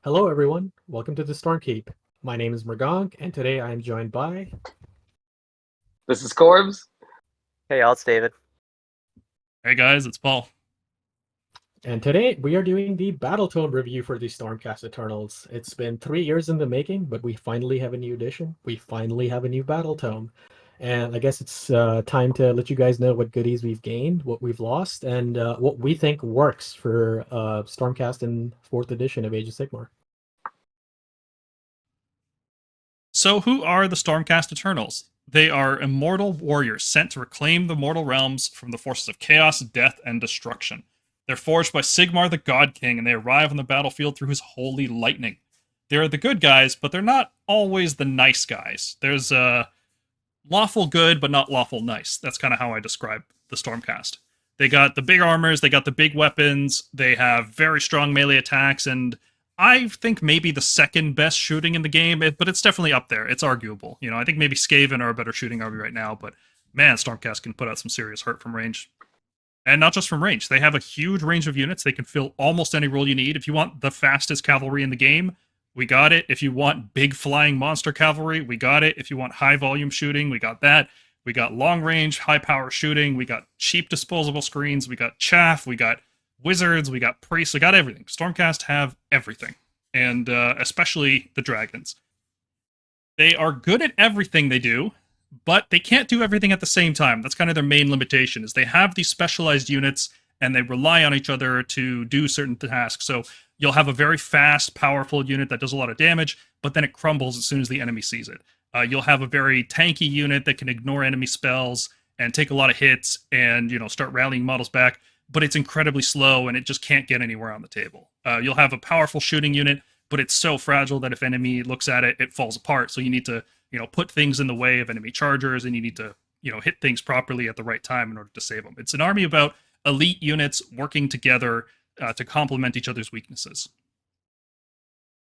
Hello, everyone. Welcome to the Stormkeep. My name is Mergong, and today I am joined by. This is Corbs. Hey, y'all, it's David. Hey guys, it's Paul. And today we are doing the Battletome review for the Stormcast Eternals. It's been 3 years in the making, but we finally have a new edition. We finally have a new Battletome. And I guess it's time to let you guys know what goodies we've gained, what we've lost, and what we think works for Stormcast in 4th edition of Age of Sigmar. So, who are the Stormcast Eternals? They are immortal warriors sent to reclaim the mortal realms from the forces of chaos, death, and destruction. They're forged by Sigmar the God King, and they arrive on the battlefield through his holy lightning. They're the good guys, but they're not always the nice guys. There's lawful good, but not lawful nice. That's kind of how I describe the Stormcast. They got the big armors, they got the big weapons, they have very strong melee attacks, and I think maybe the second best shooting in the game, but it's definitely up there. It's arguable. I think maybe Skaven are a better shooting army right now, but man, Stormcast can put out some serious hurt from range. And not just from range. They have a huge range of units. They can fill almost any role you need. If you want the fastest cavalry in the game, we got it. If you want big flying monster cavalry, we got it. If you want high volume shooting, we got that. We got long range, high power shooting. We got cheap disposable screens. We got chaff. We got wizards. We got priests. We got everything. Stormcast have everything. And especially the dragons. They are good at everything they do, but they can't do everything at the same time. That's kind of their main limitation, is they have these specialized units and they rely on each other to do certain tasks. So you'll have a very fast, powerful unit that does a lot of damage, but then it crumbles as soon as the enemy sees it. You'll have a very tanky unit that can ignore enemy spells and take a lot of hits and start rallying models back, but it's incredibly slow and it just can't get anywhere on the table. You'll have a powerful shooting unit, but it's so fragile that if enemy looks at it, it falls apart. So you need to put things in the way of enemy chargers, and you need to, hit things properly at the right time in order to save them. It's an army about elite units working together to complement each other's weaknesses.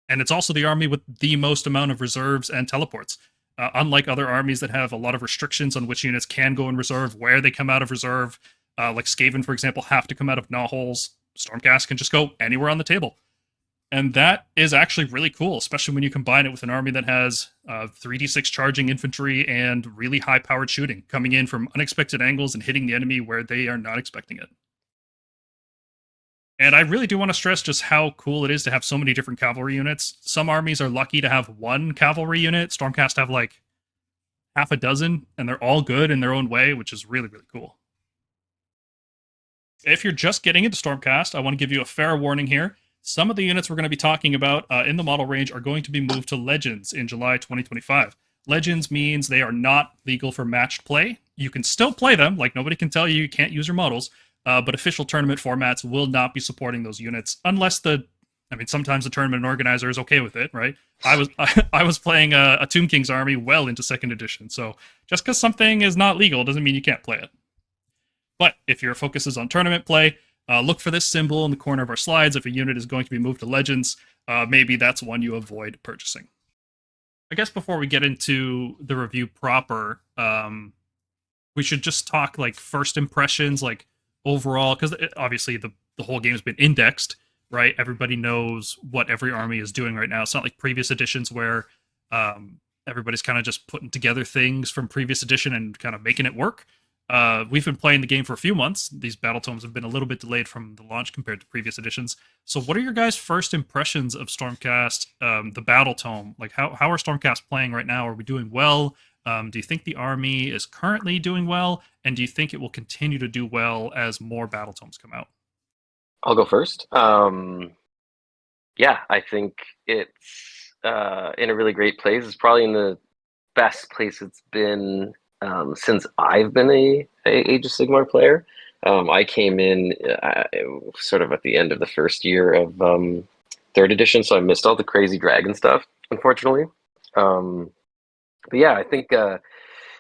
And it's also the army with the most amount of reserves and teleports. Unlike other armies that have a lot of restrictions on which units can go in reserve, where they come out of reserve, like Skaven, for example, have to come out of Gnaw-holes, Stormcast can just go anywhere on the table. And that is actually really cool, especially when you combine it with an army that has 3d6 charging infantry and really high-powered shooting, coming in from unexpected angles and hitting the enemy where they are not expecting it. And I really do want to stress just how cool it is to have so many different cavalry units. Some armies are lucky to have one cavalry unit. Stormcast have like half a dozen, and they're all good in their own way, which is really, really cool. If you're just getting into Stormcast, I want to give you a fair warning here. Some of the units we're going to be talking about in the model range are going to be moved to Legends in July 2025. Legends means they are not legal for matched play. You can still play them, like nobody can tell you can't use your models, but official tournament formats will not be supporting those units unless sometimes the tournament organizer is okay with it, right? I was playing a Tomb King's army well into 2nd edition, so just because something is not legal doesn't mean you can't play it. But if your focus is on tournament play, look for this symbol in the corner of our slides. If a unit is going to be moved to Legends, maybe that's one you avoid purchasing. I guess before we get into the review proper, we should just talk like first impressions, like overall, because obviously the whole game has been indexed, right? Everybody knows what every army is doing right now. It's not like previous editions where everybody's kind of just putting together things from previous edition and kind of making it work. We've been playing the game for a few months. These Battletomes have been a little bit delayed from the launch compared to previous editions. So what are your guys' first impressions of Stormcast, the Battletome? Like, how are Stormcast playing right now? Are we doing well? Do you think the army is currently doing well? And do you think it will continue to do well as more Battletomes come out? I'll go first. Yeah, I think it's in a really great place. It's probably in the best place it's been since I've been a Age of Sigmar player. I came in sort of at the end of the first year of 3rd edition, so I missed all the crazy dragon stuff, unfortunately. But yeah, I think the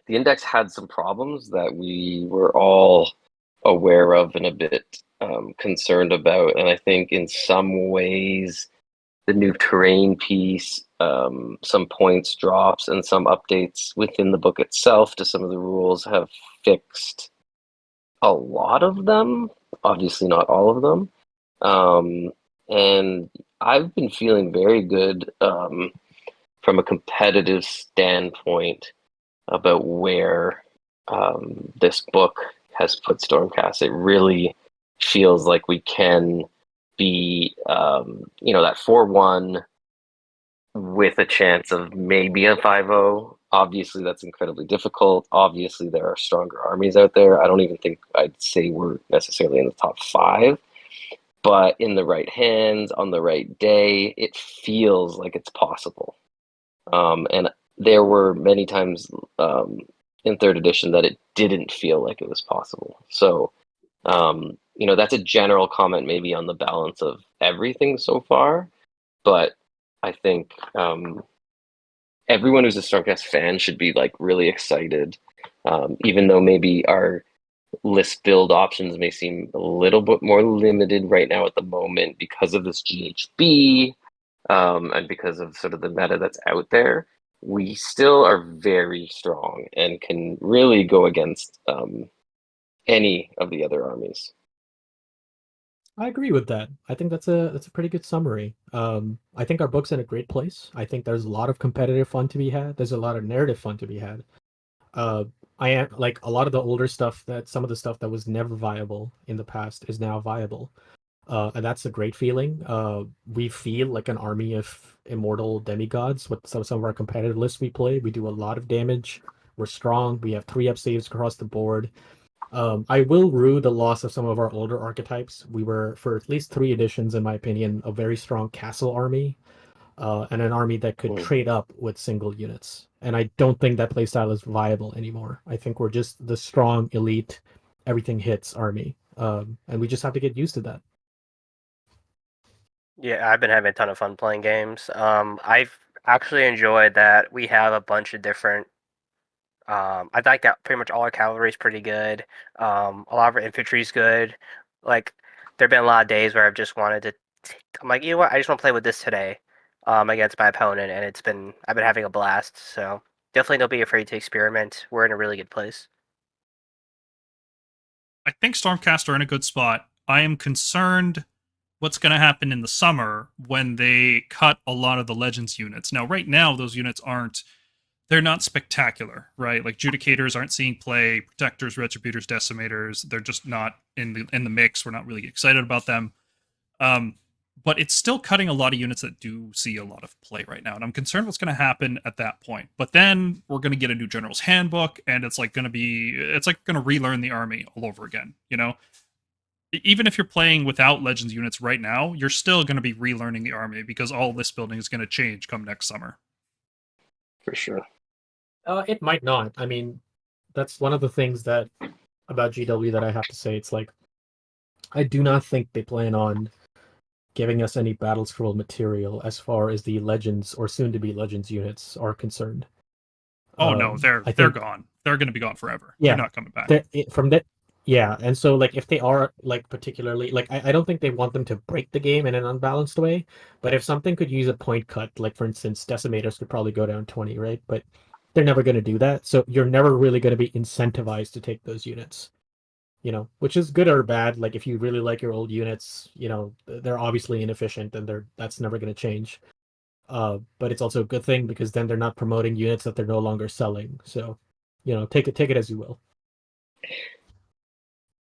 index had some problems that we were all aware of and a bit concerned about. And I think in some ways, the new terrain piece, some points drops, and some updates within the book itself to some of the rules have fixed a lot of them. Obviously, not all of them. And I've been feeling very good from a competitive standpoint about where this book has put Stormcast. It really feels like we can be, that 4-1 with a chance of maybe a 5-0. Obviously, that's incredibly difficult. Obviously, there are stronger armies out there. I don't even think I'd say we're necessarily in the top 5. But in the right hands, on the right day, it feels like it's possible. And there were many times in 3rd edition that it didn't feel like it was possible. So, that's a general comment maybe on the balance of everything so far. But I think everyone who's a Stormcast fan should be like really excited, even though maybe our list build options may seem a little bit more limited right now at the moment because of this GHB and because of sort of the meta that's out there. We still are very strong and can really go against any of the other armies. I agree with that. I think that's a pretty good summary. I think our book's in a great place. I think there's a lot of competitive fun to be had. There's a lot of narrative fun to be had. I am like a lot of the older stuff that some of the stuff that was never viable in the past is now viable. And that's a great feeling. We feel like an army of immortal demigods with some of our competitive lists we play. We do a lot of damage. We're strong. We have 3-up saves across the board. I will rue the loss of some of our older archetypes. We were, for at least 3 editions, in my opinion, a very strong castle army, and an army that could trade up with single units. And I don't think that playstyle is viable anymore. I think we're just the strong, elite, everything hits army. And we just have to get used to that. Yeah, I've been having a ton of fun playing games. I've actually enjoyed that we have a bunch of different. I like that pretty much all our cavalry is pretty good. A lot of our infantry is good. Like, there've been a lot of days where I've just wanted to. I'm like, you know what? I just want to play with this today, against my opponent, and I've been having a blast. So definitely don't be afraid to experiment. We're in a really good place. I think Stormcast are in a good spot. I am concerned what's going to happen in the summer when they cut a lot of the Legends units. Now, right now, those units they're not spectacular, right? Like Judicators aren't seeing play, Protectors, Retributors, Decimators, they're just not in the mix. We're not really excited about them. But it's still cutting a lot of units that do see a lot of play right now. And I'm concerned what's going to happen at that point. But then we're going to get a new General's Handbook, and it's like going to relearn the army all over again, you know? Even if you're playing without Legends units right now, you're still going to be relearning the army because all list building is going to change come next summer. For sure. It might not. I mean, that's one of the things that about GW that I have to say. It's like, I do not think they plan on giving us any battle scroll material as far as the Legends or soon-to-be Legends units are concerned. Oh no, they're gone. They're going to be gone forever. Yeah, they're not coming back. From that, yeah. And so, like, if they are like particularly like, I don't think they want them to break the game in an unbalanced way. But if something could use a point cut, like for instance, Decimators could probably go down 20, right? But they're never going to do that. So you're never really going to be incentivized to take those units. You know, which is good or bad. Like, if you really like your old units, you know, they're obviously inefficient, and that's never going to change. But it's also a good thing because then they're not promoting units that they're no longer selling. So, you know, take it as you will.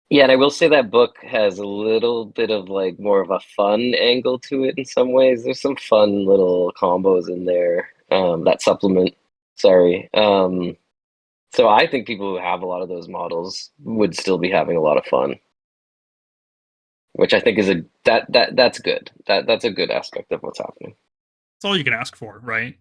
Yeah, and I will say that book has a little bit of like more of a fun angle to it in some ways. There's some fun little combos in there. That supplement, sorry. So I think people who have a lot of those models would still be having a lot of fun, which I think is that's good. That's a good aspect of what's happening. That's all you can ask for, right?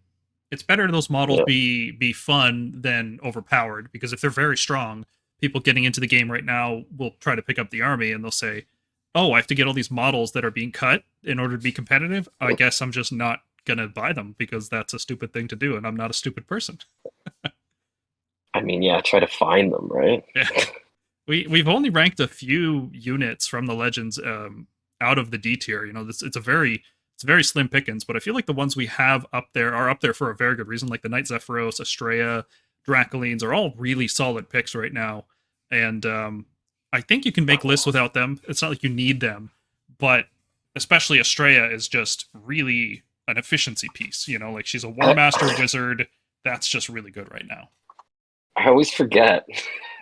It's better those models be fun than overpowered, because if they're very strong, people getting into the game right now will try to pick up the army and they'll say, oh, I have to get all these models that are being cut in order to be competitive. I guess I'm just not going to buy them because that's a stupid thing to do, and I'm not a stupid person. I mean, yeah, try to find them, right? Yeah. We've only ranked a few units from the Legends out of the D tier. You know, it's very slim pickings, but I feel like the ones we have up there are up there for a very good reason. Like the Knight Zephyros, Estrella, Dracolines are all really solid picks right now. And I think you can make lists without them. It's not like you need them, but especially Estrella is just really an efficiency piece. Like she's a War Master wizard. That's just really good right now. I always forget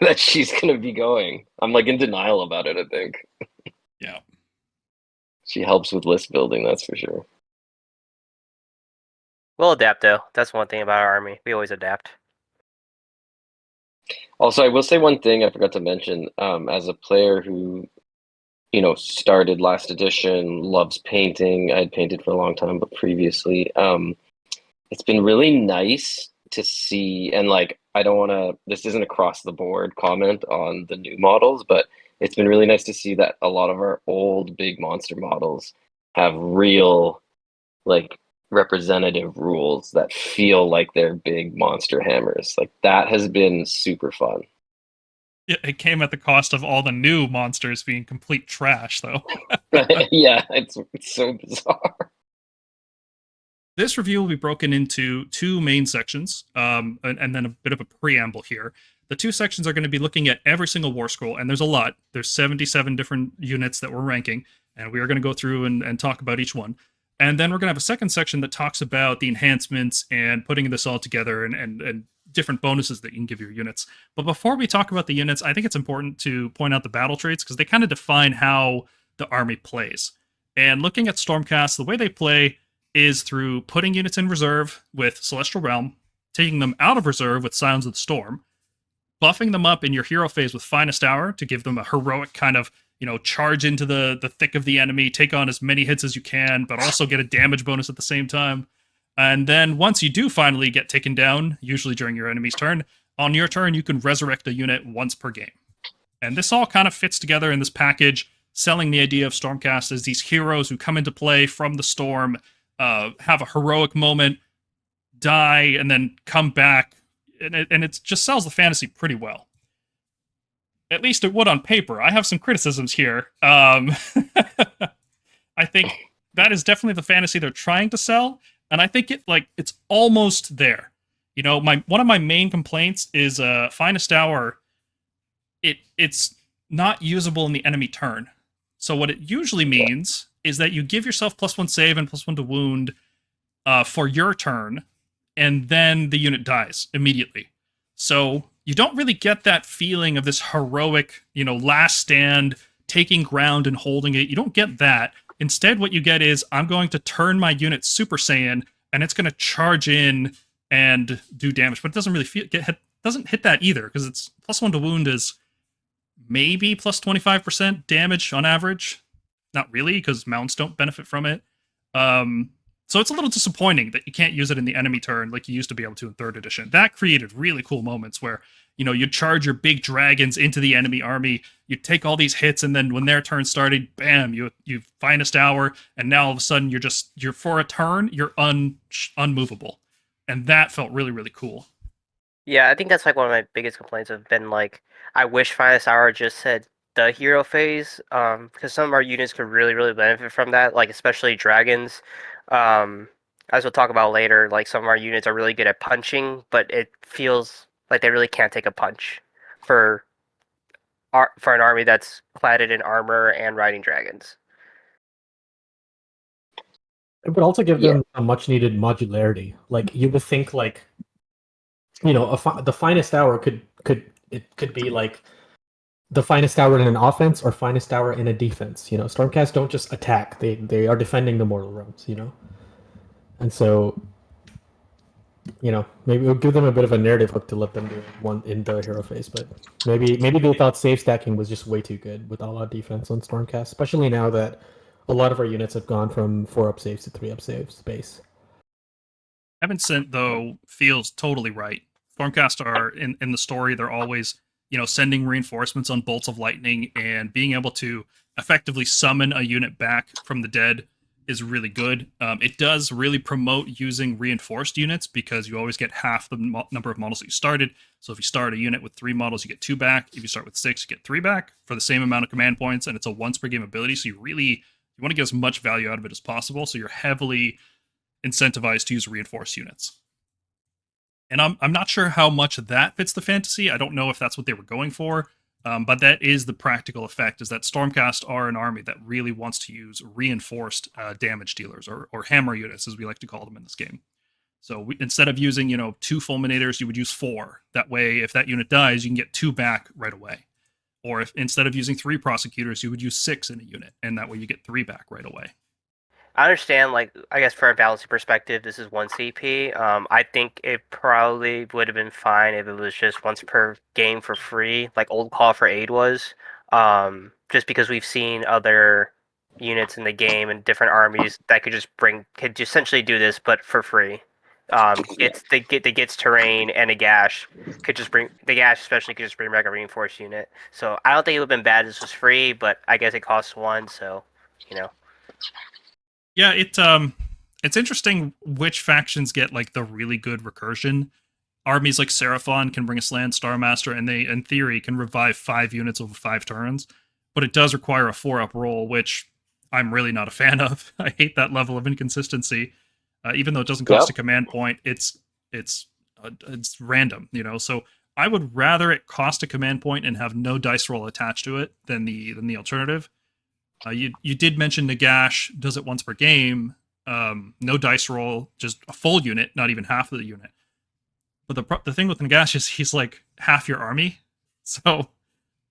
that she's going to be going. I'm like in denial about it, I think. Yeah. She helps with list building, that's for sure. We'll adapt, though. That's one thing about our army. We always adapt. Also, I will say one thing I forgot to mention. As a player who, started last edition, loves painting. I had painted for a long time, but previously, it's been really nice to see, and I don't want to, this isn't across the board comment on the new models, but it's been really nice to see that a lot of our old big monster models have real, representative rules that feel like they're big monster hammers. That has been super fun. It came at the cost of all the new monsters being complete trash, though. Yeah, it's so bizarre. This review will be broken into two main sections, and then a bit of a preamble here. The two sections are going to be looking at every single war scroll, and there's a lot. There's 77 different units that we're ranking, and we are going to go through and talk about each one. And then we're going to have a second section that talks about the enhancements and putting this all together and different bonuses that you can give your units. But before we talk about the units, I think it's important to point out the battle traits because they kind of define how the army plays. And looking at Stormcast, the way they play is through putting units in reserve with Celestial Realm, taking them out of reserve with Sounds of the Storm, buffing them up in your hero phase with Finest Hour to give them a heroic kind of, charge into the thick of the enemy, take on as many hits as you can, but also get a damage bonus at the same time. And then once you do finally get taken down, usually during your enemy's turn, on your turn you can resurrect a unit once per game. And this all kind of fits together in this package, selling the idea of Stormcast as these heroes who come into play from the storm, have a heroic moment, die, and then come back. And it just sells the fantasy pretty well. At least it would on paper. I have some criticisms here. I think that is definitely the fantasy they're trying to sell, and I think it's almost there. One of my main complaints is Finest Hour. It's not usable in the enemy turn. So what it usually means is that you give yourself +1 save and +1 to wound for your turn, and then the unit dies immediately. So you don't really get that feeling of this heroic, last stand, taking ground and holding it. You don't get that. Instead, what you get is, I'm going to turn my unit Super Saiyan, and it's going to charge in and do damage. But it doesn't really doesn't hit that either, because it's +1 to wound is maybe +25% damage on average. Not really, because mounts don't benefit from it. So it's a little disappointing that you can't use it in the enemy turn like you used to be able to in 3rd edition. That created really cool moments where, you charge your big dragons into the enemy army, you take all these hits, and then when their turn started, bam, you Finest Hour, and now all of a sudden you're for a turn, you're unmovable. And that felt really, really cool. Yeah, I think that's one of my biggest complaints have been I wish Finest Hour just said the hero phase, because some of our units could really, really benefit from that, especially dragons. As we'll talk about later, some of our units are really good at punching, but it feels like they really can't take a punch for an army that's cladded in armor and riding dragons. It would also give them a much needed modularity. You would think the Finest Hour could be the Finest Hour in an offense or Finest Hour in a defense. Stormcast don't just attack; they are defending the mortal realms. And so, maybe we'll give them a bit of a narrative hook to let them do one in the hero phase. But maybe they thought save stacking was just way too good with all-out defense on Stormcast, especially now that a lot of our units have gone from 4-up saves to 3-up saves base. Heaven Sent, though, feels totally right. Stormcast are in the story, they're always, sending reinforcements on bolts of lightning, and being able to effectively summon a unit back from the dead is really good. It does really promote using reinforced units because you always get half the number of models that you started. So if you start a unit with 3 models, you get 2 back. If you start with 6, you get 3 back for the same amount of command points, and it's a once per game ability. So you want to get as much value out of it as possible. So you're heavily incentivized to use reinforced units. And I'm not sure how much that fits the fantasy. I don't know if that's what they were going for. But that is the practical effect, is that Stormcast are an army that really wants to use reinforced damage dealers, or hammer units, as we like to call them in this game. So instead of using, 2 Fulminators, you would use 4. That way, if that unit dies, you can get 2 back right away. Or if instead of using 3 Prosecutors, you would use 6 in a unit, and that way you get 3 back right away. I understand, I guess from a balancing perspective, this is 1 CP. I think it probably would have been fine if it was just once per game for free, like Old Call for Aid was. Just because we've seen other units in the game and different armies that could essentially do this, but for free. The Gits terrain and a Gash especially could just bring back a reinforced unit. So I don't think it would have been bad if this was free, but I guess it costs 1, so Yeah, it's interesting which factions get like the really good recursion. Armies like Seraphon can bring a Slan Starmaster, and they, in theory, can revive 5 units over 5 turns. But it does require a 4-up roll, which I'm really not a fan of. I hate that level of inconsistency. Even though it doesn't cost a command point, it's random, So I would rather it cost a command point and have no dice roll attached to it than the alternative. You did mention Nagash does it once per game, no dice roll, just a full unit, not even half of the unit. But the thing with Nagash is he's like half your army, so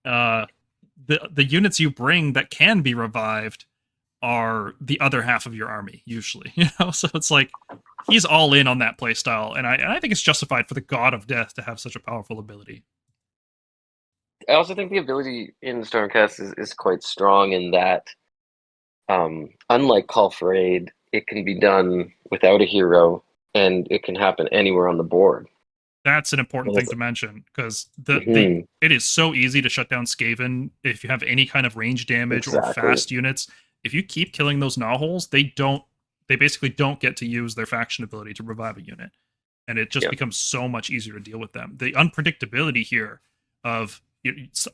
the units you bring that can be revived are the other half of your army usually. So it's like he's all in on that playstyle, and I think it's justified for the God of Death to have such a powerful ability. I also think the ability in Stormcast is quite strong in that, unlike Call for Aid, it can be done without a hero, and it can happen anywhere on the board. That's an important thing to mention, because it is so easy to shut down Skaven if you have any kind of range damage or fast units. If you keep killing those Gnawholes, they basically don't get to use their faction ability to revive a unit. And it just becomes so much easier to deal with them. The unpredictability here of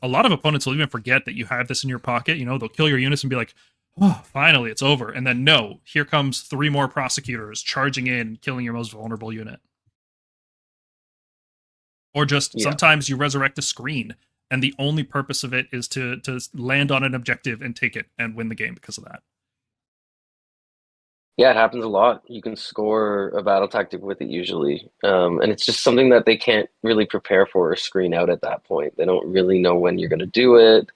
a lot of opponents will even forget that you have this in your pocket. They'll kill your units and be like, oh, finally, it's over. And then no, here comes 3 more Prosecutors charging in, killing your most vulnerable unit. Or just sometimes you resurrect a screen, and the only purpose of it is to land on an objective and take it and win the game because of that. Yeah, it happens a lot. You can score a battle tactic with it usually. And it's just something that they can't really prepare for or screen out at that point. They don't really know when you're going to do it.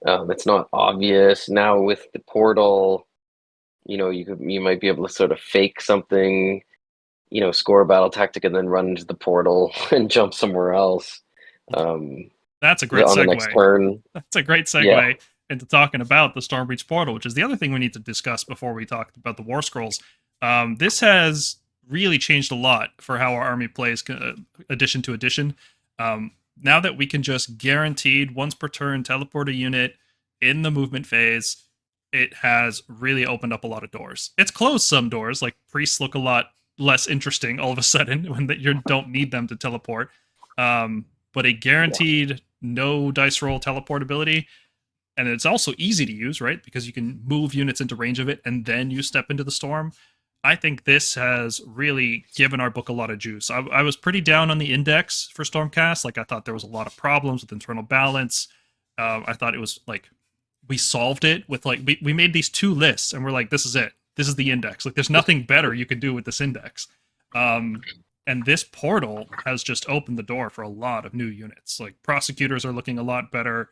It's not obvious. Now with the portal, you might be able to sort of fake something, score a battle tactic and then run into the portal and jump somewhere else. That's a great segue. The next turn. That's a great segue into talking about the Stormbreach portal, which is the other thing we need to discuss before we talk about the Warscrolls. This has really changed a lot for how our army plays addition to addition. Now that we can just guaranteed once per turn teleport a unit in the movement phase, it has really opened up a lot of doors. It's closed some doors, like priests look a lot less interesting all of a sudden when you don't need them to teleport. But a guaranteed no dice roll teleport ability, and it's also easy to use, right? Because you can move units into range of it and then you step into the storm. I think this has really given our book a lot of juice. I was pretty down on the index for Stormcast. I thought there was a lot of problems with internal balance. I thought it was we solved it with we made these 2 lists and we're like, this is it. This is the index. There's nothing better you can do with this index. And this portal has just opened the door for a lot of new units. Prosecutors are looking a lot better.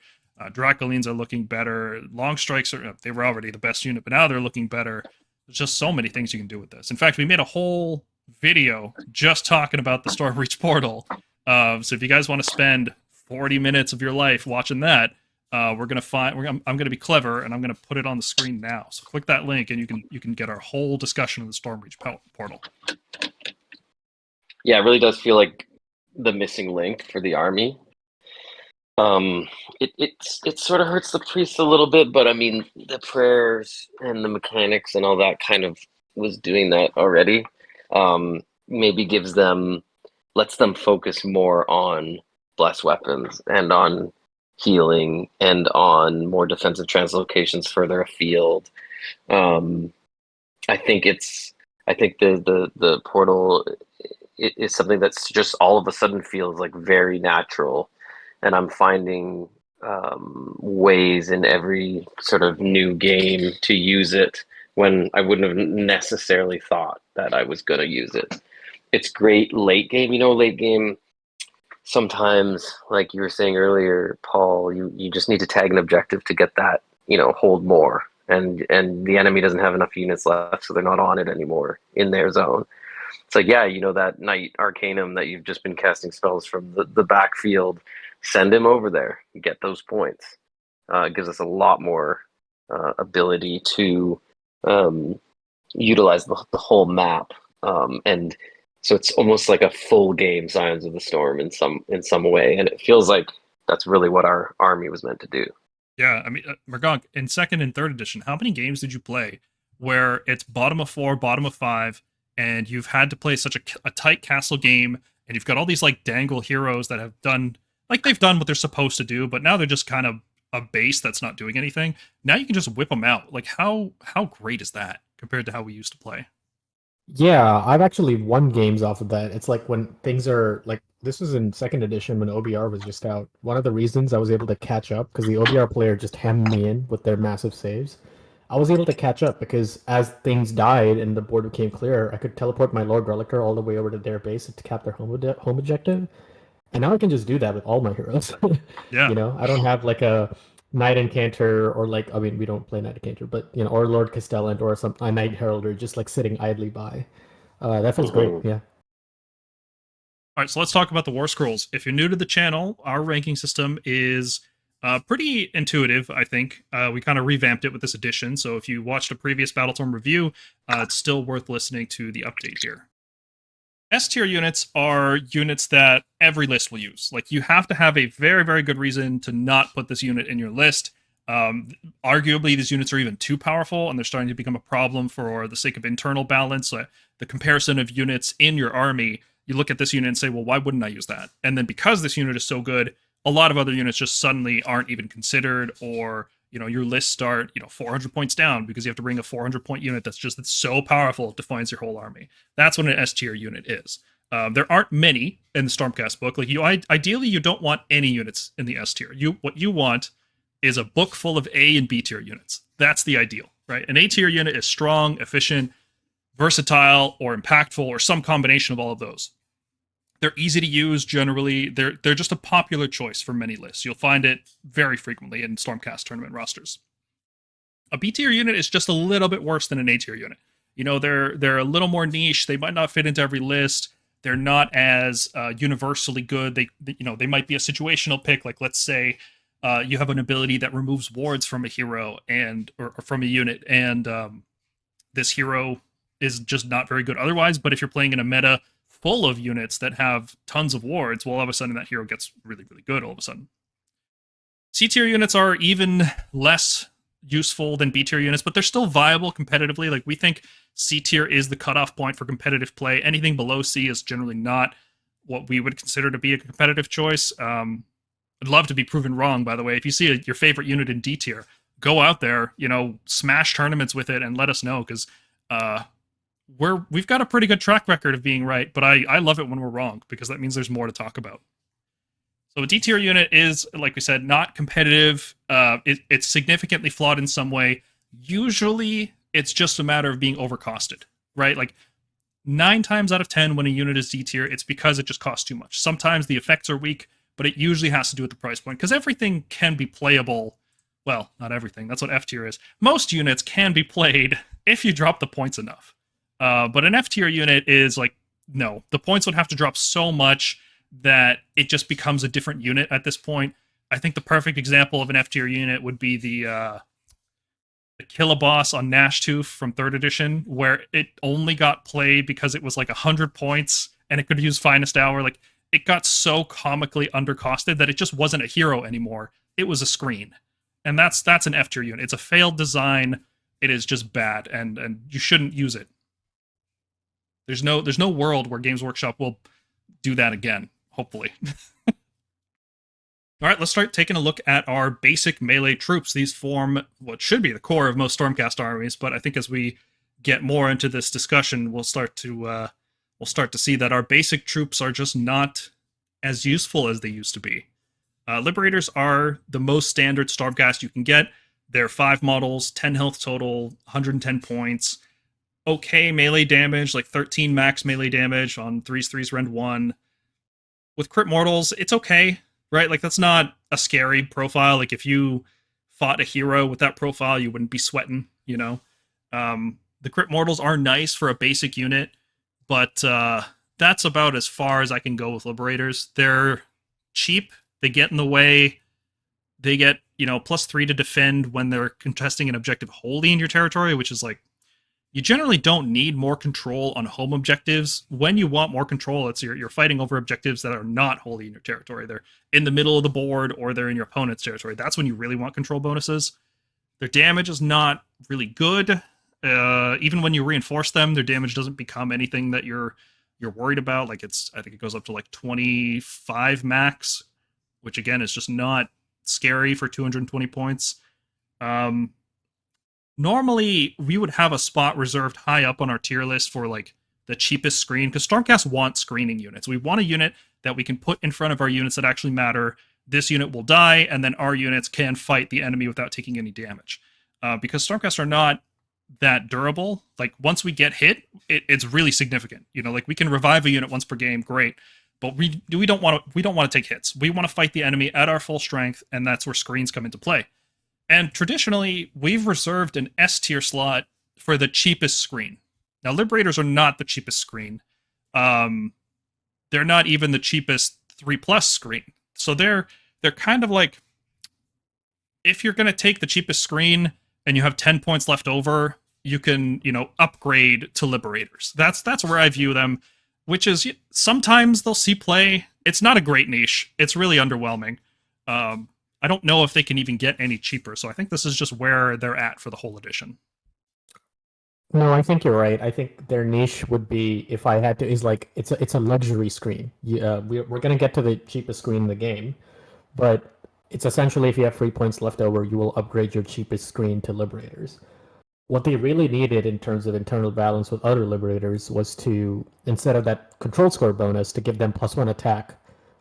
Dracolines are looking better. Long Strikes they were already the best unit, but now they're looking better. There's just so many things you can do with this. In fact, we made a whole video just talking about the Stormbreach portal. So if you guys want to spend 40 minutes of your life watching that, I'm going to be clever and I'm going to put it on the screen now. So click that link and you can get our whole discussion of the Stormbreach portal. Yeah, it really does feel like the missing link for the army. It sort of hurts the priests a little bit, but I mean the prayers and the mechanics and all that kind of was doing that already. Maybe lets them focus more on blessed weapons and on healing and on more defensive translocations further afield. I think the portal is something that's just all of a sudden feels like very natural. And I'm finding ways in every sort of new game to use it when I wouldn't have necessarily thought that I was going to use it. It's great late game. Late game, sometimes, like you were saying earlier, Paul, you just need to tag an objective to get that, hold more. And the enemy doesn't have enough units left, so they're not on it anymore in their zone. It's like, yeah, that Knight Arcanum that you've just been casting spells from the backfield, send him over there, get those points. It gives us a lot more ability to utilize the whole map, and so it's almost like a full game Scions of the Storm in some way, and it feels like that's really what our army was meant to do. Yeah, I mean, Mergonk, in 2nd and 3rd edition, how many games did you play where it's bottom of 4, bottom of 5, and you've had to play such a tight castle game, and you've got all these like dangle heroes that have done, like they've done what they're supposed to do, but now they're just kind of a base that's not doing anything. Now you can just whip them out. Like how great is that compared to how we used to play? Yeah, I've actually won games off of that. It's like when things are like, this was in 2nd edition when OBR was just out. One of the reasons I was able to catch up, because the OBR player just hemmed me in with their massive saves. I was able to catch up because as things died and the board became clearer, I could teleport my Lord Relicer all the way over to their base to cap their home objective. And now I can just do that with all my heroes. Yeah. I don't have like a Knight Incanter or like, I mean, we don't play Knight Incanter, but or Lord Castellan or a Knight Heralder just like sitting idly by. That feels great. Yeah. All right, so let's talk about the Warscrolls. If you're new to the channel, our ranking system is pretty intuitive, I think. We kind of revamped it with this edition, so if you watched a previous Battletome review, it's still worth listening to the update here. S-tier units are units that every list will use. Like, you have to have a very, very good reason to not put this unit in your list. Arguably, these units are even too powerful, and they're starting to become a problem for the sake of internal balance. The comparison of units in your army, you look at this unit and say, well, why wouldn't I use that? And then because this unit is so good, a lot of other units just suddenly aren't even considered, or your lists start 400 points down because you have to bring a 400-point unit that's so powerful it defines your whole army. That's what an S-tier unit is. There aren't many in the Stormcast book. Like, ideally you don't want any units in the S-tier. What you want is a book full of A and B tier units. That's the ideal, right? An A tier unit is strong, efficient, versatile, or impactful, or some combination of all of those. They're easy to use generally. They're just a popular choice for many lists. You'll find it very frequently in Stormcast tournament rosters. A B tier unit is just a little bit worse than an A tier unit. They're a little more niche. They might not fit into every list. They're not as universally good. They might be a situational pick. Like, let's say you have an ability that removes wards from a hero or from a unit, and this hero is just not very good otherwise. But if you're playing in a meta full of units that have tons of wards, well, all of a sudden that hero gets really, really good all of a sudden. C-tier units are even less useful than B-tier units, but they're still viable competitively. Like, we think C-tier is the cutoff point for competitive play. Anything below C is generally not what we would consider to be a competitive choice. I'd love to be proven wrong, by the way. If you see your favorite unit in D-tier, go out there, smash tournaments with it and let us know, because we've got a pretty good track record of being right, but I love it when we're wrong, because that means there's more to talk about. So a D-tier unit is, like we said, not competitive. It's significantly flawed in some way. Usually, it's just a matter of being overcosted, right? Like, 9 times out of 10 when a unit is D-tier, it's because it just costs too much. Sometimes the effects are weak, but it usually has to do with the price point, because everything can be playable. Well, not everything. That's what F-tier is. Most units can be played if you drop the points enough. But an F-tier unit is like, no. The points would have to drop so much that it just becomes a different unit at this point. I think the perfect example of an F-tier unit would be the Killaboss on Nashtooth from 3rd edition, where it only got played because it was like 100 points and it could use Finest Hour. Like, it got so comically undercosted that it just wasn't a hero anymore. It was a screen. And that's an F-tier unit. It's a failed design. It is just bad, and you shouldn't use it. There's no world where Games Workshop will do that again, hopefully. All right, let's start taking a look at our basic melee troops. These form what should be the core of most Stormcast armies, but I think as we get more into this discussion, we'll start to see that our basic troops are just not as useful as they used to be. Liberators are the most standard Stormcast you can get. They're 5 models, 10 health total, 110 points. Okay melee damage, like 13 max melee damage on 3s, rend 1. With crit mortals, it's okay, right? Like, that's not a scary profile. Like, if you fought a hero with that profile, you wouldn't be sweating, you know? The crit mortals are nice for a basic unit, but that's about as far as I can go with Liberators. They're cheap. They get in the way. They get, +3 to defend when they're contesting an objective wholly in your territory, which is like, you generally don't need more control on home objectives. When you want more control, it's you're fighting over objectives that are not wholly in your territory. They're in the middle of the board or they're in your opponent's territory. That's when you really want control bonuses. Their damage is not really good. Even when you reinforce them, their damage doesn't become anything that you're worried about. Like, I think it goes up to like 25 max, which again is just not scary for 220 points. Normally, we would have a spot reserved high up on our tier list for, like, the cheapest screen, because Stormcast wants screening units. We want a unit that we can put in front of our units that actually matter. This unit will die, and then our units can fight the enemy without taking any damage. Because Stormcasts are not that durable. Like, once we get hit, it's really significant. Like, we can revive a unit once per game, great. But we don't want to take hits. We want to fight the enemy at our full strength, and that's where screens come into play. And traditionally, we've reserved an S tier slot for the cheapest screen. Now, Liberators are not the cheapest screen. They're not even the cheapest 3+ screen. So they're kind of like, if you're going to take the cheapest screen and you have 10 points left over, you can, upgrade to Liberators. That's where I view them, which is sometimes they'll see play. It's not a great niche. It's really underwhelming. I don't know if they can even get any cheaper, so I think this is just where they're at for the whole edition. No, I think you're right. I think their niche would be, if I had to, is like, it's a luxury screen. We're going to get to the cheapest screen in the game, but it's essentially, if you have 3 points left over, you will upgrade your cheapest screen to Liberators. What they really needed in terms of internal balance with other Liberators was to, instead of that control score bonus, to give them +1 attack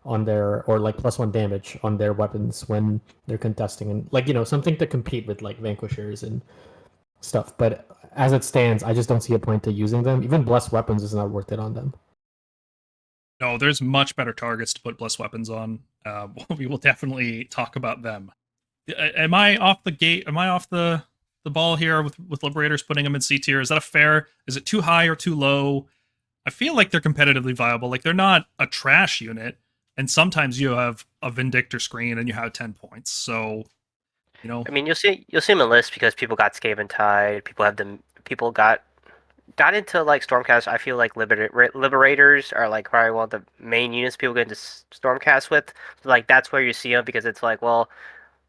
on their, or like +1 damage on their weapons when they're contesting, and like, something to compete with like Vanquishers and stuff. But as it stands, I just don't see a point to using them. Even blessed weapons is not worth it on them. No, there's much better targets to put blessed weapons on. We will definitely talk about them. Am I off the gate? Am I off the ball here with Liberators putting them in C tier? Is that a fair? Is it too high or too low? I feel like they're competitively viable. Like, they're not a trash unit. And sometimes you have a Vindictor screen and you have 10 points. So, I mean, you'll see them in lists because people got Skaven Tide. People got into like Stormcast. I feel like Liberators are like probably one of the main units people get into Stormcast with. So, like, that's where you see them, because it's like, well,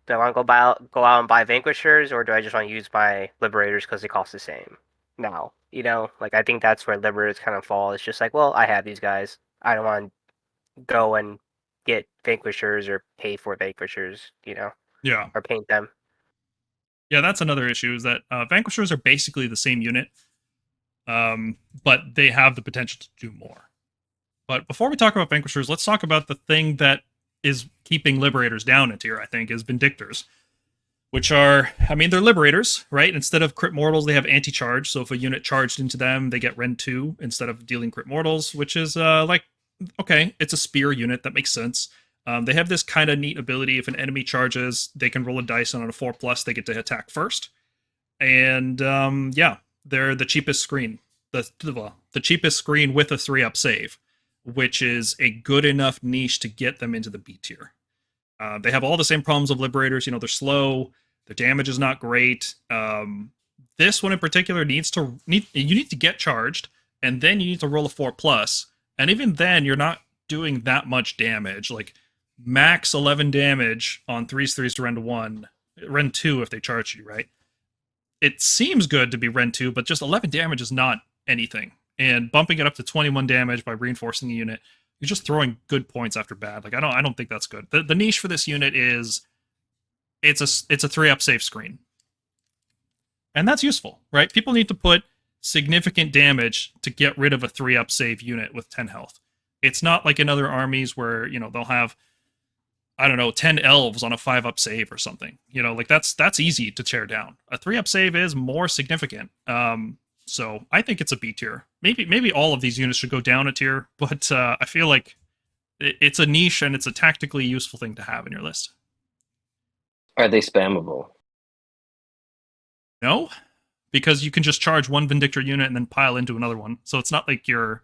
do I want to go out and buy Vanquishers, or do I just want to use my Liberators because they cost the same now? Like, I think that's where Liberators kind of fall. It's just like, well, I have these guys. I don't want to go and get Vanquishers or pay for Vanquishers, Yeah. or paint them. Yeah, that's another issue, is that Vanquishers are basically the same unit, but they have the potential to do more. But before we talk about Vanquishers, let's talk about the thing that is keeping Liberators down in tier, I think, is Vindictors, which are, they're Liberators, right? Instead of crit mortals, they have anti-charge, so if a unit charged into them, they get rend 2 instead of dealing crit mortals, which is, okay, it's a spear unit, that makes sense. They have this kind of neat ability. If an enemy charges, they can roll a dice, and on a 4+, they get to attack first. And they're the cheapest screen. The cheapest screen with a 3-up save, which is a good enough niche to get them into the B tier. They have all the same problems of Liberators. They're slow. Their damage is not great. This one in particular you need to get charged, and then you need to roll a 4+. And even then, you're not doing that much damage. Like, max 11 damage on 3s to rend 2 if they charge you, right? It seems good to be rend 2, but just 11 damage is not anything. And bumping it up to 21 damage by reinforcing a unit, you're just throwing good points after bad. Like, I don't think that's good. The niche for this unit is it's a 3-up save screen. And that's useful, right? People need to put significant damage to get rid of a 3-up save unit with 10 health. It's not like in other armies where, they'll have I don't know, 10 elves on a 5-up save or something. You know, like that's easy to tear down. A 3-up save is more significant. So I think it's a B tier. Maybe all of these units should go down a tier, but I feel like it's a niche and it's a tactically useful thing to have in your list. Are they spammable? No, because you can just charge one Vindictor unit and then pile into another one. So it's not like you're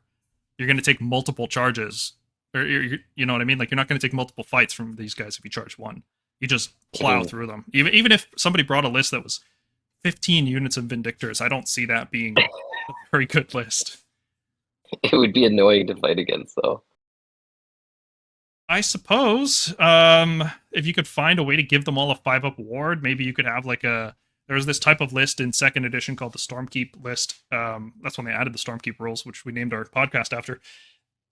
going to take multiple charges, or you know what I mean? Like, you're not going to take multiple fights from these guys if you charge one. You just plow through them. Even if somebody brought a list that was 15 units of Vindictors, I don't see that being a very good list. It would be annoying to fight against, though. I suppose if you could find a way to give them all a 5-up ward, maybe you could have like there's this type of list in 2nd edition called the Stormkeep list. That's when they added the Stormkeep rules, which we named our podcast after.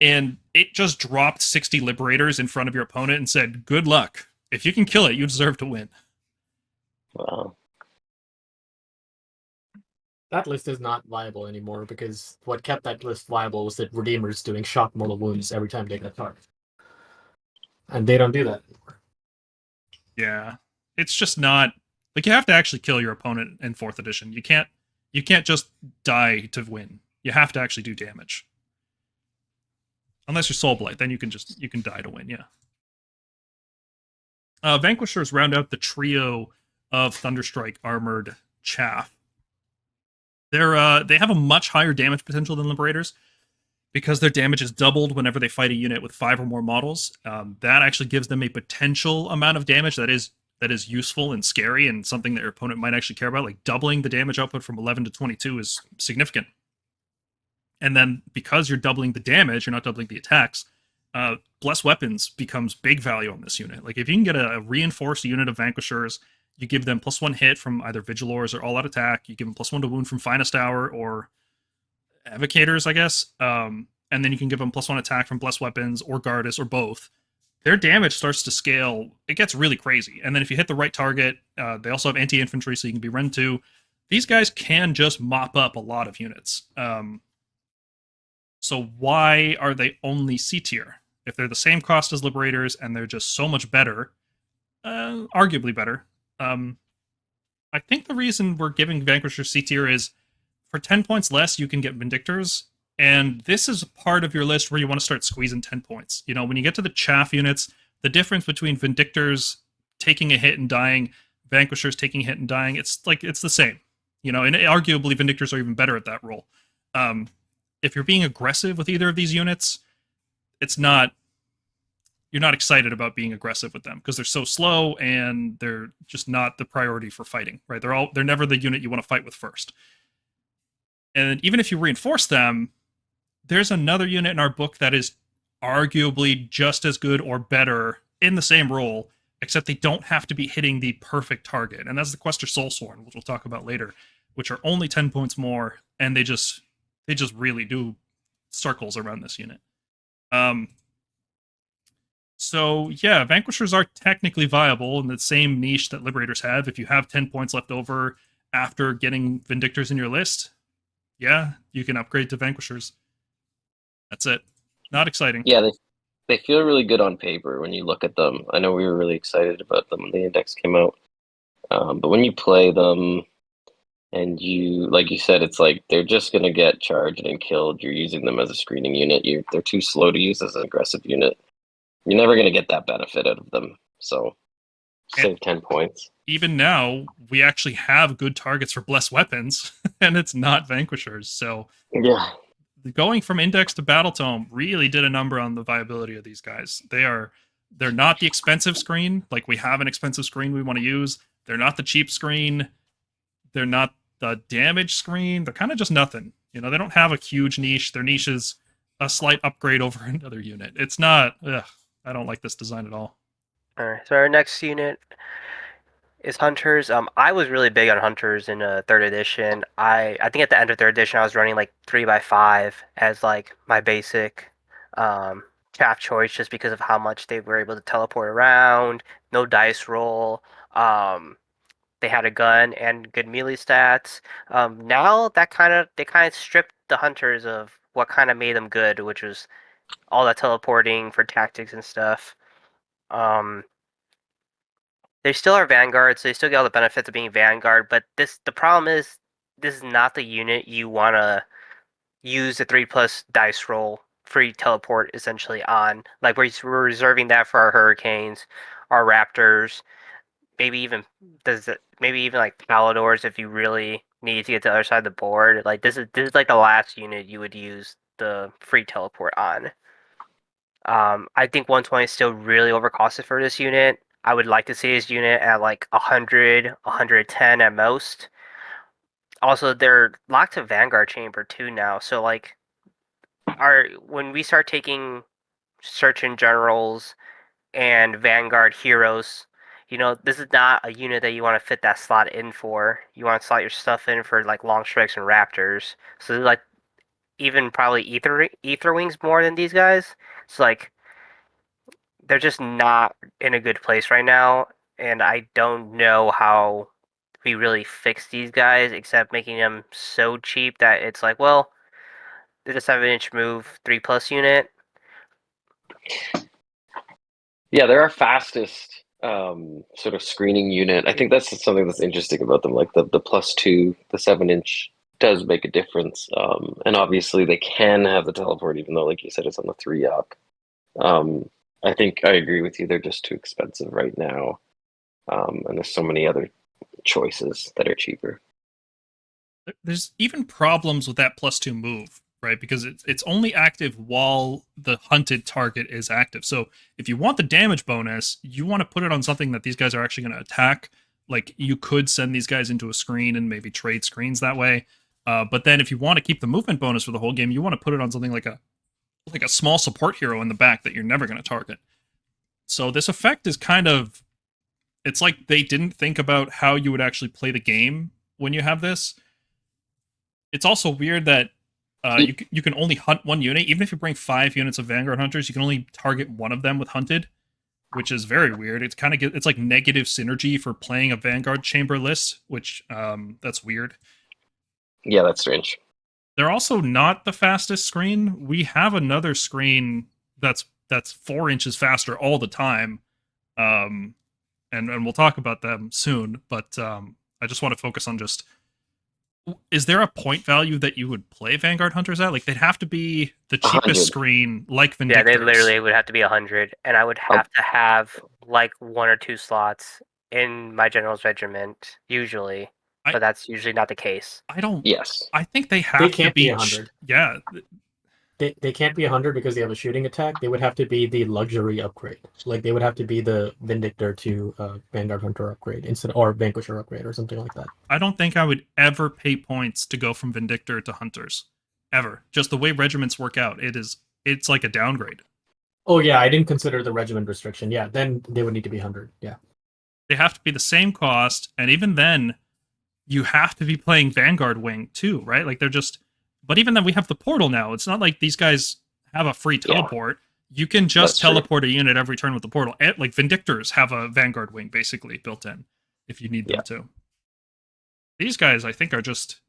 And it just dropped 60 Liberators in front of your opponent and said, good luck. If you can kill it, you deserve to win. Wow. That list is not viable anymore because what kept that list viable was that Redeemers doing shock mortal wounds every time they got targeted. And they don't do that anymore. Yeah. It's just not... Like, you have to actually kill your opponent in 4th edition. You can't just die to win. You have to actually do damage. Unless you're Soul Blight, then you can die to win, yeah. Vanquishers round out the trio of Thunderstrike armored chaff. They have a much higher damage potential than Liberators because their damage is doubled whenever they fight a unit with 5 or more models. That actually gives them a potential amount of damage that is useful and scary and something that your opponent might actually care about. Like, doubling the damage output from 11 to 22 is significant. And then because you're doubling the damage, you're not doubling the attacks, Blessed Weapons becomes big value on this unit. Like, if you can get a reinforced unit of Vanquishers, you give them +1 hit from either Vigilors or all-out attack, you give them +1 to wound from Finest Hour or Evocators, I guess, and then you can give them +1 attack from Blessed Weapons or Gardas or both. Their damage starts to scale. It gets really crazy. And then if you hit the right target, they also have anti-infantry, so you can be run to. These guys can just mop up a lot of units. So why are they only C tier? If they're the same cost as Liberators and they're just so much better, arguably better, I think the reason we're giving Vanquishers C tier is for 10 points less, you can get Vindictors. And this is part of your list where you want to start squeezing 10 points. You know, when you get to the chaff units, the difference between Vindictors taking a hit and dying, Vanquishers taking a hit and dying, it's the same. You know, and arguably Vindictors are even better at that role. If you're being aggressive with either of these units, you're not excited about being aggressive with them because they're so slow and they're just not the priority for fighting, right? They're never the unit you want to fight with first. And even if you reinforce them, there's another unit in our book that is arguably just as good or better in the same role, except they don't have to be hitting the perfect target. And that's the Questor Soulsworn, which we'll talk about later, which are only 10 points more, and they just really do circles around this unit. So yeah, Vanquishers are technically viable in the same niche that Liberators have. If you have 10 points left over after getting Vindictors in your list, yeah, you can upgrade to Vanquishers. That's it. Not exciting. Yeah, they feel really good on paper when you look at them. I know we were really excited about them when the index came out. But when you play them and like you said, it's like they're just going to get charged and killed. You're using them as a screening unit. They're too slow to use as an aggressive unit. You're never going to get that benefit out of them. So save 10 points. Even now, we actually have good targets for Blessed Weapons, and it's not Vanquishers. So yeah, going from Index to Battletome really did a number on the viability of these guys. They're not the expensive screen. Like, we have an expensive screen we want to use. They're not the cheap screen. They're not the damage screen. They're kind of just nothing. You know, they don't have a huge niche. Their niche is a slight upgrade over another unit. It's not... I don't like this design at all. All right, so our next unit is Hunters. I was really big on Hunters in 3rd edition. I think at the end of 3rd edition, I was running like 3x5 as like my basic chaff choice, just because of how much they were able to teleport around, no dice roll. They had a gun and good melee stats. Now they kind of stripped the Hunters of what kind of made them good, which was all that teleporting for tactics and stuff. They still are Vanguard, so they still get all the benefits of being Vanguard. But the problem is, this is not the unit you want to use the 3+ dice roll free teleport essentially on. Like we're reserving that for our Hurricanes, our Raptors, maybe even like Palladors if you really need to get to the other side of the board. Like this is like the last unit you would use the free teleport on. I think 120 is still really overcosted for this unit. I would like to see this unit at like 100, 110 at most. Also, they're locked to Vanguard Chamber too now, so like when we start taking Search-in Generals and Vanguard Heroes, this is not a unit that you want to fit that slot in for. You want to slot your stuff in for like Long Strikes and Raptors. So like even probably Aetherwings more than these guys. It's like they're just not in a good place right now, and I don't know how we really fix these guys except making them so cheap that it's like, well, there's a 7-inch move 3+ unit. Yeah, they're our fastest sort of screening unit. I think that's something that's interesting about them. Like the +2, the 7-inch does make a difference. And obviously they can have the teleport, even though, like you said, it's on the 3-up. I think I agree with you. They're just too expensive right now. And there's so many other choices that are cheaper. There's even problems with that +2 move, right? Because it's only active while the hunted target is active. So if you want the damage bonus, you want to put it on something that these guys are actually going to attack. Like you could send these guys into a screen and maybe trade screens that way. But then if you want to keep the movement bonus for the whole game, you want to put it on something like a small support hero in the back that you're never going to target. So this effect is kind of, it's like they didn't think about how you would actually play the game when you have this. It's also weird that you can only hunt one unit. Even if you bring 5 units of Vanguard-Hunters, you can only target one of them with hunted, which is very weird. It's kind of it's like negative synergy for playing a Vanguard Chamber list, which that's weird. Yeah, that's strange. They're also not the fastest screen. We have another screen that's 4 inches faster all the time, and we'll talk about them soon. But I just want to focus on just, is there a point value that you would play Vanguard Hunters at? Like they'd have to be the cheapest 100. screen, like Vindictors. Yeah, they literally would have to be 100, and I would have to have like 1 or 2 slots in my General's Regiment usually. But that's usually not the case. Yes. I think they have They can't to be 100. Yeah. They can't be 100 because they have a shooting attack. They would have to be the luxury upgrade. Like they would have to be the Vindictor to Vanguard Hunter upgrade or Vanquisher upgrade or something like that. I don't think I would ever pay points to go from Vindictor to Hunters. Ever. Just the way regiments work out. It's like a downgrade. Oh yeah, I didn't consider the regiment restriction. Yeah, then they would need to be 100. Yeah. They have to be the same cost, and even then you have to be playing Vanguard Wing too, right? Like they're just, but even then we have the portal now. It's not like these guys have a free teleport. Yeah. You can just teleport a unit every turn with the portal. Like Vindictors have a Vanguard Wing basically built in if you need them to. These guys I think are just,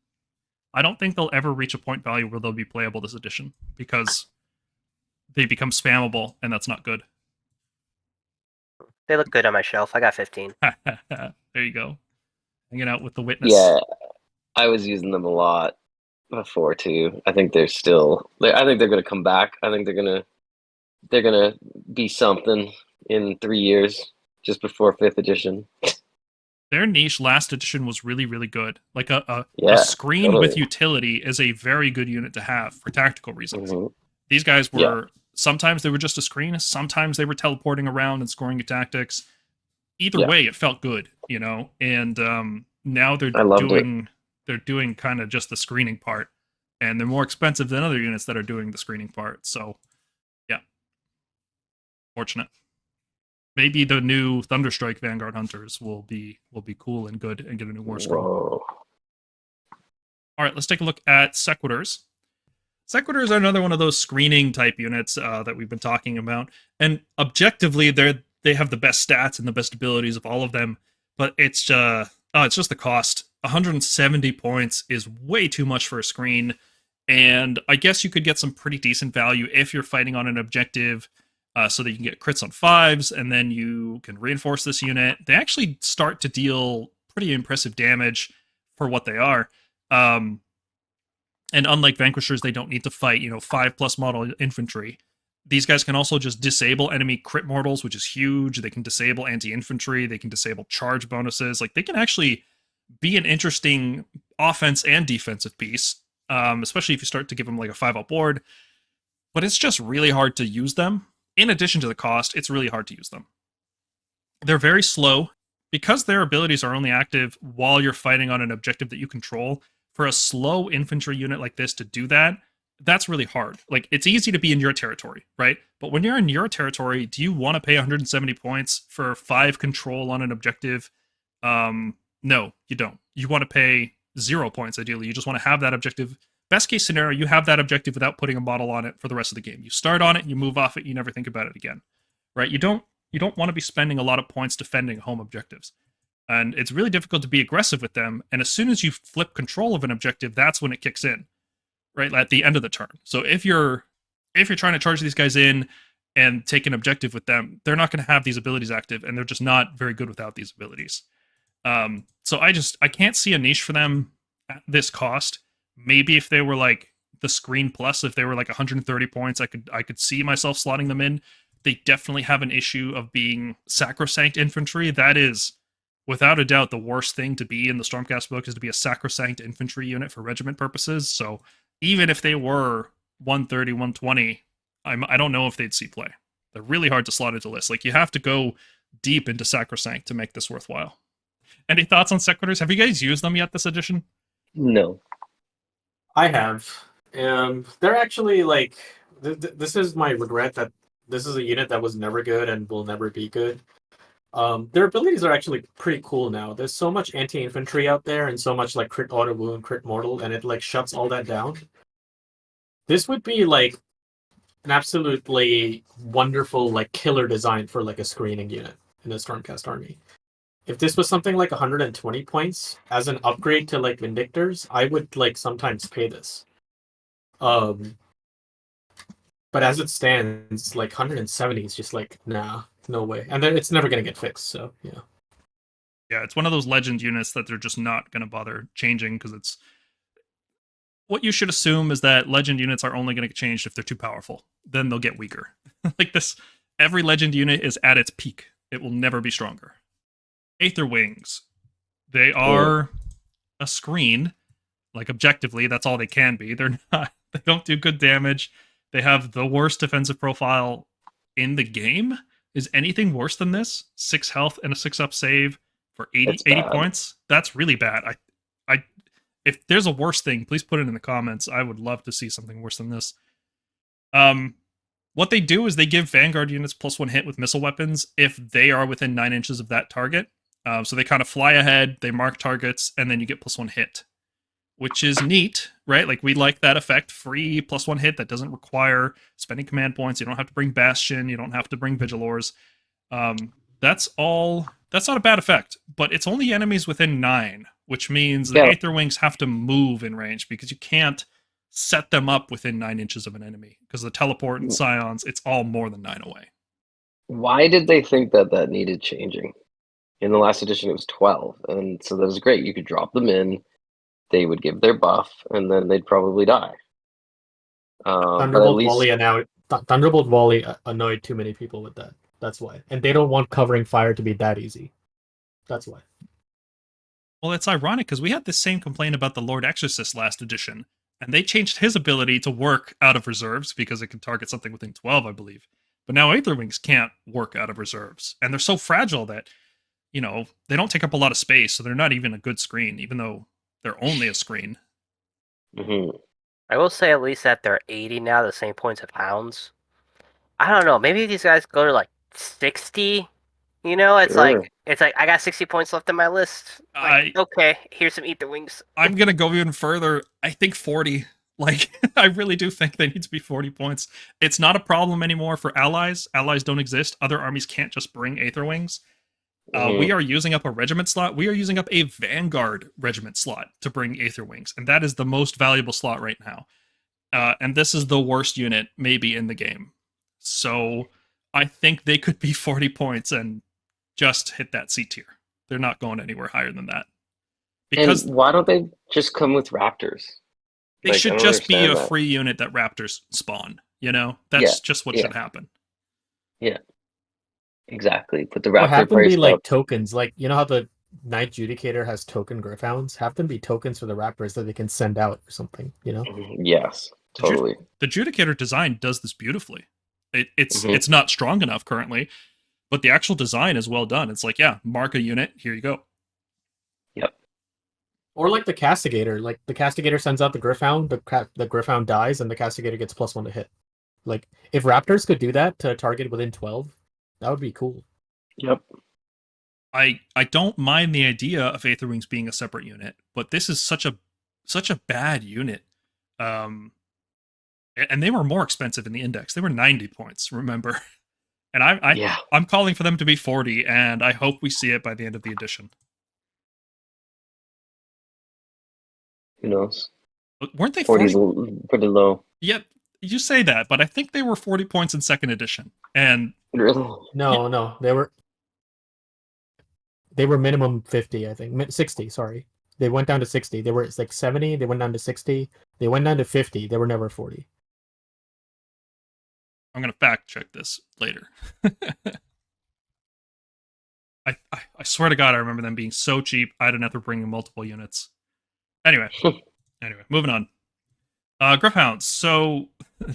I don't think they'll ever reach a point value where they'll be playable this edition because they become spammable and that's not good. They look good on my shelf. I got 15. There you go. Hanging out with the witness. Yeah, I was using them a lot before too. I think they're still. I think they're going to come back. I think they're gonna be something in 3 years, just before 5th edition. Their niche last edition was really, really good. Like a screen with utility is a very good unit to have for tactical reasons. Mm-hmm. These guys were sometimes they were just a screen, sometimes they were teleporting around and scoring tactics. Either way, it felt good, you know. And now they're doing kind of just the screening part, and they're more expensive than other units that are doing the screening part. So, yeah, fortunate. Maybe the new Thunderstrike Vanguard Hunters will be cool and good and get a new Warscroll. All right, let's take a look at Sequitors. Sequitors are another one of those screening type units that we've been talking about, and objectively, they have the best stats and the best abilities of all of them, but it's just the cost. 170 points is way too much for a screen, and I guess you could get some pretty decent value if you're fighting on an objective so that you can get crits on 5s, and then you can reinforce this unit. They actually start to deal pretty impressive damage for what they are. And unlike Vanquishers, they don't need to fight, 5+ model infantry. These guys can also just disable enemy crit mortals, which is huge. They can disable anti-infantry. They can disable charge bonuses. Like, they can actually be an interesting offense and defensive piece, especially if you start to give them like a 5-up board. But it's just really hard to use them. In addition to the cost, it's really hard to use them. They're very slow. Because their abilities are only active while you're fighting on an objective that you control, for a slow infantry unit like this to do that, that's really hard. Like, it's easy to be in your territory, right? But when you're in your territory, do you want to pay 170 points for 5 control on an objective? No, you don't. You want to pay 0 points, ideally. You just want to have that objective. Best case scenario, you have that objective without putting a model on it for the rest of the game. You start on it, you move off it, you never think about it again, right? You don't want to be spending a lot of points defending home objectives. And it's really difficult to be aggressive with them. And as soon as you flip control of an objective, that's when it kicks in, right? At the end of the turn. So if you're trying to charge these guys in and take an objective with them, they're not going to have these abilities active, and they're just not very good without these abilities. So I can't see a niche for them at this cost. Maybe if they were like the Screen Plus, if they were like 130 points, I could see myself slotting them in. They definitely have an issue of being sacrosanct infantry. That is, without a doubt, the worst thing to be in the Stormcast book, is to be a sacrosanct infantry unit for regiment purposes. So even if they were 130, 120, I don't know if they'd see play. They're really hard to slot into lists. Like, you have to go deep into sacrosanct to make this worthwhile. Any thoughts on Sequitors? Have you guys used them yet this edition? No. I have. They're actually like, this is my regret that this is a unit that was never good and will never be good. Their abilities are actually pretty cool now. There's so much anti-infantry out there and so much like crit auto wound, crit mortal, and it like shuts all that down. This would be like an absolutely wonderful like killer design for like a screening unit in a Stormcast army. If this was something like 120 points as an upgrade to like Vindictors, I would like sometimes pay this. But as it stands, like 170 is just like, nah, no way. And then it's never going to get fixed, so yeah. Yeah, it's one of those legend units that they're just not going to bother changing, because it's... What you should assume is that legend units are only going to get changed if they're too powerful. Then they'll get weaker. Like this, every legend unit is at its peak. It will never be stronger. Aetherwings. They are a screen. Like, objectively, that's all they can be. They're not... They don't do good damage. They have the worst defensive profile in the game. Is anything worse than this? 6 health and a 6-up save for 80 points? That's really bad. If there's a worse thing, please put it in the comments. I would love to see something worse than this. What they do is they give Vanguard units +1 hit with missile weapons if they are within 9 inches of that target. So they kind of fly ahead, they mark targets, and then you get +1 hit. Which is neat, right? Like, we like that effect. Free +1 hit that doesn't require spending command points. You don't have to bring Bastion. You don't have to bring Vigilors. That's not a bad effect. But it's only enemies within 9, which means the Aetherwings have to move in range, because you can't set them up within 9 inches of an enemy. Because the teleport and Scions, it's all more than 9 away. Why did they think that needed changing? In the last edition, it was 12. And so that was great. You could drop them in. They would give their buff, and then they'd probably die. Thunderbolt Volley annoyed too many people with that. That's why. And they don't want covering fire to be that easy. That's why. Well, it's ironic, because we had this same complaint about the Lord Exorcist last edition, and they changed his ability to work out of reserves, because it can target something within 12, I believe. But now Aetherwings can't work out of reserves, and they're so fragile that, they don't take up a lot of space, so they're not even a good screen, even though they're only a screen. Mm-hmm. I will say at least that they're 80 now, the same points of hounds. I don't know. Maybe these guys go to like 60. It's like I got 60 points left in my list. Like, okay, here's some Aetherwings. I'm gonna go even further. I think 40. Like, I really do think they need to be 40 points. It's not a problem anymore for allies. Allies don't exist. Other armies can't just bring Aetherwings. We are using up a regiment slot. We are using up a Vanguard regiment slot to bring Aetherwings, and that is the most valuable slot right now. And this is the worst unit maybe in the game. So I think they could be 40 points and just hit that C tier. They're not going anywhere higher than that. Because and why don't they just come with Raptors? they Like, I should don't just be a understand that. free unit that Raptors spawn. You know, that's just what yeah. should happen. Yeah, exactly. Put the Or Raptor have them price be like up. tokens, like you know how the Knight Judicator has token Gryph-hounds? Have them be tokens for the Raptors that they can send out or something, you know? Yes, totally. The Judicator design does this beautifully. It's Mhm. it's not strong enough currently, but the actual design is well done. It's like, yeah, mark a unit, here you go. Yep. Or like the Castigator. Like the Castigator sends out the Gryph-hound, the Gryph-hound dies, and the Castigator gets +1 to hit. Like, if Raptors could do that to target within 12, that would be cool. Yep. I don't mind the idea of Aetherwings being a separate unit, but this is such a bad unit. And they were more expensive in the index. They were 90 points, remember? And I'm calling for them to be 40, and I hope we see it by the end of the edition. Who knows? But weren't they 40's 40? pretty low. Yep, you say that, but I think they were 40 points in second edition. And Really? No, they were minimum 50, I think. 60, sorry. They went down to 60. They were like 70, they went down to 60, they went down to 50, they were never 40. I'm going to fact check this later. I swear to God, I remember them being so cheap, I didn't have to bring in multiple units. Anyway, moving on. Gryph-hounds. So,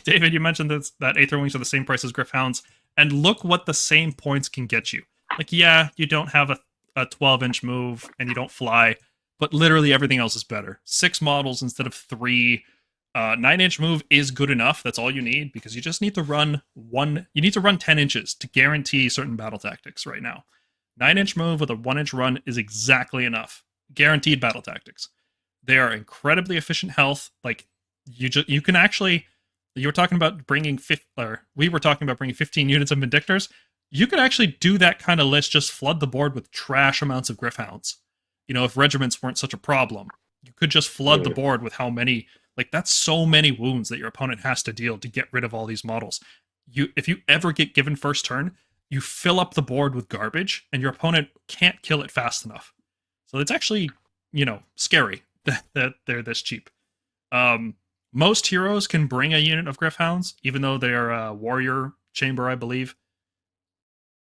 David, you mentioned that Aetherwings are the same price as Gryph-hounds, and look what the same points can get you. Like, yeah, you don't have a 12-inch move, and you don't fly, but literally everything else is better. 6 models instead of 3. 9-inch move is good enough. That's all you need, because you just need to run 10 inches to guarantee certain battle tactics right now. 9-inch move with a 1-inch run is exactly enough. Guaranteed battle tactics. They are incredibly efficient health. Like, you can actually, you were talking about we were talking about bringing 15 units of Vindictors. You could actually do that kind of list, just flood the board with trash amounts of Gryph-hounds. You know, if regiments weren't such a problem, you could just flood the board with how many, like, that's so many wounds that your opponent has to deal to get rid of all these models. If you ever get given first turn, you fill up the board with garbage, and your opponent can't kill it fast enough. So it's actually, scary that they're this cheap. Most heroes can bring a unit of Gryph-hounds, even though they're a warrior chamber, I believe.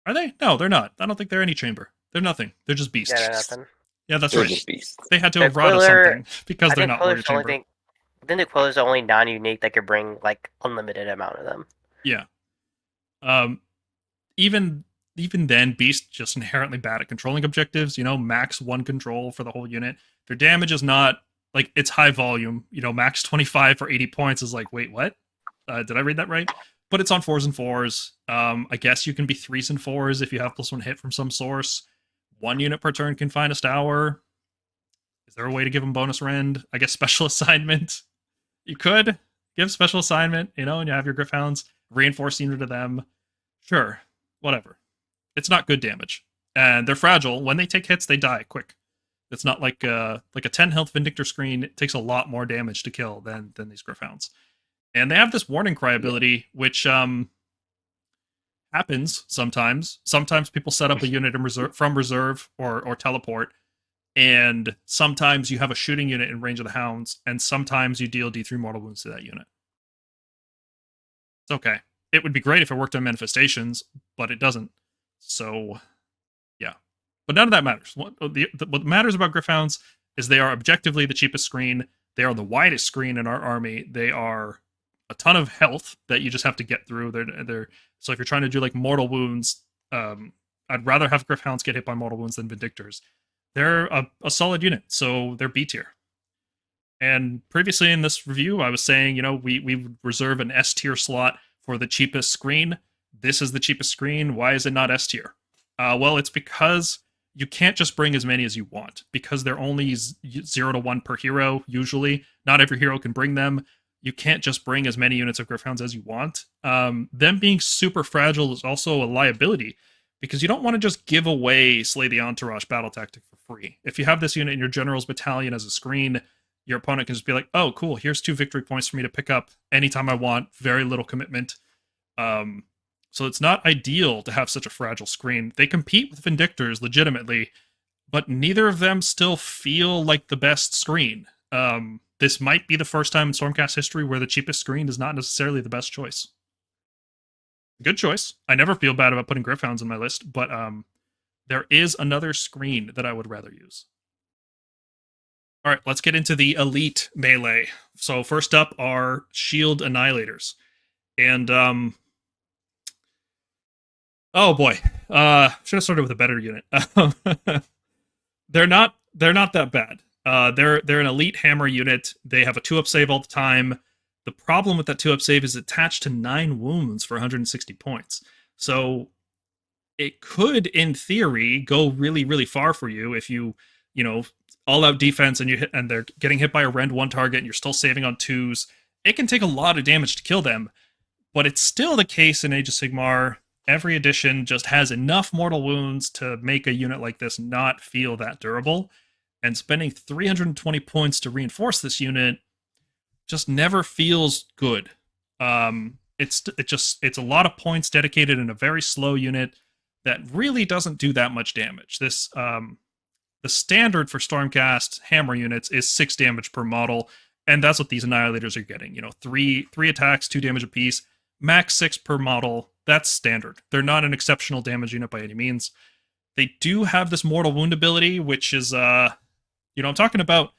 Are they? No, they're not. I don't think they're any chamber. They're nothing. They're just beasts. Yeah, nothing. Yeah, that's They're right. just beasts. They had to errata something because they're not warrior chamber. I think the Quiller's the only non-unique that could bring, like, unlimited amount of them. Yeah. Even then, Beast just inherently bad at controlling objectives. Max 1 control for the whole unit. Their damage is not, like, it's high volume. Max 25 for 80 points is like, wait, what? Did I read that right? But it's on 4s and 4s. I guess you can be 3s and 4s if you have +1 hit from some source. 1 unit per turn can Finest Hour. Is there a way to give them bonus rend? I guess special assignment. You could give special assignment, and you have your Gryph-hounds, reinforce unit to them. Sure, whatever. It's not good damage. And they're fragile. When they take hits, they die quick. It's not like a 10 health Vindictor screen. It takes a lot more damage to kill than these Gryph-hounds. And they have this Warning Cry ability, which happens sometimes. Sometimes people set up a unit from reserve or teleport, and sometimes you have a shooting unit in range of the hounds, and sometimes you deal D3 mortal wounds to that unit. It's okay. It would be great if it worked on manifestations, but it doesn't. So, yeah. But none of that matters. What matters about Gryph-hounds is they are objectively the cheapest screen. They are the widest screen in our army. They are a ton of health that you just have to get through. So if you're trying to do, like, mortal wounds, I'd rather have Gryph-hounds get hit by mortal wounds than Vindictors. They're a solid unit, so they're B tier. And previously in this review, I was saying, we would reserve an S tier slot for the cheapest screen. This is the cheapest screen. Why is it not S tier? Well, it's because you can't just bring as many as you want, because they're only 0 to 1 per hero, usually. Not every hero can bring them. You can't just bring as many units of Gryph-hounds as you want. Them being super fragile is also a liability, because you don't want to just give away Slay the Entourage battle tactic for free. If you have this unit in your general's battalion as a screen, your opponent can just be like, oh, cool, here's 2 victory points for me to pick up anytime I want, very little commitment. So it's not ideal to have such a fragile screen. They compete with Vindictors legitimately, but neither of them still feel like the best screen. This might be the first time in Stormcast history where the cheapest screen is not necessarily the best choice. Good choice. I never feel bad about putting Gryph-hounds on my list, but there is another screen that I would rather use. All right, let's get into the elite melee. So first up are Shield Annihilators. And, oh boy, should have started with a better unit. They're not that bad. They're an elite hammer unit. They have a 2-up save all the time. The problem with that 2-up save is attached to 9 wounds for 160 points. So it could, in theory, go really, really far for you if you all-out defense and they're getting hit by a rend 1 target and you're still saving on 2s. It can take a lot of damage to kill them, but it's still the case in Age of Sigmar. Every edition just has enough mortal wounds to make a unit like this not feel that durable, and spending 320 points to reinforce this unit just never feels good. It's a lot of points dedicated in a very slow unit that really doesn't do that much damage. This the standard for Stormcast hammer units is 6 damage per model, and that's what these Annihilators are getting. 3 attacks, 2 damage apiece, max 6 per model. That's standard. They're not an exceptional damage unit by any means. They do have this mortal wound ability, which is I'm talking about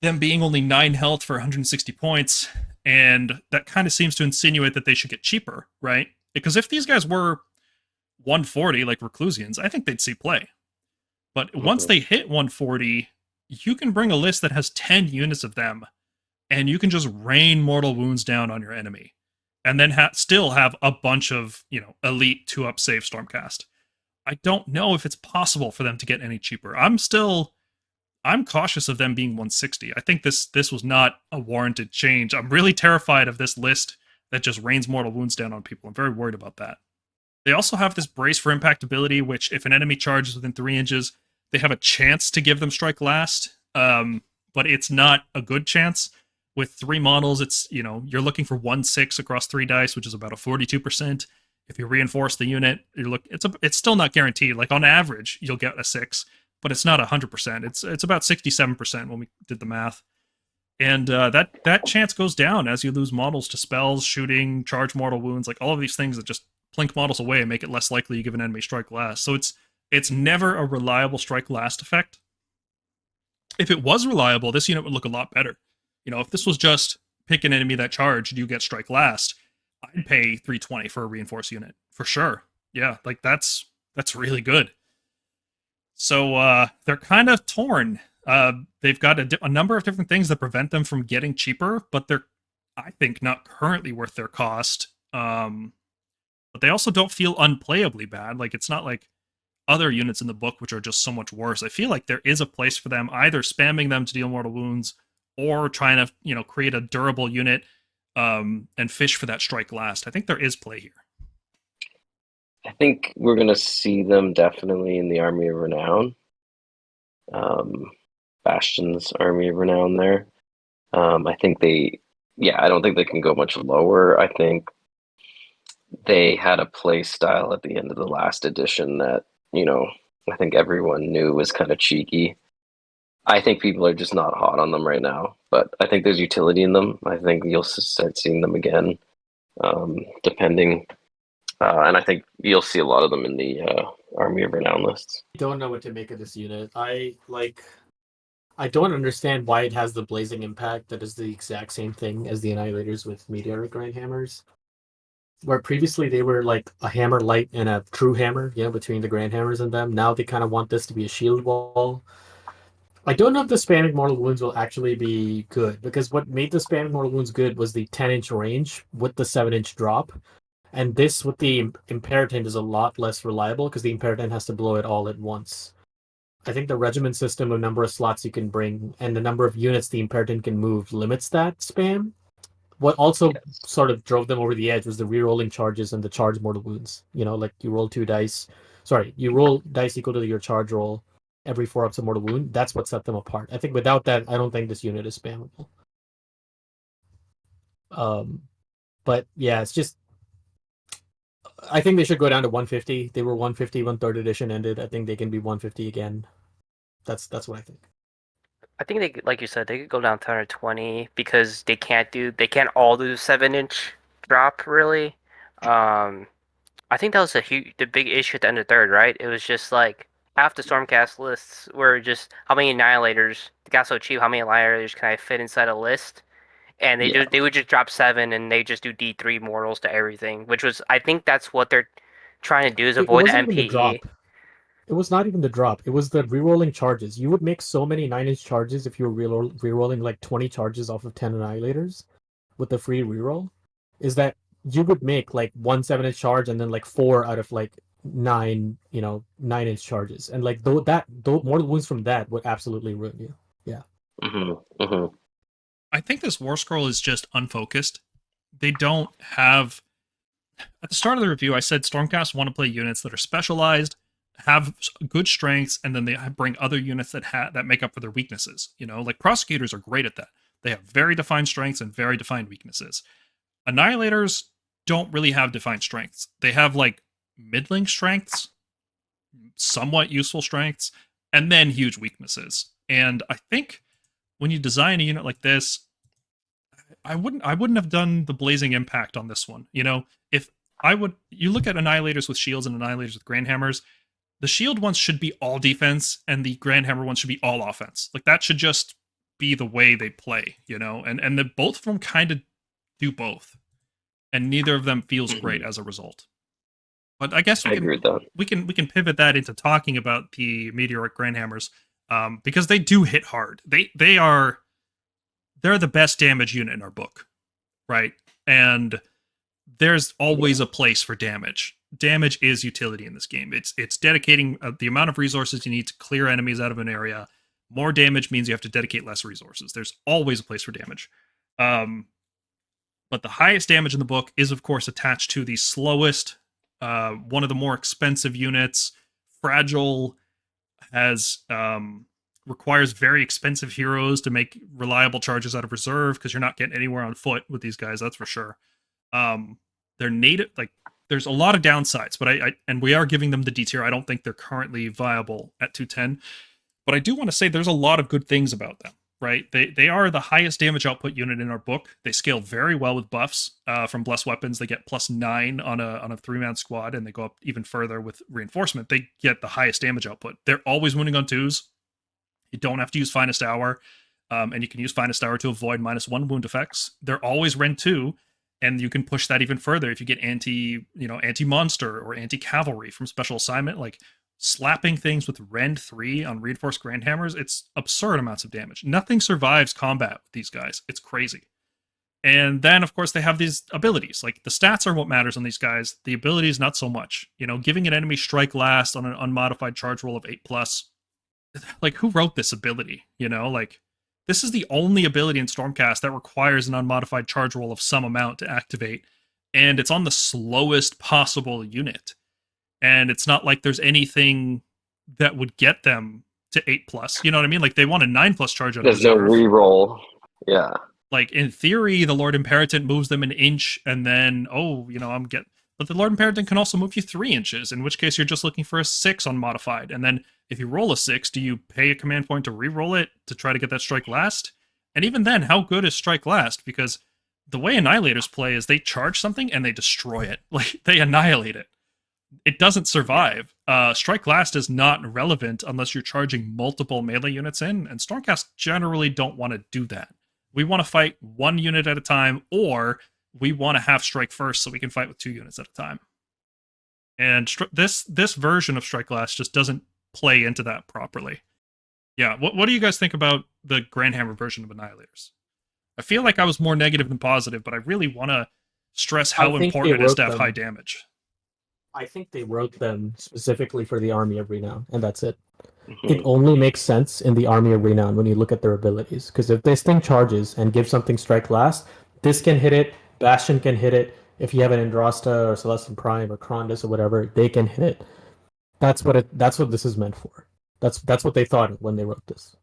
them being only 9 health for 160 points, and that kind of seems to insinuate that they should get cheaper, right? Because if these guys were 140 like Reclusians, I think they'd see play. But once they hit 140, you can bring a list that has 10 units of them, and you can just rain mortal wounds down on your enemy, and then still have a bunch of elite 2-up save Stormcast. I don't know if it's possible for them to get any cheaper. I'm cautious of them being 160. I think this was not a warranted change. I'm really terrified of this list that just rains mortal wounds down on people. I'm very worried about that. They also have this Brace for Impact ability, which if an enemy charges within 3 inches, they have a chance to give them Strike Last, but it's not a good chance. With 3 models, it's you're looking for 1/6 across 3 dice, which is about a 42%. If you reinforce the unit, it's still not guaranteed. Like on average, you'll get a 6, but it's not 100%. It's about 67% when we did the math, and that chance goes down as you lose models to spells, shooting, charge mortal wounds, like all of these things that just plink models away and make it less likely you give an enemy Strike Last. So it's never a reliable Strike Last effect. If it was reliable, this unit would look a lot better. If this was just pick an enemy that charged, you get Strike Last, I'd pay 320 for a reinforced unit for sure. Yeah, like that's really good. So they're kind of torn. They've got a number of different things that prevent them from getting cheaper, but they're, I think, not currently worth their cost. But they also don't feel unplayably bad. Like, it's not like other units in the book, which are just so much worse. I feel like there is a place for them, either spamming them to deal mortal wounds or trying to, create a durable unit and fish for that Strike Last. I think there is play here. I think we're going to see them definitely in the Army of Renown. Bastion's Army of Renown there. I think I don't think they can go much lower. I think they had a play style at the end of the last edition that, I think everyone knew was kind of cheeky. I think people are just not hot on them right now, but I think there's utility in them. I think you'll start seeing them again, depending. And I think you'll see a lot of them in the Army of Renown lists. I don't know what to make of this unit. I don't understand why it has the blazing impact that is the exact same thing as the Annihilators with Meteoric Grandhammers. Where previously they were like a hammer light and a true hammer, between the Grandhammers and them. Now they kind of want this to be a shield wall. I don't know if the spamming mortal wounds will actually be good, because what made the spamming mortal wounds good was the 10-inch range with the 7-inch drop. And this with the Imperatant is a lot less reliable because the Imperatant has to blow it all at once. I think the regiment system of number of slots you can bring and the number of units the Imperatant can move limits that spam. What also sort of drove them over the edge was the rerolling charges and the charge mortal wounds. Like you roll 2 dice. Sorry, you roll dice equal to your charge roll every 4 ups of mortal wound. That's what set them apart. I think without that, I don't think this unit is spammable. But yeah, it's just I think they should go down to 150. They were 150 when third edition ended. I think they can be 150 again. That's what I think. I think they, like you said, they could go down to 120 because they can't all do 7-inch drop really. I think that was the big issue at the end of third, right? It was just like half the Stormcast lists were just how many Annihilators. They got so cheap. How many Annihilators can I fit inside a list? And they would just drop 7 and they just do D3 mortals to everything, which was, I think that's what they're trying to do, is It avoid the wasn't even the drop. MPE. It was not even the drop. It was the rerolling charges. You would make so many 9-inch charges if you were rerolling like 20 charges off of 10 Annihilators with the free reroll. Is that you would make like 1 7-inch charge and then like 4 out of like 9, 9-inch charges. And like though mortal wounds from that would absolutely ruin you. Yeah. Mm-hmm. Mm-hmm. I think this War Scroll is just unfocused. They don't have... At the start of the review, I said Stormcast want to play units that are specialized, have good strengths, and then they bring other units that make up for their weaknesses. Like Prosecutors are great at that. They have very defined strengths and very defined weaknesses. Annihilators don't really have defined strengths. They have like middling strengths, somewhat useful strengths, and then huge weaknesses. And I think when you design a unit like this, I wouldn't have done the blazing impact on this one. If you look at Annihilators with shields and Annihilators with Grandhammers, the shield ones should be all defense and the Grandhammer ones should be all offense. Like that should just be the way they play, and the both of them kind of do both. And neither of them feels great as a result. But I guess I agree with that. we can pivot that into talking about the Meteoric Grandhammers, because they do hit hard. They're the best damage unit in our book, right? And there's always a place for damage. Damage is utility in this game. It's dedicating the amount of resources you need to clear enemies out of an area. More damage means you have to dedicate less resources. There's always a place for damage. But the highest damage in the book is, of course, attached to the slowest, one of the more expensive units, fragile, requires very expensive heroes to make reliable charges out of reserve because you're not getting anywhere on foot with these guys, that's for sure. They're native, like there's a lot of downsides, but and we are giving them the D tier. I don't think they're currently viable at 210, but I do want to say there's a lot of good things about them. Right, they are the highest damage output unit in our book. They scale very well with buffs from blessed weapons. They get +9 on a 3-man squad, and they go up even further with reinforcement. They get the highest damage output. They're always winning on 2s. You don't have to use Finest Hour, and you can use Finest Hour to avoid -1 wound effects. They're always Rend 2, and you can push that even further if you get anti-monster or anti-cavalry from special assignment, like slapping things with Rend 3 on Reinforced Grandhammers. It's absurd amounts of damage. Nothing survives combat with these guys. It's crazy. And then, of course, they have these abilities. Like, the stats are what matters on these guys. The abilities, not so much. Giving an enemy strike last on an unmodified charge roll of 8+. Like, who wrote this ability? Like, this is the only ability in Stormcast that requires an unmodified charge roll of some amount to activate. And it's on the slowest possible unit. And it's not like there's anything that would get them to 8+. You know what I mean? Like, they want a 9+ charge out of There's no reroll. Yeah. Like, in theory, the Lord Imperatant moves them an inch, and then, but the Lord Imperatant can also move you 3 inches, in which case you're just looking for a 6 unmodified. And then, if you roll a 6, do you pay a command point to reroll it to try to get that strike last? And even then, how good is strike last? Because the way Annihilators play is they charge something and they destroy it. Like, they annihilate it. It doesn't survive. Strike last is not relevant unless you're charging multiple melee units in, and Stormcast generally don't want to do that. We want to fight 1 unit at a time, or we want to have strike first so we can fight with 2 units at a time. And this version of strike last just doesn't play into that properly. Yeah, what do you guys think about the Grandhammer version of Annihilators? I feel like I was more negative than positive, but I really want to stress how important it is to have high damage. I think they wrote them specifically for the Army of Renown, and that's it. Mm-hmm. It only makes sense in the Army of Renown when you look at their abilities. Because if this thing charges and gives something strike last, this can hit it, Bastion can hit it. If you have an Andrasta or Celestin Prime or Krondus or whatever, they can hit it. That's what this is meant for. That's what they thought when they wrote this.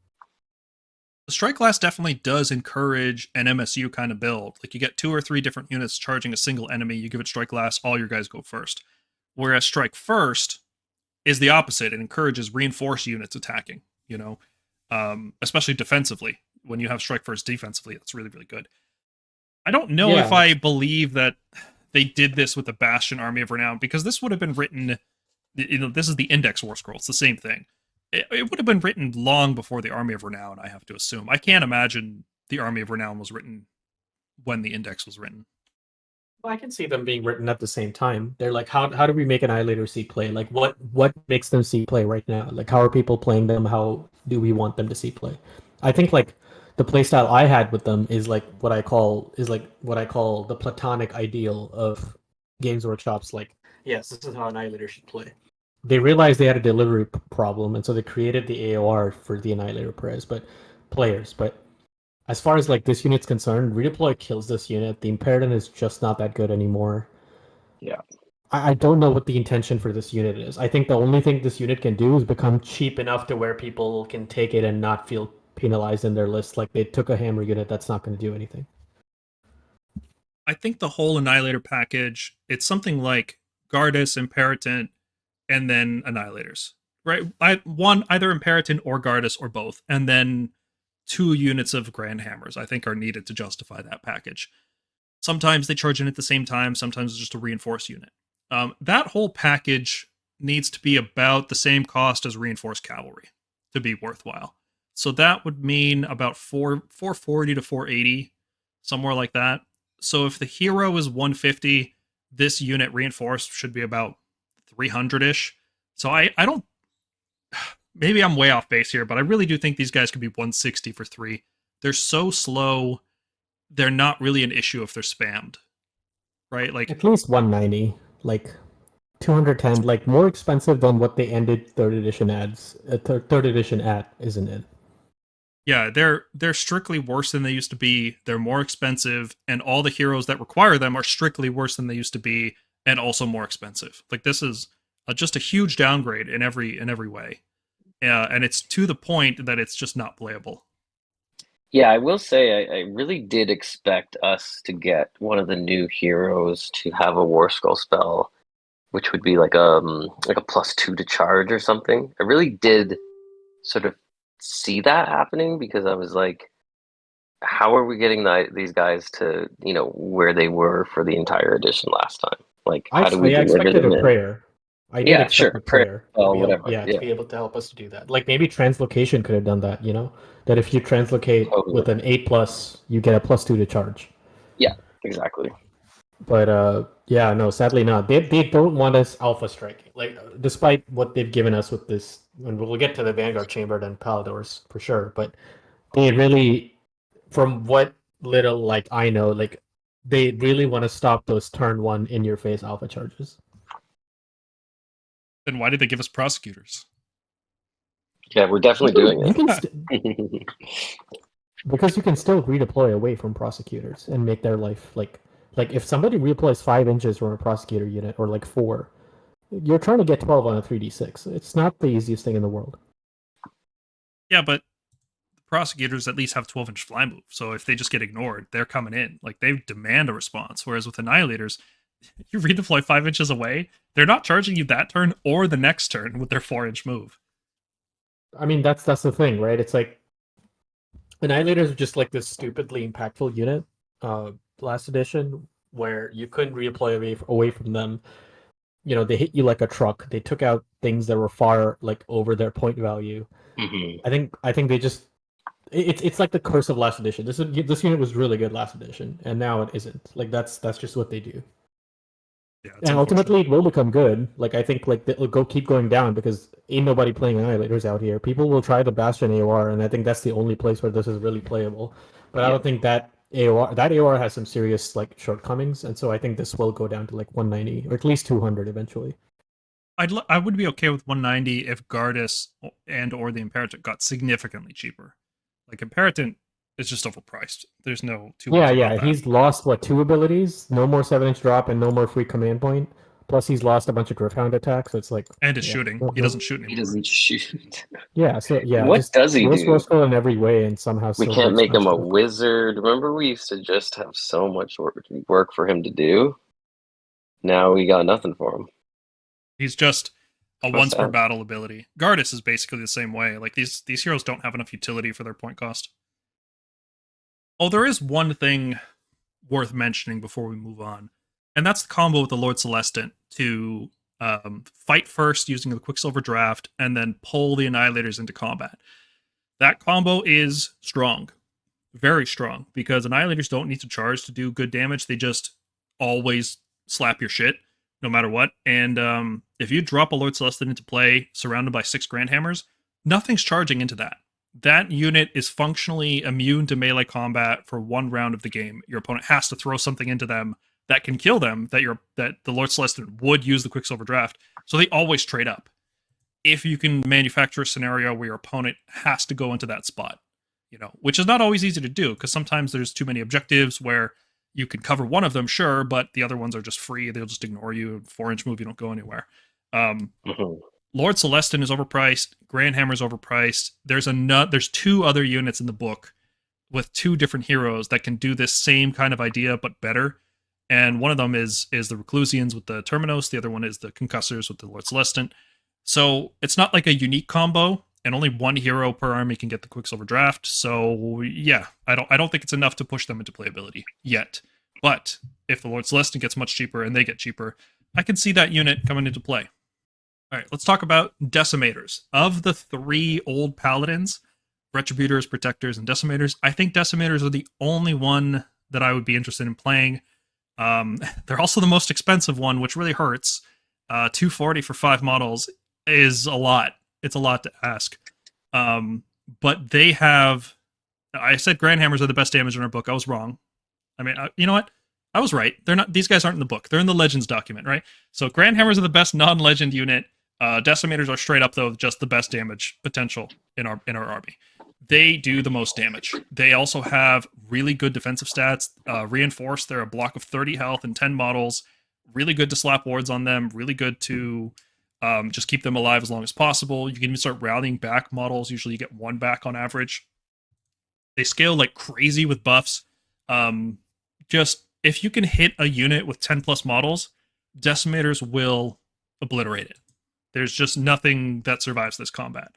The strike last definitely does encourage an MSU kind of build. Like, you get 2 or 3 different units charging a single enemy, you give it strike last, all your guys go first. Whereas Strike First is the opposite. It encourages reinforced units attacking, especially defensively. When you have Strike First defensively, that's really, really good. I don't know if I believe that they did this with the Bastion Army of Renown, because this would have been written, this is the Index Warscroll. It's the same thing. It would have been written long before the Army of Renown, I have to assume. I can't imagine the Army of Renown was written when the Index was written. Well, I can see them being written at the same time. They're like, how do we make Annihilators see play? Like, what makes them see play right now? Like, how are people playing them? How do we want them to see play? I think like the playstyle I had with them is like what I call the platonic ideal of Games Workshop's. Like, yes, this is how Annihilator should play. They realized they had a delivery problem, and so they created the AOR for the Annihilator players. But as far as like this unit's concerned, redeploy kills this unit. The Imperator is just not that good anymore. Yeah. I don't know what the intention for this unit is. I think the only thing this unit can do is become cheap enough to where people can take it and not feel penalized in their list. Like they took a hammer unit that's not going to do anything. I think the whole Annihilator package, it's something like Gardas, Imperator, and then Annihilators, right? Either Imperator or Gardas or both, and then 2 units of Grandhammers, I think, are needed to justify that package. Sometimes they charge in at the same time, sometimes it's just a reinforced unit. That whole package needs to be about the same cost as reinforced cavalry to be worthwhile. So that would mean about 440 to 480, somewhere like that. So if the hero is 150, this unit reinforced should be about 300-ish. So I don't... Maybe I'm way off base here, but I really do think these guys could be 160 for 3. They're so slow, they're not really an issue if they're spammed. Right? Like at least 190, like 210, like more expensive than what they ended third edition at, isn't it? Yeah, they're strictly worse than they used to be. They're more expensive, and all the heroes that require them are strictly worse than they used to be, and also more expensive. Like this is just a huge downgrade in every way. And it's to the point that it's just not playable. Yeah, I will say I really did expect us to get one of the new heroes to have a Warscroll spell, which would be like a +2 to charge or something. I really did sort of see that happening, because I was like, how are we getting these guys to, where they were for the entire edition last time? Like, how do we I deliver expected them a in? prayer. I did expect a prayer. Whatever. To be able to help us to do that. Like maybe translocation could have done that, that if you translocate with an 8+, you get a +2 to charge. Yeah, exactly. But no, sadly not. They don't want us alpha striking. Like despite what they've given us with this, and we'll get to the Vanguard Chamber and Palladors for sure, but they really, from what little like I know, like they really want to stop those turn 1 in your face alpha charges. Then why did they give us Prosecutors? Yeah, we're definitely doing it. Because you can still redeploy away from Prosecutors and make their life like if somebody redeploys 5 inches from a Prosecutor unit, or like 4, you're trying to get 12 on a 3d6. It's not the easiest thing in the world. Yeah, but the Prosecutors at least have 12-inch fly move, so if they just get ignored, they're coming in. Like, they demand a response, whereas with Annihilators, you redeploy 5 inches away, they're not charging you that turn or the next turn with their 4-inch move. I mean, that's the thing, right? It's like Annihilators are just like this stupidly impactful unit last edition, where you couldn't redeploy away from them. They hit you like a truck. They took out things that were far like over their point value. Mm-hmm. I think they just it's like the curse of last edition. This unit was really good last edition, and now it isn't. Like that's just what they do. Yeah, and ultimately it will become good. Like I think like it'll keep going down, because ain't nobody playing Annihilators out here. People will try the Bastion AOR, and I think that's the only place where this is really playable. But I don't think that AOR has some serious like shortcomings, and so I think this will go down to like 190 or at least 200 eventually. I would be okay with 190 if Gardas and or the Imperator got significantly cheaper. Like Imperator is just overpriced. There's no two ways about that. He's lost 2 abilities, no more 7-inch drop, and no more free command point. Plus, he's lost a bunch of Gryph-hound attacks. So it's like his shooting. He doesn't shoot anymore. He doesn't shoot. Yeah. So yeah. What does he do? Warscroll in every way, and somehow we can't make him a wizard. Remember, we used to just have so much work for him to do. Now we got nothing for him. He's just a once per sad. battle ability. Gardas is basically the same way. Like these heroes don't have enough utility for their point cost. Oh, there is one thing worth mentioning before we move on, and that's the combo with the Lord Celestant to fight first using the Quicksilver Draft and then pull the Annihilators into combat. That combo is strong. Very strong, because Annihilators don't need to charge to do good damage. They just always slap your shit, no matter what. And if you drop a Lord Celestant into play, surrounded by 6 Grandhammers, nothing's charging into that. That unit is functionally immune to melee combat for 1 round of the game. Your opponent has to throw something into them that can kill them, that the Lord Celestant would use the Quicksilver Draft. So they always trade up. If you can manufacture a scenario where your opponent has to go into that spot, which is not always easy to do, because sometimes there's too many objectives where you can cover one of them, sure, but the other ones are just free. They'll just ignore you. 4-inch move, you don't go anywhere. Lord Celestant is overpriced. Grandhammer is overpriced. There's 2 other units in the book with 2 different heroes that can do this same kind of idea, but better. And one of them is the Reclusians with the Terminos. The other one is the Concussors with the Lord Celestant. So it's not like a unique combo, and only 1 hero per army can get the Quicksilver Draft. So yeah, I don't think it's enough to push them into playability yet. But if the Lord Celestant gets much cheaper and they get cheaper, I can see that unit coming into play. All right, let's talk about Decimators. Of the 3 old Paladins, Retributors, Protectors, and Decimators, I think Decimators are the only one that I would be interested in playing. They're also the most expensive one, which really hurts. $240 for 5 models is a lot. It's a lot to ask. But they have... I said Grandhammers are the best damage in our book. I was wrong. I mean, you know what? I was right. They're not. These guys aren't in the book. They're in the Legends document, right? So Grandhammers are the best non-legend unit. Decimators are straight up, though, just the best damage potential in our army. They do the most damage. They also have really good defensive stats. Reinforced, they're a block of 30 health and 10 models. Really good to slap wards on them. Really good to just keep them alive as long as possible. You can even start rallying back models. Usually you get 1 back on average. They scale like crazy with buffs. Just if you can hit a unit with 10 plus models, Decimators will obliterate it. There's just nothing that survives this combat.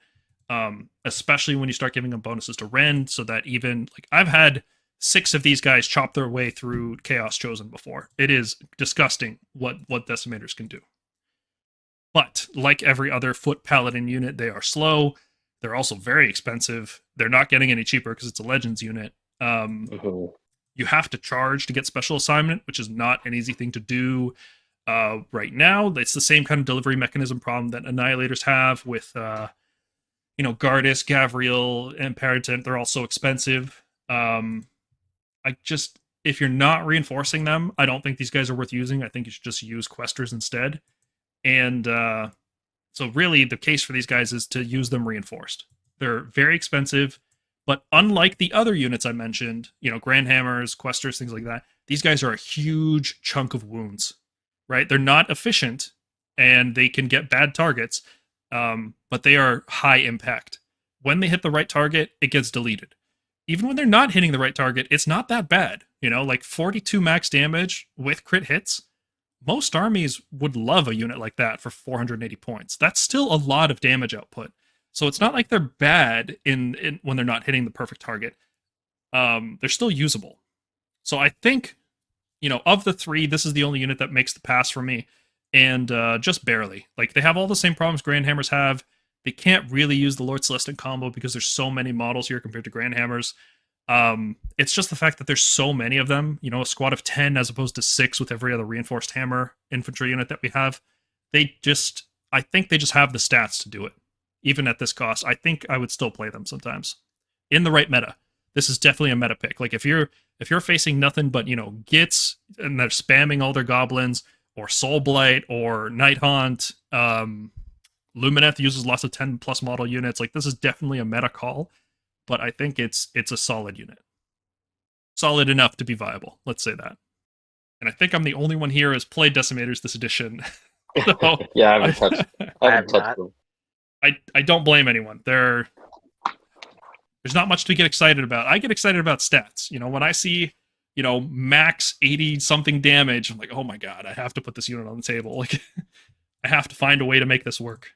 Especially when you start giving them bonuses to rend, so that even, like, I've had 6 of these guys chop their way through Chaos Chosen before. It is disgusting what Decimators can do. But, like every other foot paladin unit, they are slow. They're also very expensive. They're not getting any cheaper because it's a Legends unit. You have to charge to get special assignment, which is not an easy thing to do right now. It's the same kind of delivery mechanism problem that Annihilators have with, Gardas, Gavriel, and Paratent. They're all so expensive. If you're not reinforcing them, I don't think these guys are worth using. I think you should just use Questors instead. And so really the case for these guys is to use them reinforced. They're very expensive. But unlike the other units I mentioned, Grandhammers, Questors, things like that, these guys are a huge chunk of wounds, right? They're not efficient, and they can get bad targets, but they are high impact. When they hit the right target, it gets deleted. Even when they're not hitting the right target, it's not that bad. Like 42 max damage with crit hits. Most armies would love a unit like that for 480 points. That's still a lot of damage output. So it's not like they're bad in when they're not hitting the perfect target. They're still usable. So I think, of the 3, this is the only unit that makes the pass for me. And just barely. Like, they have all the same problems Grandhammers have. They can't really use the Lord Celestant combo because there's so many models here compared to Grandhammers. It's just the fact that there's so many of them. A squad of 10 as opposed to 6 with every other reinforced hammer infantry unit that we have. I think they just have the stats to do it. Even at this cost, I think I would still play them sometimes. In the right meta. This is definitely a meta pick. Like, if you're facing nothing but, Gits, and they're spamming all their goblins, or Soulblight, or Nighthaunt, Lumineth uses lots of 10 plus model units. Like, this is definitely a meta call, but I think it's a solid unit. Solid enough to be viable, let's say that. And I think I'm the only one here who's played Decimators this edition. So, yeah, I haven't touched them. I don't blame anyone. There's not much to get excited about. I get excited about stats. When I see, max 80 something damage, I'm like, oh my god, I have to put this unit on the table. Like, I have to find a way to make this work.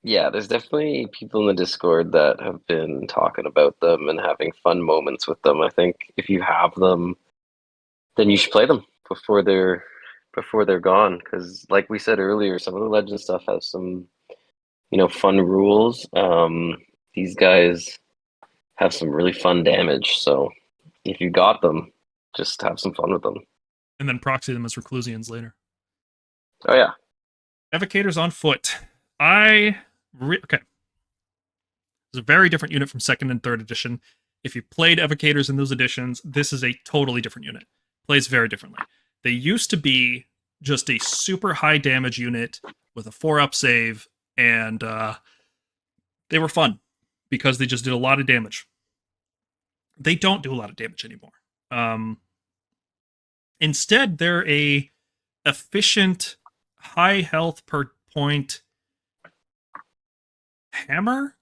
Yeah, there's definitely people in the Discord that have been talking about them and having fun moments with them. I think if you have them, then you should play them before they're gone. Because, like we said earlier, some of the Legend stuff has some, fun rules. These guys have some really fun damage. So if you got them, just have some fun with them. And then proxy them as Reclusians later. Oh yeah, Evocators on foot. Okay. It's a very different unit from 2nd and 3rd edition. If you played Evocators in those editions, this is a totally different unit. Plays very differently. They used to be just a super high damage unit with a 4-up save, and they were fun because they just did a lot of damage. They don't do a lot of damage anymore. Instead, they're a efficient, high health per point hammer ?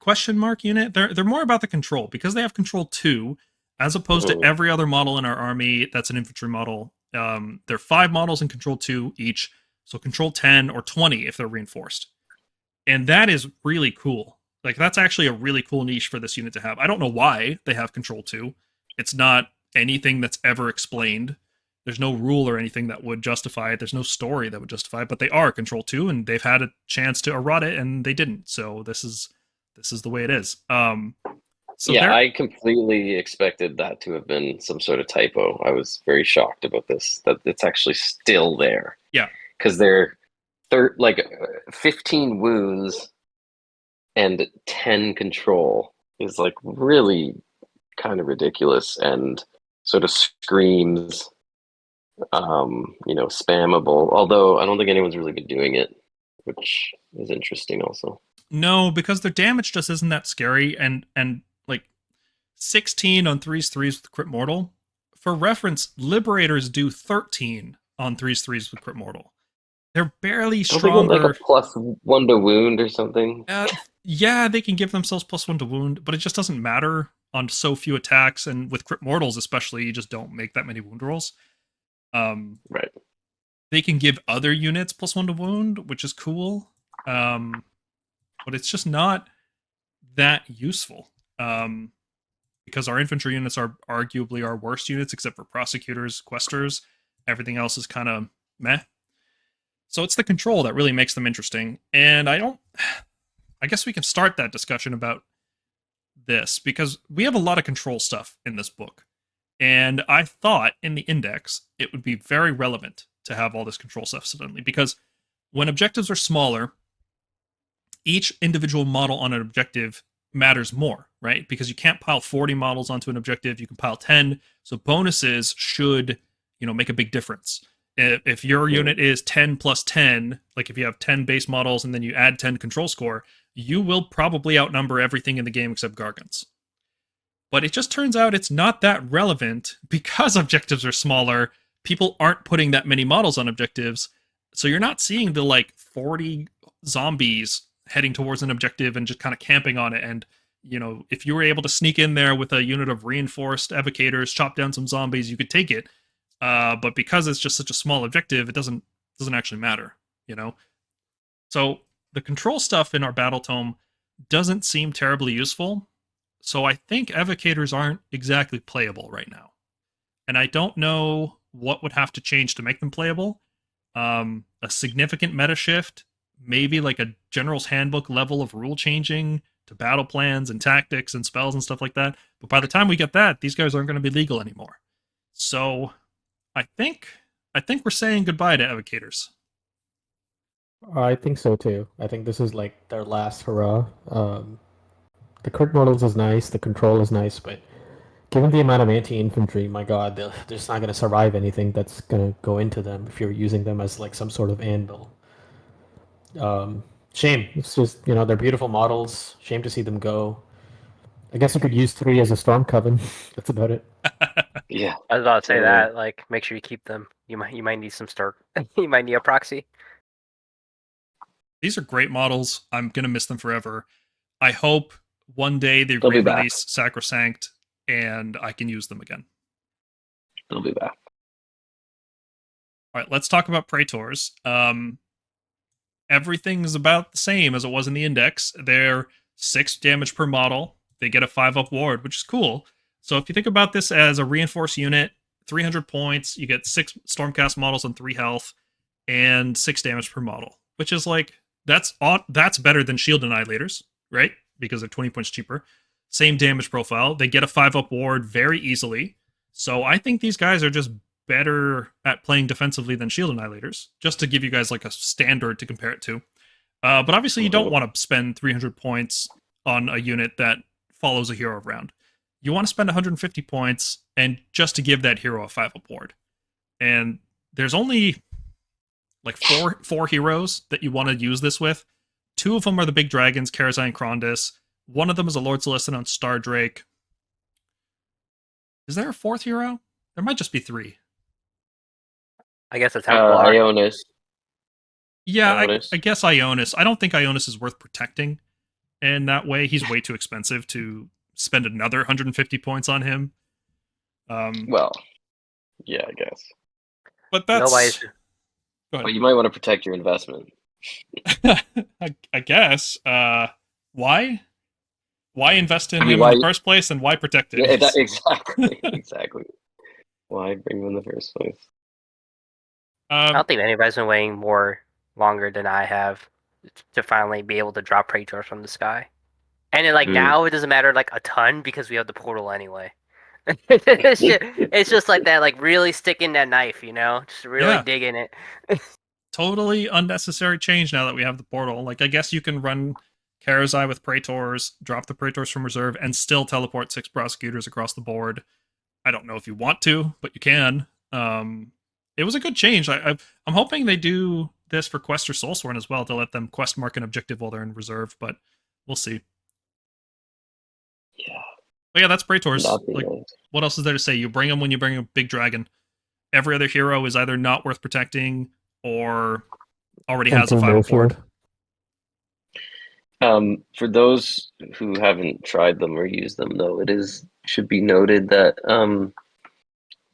Unit. They're more about the control because they have control 2, as opposed to every other model in our army that's an infantry model. They're 5 models in control 2 each, so control 10 or 20 if they're reinforced. And that is really cool. Like, that's actually a really cool niche for this unit to have. I don't know why they have control 2. It's not anything that's ever explained. There's no rule or anything that would justify it. There's no story that would justify it, but they are control 2, and they've had a chance to errata it, and they didn't. So this is the way it is. I completely expected that to have been some sort of typo. I was very shocked about this, that it's actually still there. Yeah. Because they're 15 wounds and 10 control is like really kind of ridiculous and sort of screams spammable, although I don't think anyone's really been doing it, which is interesting also. No, because their damage just isn't that scary, and like 16 on 3s with crit mortal. For reference, Liberators do 13 on 3s with crit mortal. They're barely stronger. Like a +1 to wound or something. Yeah, they can give themselves +1 to wound, but it just doesn't matter on so few attacks, and with crit mortals especially, you just don't make that many wound rolls. Right. They can give other units +1 to wound, which is cool. But it's just not that useful. Because our infantry units are arguably our worst units, except for Prosecutors, Questors. Everything else is kind of meh. So it's the control that really makes them interesting. And I guess we can start that discussion about this, because we have a lot of control stuff in this book. And I thought in the index it would be very relevant to have all this control stuff suddenly, because when objectives are smaller, each individual model on an objective matters more, right? Because you can't pile 40 models onto an objective, you can pile 10. So bonuses should, make a big difference. If your unit is 10 plus 10, like if you have 10 base models and then you add 10 control score, you will probably outnumber everything in the game except Gargants. But it just turns out it's not that relevant because objectives are smaller. People aren't putting that many models on objectives. So you're not seeing the 40 zombies heading towards an objective and just kind of camping on it. And, if you were able to sneak in there with a unit of reinforced evocators, chop down some zombies, you could take it. But because it's just such a small objective, it doesn't actually matter, So the control stuff in our Battletome doesn't seem terribly useful. So I think Evocators aren't exactly playable right now. And I don't know what would have to change to make them playable. A significant meta shift, maybe like a General's Handbook level of rule changing to battle plans and tactics and spells and stuff like that. But by the time we get that, these guys aren't going to be legal anymore. So I think we're saying goodbye to Evocators. I think so too. I think this is like their last hurrah. The crit models is nice, the control is nice, but given the amount of anti-infantry, my god, they're just not going to survive anything that's going to go into them if you're using them as like some sort of anvil. Shame. It's just, they're beautiful models. Shame to see them go. I guess you could use 3 as a Storm Coven. That's about it. Yeah. I was about to say that. Like, make sure you keep them. You might need some Stark. You might need a proxy. These are great models. I'm going to miss them forever. I hope one day they They'll be back. re-release Sacrosanct and I can use them again. They'll be back. All right, let's talk about Praetors. everything's about the same as it was in the index. They're 6 damage per model. They get a 5-up ward, which is cool. So if you think about this as a reinforced unit, 300 points, you get 6 Stormcast models and 3 health, and 6 damage per model, which is like, that's better than Shield Annihilators, right? Because they're 20 points cheaper. Same damage profile. They get a 5-up ward very easily. So I think these guys are just better at playing defensively than Shield Annihilators, just to give you guys like a standard to compare it to. But obviously you don't want to spend 300 points on a unit that follows a hero around. You want to spend 150 points and just to give that hero a 5-up ward. And there's only like four heroes that you want to use this with. 2 of them are the big dragons, Karazai and Krondys. One of them is a Lord Celestin on Stardrake. Is there a 4th hero? There might just be 3. I guess it's Templar. Ionis. Yeah, Ionis. I guess Ionis. I don't think Ionis is worth protecting in that way. He's way too expensive to spend another 150 points on him. Well, yeah, I guess. But that's... Nobody's... Go ahead. Well, you might want to protect your investment. I guess. Why? Why invest in him in the first place, and why protect it? Yeah, exactly. Why bring him in the first place? I don't think anybody's been waiting longer than I have to finally be able to drop Praetors from the sky. And then, now it doesn't matter a ton because we have the portal anyway. It's just like that, really sticking that knife, just really digging it. Totally unnecessary change now that we have the portal. I guess you can run Karazai with Praetors, drop the Praetors from reserve, and still teleport 6 Prosecutors across the board. I don't know if you want to, but you can. It was a good change. I'm hoping they do this for Questor Soulsworn as well, to let them quest mark an objective while they're in reserve, but we'll see. Yeah. But yeah, that's Praetors. Nice. What else is there to say? You bring them when you bring a big dragon. Every other hero is either not worth protecting or already has a 5-up ward. For those who haven't tried them or used them, though, should be noted that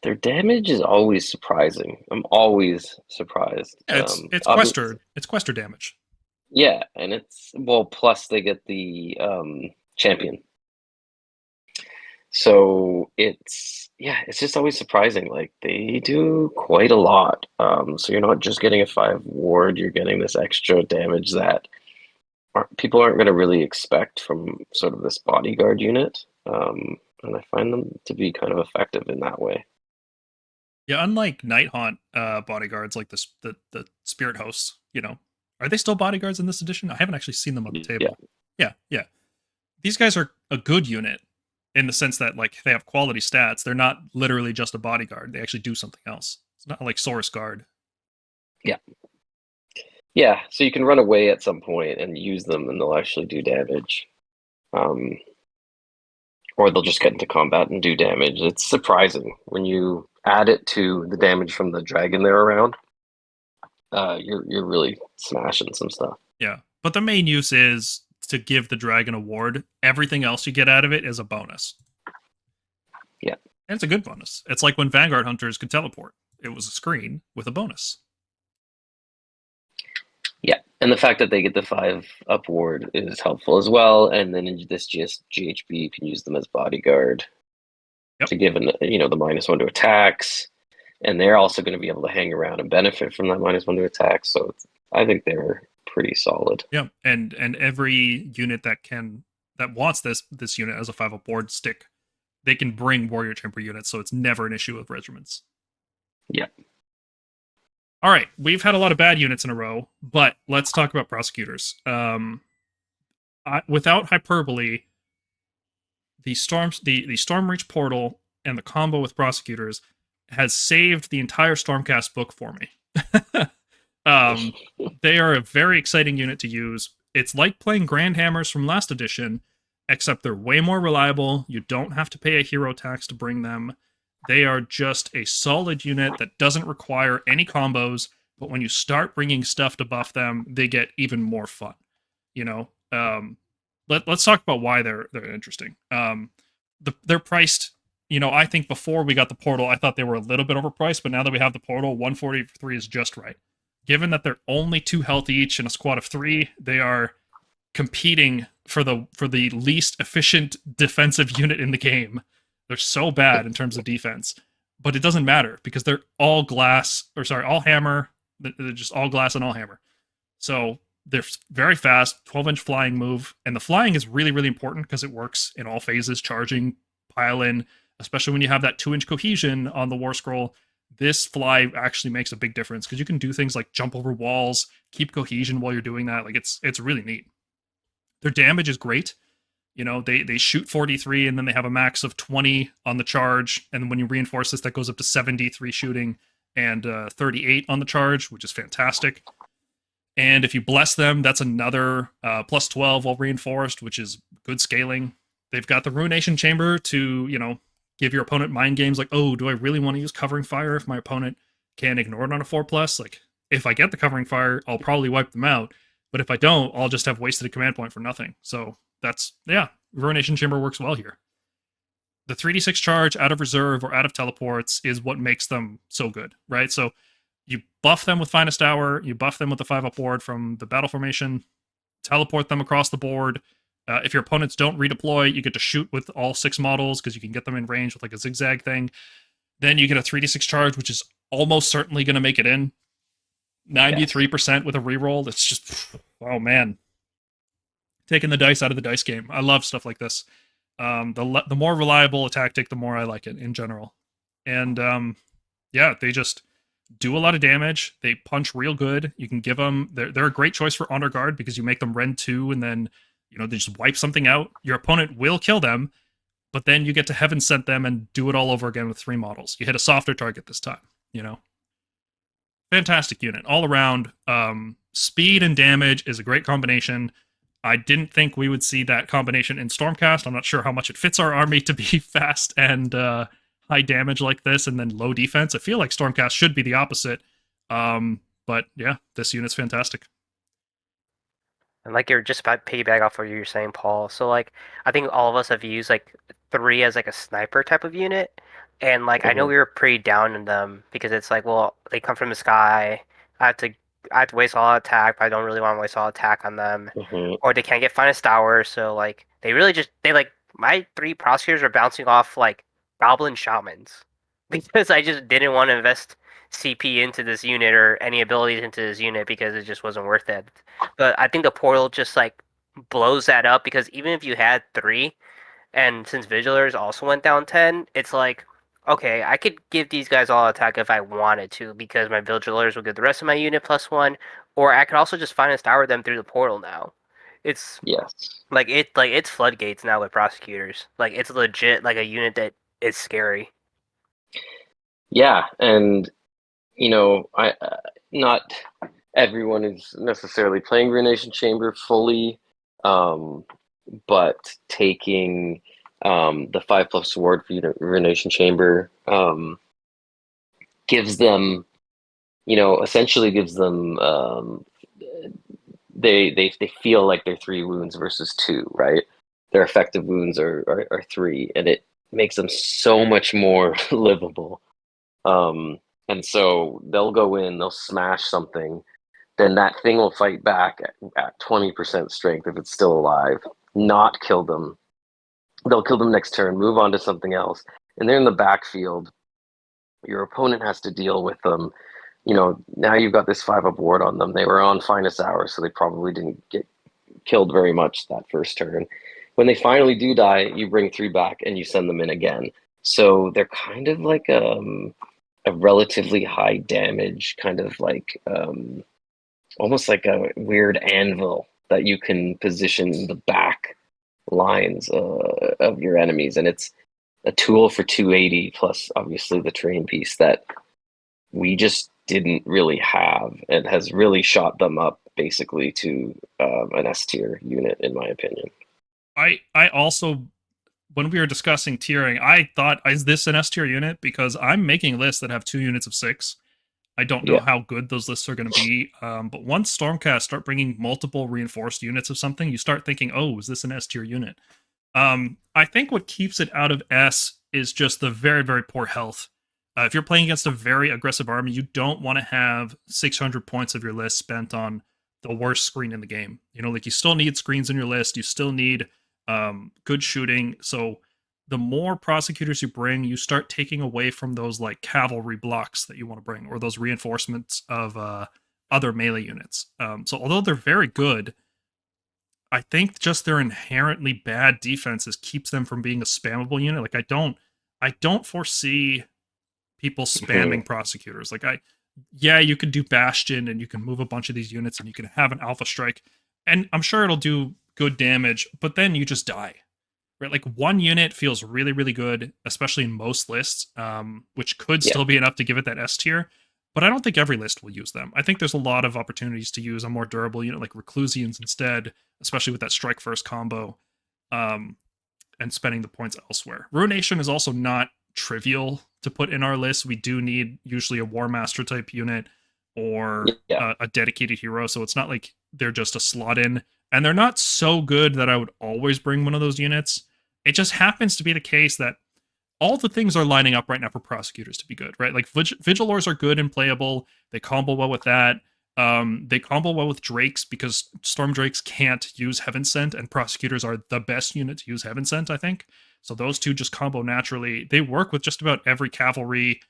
their damage is always surprising. I'm always surprised. Yeah, it's Questor. It's Questor damage. Yeah, and plus they get the champion. So it's just always surprising. They do quite a lot. So you're not just getting a 5 ward, you're getting this extra damage that people aren't going to really expect from sort of this bodyguard unit. And I find them to be kind of effective in that way. Yeah, unlike Nighthaunt bodyguards like the Spirit Hosts, are they still bodyguards in this edition? I haven't actually seen them on the table. Yeah. These guys are a good unit in the sense that they have quality stats. They're not literally just a bodyguard. They actually do something else. It's not like Saurus Guard. Yeah. Yeah, so you can run away at some point and use them and they'll actually do damage. Or they'll just get into combat and do damage. It's surprising when you add it to the damage from the dragon they're around. You're really smashing some stuff. Yeah, but the main use is to give the dragon a ward. Everything else you get out of it is a bonus. Yeah. And it's a good bonus. It's like when Vanguard-Hunters could teleport. It was a screen with a bonus. Yeah, and the fact that they get the 5-up ward is helpful as well. And then in this GHB, you can use them as bodyguard to give the -1 to attacks. And they're also going to be able to hang around and benefit from that -1 to attacks. So I think they're pretty solid. Yeah, and every unit that wants this unit as a 5-up ward stick, they can bring Warrior Chamber units, so it's never an issue with regiments. Yeah. All right, we've had a lot of bad units in a row, but let's talk about Prosecutors. Without hyperbole, the Stormreach portal and the combo with Prosecutors has saved the entire Stormcast book for me. They are a very exciting unit to use. It's like playing Grandhammers from last edition, except they're way more reliable. You don't have to pay a hero tax to bring them. They are just a solid unit that doesn't require any combos, but when you start bringing stuff to buff them, they get even more fun. Let's talk about why they're interesting. They're priced. I think before we got the portal, I thought they were a little bit overpriced, but now that we have the portal, 140 for 3 is just right. given that they're only 2 health each in a squad of 3, they are competing for the least efficient defensive unit in the game. They're so bad in terms of defense, but it doesn't matter because they're all all hammer. They're just all glass and all hammer. So they're very fast, 12-inch flying move, and the flying is really, really important because it works in all phases, charging, pile in, especially when you have that 2-inch cohesion on the War Scroll. This fly actually makes a big difference because you can do things like jump over walls, keep cohesion while you're doing that. Like it's really neat. Their damage is great. You know, they shoot 43 and then they have a max of 20 on the charge. And when you reinforce this, that goes up to 73 shooting and 38 on the charge, which is fantastic. And if you bless them, that's another plus 12 while reinforced, which is good scaling. They've got the Ruination Chamber to, you know, give your opponent mind games like, oh, do I really want to use Covering Fire if my opponent can ignore it on a 4+? Like, if I get the Covering Fire, I'll probably wipe them out. But if I don't, I'll just have wasted a command point for nothing. So that's, yeah, Ruination Chamber works well here. The 3d6 charge out of reserve or out of teleports is what makes them so good, right? So you buff them with Finest Hour, you buff them with the 5-up ward from the battle formation, teleport them across the board. If your opponents don't redeploy, you get to shoot with all 6 models because you can get them in range with like a zigzag thing. Then you get a 3d6 charge, which is almost certainly going to make it in. 93% with a reroll. It's just, oh man. Taking the dice out of the dice game. I love stuff like this. The more reliable a tactic, the more I like it in general. And yeah, they just do a lot of damage. They punch real good. You can give them, they're a great choice for Honor Guard because you make them Rend 2 and then, you know, they just wipe something out. Your opponent will kill them, but then you get to Heaven Sent them and do it all over again with 3 models. You hit a softer target this time, you know. Fantastic unit. All around, speed and damage is a great combination. I didn't think we would see that combination in Stormcast. I'm not sure how much it fits our army to be fast and high damage like this and then low defense. I feel like Stormcast should be the opposite. But yeah, this unit's fantastic. And like you're just about piggyback off what you're saying, Paul. So like I think all of us have used like 3 as like a sniper type of unit. And like I know we were pretty down in them because it's like, well, they come from the sky. I have to waste all attack, but I don't really want to waste all attack on them. Or they can't get Finest Hour, so like they like my 3 prosecutors are bouncing off like goblin shamans. Because I just didn't want to invest CP into this unit or any abilities into this unit because it just wasn't worth it. But I think the portal just like blows that up because even if you had 3, and since Vigilers also went down 10, it's like, okay, I could give these guys all attack if I wanted to because my Vigilers will give the rest of my unit +1, or I could also just Finest Hour them through the portal now. It's it's floodgates now with Prosecutors. Like it's legit like a unit that is scary. Yeah, and you know, not everyone is necessarily playing Ruination Chamber fully, but taking the 5+ ward for Ruination Chamber gives them, you know, essentially gives them they feel like they're 3 wounds versus 2, right? Their effective wounds are 3, and it makes them so much more livable. And so they'll go in, they'll smash something, then that thing will fight back at 20% strength if it's still alive, not kill them. They'll kill them next turn, move on to something else, and they're in the backfield. Your opponent has to deal with them. You know, now you've got this 5-up ward on them. They were on Finest Hour, so they probably didn't get killed very much that first turn. When they finally do die, you bring 3 back and you send them in again. So they're kind of like a relatively high damage, kind of like almost like a weird anvil that you can position in the back lines of your enemies, and it's a tool for 280 plus obviously the terrain piece that we just didn't really have, and has really shot them up basically to an S tier unit in my opinion. I also, when we were discussing tiering, I thought, is this an S tier unit? Because I'm making lists that have 2 units of 6. I don't know how good those lists are going to be. But once Stormcast start bringing multiple reinforced units of something, you start thinking, oh, is this an S tier unit? I think what keeps it out of S is just the very, very poor health. If you're playing against a very aggressive army, you don't want to have 600 points of your list spent on the worst screen in the game. You know, like you still need screens in your list. You still need good shooting. So the more prosecutors you bring, you start taking away from those like cavalry blocks that you want to bring, or those reinforcements of other melee units. So although they're very good, I think just their inherently bad defenses keeps them from being a spammable unit. Like I don't foresee people spamming prosecutors. Like you could do Bastion and you can move a bunch of these units and you can have an Alpha Strike, and I'm sure it'll do good damage, but then you just die. Right? Like one unit feels really, really good, especially in most lists, which could still be enough to give it that S tier. But I don't think every list will use them. I think there's a lot of opportunities to use a more durable unit like Reclusians instead, especially with that Strike First combo, and spending the points elsewhere. Ruination is also not trivial to put in our list. We do need usually a War Master type unit or a dedicated hero, so it's not like they're just a slot in. And they're not so good that I would always bring one of those units. It just happens to be the case that all the things are lining up right now for prosecutors to be good, right? Like Vigilors are good and playable. They combo well with that. They combo well with Drakes because Stormdrakes can't use Heaven Sent, and prosecutors are the best unit to use Heaven Sent, I think. So those two just combo naturally. They work with just about every cavalry.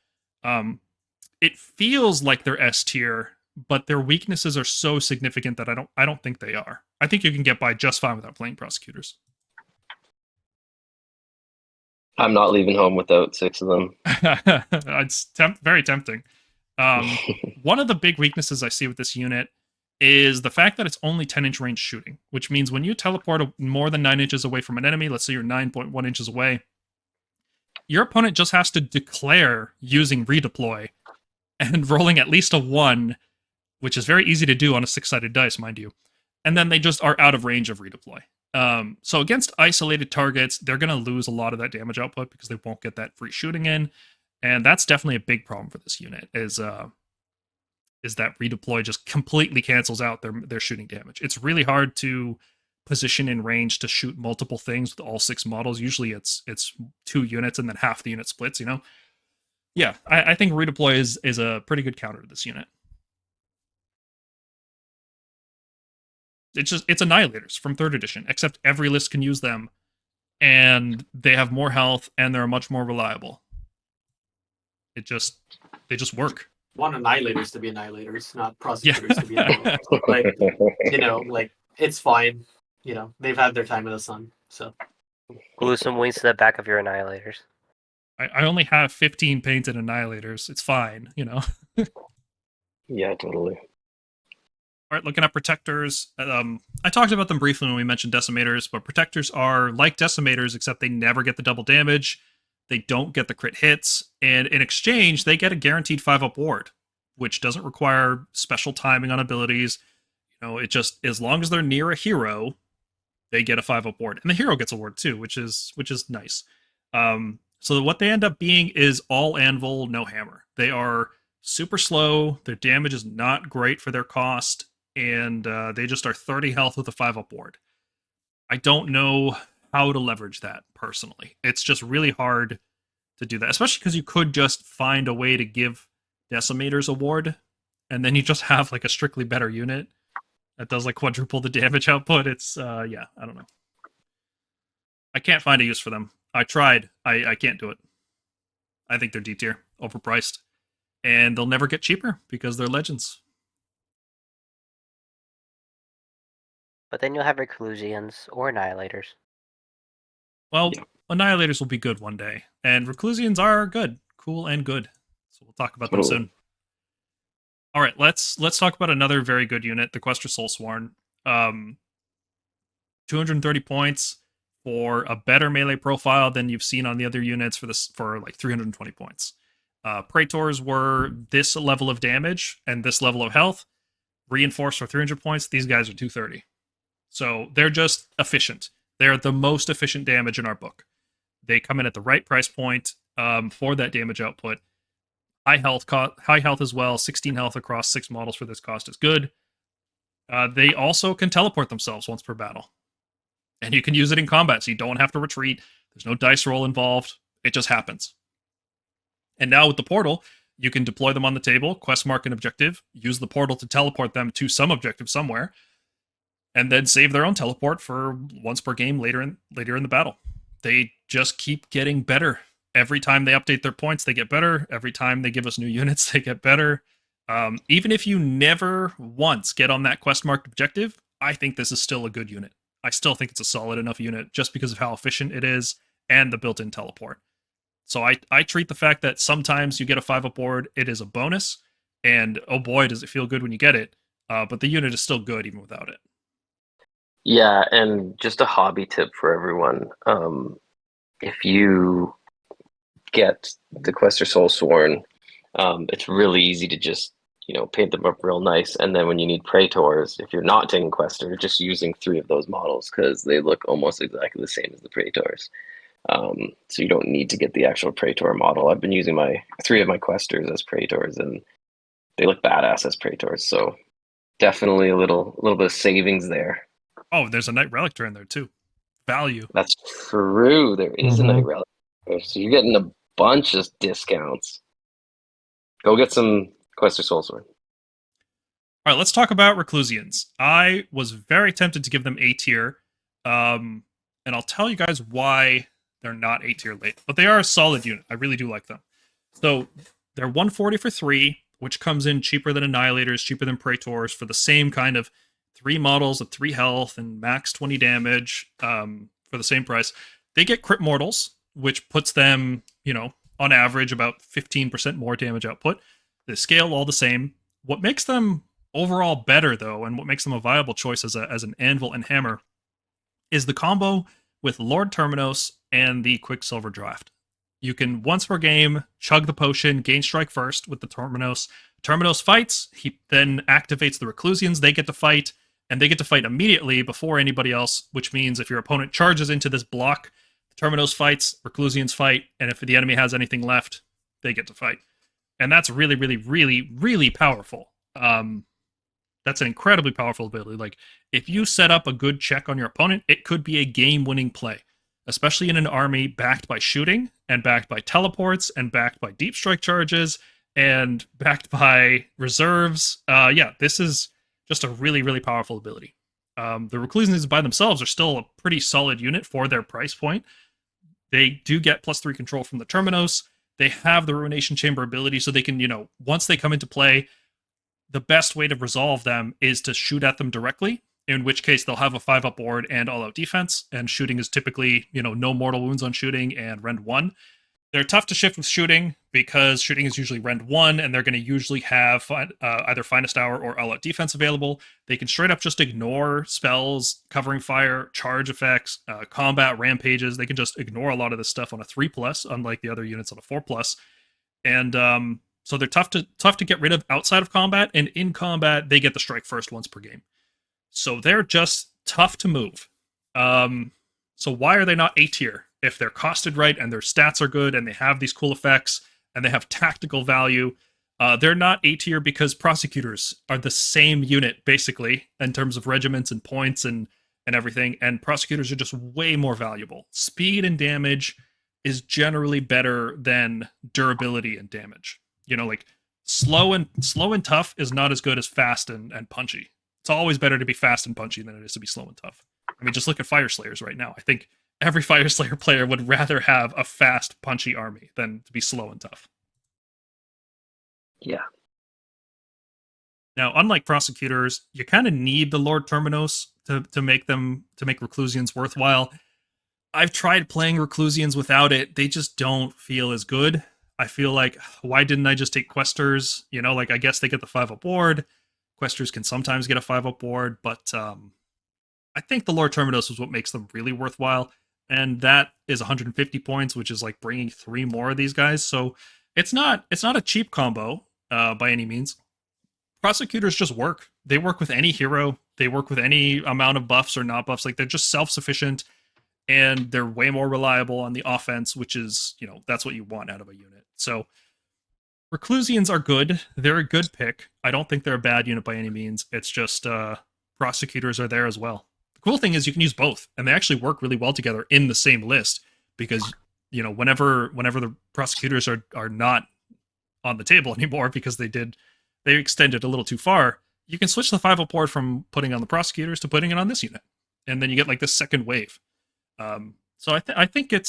It feels like they're S tier, but their weaknesses are so significant that I don't think they are. I think you can get by just fine without playing prosecutors. I'm not leaving home without 6 of them. It's very tempting. One of the big weaknesses I see with this unit is the fact that it's only 10-inch range shooting, which means when you teleport more than 9 inches away from an enemy, let's say you're 9.1 inches away, your opponent just has to declare using redeploy and rolling at least a 1, which is very easy to do on a 6-sided dice, mind you. And then they just are out of range of redeploy. So against isolated targets, they're going to lose a lot of that damage output because they won't get that free shooting in. And that's definitely a big problem for this unit, is that redeploy just completely cancels out their shooting damage. It's really hard to position in range to shoot multiple things with all 6 models. Usually it's 2 units and then half the unit splits, you know? Yeah, I think redeploy is a pretty good counter to this unit. It's Annihilators from 3rd edition, except every list can use them, and they have more health, and they're much more reliable. They just work. Want Annihilators to be Annihilators, not Prosecutors to be Annihilators. Like, you know, like, it's fine. You know, they've had their time in the sun, so. Glue some wings to the back of your Annihilators. I only have 15 painted Annihilators. It's fine, you know? Yeah, totally. All right, looking at Protectors. I talked about them briefly when we mentioned Decimators, but Protectors are like Decimators, except they never get the double damage. They don't get the crit hits, and in exchange, they get a guaranteed 5-up ward, which doesn't require special timing on abilities. You know, it just, as long as they're near a hero, they get a 5-up ward. And the hero gets a ward too, which is nice. So what they end up being is all anvil, no hammer. They are super slow, their damage is not great for their cost, and they just are 30 health with a 5-up ward. I don't know how to leverage that personally. It's just really hard to do that, especially because you could just find a way to give Decimators a ward, and then you just have like a strictly better unit that does like quadruple the damage output. It's yeah, I don't know. I can't find a use for them. I tried. I can't do it. I think they're D tier, overpriced, and they'll never get cheaper because they're legends. But then you'll have Reclusians or Annihilators. Well, Annihilators will be good one day, and Reclusians are good, cool and good. So we'll talk about them soon. All right, let's talk about another very good unit, the Questor Soulsworn. 230 points for a better melee profile than you've seen on the other units for like 320 points. Praetors were this level of damage and this level of health, reinforced for 300 points. These guys are 230. So they're just efficient. They're the most efficient damage in our book. They come in at the right price point for that damage output. High health as well. 16 health across 6 models for this cost is good. They also can teleport themselves once per battle. And you can use it in combat, so you don't have to retreat. There's no dice roll involved. It just happens. And now with the portal, you can deploy them on the table, quest mark an objective, use the portal to teleport them to some objective somewhere, and then save their own teleport for once per game later in the battle. They just keep getting better. Every time they update their points, they get better. Every time they give us new units, they get better. Even if you never once get on that quest marked objective, I think this is still a good unit. I still think it's a solid enough unit just because of how efficient it is and the built-in teleport. So I treat the fact that sometimes you get a 5-up board, it is a bonus, and oh boy, does it feel good when you get it. But the unit is still good even without it. Yeah, and just a hobby tip for everyone. If you get the Questor Soulsworn, it's really easy to just, paint them up real nice. And then when you need Praetors, if you're not taking Questor, just using 3 of those models because they look almost exactly the same as the Praetors. So you don't need to get the actual Praetor model. I've been using 3 of my Questors as Praetors, and they look badass as Praetors. So definitely a little bit of savings there. Oh, there's a Knight Relictor in there too. Value. That's true. There is a Knight Relictor. So you're getting a bunch of discounts. Go get some Questor Soulsworn. All right, let's talk about Reclusians. I was very tempted to give them A tier, and I'll tell you guys why they're not A tier late. But they are a solid unit. I really do like them. So they're 140 for 3, which comes in cheaper than Annihilators, cheaper than Praetors for the same kind of 3 models of 3 health and max 20 damage for the same price. They get crit mortals, which puts them, on average about 15% more damage output. They scale all the same. What makes them overall better, though, and what makes them a viable choice as an anvil and hammer is the combo with Lord Terminos and the Quicksilver Draft. You can, once per game, chug the potion, gain strike first with the Terminos. Terminos fights, he then activates the Reclusians, they get to fight, and they get to fight immediately before anybody else, which means if your opponent charges into this block, Terminos fights, Reclusians fight, and if the enemy has anything left, they get to fight. And that's really, really, really, really powerful. That's an incredibly powerful ability. Like, if you set up a good check on your opponent, it could be a game-winning play, especially in an army backed by shooting, and backed by teleports, and backed by deep strike charges, and backed by reserves. This is just a really, really powerful ability. The Reclusians by themselves are still a pretty solid unit for their price point. They do get +3 control from the Terminos. They have the Ruination Chamber ability, so they can, once they come into play, the best way to resolve them is to shoot at them directly, in which case they'll have a 5-up board and all-out defense, and shooting is typically, no mortal wounds on shooting and rend 1. They're tough to shift with shooting because shooting is usually rend 1, and they're going to usually have either Finest Hour or all-out defense available. They can straight up just ignore spells, covering fire, charge effects, combat rampages. They can just ignore a lot of this stuff on a 3+, unlike the other units on a 4+. And so they're tough to get rid of outside of combat, and in combat, they get the strike first once per game. So they're just tough to move. So why are they not A tier? If they're costed right and their stats are good and they have these cool effects and they have tactical value, they're not A tier because Prosecutors are the same unit, basically, in terms of regiments and points and everything, and Prosecutors are just way more valuable. Speed and damage is generally better than durability and damage. Like slow and tough is not as good as fast and punchy. It's always better to be fast and punchy than it is to be slow and tough. I mean, just look at Fire Slayers right now. I think every Fire Slayer player would rather have a fast, punchy army than to be slow and tough. Yeah. Now, unlike Prosecutors, you kind of need the Lord Terminos to make Reclusians worthwhile. I've tried playing Reclusians without it. They just don't feel as good. I feel like, why didn't I just take Questors? I guess they get the 5-up board. Questors can sometimes get a 5-up board, but I think the Lord Terminos is what makes them really worthwhile. And that is 150 points, which is like bringing 3 more of these guys. So it's not a cheap combo by any means. Prosecutors just work. They work with any hero. They work with any amount of buffs or not buffs. Like, they're just self-sufficient, and they're way more reliable on the offense, which is, that's what you want out of a unit. So Reclusians are good. They're a good pick. I don't think they're a bad unit by any means. It's just Prosecutors are there as well. The cool thing is you can use both, and they actually work really well together in the same list, because whenever the prosecutors are not on the table anymore because they extended a little too far, you can switch the 5 port from putting on the prosecutors to putting it on this unit, and then you get like this second wave. So I think it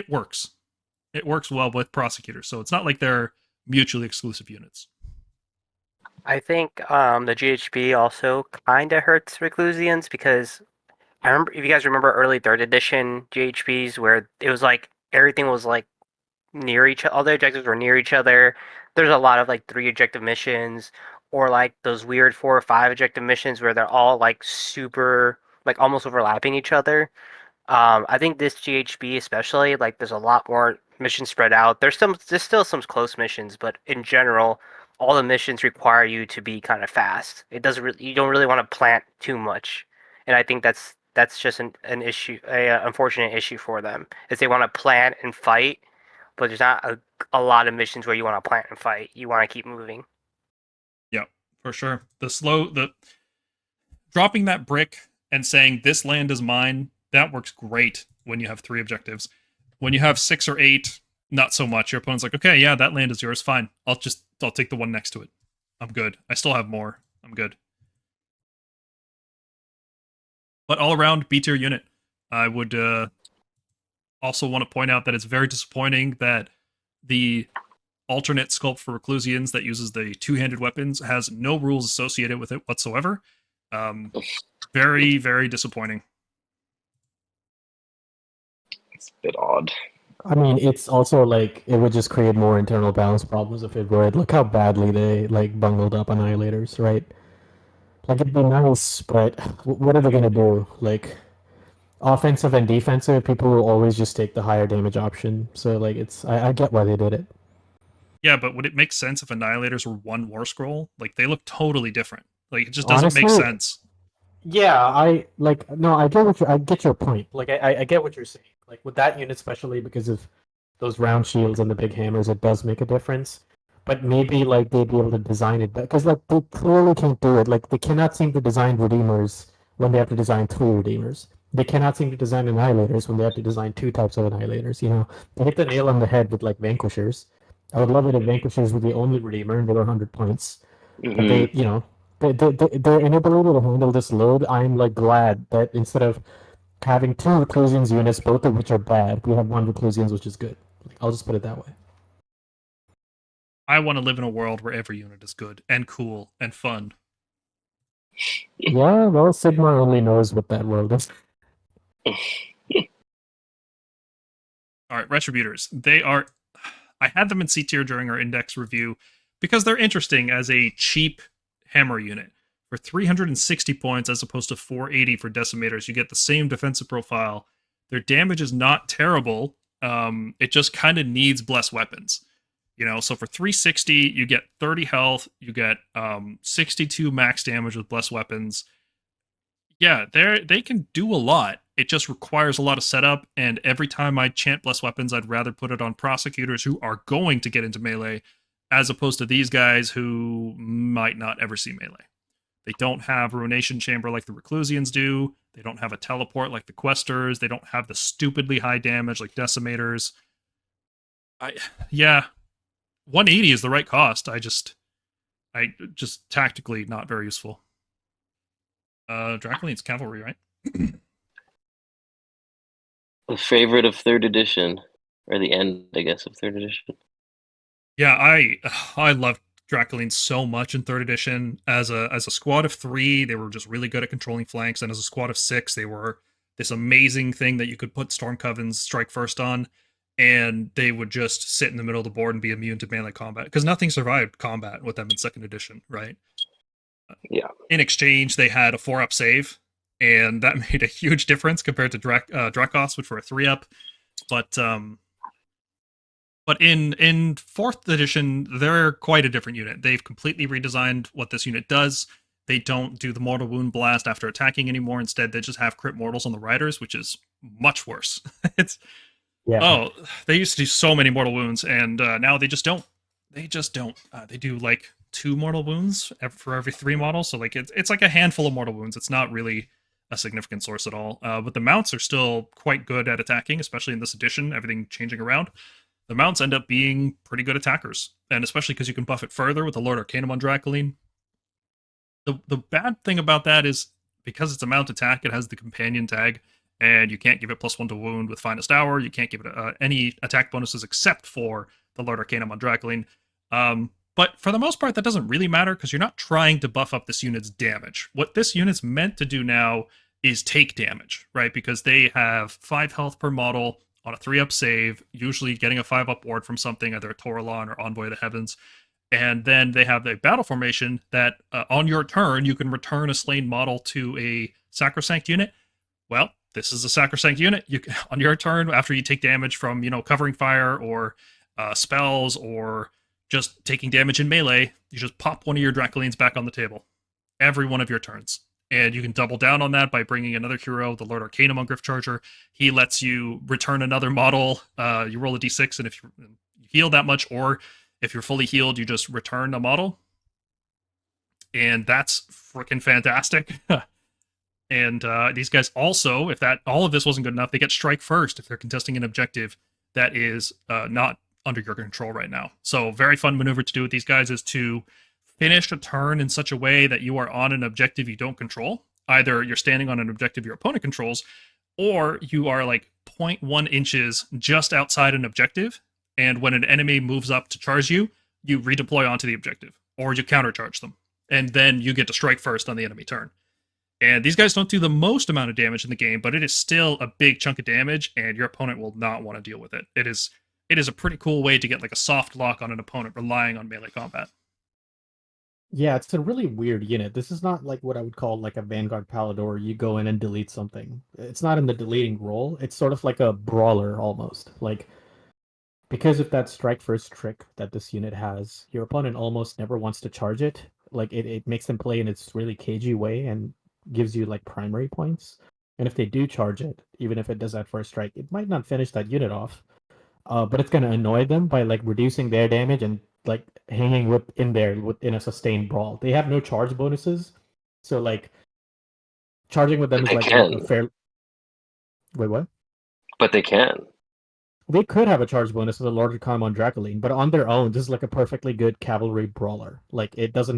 works. It works well with prosecutors, so it's not like they're mutually exclusive units. I think the GHB also kind of hurts Reclusians because I remember, if you guys remember early 3rd edition GHBs where it was like everything was like near each other, all the objectives were near each other. There's a lot of like 3 objective missions or like those weird 4 or 5 objective missions where they're all like super, like almost overlapping each other. I think this GHB especially, like there's a lot more missions spread out. There's still some close missions, but in general, all the missions require you to be kind of fast. You don't really want to plant too much, and I think that's just an issue, unfortunate issue for them, is they want to plant and fight, but there's not a lot of missions where you want to plant and fight. You want to keep moving. Yeah, for sure. The dropping that brick and saying this land is mine, that works great when you have 3 objectives. When you have 6 or 8, not so much. Your opponent's like, okay, yeah, that land is yours. Fine. I'll take the one next to it. I'm good. I still have more. I'm good. But all around, B tier unit. I would also want to point out that it's very disappointing that the alternate sculpt for Reclusians that uses the 2-handed weapons has no rules associated with it whatsoever. Very, very disappointing. It's a bit odd. I mean, it's also like it would just create more internal balance problems if it were. Look how badly they like bungled up Annihilators, right? Like it'd be nice, but what are they gonna do? Like offensive and defensive, people will always just take the higher damage option. So like I get why they did it. Yeah, but would it make sense if Annihilators were 1 Warscroll? Like they look totally different. Like it just doesn't make sense. Yeah, I get your point. Like I get what you're saying. Like with that unit especially because of those round shields and the big hammers, it does make a difference. But maybe like they'd be able to design it because like they clearly can't do it. Like they cannot seem to design Redeemers when they have to design 3 Redeemers. They cannot seem to design Annihilators when they have to design 2 types of Annihilators. They hit the nail on the head with like Vanquishers. I would love it if Vanquishers were the only Redeemer and they were 100 points. Mm-hmm. But their inability to handle this load, I'm like glad that instead of having 2 Reclusians units, both of which are bad, we have 1 Reclusians which is good. Like, I'll just put it that way. I want to live in a world where every unit is good and cool and fun. Yeah, well, Sigmar only knows what that world is. Alright, Retributors. I had them in C tier during our index review because they're interesting as a cheap hammer unit. For 360 points as opposed to 480 for Decimators, you get the same defensive profile. Their damage is not terrible. It just kind of needs blessed weapons. So for 360, you get 30 health, you get 62 max damage with blessed weapons. Yeah, they can do a lot. It just requires a lot of setup, and every time I chant blessed weapons, I'd rather put it on prosecutors who are going to get into melee, as opposed to these guys who might not ever see melee. They don't have Ruination Chamber like the Reclusians do. They don't have a teleport like the Questors. They don't have the stupidly high damage like Decimators. 180 is the right cost. I just tactically not very useful. Dracolines Cavalry, right? The favorite of 3rd edition, or the end, I guess, of 3rd edition. Yeah, I loved Dracolines so much in 3rd edition. As a squad of 3, they were just really good at controlling flanks, and as a squad of 6, they were this amazing thing that you could put Storm Covens strike first on, and they would just sit in the middle of the board and be immune to melee combat, because nothing survived combat with them in 2nd edition, right? Yeah. In exchange, they had a 4-up save, and that made a huge difference compared to Dracos, which were a 3-up. But in 4th edition, they're quite a different unit. They've completely redesigned what this unit does. They don't do the Mortal Wound Blast after attacking anymore. Instead, they just have crit mortals on the riders, which is much worse. They used to do so many mortal wounds, and now they just don't. They do like 2 mortal wounds for every 3 models. So like it's like a handful of mortal wounds. It's not really a significant source at all. But the mounts are still quite good at attacking, especially in this edition, everything changing around. The mounts end up being pretty good attackers, and especially because you can buff it further with the Lord Arcanum on Dracoline. The bad thing about that is, because it's a mount attack, it has the companion tag, and you can't give it +1 to wound with Finest Hour. You can't give it any attack bonuses except for the Lord Arcanum on Dracoline. But for the most part, that doesn't really matter because you're not trying to buff up this unit's damage. What this unit's meant to do now is take damage, right? Because they have 5 health per model on a 3-up save, usually getting a 5-up ward from something, either a Toralon or Envoy of the Heavens. And then they have the battle formation that on your turn, you can return a slain model to a Sacrosanct unit. Well, this is a Sacrosanct unit. You can, on your turn, after you take damage from, covering fire or spells or just taking damage in melee, you just pop one of your Dracolines back on the table every one of your turns. And you can double down on that by bringing another hero, the Lord Arcanum on Gryph Charger. He lets you return another model. You roll a d6, and if you heal that much, or if you're fully healed, you just return a model. And that's freaking fantastic. And these guys also, if all of this wasn't good enough, they get strike first if they're contesting an objective that is not under your control right now. So very fun maneuver to do with these guys is to finish a turn in such a way that you are on an objective you don't control. Either you're standing on an objective your opponent controls, or you are like 0.1 inches just outside an objective, and when an enemy moves up to charge you, you redeploy onto the objective, or you countercharge them, and then you get to strike first on the enemy turn. And these guys don't do the most amount of damage in the game, but it is still a big chunk of damage, and your opponent will not want to deal with it. It is a pretty cool way to get like a soft lock on an opponent relying on melee combat. Yeah, it's a really weird unit. This is not like what I would call like a Vanguard-Pallador. You go in and delete something. It's not in the deleting role. It's sort of like a brawler almost. Like, because of that strike first trick that this unit has, your opponent almost never wants to charge it. Like, it makes them play in its really cagey way and gives you like primary points. And if they do charge it, even if it does that first strike, it might not finish that unit off. But it's going to annoy them by like reducing their damage and like hanging in there in a sustained brawl. They have no charge bonuses, so like charging with them is like a fair. Wait, what? But they can. They could have a charge bonus as a larger com on Dracoline, but on their own, this is like a perfectly good cavalry brawler. Like it doesn't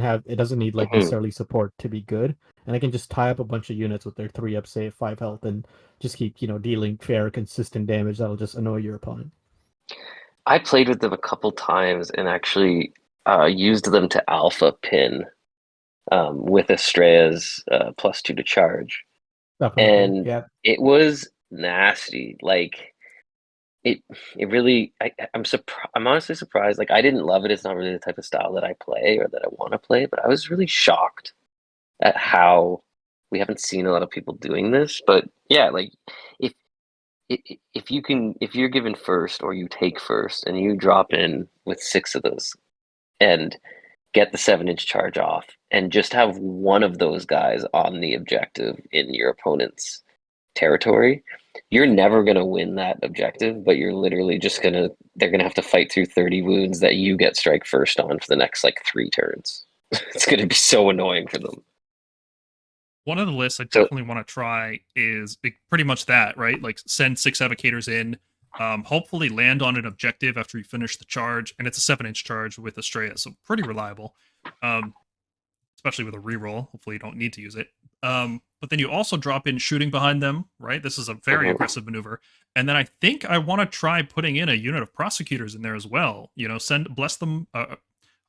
need like necessarily support to be good, and I can just tie up a bunch of units with their 3-up save, 5 health, and just keep dealing fair, consistent damage that'll just annoy your opponent. I played with them a couple times and actually used them to alpha pin with Estrella's +2 to charge. Definitely, and yeah. It was nasty. Like it really. I'm honestly surprised. Like I didn't love it. It's not really the type of style that I play or that I want to play. But I was really shocked at how we haven't seen a lot of people doing this. But yeah, like if you're given first or you take first and you drop in with 6 of those and get the 7-inch charge off and just have one of those guys on the objective in your opponent's territory, you're never going to win that objective, but you're literally just they're going to have to fight through 30 wounds that you get strike first on for the next like 3 turns. It's going to be so annoying for them. One of the lists I definitely want to try is pretty much that, right? Like send 6 Evocators in, hopefully land on an objective after you finish the charge, and it's a 7-inch charge with Estrella, so pretty reliable, especially with a reroll. Hopefully you don't need to use it. But then you also drop in shooting behind them, right? This is a very aggressive maneuver. And then I think I want to try putting in a unit of Prosecutors in there as well. Bless them,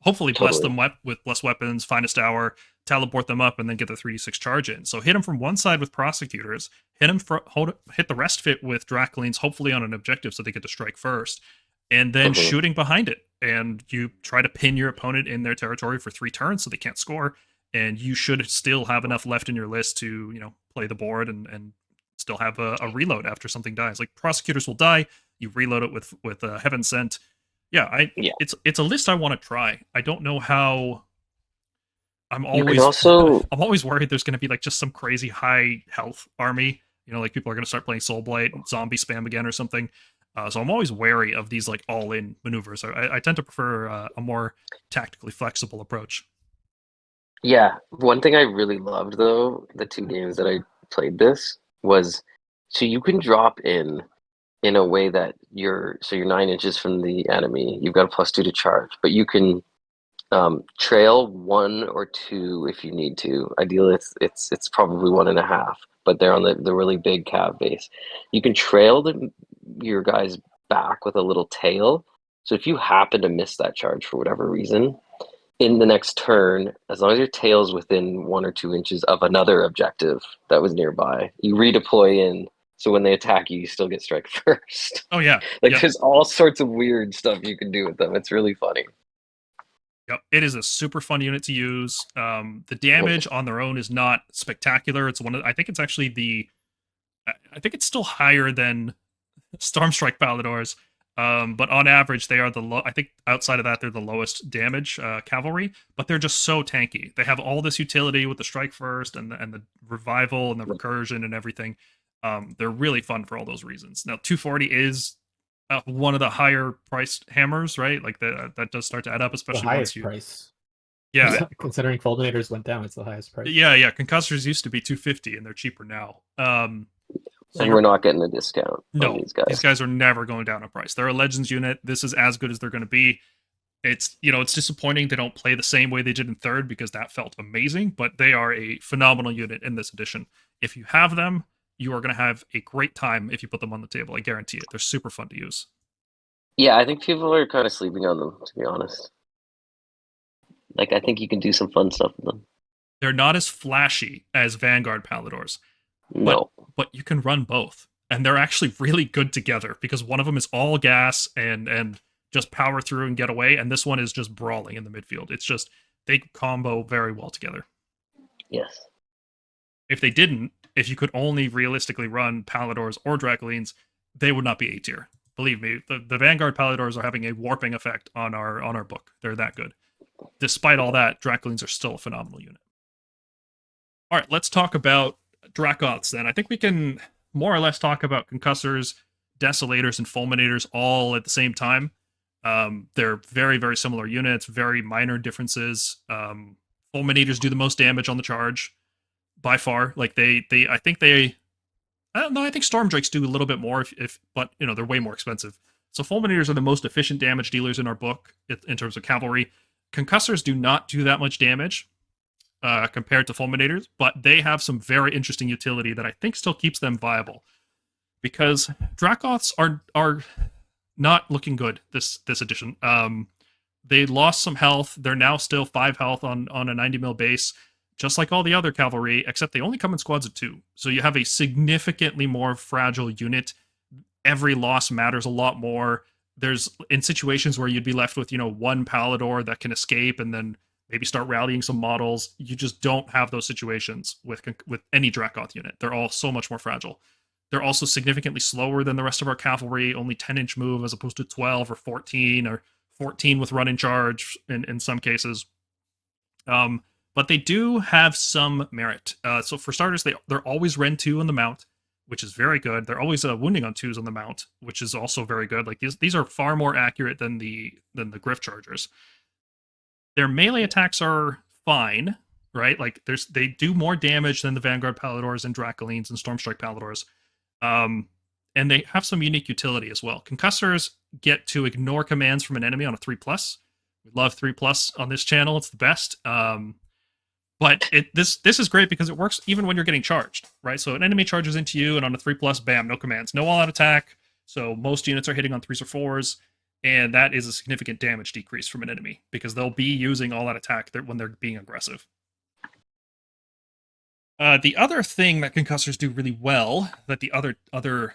hopefully bless them with blessed weapons, finest hour, teleport them up, and then get the 3d6 charge in. So hit them from one side with Prosecutors, hit the rest fit with Dracolines, hopefully on an objective so they get to strike first, and then shooting behind it. And you try to pin your opponent in their territory for 3 turns so they can't score, and you should still have enough left in your list to play the board and still have a reload after something dies. Like Prosecutors will die, you reload it with Heaven Sent. It's a list I want to try. I don't know how. I'm always worried there's going to be like just some crazy high health army. Like people are going to start playing Soul Blight, zombie spam again or something. So I'm always wary of these like all-in maneuvers. I tend to prefer a more tactically flexible approach. Yeah, one thing I really loved though, the 2 games that I played this was, so you can drop in a way that you're 9 inches from the enemy. You've got a +2 to charge, but you can trail 1 or 2 if you need to. Ideally, it's probably 1.5, but they're on the really big cav base. You can trail your guys back with a little tail. So if you happen to miss that charge for whatever reason, in the next turn, as long as your tail's within 1 or 2 inches of another objective that was nearby, you redeploy in. So when they attack you, you still get strike first. Oh yeah, Like yep. There's all sorts of weird stuff you can do with them. It's really funny. Yep, it is a super fun unit to use. The damage on their own is not spectacular. It's I think it's actually I think it's still higher than Stormstrike Palladors. But on average, they are the low. I think outside of that, they're the lowest damage cavalry. But they're just so tanky. They have all this utility with the strike first and the revival and the recursion and everything. They're really fun for all those reasons. Now, 240 is one of the higher priced hammers, right? Like that does start to add up, especially the highest once you. price. Yeah, Considering Fulminators went down, it's the highest price. Yeah. Concussors used to be 250, and they're cheaper now. So we're not getting a discount on these guys. These guys are never going down in price. They're a Legends unit. This is as good as they're going to be. It's disappointing they don't play the same way they did in third, because that felt amazing, but they are a phenomenal unit in this edition. If you have them, you are going to have a great time if you put them on the table. I guarantee it. They're super fun to use. Yeah, I think people are kind of sleeping on them, to be honest. Like, I think you can do some fun stuff with them. They're not as flashy as Vanguard-Palladors. No. But you can run both. And they're actually really good together, because one of them is all gas and just power through and get away, and this one is just brawling in the midfield. It's just, they combo very well together. Yes. If they didn't, if you could only realistically run Palladors or Dracolines, they would not be A tier. Believe me, the Vanguard-Palladors are having a warping effect on our book. They're that good. Despite all that, Dracolines are still a phenomenal unit. All right, let's talk about Dracoths then. I think we can more or less talk about Concussors, Desolators, and Fulminators all at the same time. They're very, very similar units, very minor differences. Fulminators do the most damage on the charge by far. Like I think Stormdrakes do a little bit more, but they're way more expensive. So Fulminators are the most efficient damage dealers in our book in terms of cavalry. Concussors do not do that much damage compared to Fulminators, but they have some very interesting utility that I think still keeps them viable. Because Dracoths are not looking good this edition. They lost some health. They're now still 5 health on a 90 mil base, just like all the other cavalry, except they only come in squads of 2. So you have a significantly more fragile unit. Every loss matters a lot more. There's in situations where you'd be left with, one Pallador that can escape and then maybe start rallying some models. You just don't have those situations with any Dracoth unit. They're all so much more fragile. They're also significantly slower than the rest of our cavalry, only 10-inch move as opposed to 12 or 14 with run and charge in some cases. But they do have some merit. So for starters, they're always Ren 2 on the mount, which is very good. They're always wounding on 2s on the mount, which is also very good. Like these are far more accurate than the Gryph chargers. Their melee attacks are fine, right? Like they do more damage than the Vanguard-Palladors and Dracolines and Stormstrike Palladors. And they have some unique utility as well. Concussors get to ignore commands from an enemy on a 3+. We love 3+ on this channel. It's the best. But this is great because it works even when you're getting charged, right? So an enemy charges into you, and on a 3+, bam, no commands. No all-out attack, so most units are hitting on 3s or 4s, and that is a significant damage decrease from an enemy because they'll be using all-out attack when they're being aggressive. The other thing that Concussors do really well that the other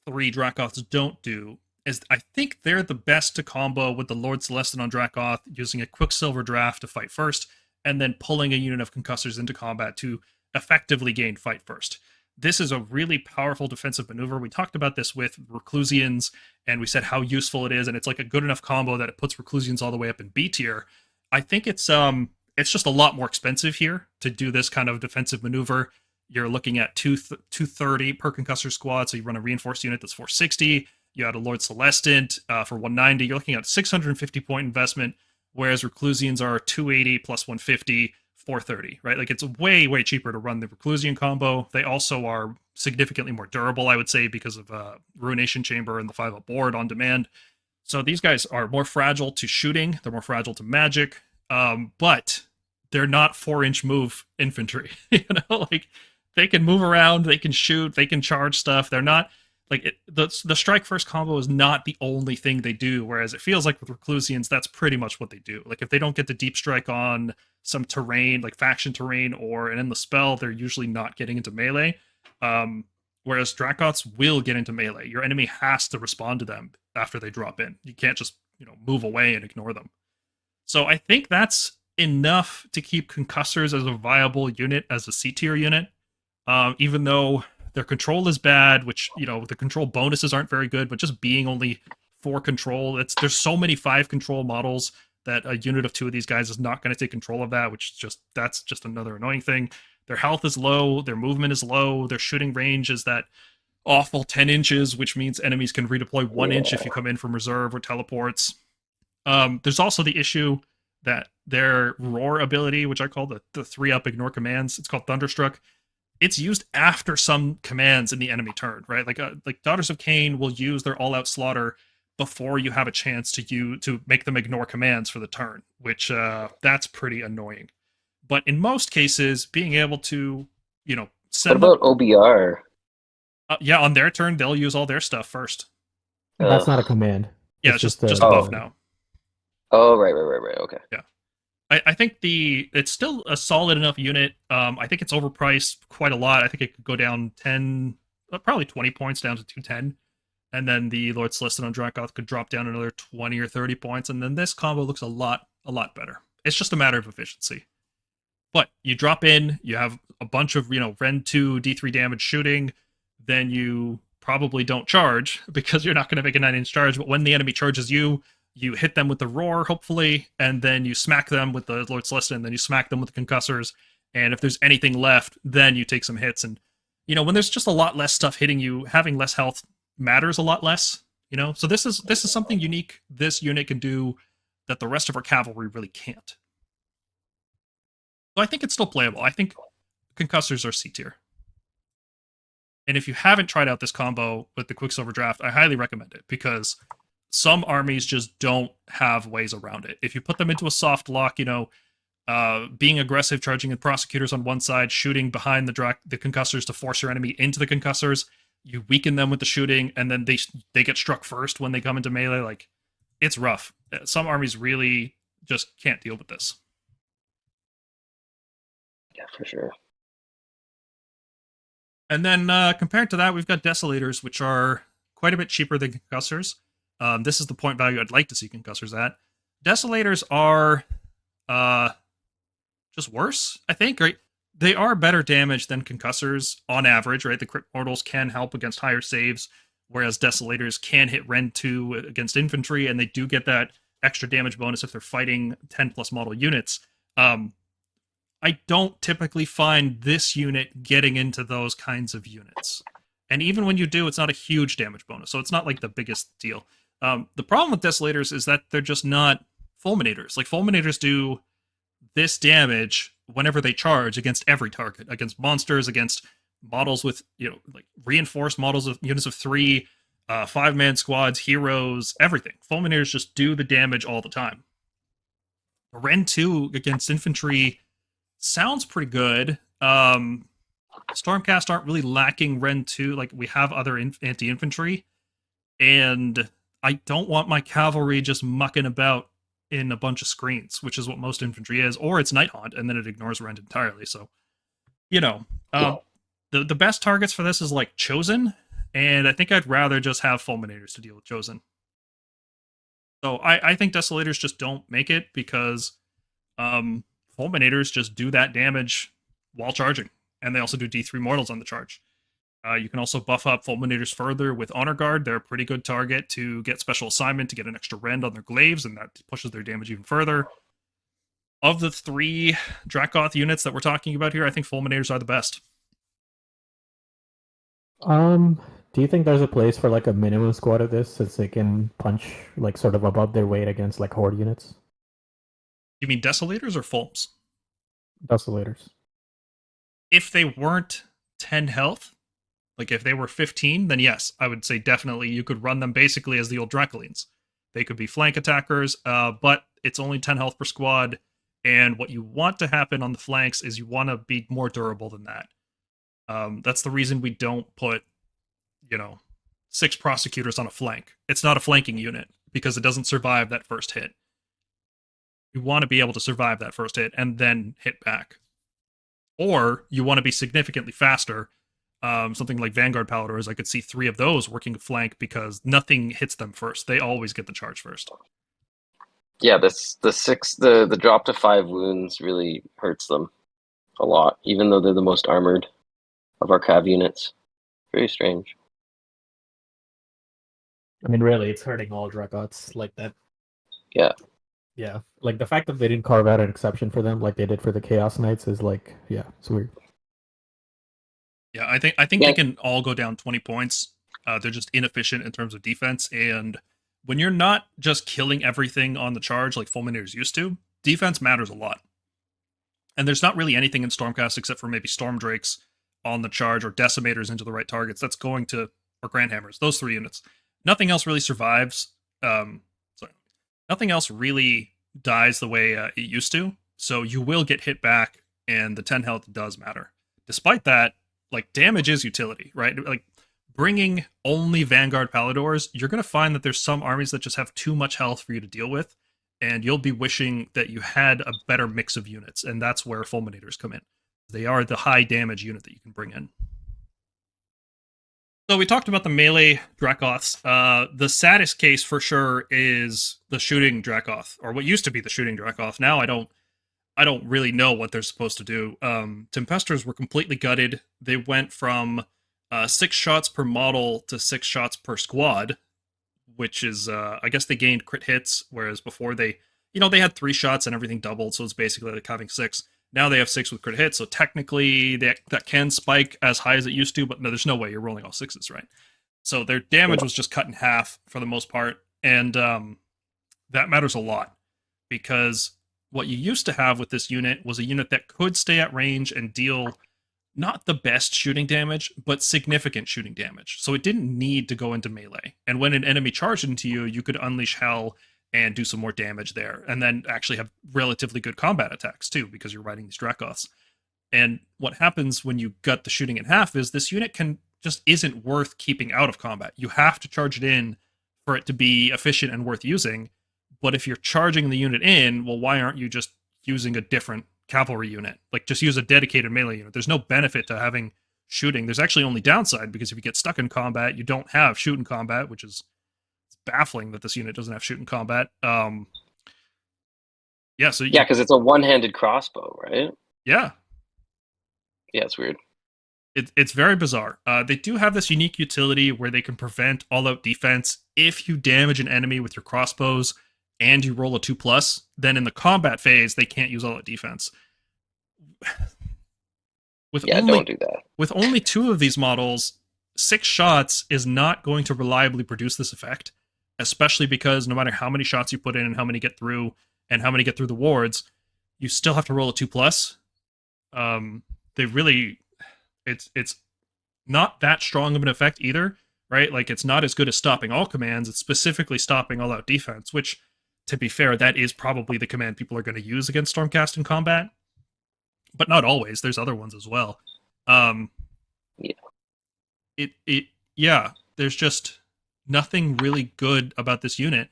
3 Dracoths don't do is I think they're the best to combo with the Lord Celestin on Dracoth using a Quicksilver draft to fight first, and then pulling a unit of Concussors into combat to effectively gain fight first. This is a really powerful defensive maneuver. We talked about this with Reclusians, and we said how useful it is, and it's like a good enough combo that it puts Reclusians all the way up in B tier. I think it's just a lot more expensive here to do this kind of defensive maneuver. You're looking at 230 per Concussor squad, so you run a reinforced unit that's 460. You add a Lord Celestin for 190. You're looking at 650 point investment, whereas Reclusians are 280 plus 150 430, right? Like it's way, way cheaper to run the Reclusian combo. They also are significantly more durable, I would say, because of Ruination Chamber and the 5-up board on demand. So these guys are more fragile to shooting. They're more fragile to magic, but they're not 4-inch move infantry. Like they can move around, they can shoot, they can charge stuff. They're not like the strike first combo is not the only thing they do. Whereas it feels like with Reclusians, that's pretty much what they do. Like if they don't get the deep strike on some terrain, like faction terrain or an endless spell, they're usually not getting into melee. Whereas Dracoths will get into melee. Your enemy has to respond to them after they drop in. You can't just, move away and ignore them. So I think that's enough to keep Concussors as a viable unit, as a C-tier unit. Even though their control is bad, which, the control bonuses aren't very good, but just being only 4 control, there's so many 5 control models that a unit of 2 of these guys is not going to take control of that, that's just another annoying thing. Their health is low, their movement is low, their shooting range is that awful 10 inches, which means enemies can redeploy 1 inch if you come in from reserve or teleports. There's also the issue that their roar ability, which I call the 3-up ignore commands, it's called Thunderstruck. It's used after some commands in the enemy turn, right? Like Daughters of Cain will use their all-out slaughter before you have a chance to make them ignore commands for the turn, which that's pretty annoying. But in most cases, being able to, send What about OBR? Yeah, on their turn, they'll use all their stuff first. That's not a command. Yeah, it's just a buff now. Oh, right. Okay. Yeah. I think it's still a solid enough unit. I think it's overpriced quite a lot. I think it could go down 10, probably 20 points down to 210. And then the Lord Celestin on Dracoth could drop down another 20 or 30 points. And then this combo looks a lot better. It's just a matter of efficiency. But you drop in, you have a bunch of, Ren 2 D3 damage shooting, then you probably don't charge because you're not going to make a 9-inch charge. But when the enemy charges you, you hit them with the roar, hopefully, and then you smack them with the Lord Celestin, and then you smack them with the Concussors. And if there's anything left, then you take some hits. And, when there's just a lot less stuff hitting you, having less health matters a lot less, So this is something unique this unit can do that the rest of our cavalry really can't. So I think it's still playable. I think Concussors are C tier. And if you haven't tried out this combo with the Quicksilver Draft, I highly recommend it because some armies just don't have ways around it. If you put them into a soft lock, being aggressive, charging in Prosecutors on one side, shooting behind the Concussors to force your enemy into the Concussors, you weaken them with the shooting, and then they get struck first when they come into melee. Like, it's rough. Some armies really just can't deal with this. Yeah, for sure. And then compared to that, we've got Decimators, which are quite a bit cheaper than Concussors. This is the point value I'd like to see Concussors at. Decimators are just worse, I think, right? They are better damage than Concussors on average, right? The crit mortals can help against higher saves, whereas Decimators can hit Ren 2 against infantry, and they do get that extra damage bonus if they're fighting 10+ model units. I don't typically find this unit getting into those kinds of units. And even when you do, it's not a huge damage bonus, so it's not like the biggest deal. The problem with Decimators is that they're just not Fulminators. Like, Fulminators do this damage whenever they charge against every target, against monsters, against models with, like reinforced models of units of 3, 5-man squads, heroes, everything. Fulminators just do the damage all the time. Ren 2 against infantry sounds pretty good. Stormcast aren't really lacking Ren 2. Like, we have other anti-infantry, and I don't want my cavalry just mucking about in a bunch of screens, which is what most infantry is, or it's Night Haunt, and then it ignores Ren entirely. So, the best targets for this is like Chosen, and I think I'd rather just have Fulminators to deal with Chosen. So I think Decimators just don't make it because Fulminators just do that damage while charging, and they also do D3 mortals on the charge. You can also buff up Fulminators further with Honor Guard. They're a pretty good target to get special assignment, to get an extra rend on their glaives, and that pushes their damage even further. Of the 3 Dracoth units that we're talking about here, I think Fulminators are the best. Do you think there's a place for like a minimum squad of this, since they can punch like sort of above their weight against like horde units? You mean Decimators or Fulms? Decimators. If they weren't 10 health, like if they were 15, then yes, I would say definitely you could run them basically as the old Dracolines. They could be flank attackers, but it's only 10 health per squad. And what you want to happen on the flanks is you want to be more durable than that. That's the reason we don't put, 6 prosecutors on a flank. It's not a flanking unit because it doesn't survive that first hit. You want to be able to survive that first hit and then hit back. Or you want to be significantly faster. Something like Vanguard-Palladors, I could see 3 of those working flank because nothing hits them first. They always get the charge first. Yeah, the drop to 5 wounds really hurts them a lot, even though they're the most armored of our cav units. Very strange. I mean, really, it's hurting all Dracots like that. Yeah. Yeah, like the fact that they didn't carve out an exception for them, like they did for the Chaos Knights, is like, yeah, it's weird. Yeah, I think they can all go down 20 points. They're just inefficient in terms of defense, and when you're not just killing everything on the charge like Fulminators used to, defense matters a lot. And there's not really anything in Stormcast except for maybe Stormdrakes on the charge or Decimators into the right targets that's going to, or Grandhammers, those 3 units. Nothing else really survives. Nothing else really dies the way it used to. So you will get hit back, and the 10 health does matter. Despite that, like, damage is utility, right? Like, bringing only Vanguard-Palladors, you're going to find that there's some armies that just have too much health for you to deal with, and you'll be wishing that you had a better mix of units, and that's where Fulminators come in. They are the high damage unit that you can bring in. So we talked about the melee Dracoths. The saddest case for sure is the shooting Dracoth, or what used to be the shooting Dracoth. Now I don't really know what they're supposed to do. Tempestors were completely gutted. They went from 6 shots per model to 6 shots per squad, which is, I guess they gained crit hits, whereas before they had 3 shots and everything doubled, so it's basically like having 6. Now they have 6 with crit hits, so technically that can spike as high as it used to, but no, there's no way you're rolling all 6s, right? So their damage was just cut in half for the most part, and that matters a lot, because what you used to have with this unit was a unit that could stay at range and deal not the best shooting damage, but significant shooting damage. So it didn't need to go into melee. And when an enemy charged into you, you could unleash hell and do some more damage there, and then actually have relatively good combat attacks too, because you're riding these Dracoths. And what happens when you gut the shooting in half is this unit just isn't worth keeping out of combat. You have to charge it in for it to be efficient and worth using. But if you're charging the unit in, well, why aren't you just using a different cavalry unit? Like, just use a dedicated melee unit. There's no benefit to having shooting. There's actually only downside, because if you get stuck in combat, you don't have shooting combat, which is baffling that this unit doesn't have shooting combat. Yeah, because it's a one-handed crossbow, right? Yeah, it's weird. It's very bizarre. They do have this unique utility where they can prevent all-out defense if you damage an enemy with your crossbows and you roll a 2+. Then in the combat phase, they can't use all-out defense. Don't do that. With only 2 of these models, 6 shots is not going to reliably produce this effect, especially because no matter how many shots you put in and how many get through and how many get through the wards, you still have to roll a 2+. It's not that strong of an effect either, right? Like, it's not as good as stopping all commands. It's specifically stopping all out defense, which, to be fair, that is probably the command people are going to use against Stormcast in combat, but not always. There's other ones as well. There's just nothing really good about this unit,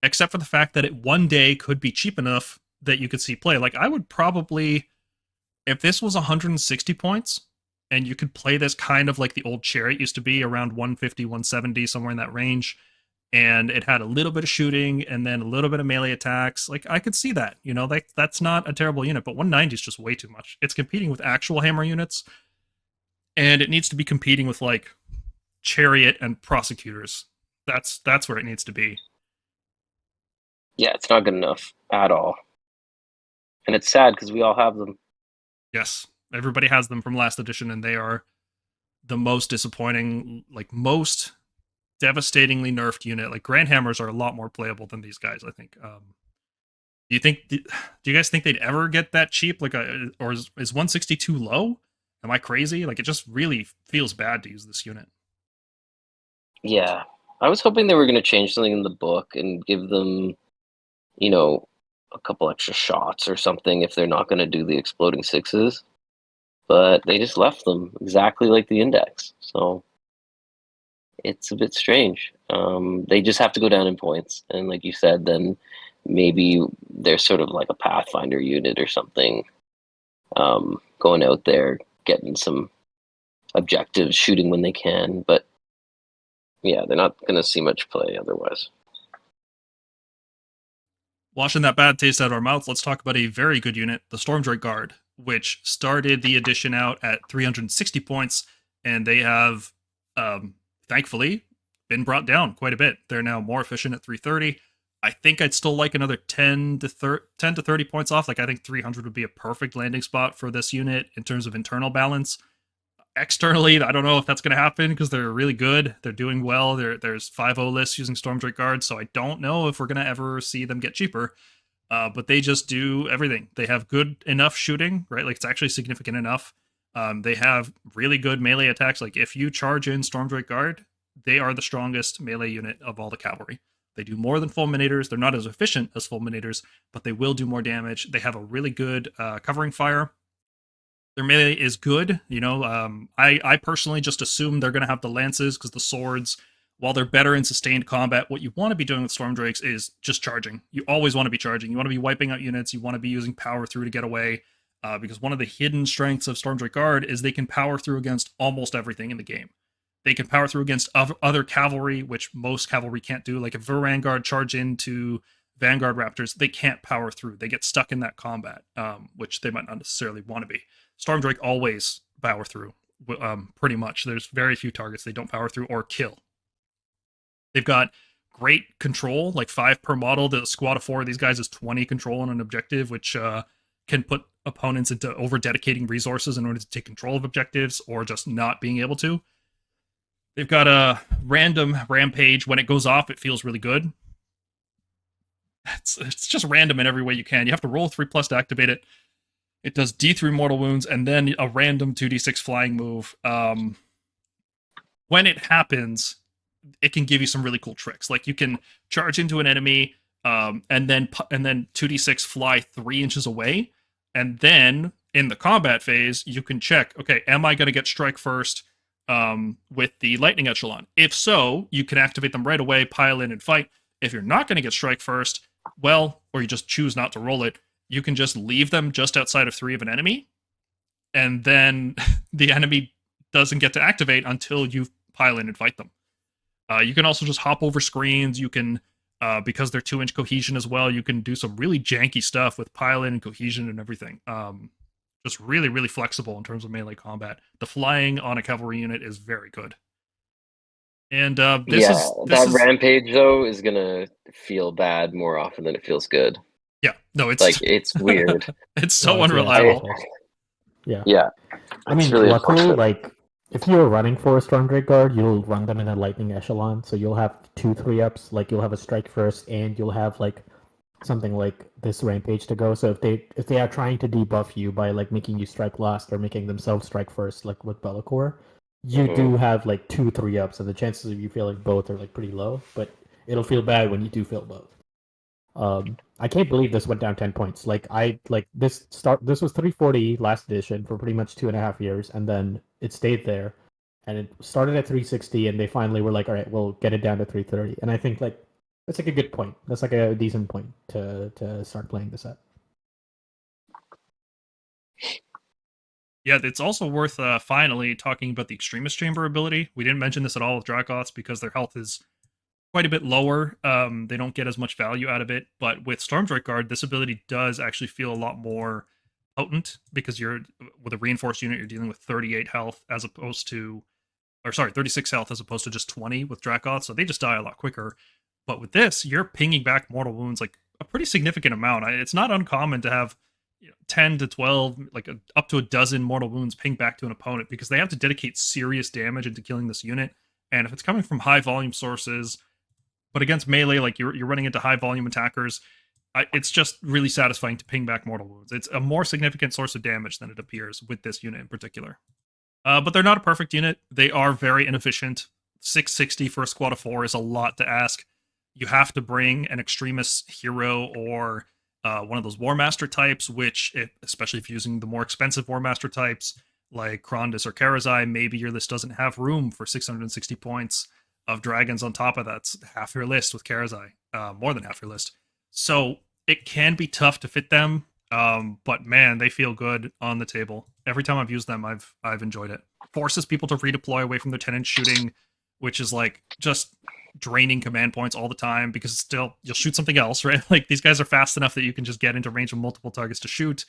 except for the fact that it one day could be cheap enough that you could see play. Like, I would probably, if this was 160 points, and you could play this kind of like the old Chariot used to be, around 150, 170, somewhere in that range, and it had a little bit of shooting and then a little bit of melee attacks, like, I could see that, that's not a terrible unit, but 190 is just way too much. It's competing with actual hammer units, and it needs to be competing with, like, Chariot and Prosecutors. That's where it needs to be. Yeah, it's not good enough at all. And it's sad because we all have them. Yes, everybody has them from last edition, and they are the most disappointing, like, most devastatingly nerfed unit. Like, Grandhammers are a lot more playable than these guys, I think. Do you guys think they'd ever get that cheap? Like, or is 160 too low? Am I crazy? Like, it just really feels bad to use this unit. Yeah, I was hoping they were going to change something in the book and give them, a couple extra shots or something if they're not going to do the exploding sixes. But they just left them exactly like the index. So it's a bit strange. They just have to go down in points. And like you said, then maybe they're sort of like a Pathfinder unit or something, going out there, getting some objectives, shooting when they can. But yeah, they're not going to see much play otherwise. Washing that bad taste out of our mouths, let's talk about a very good unit, the Stormdrake Guard, which started the edition out at 360 points, and they have, thankfully, been brought down quite a bit. They're now more efficient at 330. I think I'd still like another 10 to 30 points off. Like, I think 300 would be a perfect landing spot for this unit in terms of internal balance. Externally, I don't know if that's going to happen because they're really good. They're doing well. There's 5-0 lists using Stormdrake Guard, so I don't know if we're going to ever see them get cheaper. But they just do everything. They have good enough shooting, right? Like, it's actually significant enough. They have really good melee attacks. Like, if you charge in Stormdrake Guard, they are the strongest melee unit of all the cavalry. They do more than Fulminators. They're not as efficient as Fulminators, but they will do more damage. They have a really good covering fire. Their melee is good. I personally just assume they're going to have the lances because the swords, while they're better in sustained combat, what you want to be doing with Stormdrakes is just charging. You always want to be charging. You want to be wiping out units. You want to be using power through to get away, because one of the hidden strengths of Stormdrake Guard is they can power through against almost everything in the game. They can power through against other cavalry, which most cavalry can't do. Like if Vanguard charge into Vanguard Raptors, they can't power through. They get stuck in that combat, which they might not necessarily want to be. Stormdrake always power through, pretty much. There's very few targets they don't power through or kill. They've got great control, like 5 per model. The squad of 4 of these guys is 20 control on an objective, which can put opponents into over-dedicating resources in order to take control of objectives or just not being able to. They've got a random rampage. When it goes off, it feels really good. It's just random in every way you can. You have to roll 3+ to activate it. It does D3 mortal wounds and then a random 2d6 flying move. When it happens, it can give you some really cool tricks. Like you can charge into an enemy and then 2d6 fly 3 inches away. And then in the combat phase, you can check, okay, am I going to get strike first with the lightning echelon? If so, you can activate them right away, pile in and fight. If you're not going to get strike first, well, or you just choose not to roll it, you can just leave them just outside of 3 of an enemy, and then the enemy doesn't get to activate until you pile in and fight them. You can also just hop over screens. You can, because they're 2-inch cohesion as well, you can do some really janky stuff with pile in and cohesion and everything. Just really, really flexible in terms of melee combat. The flying on a cavalry unit is very good. And this rampage though is gonna feel bad more often than it feels good. Yeah, no, it's like it's weird. It's so unreliable. Yeah. I mean, really luckily, like if you're running for a Stormdrake Guard, you'll run them in a lightning echelon, so you'll have 2 3-ups. Like you'll have a strike first, and you'll have like something like this rampage to go. So if they are trying to debuff you by like making you strike last or making themselves strike first, like with Be'lakor, you do have like 2 3-ups, and the chances of you feeling both are like pretty low. But it'll feel bad when you do feel both. I can't believe this went down 10 points. This was 340 last edition for pretty much 2.5 years, and then it stayed there, and it started at 360, and they finally were like, all right, we'll get it down to 330. And I think like that's like a good point. That's like a decent point to start playing this at. Yeah, it's also worth finally talking about the Extremist Chamber ability. We didn't mention this at all with Dracoths because their health is quite a bit lower. They don't get as much value out of it, but with Stormdrake Guard, this ability does actually feel a lot more potent because you're with a reinforced unit, you're dealing with 38 health as opposed to, 36 health as opposed to just 20 with Dracoth, so they just die a lot quicker. But with this, you're pinging back mortal wounds like a pretty significant amount. It's not uncommon to have 10 to 12, like up to a dozen mortal wounds ping back to an opponent because they have to dedicate serious damage into killing this unit. And if it's coming from high volume sources, but against melee, like you're running into high volume attackers, It's just really satisfying to ping back mortal wounds. It's a more significant source of damage than it appears with this unit in particular. But they're not a perfect unit. They are very inefficient. 660 for a squad of 4 is a lot to ask. You have to bring an extremist hero or one of those War Master types, which, especially if you're using the more expensive War Master types like Krondys or Karazai, maybe your list doesn't have room for 660 points of dragons on top of that. It's half your list with Karazai, more than half your list. So it can be tough to fit them, but man, they feel good on the table. Every time I've used them, I've enjoyed it. Forces people to redeploy away from their 10-inch shooting, which is like just draining command points all the time because it's still, you'll shoot something else, right? Like these guys are fast enough that you can just get into range of multiple targets to shoot.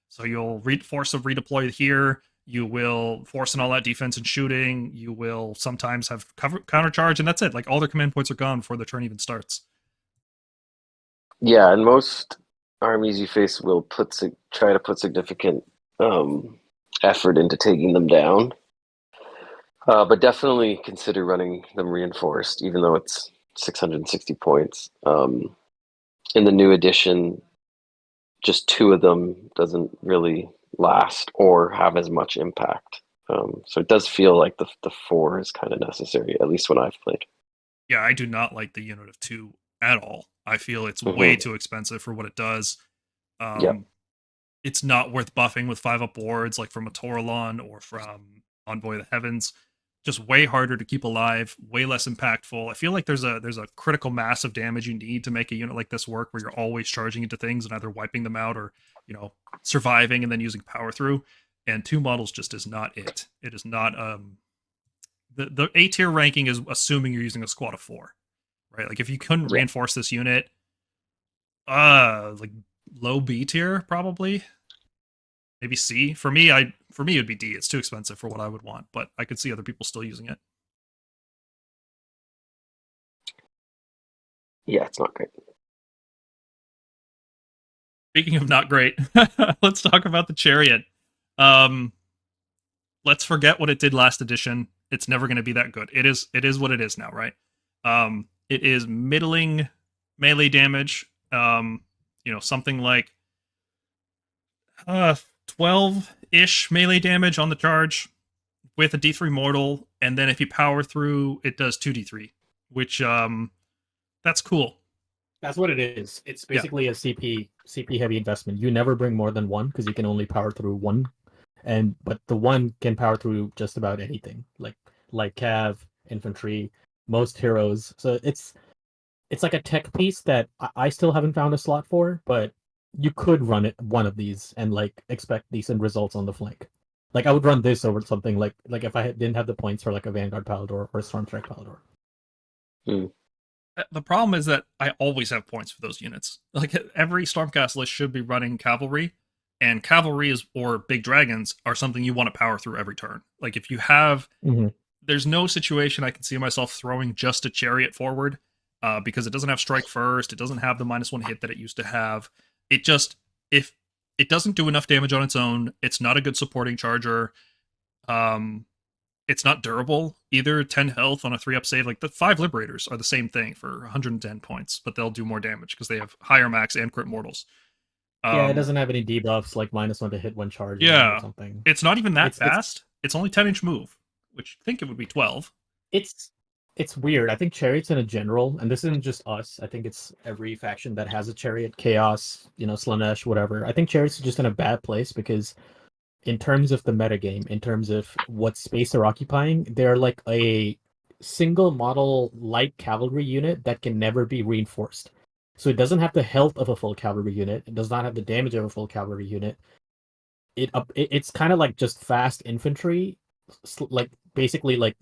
So you'll force a redeploy here. You will force an all-out defense and shooting. You will sometimes have counter charge, and that's it. Like all their command points are gone before the turn even starts. Yeah, and most armies you face will try to put significant effort into taking them down. But definitely consider running them reinforced, even though it's 660 points. In the new edition, just 2 of them doesn't really last or have as much impact. So it does feel like the 4 is kind of necessary, at least when I've played. Yeah, I do not like the unit of 2 at all. I feel it's way too expensive for what it does. It's not worth buffing with 5-up wards like from a Toralon or from Envoy of the Heavens. Just way harder to keep alive, way less impactful. I feel like there's a critical mass of damage you need to make a unit like this work, where you're always charging into things and either wiping them out or, surviving and then using power through. And 2 models just is not it. It is not. The A tier ranking is assuming you're using a squad of 4, right? Like if you couldn't reinforce this unit, like low B tier probably. Maybe C. For me, it would be D. It's too expensive for what I would want, but I could see other people still using it. Yeah, it's not great. Speaking of not great, let's talk about the Chariot. Let's forget what it did last edition. It's never going to be that good. It is what it is now, right? It is middling melee damage. Something like 12-ish melee damage on the charge with a D3 mortal, and then if you power through, it does 2D3, which that's cool. That's what it is. It's basically a CP heavy investment. You never bring more than 1 because you can only power through 1, but the 1 can power through just about anything, like cav, infantry, most heroes. So it's like a tech piece that I still haven't found a slot for, but you could run it one of these and expect decent results on the flank. Like I would run this over something like if I didn't have the points for like a Vanguard-Pallador or a Stormstrike Pallador. The problem is that I always have points for those units. Like every Stormcast list should be running cavalry, and cavalry or big dragons are something you want to power through every turn. Like if you have, there's no situation I can see myself throwing just a Chariot forward because it doesn't have strike first. It doesn't have the -1 hit that it used to have. It just, if it doesn't do enough damage on its own, it's not a good supporting charger. It's not durable either. 10 health on a 3-up save. Like the 5 Liberators are the same thing for 110 points, but they'll do more damage because they have higher max and crit mortals. It doesn't have any debuffs like -1 to hit when charging or something. It's not even that fast. It's only 10-inch move, which I think it would be 12. It's weird. I think Chariots in a general, and this isn't just us, I think it's every faction that has a Chariot, Chaos, Slanesh, whatever. I think Chariots are just in a bad place because in terms of the metagame, in terms of what space they're occupying, they're like a single model light cavalry unit that can never be reinforced. So it doesn't have the health of a full cavalry unit. It does not have the damage of a full cavalry unit. It's kind of like just fast infantry, like basically like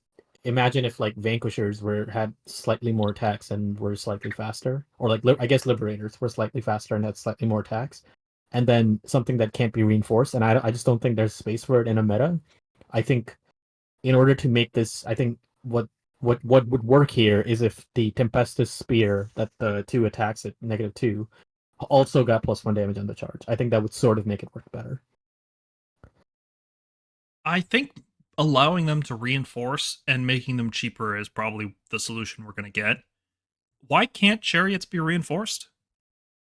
imagine if like Vanquishers had slightly more attacks and were slightly faster, or like I guess Liberators were slightly faster and had slightly more attacks, and then something that can't be reinforced. And I just don't think there's space for it in a meta. I think in order to make this, I think what would work here is if the Tempestus Spear that the 2 attacks at -2 also got +1 damage on the charge. I think that would sort of make it work better. I think allowing them to reinforce and making them cheaper is probably the solution we're going to get. Why can't Chariots be reinforced?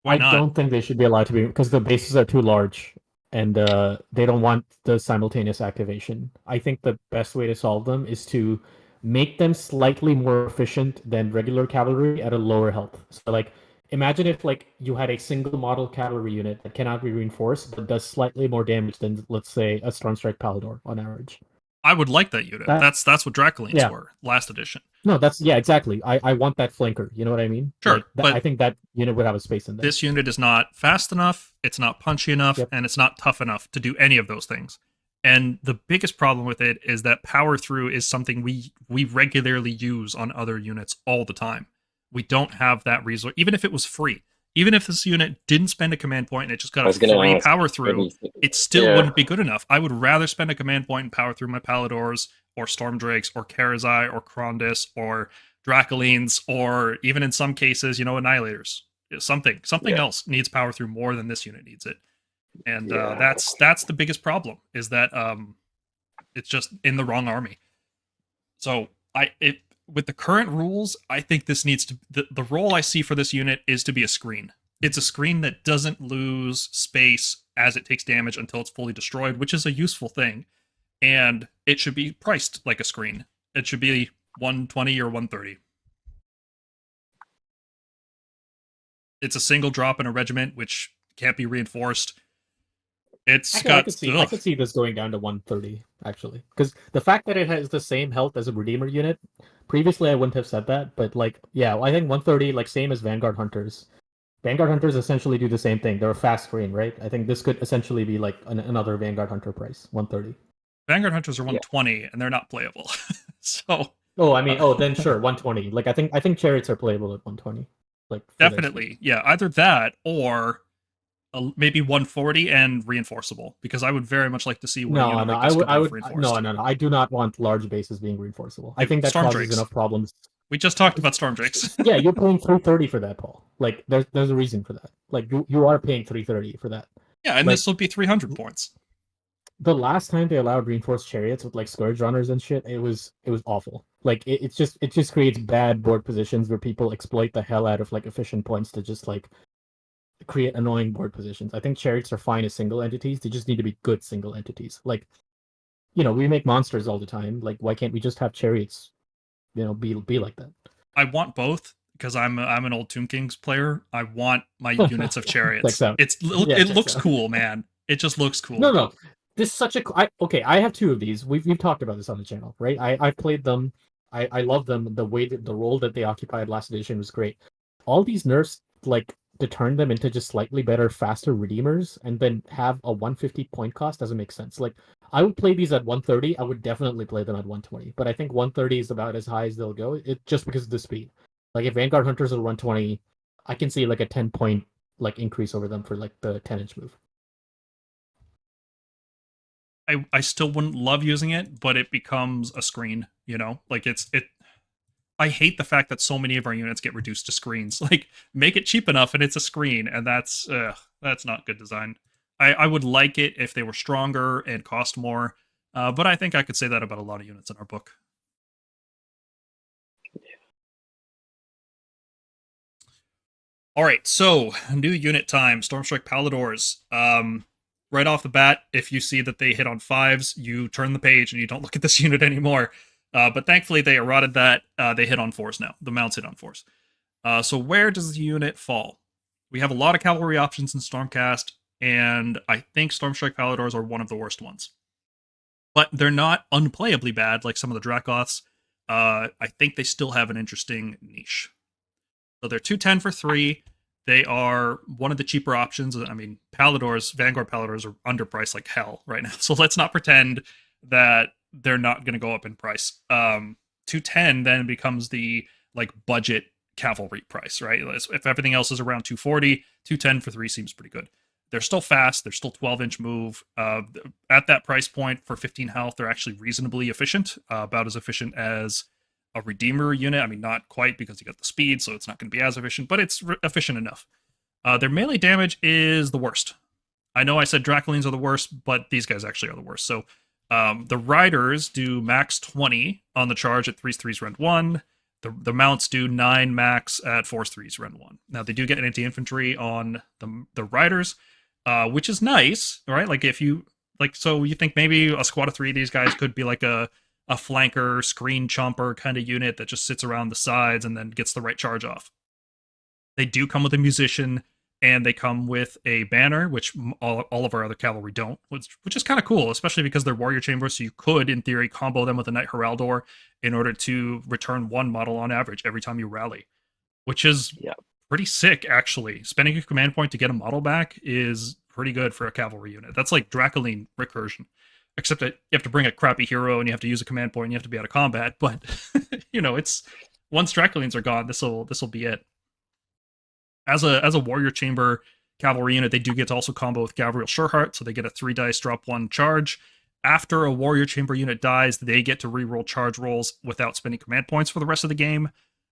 Why I not? don't think they should be allowed to be because the bases are too large, and they don't want the simultaneous activation. I think the best way to solve them is to make them slightly more efficient than regular cavalry at a lower health. So like imagine if like you had a single model cavalry unit that cannot be reinforced but does slightly more damage than let's say a Stormstrike Pallador on average. I would like that unit. That- That's what Dracolines Yeah. were last edition. No, that's yeah, exactly. I want that flanker. You know what I mean? Sure, Like, but I think that unit would have a space in there. This unit is not fast enough, it's not punchy enough, Yep. and it's not tough enough to do any of those things. And the biggest problem with it is that power through is something we regularly use on other units all the time. We don't have that resource, even if it was free. Even if this unit didn't spend a command point and it just got I a was gonna free ask, power through, it still Yeah. wouldn't be good enough. I would rather spend a command point and power through my Palladors or Stormdrakes or Karazai or Krondys or Dracolines or even in some cases, Annihilators. Something Yeah. else needs power through more than this unit needs it. And Yeah. that's the biggest problem is that it's just in the wrong army. So with the current rules, I think this needs to the role I see for this unit is to be a screen. It's a screen that doesn't lose space as it takes damage until it's fully destroyed, which is a useful thing. And it should be priced like a screen. It should be 120 or 130. It's a single drop in a regiment, which can't be reinforced. It's Actually, got I could see this going down to 130 actually, because the fact that it has the same health as a Redeemer unit. Previously, I wouldn't have said that, but like, yeah, I think 130, like same as Vanguard-Hunters. Vanguard-Hunters essentially do the same thing. They're a fast screen, right? I think this could essentially be like another Vanguard-Hunter price, 130. Vanguard-Hunters are 120 and they're not playable. So Oh, I mean, then sure, 120. Like, I think Chariots are playable at 120. Like, for this. definitely, yeah, either that or maybe 140 and reinforceable, because I would very much like to see what a No, unit no, like I this would, could do if reinforced. no. I do not want large bases being reinforceable. I Dude, think that causes Stormdrakes. enough problems. We just talked about Stormdrakes. Yeah, you're paying 330 for that, Paul. Like, there's a reason for that. Like, you are paying 330 for that. Yeah, and Like- this will be 300 points. The last time they allowed reinforced chariots with like scourge runners and shit, it was awful. Like, it just creates bad board positions where people exploit the hell out of like efficient points to just like create annoying board positions. I think chariots are fine as single entities. They just need to be good single entities. Like, we make monsters all the time. Like, why can't we just have chariots, be like that? I want both because I'm an old Tomb Kings player. I want my units of chariots. Checks out. It checks looks out. cool, man. It just looks cool. No. This is such a I have two of these. We've talked about this on the channel, right? I've played them. I love them. The way that the role that they occupied last edition was great. All these nerfs like to turn them into just slightly better, faster redeemers, and then have a 150 point cost doesn't make sense. Like, I would play these at 130. I would definitely play them at 120, but I think 130 is about as high as they'll go. It just because of the speed. Like, if Vanguard Hunters are 120, I can see like a 10 point like increase over them for like the 10-inch move. I still wouldn't love using it, but it becomes a screen, Like I hate the fact that so many of our units get reduced to screens. Like, make it cheap enough and it's a screen, and that's not good design. I would like it if they were stronger and cost more, but I think I could say that about a lot of units in our book. All right, so new unit time, Stormstrike Palladors. Right off the bat, if you see that they hit on 5s, you turn the page and you don't look at this unit anymore. But thankfully, they eroded that. They hit on 4s now. The mounts hit on 4s. So where does the unit fall? We have a lot of cavalry options in Stormcast, and I think Stormstrike Palladors are one of the worst ones. But they're not unplayably bad like some of the Dracoths. I think they still have an interesting niche. So they're 210 for 3. They are one of the cheaper options. I mean, Vanguard-Palladors are underpriced like hell right now. So let's not pretend that they're not going to go up in price. 210 then becomes the like budget cavalry price, right? If everything else is around 240, 210 for 3 seems pretty good. They're still fast. They're still 12-inch move. At that price point for 15 health, they're actually reasonably efficient, about as efficient as a Redeemer unit. I mean, not quite because you got the speed, so it's not going to be as efficient, but it's efficient enough. Their melee damage is the worst. I know I said Dracolines are the worst, but these guys actually are the worst. So the Riders do max 20 on the charge at 3s, 3s, rend 1. The mounts do 9 max at Force 3s Ren 1. Now, they do get anti-infantry on the riders, which is nice, right? Like, if you, like, so you think maybe a squad of 3 of these guys could be like a flanker, screen chomper kind of unit that just sits around the sides and then gets the right charge off. They do come with a musician, and they come with a banner, which all of our other cavalry don't, which is kind of cool, especially because they're warrior chambers, so you could, in theory, combo them with a Knight Heraldor in order to return 1 model on average every time you rally, which is pretty sick, actually. Spending a command point to get a model back is pretty good for a cavalry unit. That's like Dracoline recursion, except that you have to bring a crappy hero, and you have to use a command point, and you have to be out of combat, but, it's... Once Dracolines are gone, this'll be it. As a warrior chamber cavalry unit, they do get to also combo with Gavriel Sureheart, so they get a 3 dice, drop 1 charge. After a warrior chamber unit dies, they get to reroll charge rolls without spending command points for the rest of the game,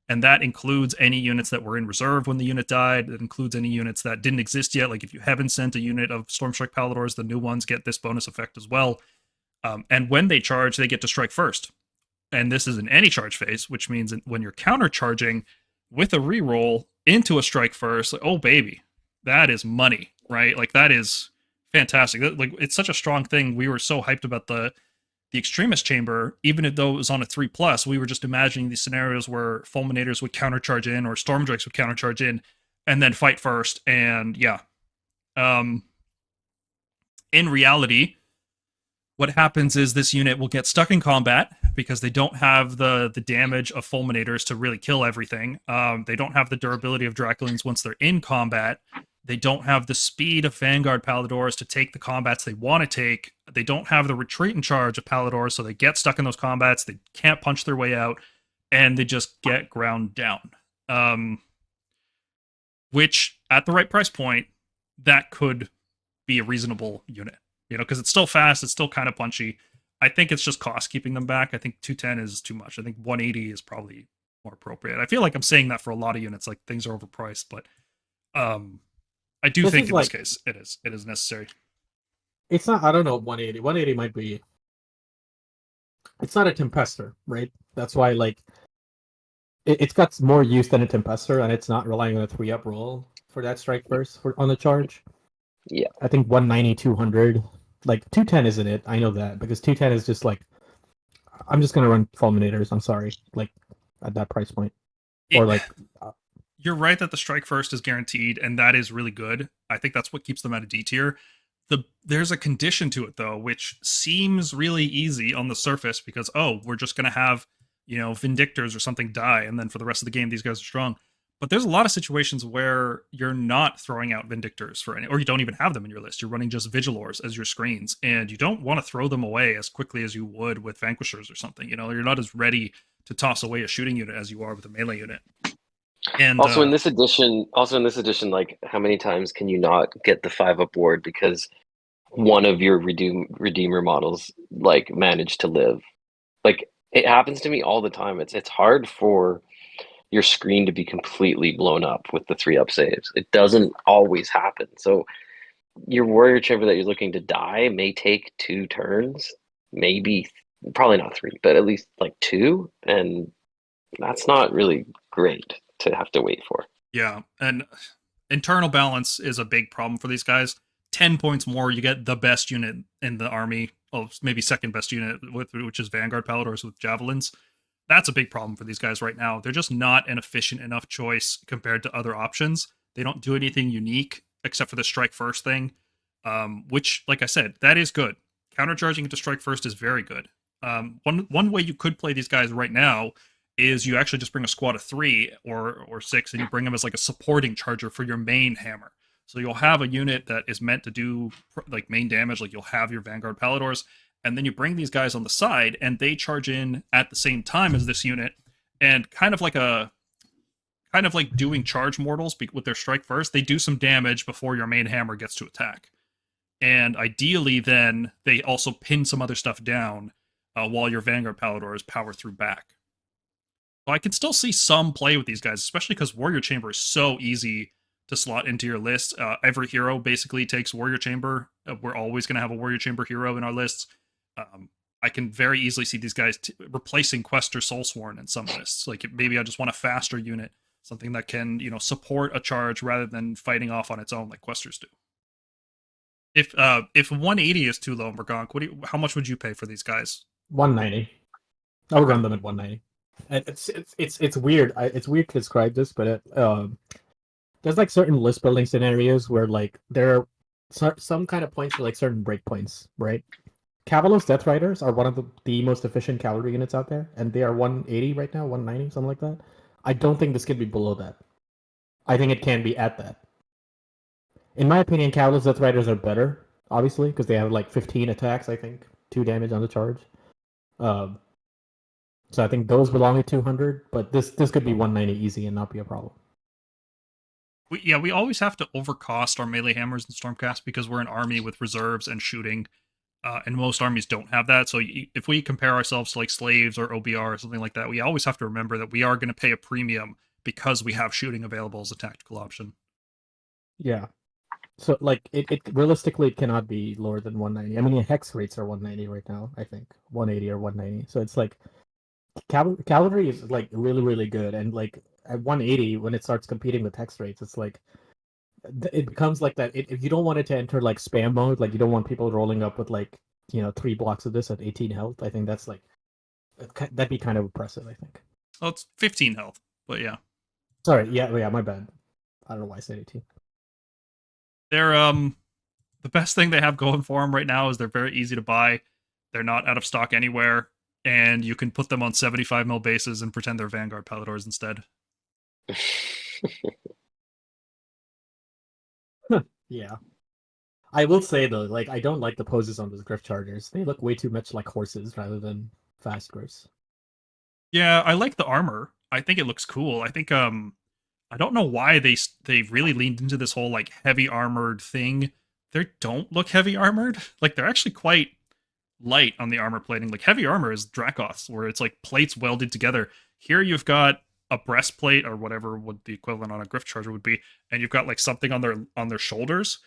and that includes any units that were in reserve when the unit died. It includes any units that didn't exist yet, like if you haven't sent a unit of Stormstrike Palladors, the new ones get this bonus effect as well. And when they charge, they get to strike first. And this is an anti-charge phase, which means when you're counter-charging with a reroll into a strike first, like, oh baby, that is money, right? Like, that is fantastic. Like, it's such a strong thing. We were so hyped about the Extremist Chamber, even though it was on a 3+, we were just imagining these scenarios where Fulminators would countercharge in, or Stormdrakes would countercharge in, and then fight first, and yeah. In reality, what happens is this unit will get stuck in combat because they don't have the damage of Fulminators to really kill everything. They don't have the durability of Dracolines once they're in combat. They don't have the speed of Vanguard-Palladors to take the combats they want to take. They don't have the retreat and charge of Palladors, so they get stuck in those combats. They can't punch their way out, and they just get ground down. Which, at the right price point, that could be a reasonable unit. Because it's still fast, it's still kind of punchy. I think it's just cost keeping them back. I think 210 is too much. I think 180 is probably more appropriate. I feel like I'm saying that for a lot of units, like things are overpriced, but I do think in this case it is necessary. It's not, I don't know, 180. 180 might be... It's not a Tempester, right? That's why, like, it's got more use than a Tempester, and it's not relying on a 3-up roll for that strike first on the charge. Yeah. I think 190, 200... Like, 210 isn't it? I know that, because 210 is just like, I'm just going to run Fulminators, I'm sorry, like, at that price point. Or, like... You're right that the strike first is guaranteed, and that is really good. I think that's what keeps them at a D tier. There's a condition to it, though, which seems really easy on the surface, because, we're just going to have, Vindictors or something die, and then for the rest of the game, these guys are strong. But there's a lot of situations where you're not throwing out Vindictors for any, or you don't even have them in your list. You're running just Vigilors as your screens, and you don't want to throw them away as quickly as you would with Vanquishers or something. You're not as ready to toss away a shooting unit as you are with a melee unit. And also in this edition, like, how many times can you not get the 5-up ward because one of your Redeemer models like managed to live? Like, it happens to me all the time. It's hard for your screen to be completely blown up with the 3-up saves. It doesn't always happen. So your warrior chamber that you're looking to die may take 2 turns, maybe, probably not 3, but at least like 2, and that's not really great to have to wait for. Yeah, and internal balance is a big problem for these guys. 10 points more, you get the best unit in the army, maybe second best unit, which is Vanguard-Palladors with Javelins. That's a big problem for these guys right now. They're just not an efficient enough choice compared to other options. They don't do anything unique except for the strike first thing, which, like I said, that is good. Countercharging into strike first is very good. One way you could play these guys right now is you actually just bring a squad of 3 or 6, and you bring them as like a supporting charger for your main hammer. So you'll have a unit that is meant to do like main damage, like you'll have your Vanguard-Palladors, and then you bring these guys on the side, and they charge in at the same time as this unit, and kind of like doing charge mortals with their strike first, they do some damage before your main hammer gets to attack. And ideally, then they also pin some other stuff down while your Vanguard-Palladors power through back. So I can still see some play with these guys, especially because Warrior Chamber is so easy to slot into your list. Every hero basically takes Warrior Chamber. We're always going to have a Warrior Chamber hero in our lists. I can very easily see these guys replacing Questor Soulsworn in some lists. Like maybe I just want a faster unit, something that can, you know, support a charge rather than fighting off on its own like Questors do. If 180 is too low, Mergonk, how much would you pay for these guys? 190. I would run them at 190. And it's weird. It's weird to describe this, but there's like certain list building scenarios where like there are some kind of points for like certain breakpoints, right? Cavalos Death Riders are one of the most efficient cavalry units out there, and they are 180 right now, 190, something like that. I don't think this could be below that. I think it can be at that. In my opinion, Cavalos Death Riders are better, obviously, because they have like 15 attacks, I think, 2 damage on the charge. So I think those belong at 200, but this could be 190 easy and not be a problem. We always have to overcost our melee hammers in Stormcast because we're an army with reserves and shooting, and most armies don't have that. So if we compare ourselves to like Slaves or OBR or something like that, we always have to remember that we are going to pay a premium because we have shooting available as a tactical option. Yeah. So like it realistically it cannot be lower than 190. I mean, the hex rates are 190 right now, I think. 180 or 190. So it's like cavalry is like really, really good, and like at 180 when it starts competing with hex rates, it's like it becomes like that. If you don't want it to enter like spam mode, like you don't want people rolling up with like 3 blocks of this at 18 health, I think that's like that'd be kind of oppressive, I think. Well, it's 15 health, but yeah. Sorry, yeah, my bad. I don't know why I said 18. They're the best thing they have going for them right now is they're very easy to buy. They're not out of stock anywhere, and you can put them on 75 mil bases and pretend they're Vanguard-Palladors instead. Yeah. I will say though, like I don't like the poses on those Gryph Chargers. They look way too much like horses rather than fast Gryphs. Yeah, I like the armor. I think it looks cool. I think I don't know why they really leaned into this whole like heavy armored thing. They don't look heavy armored. Like they're actually quite light on the armor plating. Like heavy armor is Dracoths, where it's like plates welded together. Here you've got a breastplate or whatever would the equivalent on a Gryph Charger would be, and you've got like something on their shoulders,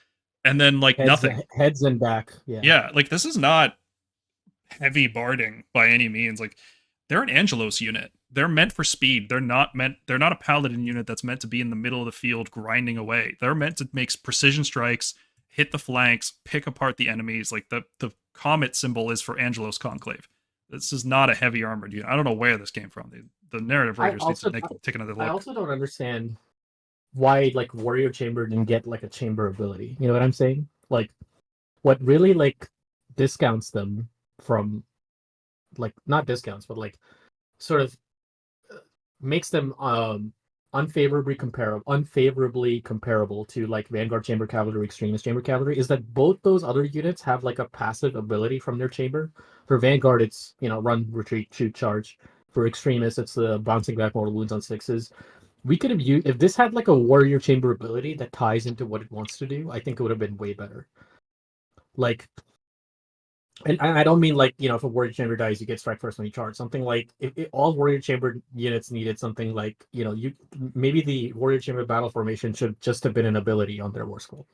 and then like nothing. Heads and back. Yeah. Yeah, like this is not heavy barding by any means. Like they're an Angelos unit. They're meant for speed. They're not a paladin unit that's meant to be in the middle of the field grinding away. They're meant to make precision strikes, hit the flanks, pick apart the enemies. Like the comet symbol is for Angelos Conclave. This is not a heavy armored unit. I don't know where this came from. The narrative writers need to take another look. I also don't understand why like Warrior Chamber didn't get like a chamber ability. You know what I'm saying? Like what really like discounts them from like not discounts, but like sort of makes them unfavorably comparable to like Vanguard Chamber Cavalry, Extremist Chamber Cavalry is that both those other units have like a passive ability from their chamber. For Vanguard, it's run, retreat, shoot, charge. For Extremists, it's the bouncing back mortal wounds on 6s. We could have used if this had like a Warrior Chamber ability that ties into what it wants to do. I think it would have been way better. Like, and I don't mean like if a Warrior Chamber dies, you get strike first when you charge. Something like if all Warrior Chamber units needed something like maybe the Warrior Chamber battle formation should just have been an ability on their war scroll.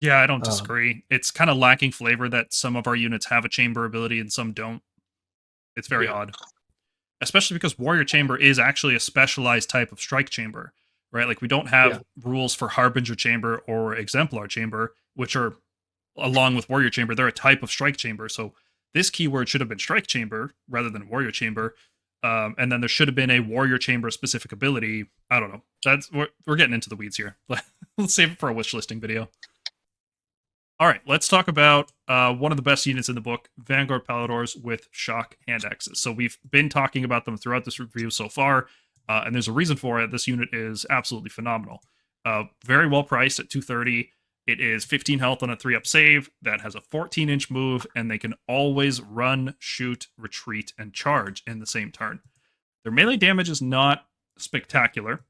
Yeah, I don't disagree. It's kind of lacking flavor that some of our units have a chamber ability and some don't. It's very odd. Especially because Warrior Chamber is actually a specialized type of strike chamber, right? Like we don't have rules for Harbinger Chamber or Exemplar Chamber, which are along with Warrior Chamber, they're a type of strike chamber. So this keyword should have been strike chamber rather than warrior chamber. And then there should have been a warrior chamber specific ability. I don't know. We're getting into the weeds here. Let's save it for a wish listing video. All right, let's talk about one of the best units in the book, Vanguard-Palladors with Shock Handaxes. So we've been talking about them throughout this review so far, and there's a reason for it. This unit is absolutely phenomenal. Very well priced at 230. It is 15 health on a 3-up save that has a 14-inch move, and they can always run, shoot, retreat, and charge in the same turn. Their melee damage is not spectacular.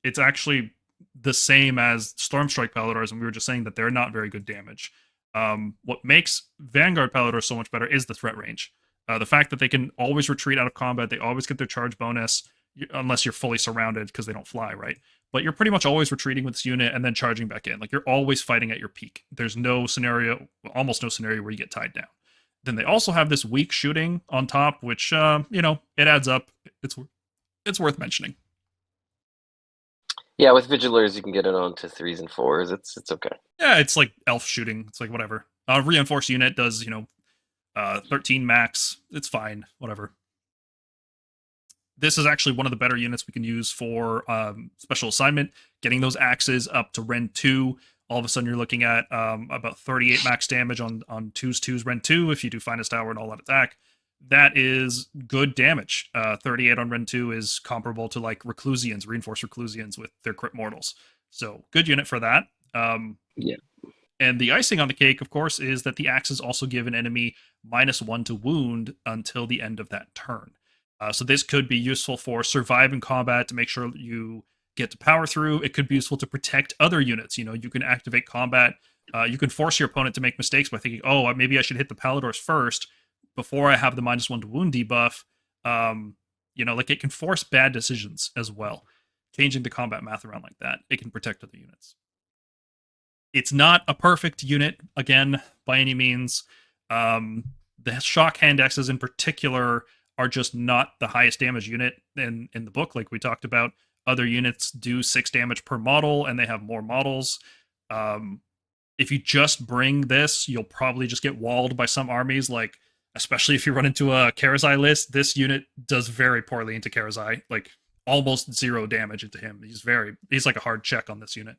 It's actually the same as Stormstrike Palladors, and we were just saying that they're not very good damage. What makes Vanguard-Palladors so much better is the threat range. The fact that they can always retreat out of combat, they always get their charge bonus, unless you're fully surrounded because they don't fly, right? But you're pretty much always retreating with this unit and then charging back in. Like you're always fighting at your peak. There's no scenario, almost no scenario where you get tied down. Then they also have this weak shooting on top, which it adds up. It's worth mentioning. Yeah, with Vigilers, you can get it on to 3s and 4s. It's okay. Yeah, it's like elf shooting. It's like whatever. Reinforced unit does 13 max. It's fine. Whatever. This is actually one of the better units we can use for special assignment. Getting those axes up to Ren 2. All of a sudden, you're looking at about 38 max damage on 2s, Ren 2 if you do Finest Hour and all-out attack. That is good damage. 38 on Ren 2 is comparable to like Reclusians, Reinforced Reclusians with their crit mortals. So good unit for that. Yeah. And the icing on the cake, of course, is that the axes also give an enemy -1 to wound until the end of that turn. So this could be useful for survive in combat to make sure you get to power through. It could be useful to protect other units. You can activate combat. You can force your opponent to make mistakes by thinking, oh, maybe I should hit the Palladors first before I have the -1 to wound debuff. Like it can force bad decisions as well. Changing the combat math around like that, it can protect other units. It's not a perfect unit, again, by any means. The Shock Handaxes in particular are just not the highest damage unit in the book, like we talked about. Other units do 6 damage per model, and they have more models. If you just bring this, you'll probably just get walled by some armies, like, especially if you run into a Karazai list. This unit does very poorly into Karazai, like almost 0 damage into him. He's like a hard check on this unit.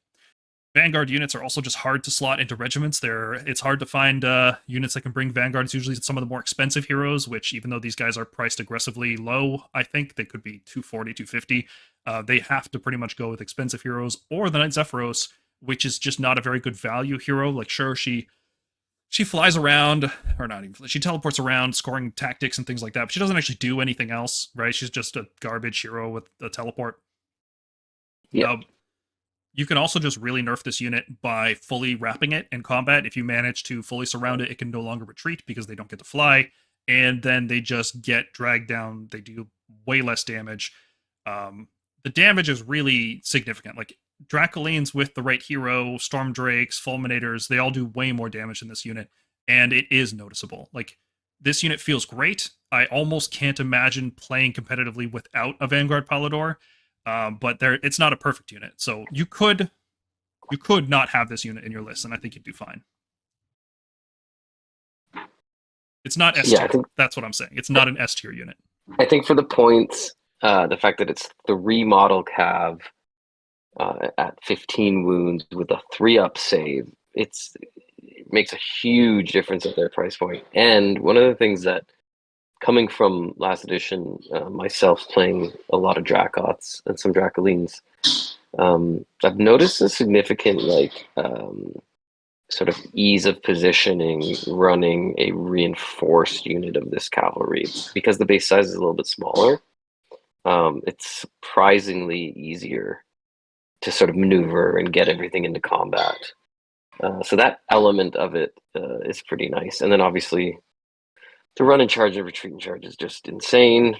Vanguard units are also just hard to slot into regiments. It's hard to find units that can bring Vanguard. It's usually some of the more expensive heroes, which even though these guys are priced aggressively low, I think they could be 240, 250. They have to pretty much go with expensive heroes or the Knight Zephyros, which is just not a very good value hero. Like, sure, she flies around, or not even, she teleports around, scoring tactics and things like that, but she doesn't actually do anything else, right? She's just a garbage hero with a teleport. Yeah. You can also just really nerf this unit by fully wrapping it in combat. If you manage to fully surround it, it can no longer retreat because they don't get to fly, and then they just get dragged down. They do way less damage. The damage is really significant. Like, Dracolines with the right hero, Stormdrakes, Fulminators, they all do way more damage than this unit, and it is noticeable. Like, this unit feels great. I almost can't imagine playing competitively without a Vanguard-Pallador. But it's not a perfect unit, so you could not have this unit in your list, and I think you'd do fine. It's not S tier. That's what I'm saying. It's not an S tier unit. I think for the points, the fact that it's 3 model cav at 15 wounds with a 3-up save, it makes a huge difference at their price point. And one of the things that, coming from last edition, myself playing a lot of Dracoths and some Dracolines, I've noticed a significant sort of ease of positioning running a reinforced unit of this cavalry. Because the base size is a little bit smaller, it's surprisingly easier to sort of maneuver and get everything into combat. So that element of it is pretty nice. And then obviously, the run and charge and retreat and charge is just insane.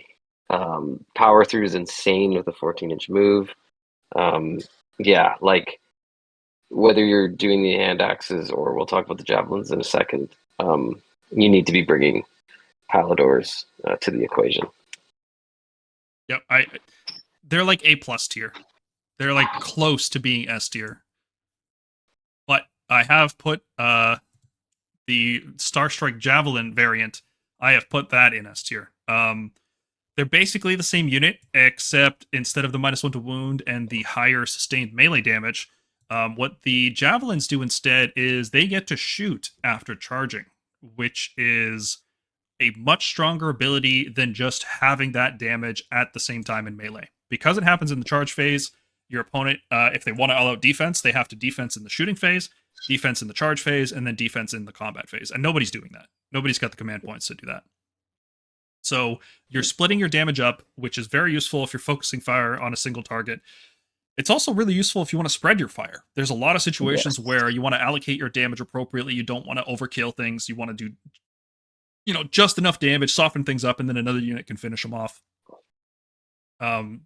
Power through is insane with a 14-inch move. Like, whether you're doing the hand axes or we'll talk about the javelins in a second, you need to be bringing Palladors to the equation. Yep, they're like A+ tier. They're like close to being S tier. But I have put the Starstrike Javelin variant. I have put that in S tier. They're basically the same unit, except instead of the -1 to wound and the higher sustained melee damage, what the Javelins do instead is they get to shoot after charging, which is a much stronger ability than just having that damage at the same time in melee. Because it happens in the charge phase, your opponent, if they want to all-out defense, they have to defense in the shooting phase, defense in the charge phase, and then defense in the combat phase. And nobody's doing that. Nobody's got the command points to do that. So you're splitting your damage up, which is very useful if you're focusing fire on a single target. It's also really useful if you want to spread your fire. There's a lot of situations where you want to allocate your damage appropriately. You don't want to overkill things. You want to do, just enough damage, soften things up, and then another unit can finish them off.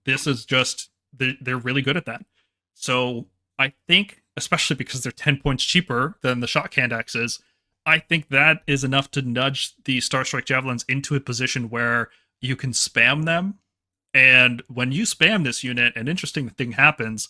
This is just, they're really good at that. So I think, especially because they're 10 points cheaper than the Shock Handaxes, I think that is enough to nudge the Starstrike Javelins into a position where you can spam them. And when you spam this unit, an interesting thing happens.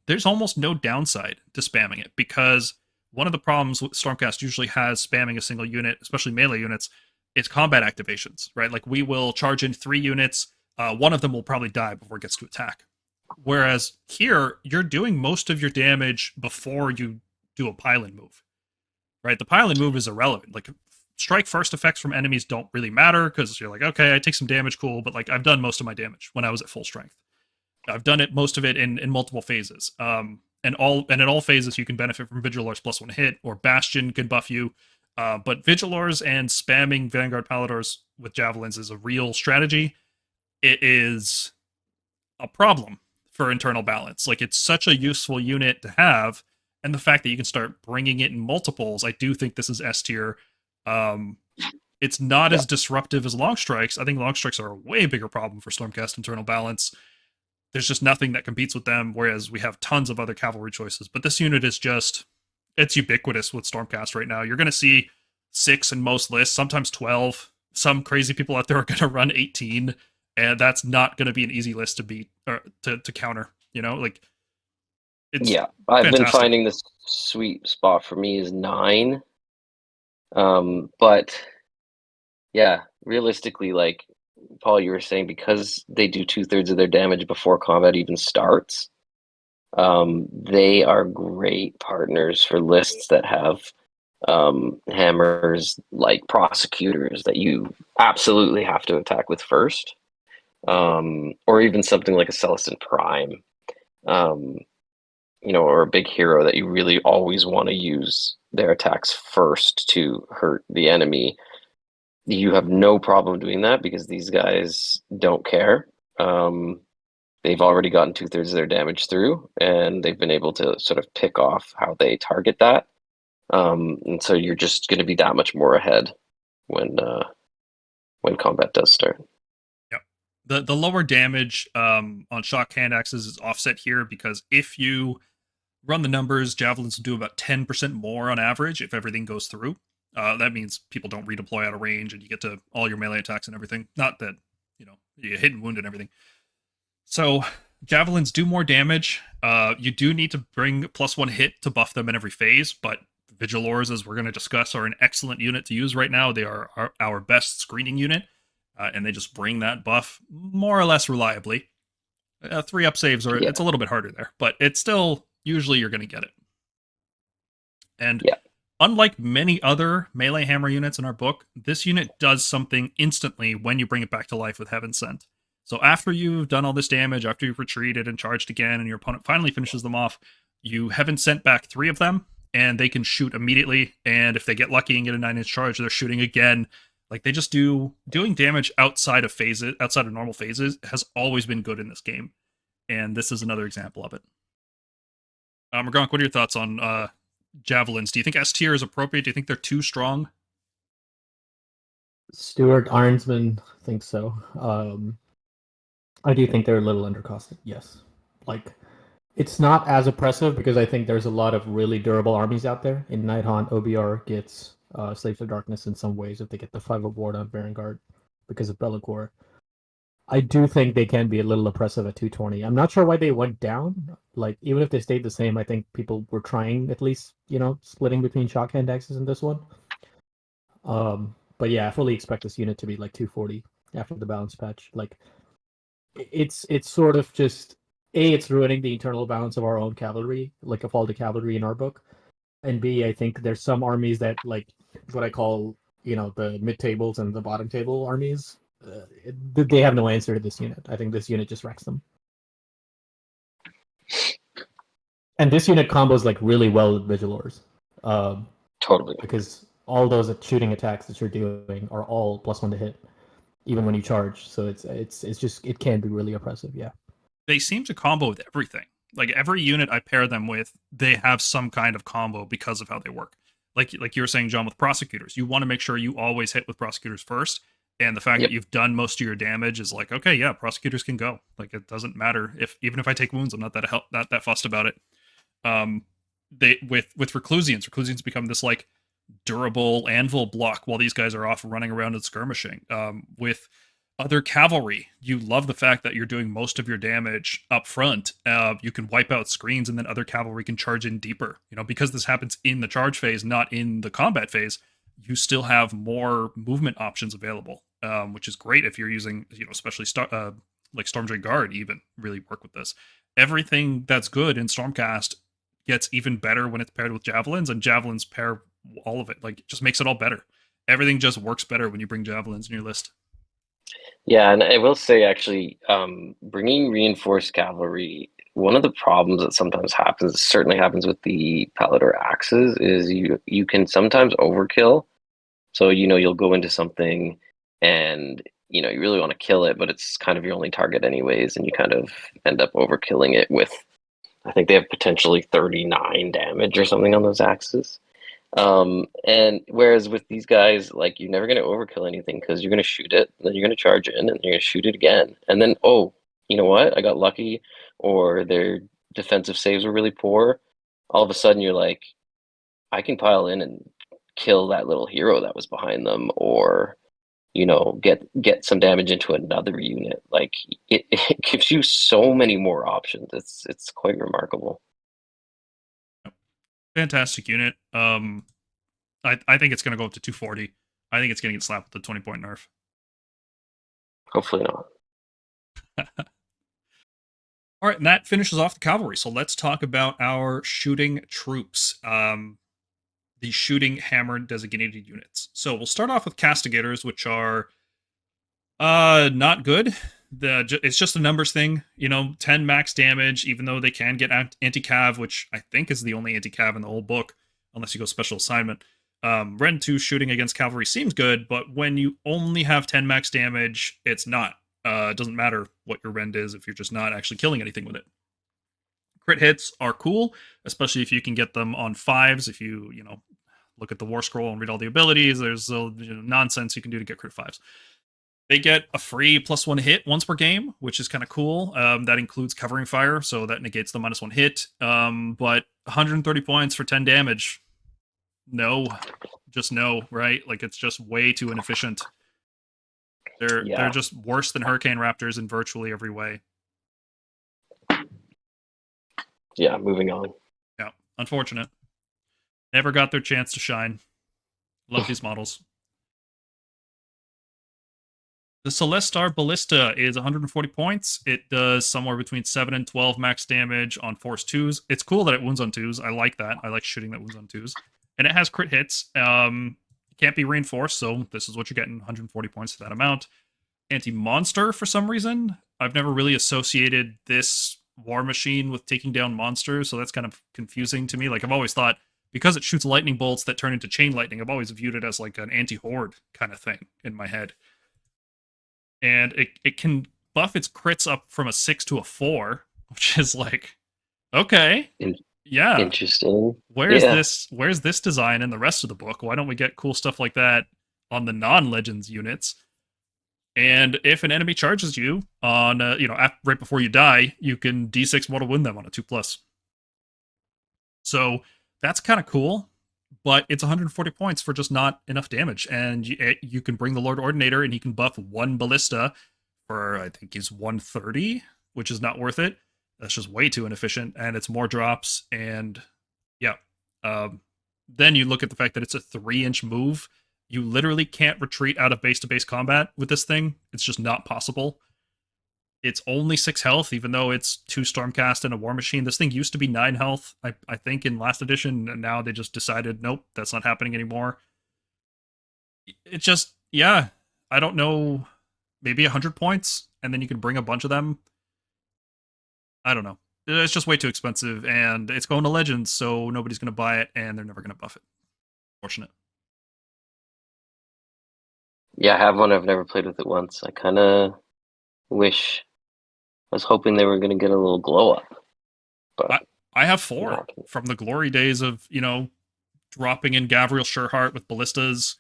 There's almost no downside to spamming it, because one of the problems with Stormcast usually has spamming a single unit, especially melee units, is combat activations, right? Like, we will charge in 3 units, one of them will probably die before it gets to attack. Whereas here, you're doing most of your damage before you do a pylon move, right? The pylon move is irrelevant. Like, strike first effects from enemies don't really matter, because you're like, okay, I take some damage, cool, but like, I've done most of my damage when I was at full strength. I've done it, most of it in multiple phases. And in all phases, you can benefit from Vigilors +1 hit, or Bastion can buff you. But Vigilors and spamming Vanguard-Palladors with Javelins is a real strategy. It is a problem for internal balance. Like, it's such a useful unit to have, and the fact that you can start bringing it in multiples, I do think this is S tier. It's not as disruptive as long strikes. I think long strikes are a way bigger problem for Stormcast internal balance. There's just nothing that competes with them, whereas we have tons of other cavalry choices. But this unit is just, it's ubiquitous with Stormcast right now. You're going to see 6 in most lists, sometimes 12. Some crazy people out there are going to run 18, and that's not going to be an easy list to beat, or to counter, you know? Like, it's I've fantastic. been finding this sweet spot for me is 9. But yeah, realistically, like Paul, you were saying, because they do 2/3 of their damage before combat even starts, they are great partners for lists that have hammers like Prosecutors that you absolutely have to attack with first, or even something like a Celestin Prime, or a big hero that you really always want to use their attacks first to hurt the enemy. You have no problem doing that because these guys don't care. They've already gotten 2/3 of their damage through, and they've been able to sort of pick off how they target that. And so you're just going to be that much more ahead when combat does start. Yep. The lower damage on Shock Handaxes is offset here, because if you run the numbers, Javelins will do about 10% more on average if everything goes through. That means people don't redeploy out of range, and you get to all your melee attacks and everything. Not that, you get hit and wounded and everything. So Javelins do more damage. You do need to bring +1 hit to buff them in every phase, but Vigilors, as we're going to discuss, are an excellent unit to use right now. They are our best screening unit, and they just bring that buff more or less reliably. 3-up saves it's a little bit harder there, but it's still, usually you're going to get it. And unlike many other melee hammer units in our book, this unit does something instantly when you bring it back to life with Heaven Sent. So after you've done all this damage, after you've retreated and charged again, and your opponent finally finishes them off, you Heaven Sent back 3 of them, and they can shoot immediately. And if they get lucky and get a 9-inch charge, they're shooting again. Like, they just doing damage outside of normal phases has always been good in this game. And this is another example of it. Mergonk, what are your thoughts on Javelins? Do you think S tier is appropriate? Do you think they're too strong? Stuart Ironsman thinks so. I do think they're a little undercosted, yes. Like, it's not as oppressive because I think there's a lot of really durable armies out there. In Nighthaunt, OBR gets Slaves of Darkness in some ways if they get the 5-up ward on Vanguard because of Bellacore. I do think they can be a little oppressive at 220. I'm not sure why they went down. Like, even if they stayed the same, I think people were trying at least, splitting between Shock Handaxes in this one. But yeah, I fully expect this unit to be like 240 after the balance patch. Like, it's sort of just, it's ruining the internal balance of our own cavalry, like of all the cavalry in our book. And B, I think there's some armies that, like, what I call, the mid-tables and the bottom-table armies, they have no answer to this unit. I think this unit just wrecks them. And this unit combos like really well with Vigilors. Totally. Because all those shooting attacks that you're doing are all +1 to hit, even when you charge. So it's just, it can be really oppressive, yeah. They seem to combo with everything. Like, every unit I pair them with, they have some kind of combo because of how they work. Like you were saying, John, with Prosecutors, you want to make sure you always hit with Prosecutors first. And the fact that you've done most of your damage is like, okay, yeah, Prosecutors can go. Like, it doesn't matter even if I take wounds, I'm not that fussed about it. With Reclusians become this like durable anvil block while these guys are off running around and skirmishing. With other cavalry, you love the fact that you're doing most of your damage up front. You can wipe out screens, and then other cavalry can charge in deeper. Because this happens in the charge phase, not in the combat phase, you still have more movement options available, which is great if you're using, especially like Stormdrake Guard even really work with this. Everything that's good in Stormcast gets even better when it's paired with Javelins, and Javelins pair all of it. Like, it just makes it all better. Everything just works better when you bring Javelins in your list. Yeah, and I will say, actually, bringing reinforced cavalry, one of the problems that sometimes happens, certainly happens with the Pallador axes, is you can sometimes overkill. So, you'll go into something and, you really want to kill it, but it's kind of your only target anyways, and you kind of end up overkilling it with, I think they have potentially 39 damage or something on those axes. And whereas with these guys, like, you're never going to overkill anything because you're going to shoot it, then you're going to charge in, and you're going to shoot it again. And then, oh, you know what? I got lucky, or their defensive saves were really poor. All of a sudden, you're like, I can pile in and kill that little hero that was behind them, or, get some damage into another unit. Like, it gives you so many more options. It's quite remarkable. Fantastic unit. I think it's going to go up to 240. I think it's going to get slapped with the 20-point nerf. Hopefully not. All right, and that finishes off the cavalry. So let's talk about our shooting troops. The shooting hammer designated units. So we'll start off with castigators, which are not good. It's just a numbers thing, 10 max damage, even though they can get anti-cav, which I think is the only anti-cav in the whole book, unless you go special assignment. Rend 2 shooting against cavalry seems good, but when you only have 10 max damage, it's not. It doesn't matter what your Rend is if you're just not actually killing anything with it. Crit hits are cool, especially if you can get them on 5s. If you, look at the Warscroll and read all the abilities, there's nonsense you can do to get crit 5s. They get a free +1 hit once per game, which is kind of cool. That includes covering fire, so that negates the -1 hit. But 130 points for 10 damage. No. Just no, right? Like, it's just way too inefficient. They're just worse than Hurricane Raptors in virtually every way. Yeah, moving on. Yeah, unfortunate. Never got their chance to shine. Love these models. The Celestar Ballista is 140 points. It does somewhere between 7 and 12 max damage on force 2s. It's cool that it wounds on 2s. I like that. I like shooting that wounds on 2s. And it has crit hits. It can't be reinforced, so this is what you're getting, 140 points for that amount. Anti-monster, for some reason. I've never really associated this war machine with taking down monsters, so that's kind of confusing to me. Like, I've always thought, because it shoots lightning bolts that turn into chain lightning, I've always viewed it as like an anti-horde kind of thing in my head. And it can buff its crits up from a 6 to a 4, which is like, okay, yeah, interesting. Where's this design in the rest of the book? Why don't we get cool stuff like that on the non-Legends units? And if an enemy charges you on, right before you die, you can D6 mortal wound them on a 2+. So that's kind of cool. But it's 140 points for just not enough damage. And you can bring the Lord Ordinator, and he can buff 1 Ballista for, I think he's 130, which is not worth it. That's just way too inefficient, and it's more drops. And yeah. Then you look at the fact that it's a 3-inch move. You literally can't retreat out of base-to-base combat with this thing. It's just not possible. It's only 6 health, even though it's 2 Stormcast and a War Machine. This thing used to be 9 health, I think, in last edition, and now they just decided, nope, that's not happening anymore. It just, yeah, I don't know, maybe 100 points, and then you can bring a bunch of them. I don't know. It's just way too expensive, and it's going to Legends, so nobody's going to buy it, and they're never going to buff it. Fortunate. Yeah, I have one. I've never played with it once. I kind of was hoping they were going to get a little glow up. But I have 4 from the glory days of, dropping in Gavriel Sureheart with ballistas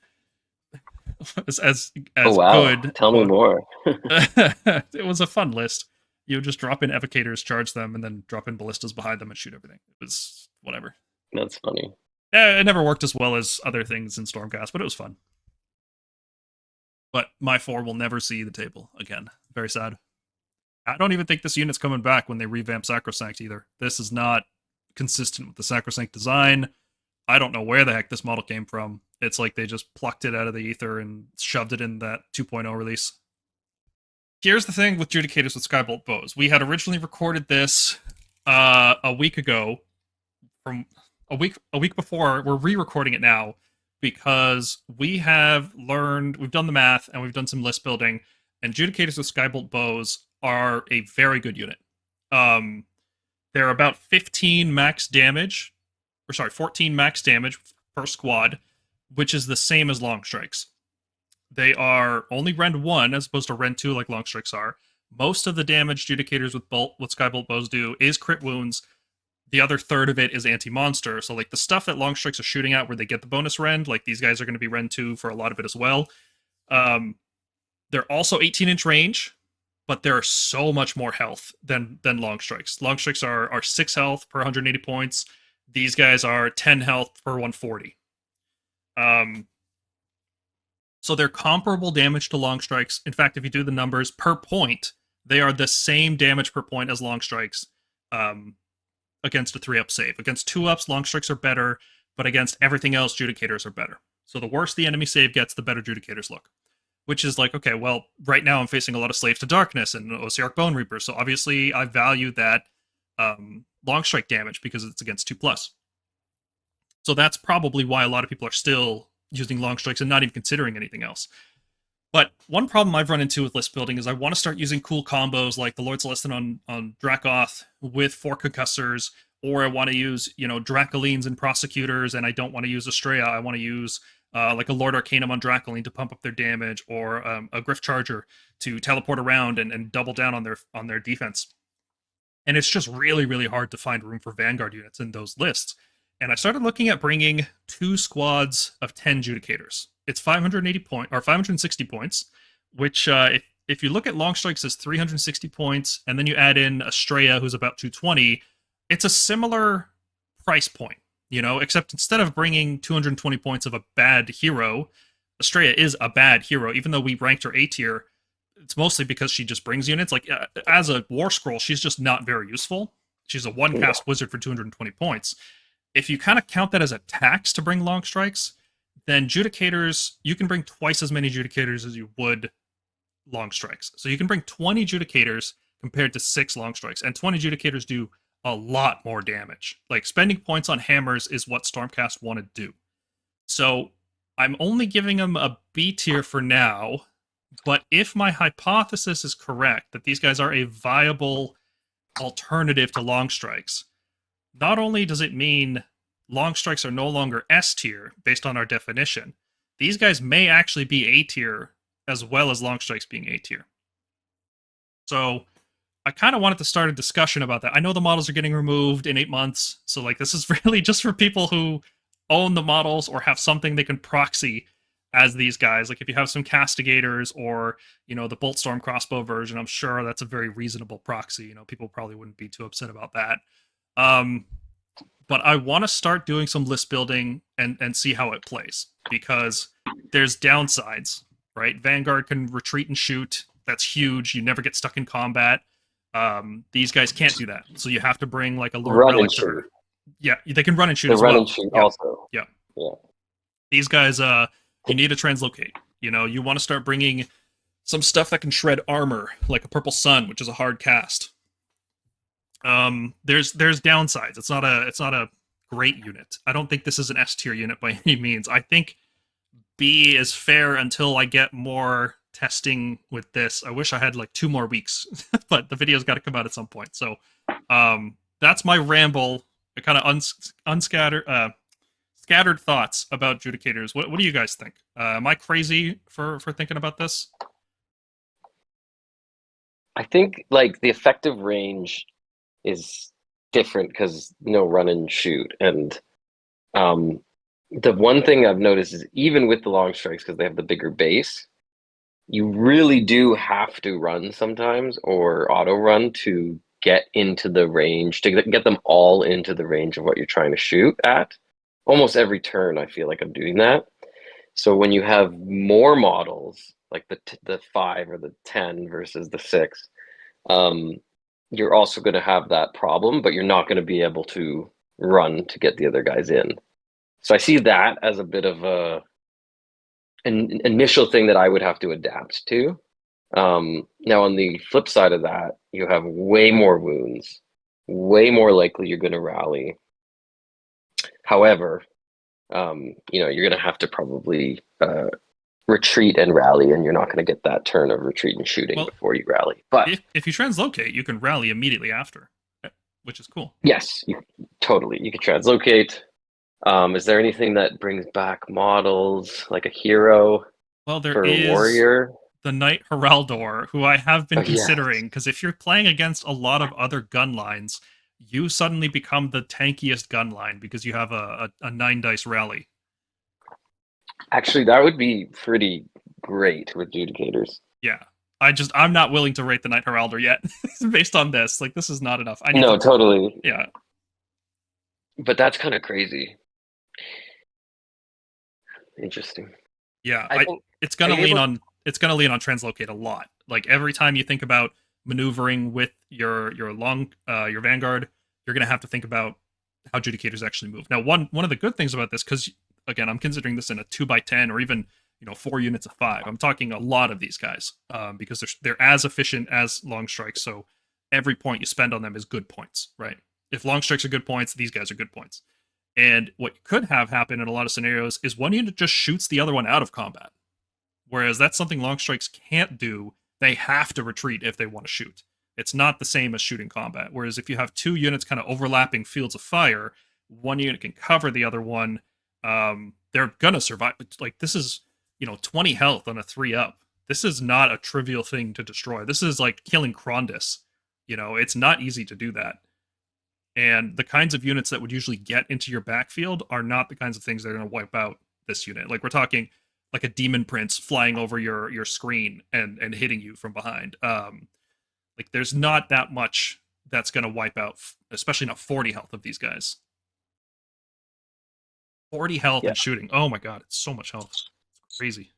as oh, wow. good. Tell me more. It was a fun list. You would just drop in Evocators, charge them, and then drop in ballistas behind them and shoot everything. It was whatever. That's funny. It never worked as well as other things in Stormcast, but it was fun. But my 4 will never see the table again. Very sad. I don't even think this unit's coming back when they revamp Sacrosanct either. This is not consistent with the Sacrosanct design. I don't know where the heck this model came from. It's like they just plucked it out of the ether and shoved it in that 2.0 release. Here's the thing with Judicators with Skybolt Bows. We had originally recorded this a week ago. From a week before, we're re-recording it now because we have learned, we've done the math, and we've done some list building, and Judicators with Skybolt Bows are a very good unit. They're about 14 max damage per squad, which is the same as long strikes. They are only rend 1 as opposed to rend 2 like long strikes are. Most of the damage Judicators with Skybolt Bows do is crit wounds. The other third of it is anti-monster. So like the stuff that long strikes are shooting at where they get the bonus rend, like these guys are going to be rend 2 for a lot of it as well. They're also 18-inch range, but they're so much more health than long strikes. Long strikes are 6 health per 180 points. These guys are 10 health per 140. So they're comparable damage to long strikes. In fact, if you do the numbers per point, they are the same damage per point as long strikes against a 3-up save. Against 2-ups, long strikes are better, but against everything else, Judicators are better. So the worse the enemy save gets, the better Judicators look. Which is like, okay, well, right now I'm facing a lot of Slaves to Darkness and Ossiarch Bone Reapers, so obviously I value that long strike damage because it's against 2+. So that's probably why a lot of people are still using long strikes and not even considering anything else. But one problem I've run into with list building is I want to start using cool combos like the Lord Celestin on Dracoth with 4 Concussors, or I want to use, Dracolines and Prosecutors, and I don't want to use Estrella. I want to use like a Lord Arcanum on Dracoline to pump up their damage, or a Gryph Charger to teleport around and double down on their defense. And it's just really, really hard to find room for Vanguard units in those lists. And I started looking at bringing 2 squads of 10 Judicators. It's 560 points, which if you look at long strikes as 360 points, and then you add in Estrella, who's about 220, it's a similar price point, except instead of bringing 220 points of a bad hero, Estrella is a bad hero. Even though we ranked her A tier, it's mostly because she just brings units. Like, as a Warscroll, she's just not very useful. She's a 1-cast wizard for 220 points. If you kind of count that as a tax to bring long strikes, then Judicators, you can bring twice as many Judicators as you would long strikes. So you can bring 20 Judicators compared to 6 long strikes, and 20 Judicators do a lot more damage. Like, spending points on hammers is what Stormcast want to do. So I'm only giving them a B tier for now, but if my hypothesis is correct, that these guys are a viable alternative to long strikes, not only does it mean long strikes are no longer S tier based on our definition, these guys may actually be A tier as well as long strikes being A tier. So I kind of wanted to start a discussion about that. I know the models are getting removed in 8 months, so like this is really just for people who own the models or have something they can proxy as these guys. Like if you have some Castigators or, the Boltstorm Crossbow version, I'm sure that's a very reasonable proxy. People probably wouldn't be too upset about that. But I want to start doing some list building and see how it plays, because there's downsides, right? Vanguard can retreat and shoot. That's huge. You never get stuck in combat. These guys can't do that. So you have to bring like a Lord Run and Relic. shoot. Yeah, they can run and shoot They as run well. and shoot Yeah. also. Yeah. Yeah. These guys, you need to translocate. You want to start bringing some stuff that can shred armor, like a Purple Sun, which is a hard cast. There's downsides. It's not a great unit. I don't think this is an S tier unit by any means. I think B is fair until I get more testing with this. I wish I had like 2 more weeks, but the video's got to come out at some point. So, that's my ramble. I kind of scattered thoughts about Judicators. What do you guys think? Am I crazy for thinking about this? I think like the effective range is different because no run and shoot. And the one thing I've noticed is even with the long strikes, because they have the bigger base, you really do have to run sometimes or auto run to get into the range, to get them all into the range of what you're trying to shoot at. almost every turn I feel like I'm doing that. So when you have more models, like the 5 or the 10 versus the 6, you're also going to have that problem, but you're not going to be able to run to get the other guys in. So I see that as a bit of an initial thing that I would have to adapt to. Now, on the flip side of that, you have way more wounds, way more likely you're going to rally. However, you're going to have to probably retreat and rally, and you're not going to get that turn of retreat and shooting before you rally. But if you translocate, you can rally immediately after, which is cool. Yes, totally. You can translocate. Is there anything that brings back models like a hero? Well, there for is warrior? The Knight Heraldor, who I have been considering, because if you're playing against a lot of other gun lines, you suddenly become the tankiest gun line because you have a 9 dice rally. Actually, that would be pretty great with Judicators. Yeah. I'm not willing to rate the Knight Heraldor yet, based on this. Like, this is not enough. Totally. Yeah. But that's kind of crazy. Interesting. Yeah, it's gonna lean on translocate a lot. Like every time you think about maneuvering with your Vanguard, you're gonna have to think about how Judicators actually move. Now, one of the good things about this, because again, I'm considering this in a 2x10 or even 4 units of 5. I'm talking a lot of these guys because they're as efficient as long strikes. So every point you spend on them is good points, right? If long strikes are good points, these guys are good points. And what could have happen in a lot of scenarios is one unit just shoots the other one out of combat. Whereas that's something long strikes can't do. They have to retreat if they want to shoot. It's not the same as shooting combat. Whereas if you have 2 units kind of overlapping fields of fire, one unit can cover the other one. They're gonna survive. Like, this is 20 health on a 3-up. This is not a trivial thing to destroy. This is like killing Krondys. It's not easy to do that. And the kinds of units that would usually get into your backfield are not the kinds of things that are going to wipe out this unit. Like, we're talking like a Demon Prince flying over your screen and hitting you from behind. Like, there's not that much that's going to wipe out, especially not 40 health of these guys. 40 health and shooting. Oh my god, it's so much health. It's crazy.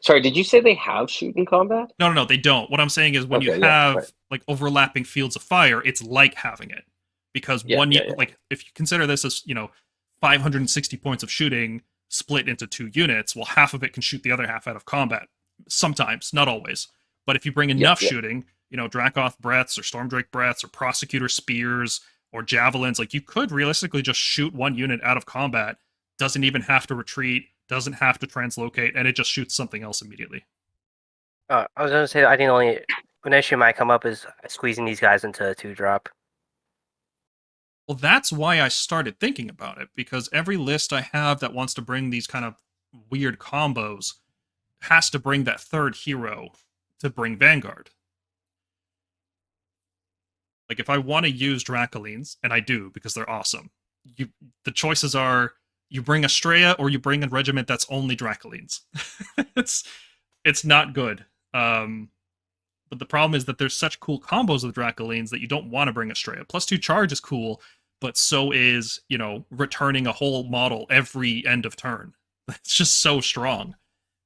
Sorry, did you say they have shoot in combat? No, they don't. What I'm saying is when you have like overlapping fields of fire, it's like having it. Because like, if you consider this as, 560 points of shooting split into 2 units, well, half of it can shoot the other half out of combat. Sometimes, not always. But if you bring enough shooting, Dracoth breaths or Stormdrake breaths or Prosecutor spears or javelins, like, you could realistically just shoot one unit out of combat, doesn't even have to retreat, doesn't have to translocate, and it just shoots something else immediately. I was going to say, I think the only an issue might come up is squeezing these guys into a 2-drop. Well, that's why I started thinking about it, because every list I have that wants to bring these kind of weird combos has to bring that third hero to bring Vanguard. Like, if I want to use Dracolines, and I do because they're awesome, the choices are you bring Estrella or you bring a regiment that's only Dracolines. It's not good. But the problem is that there's such cool combos with Dracolines that you don't want to bring Estrella. +2 charge is cool, but so is, returning a whole model every end of turn. It's just so strong.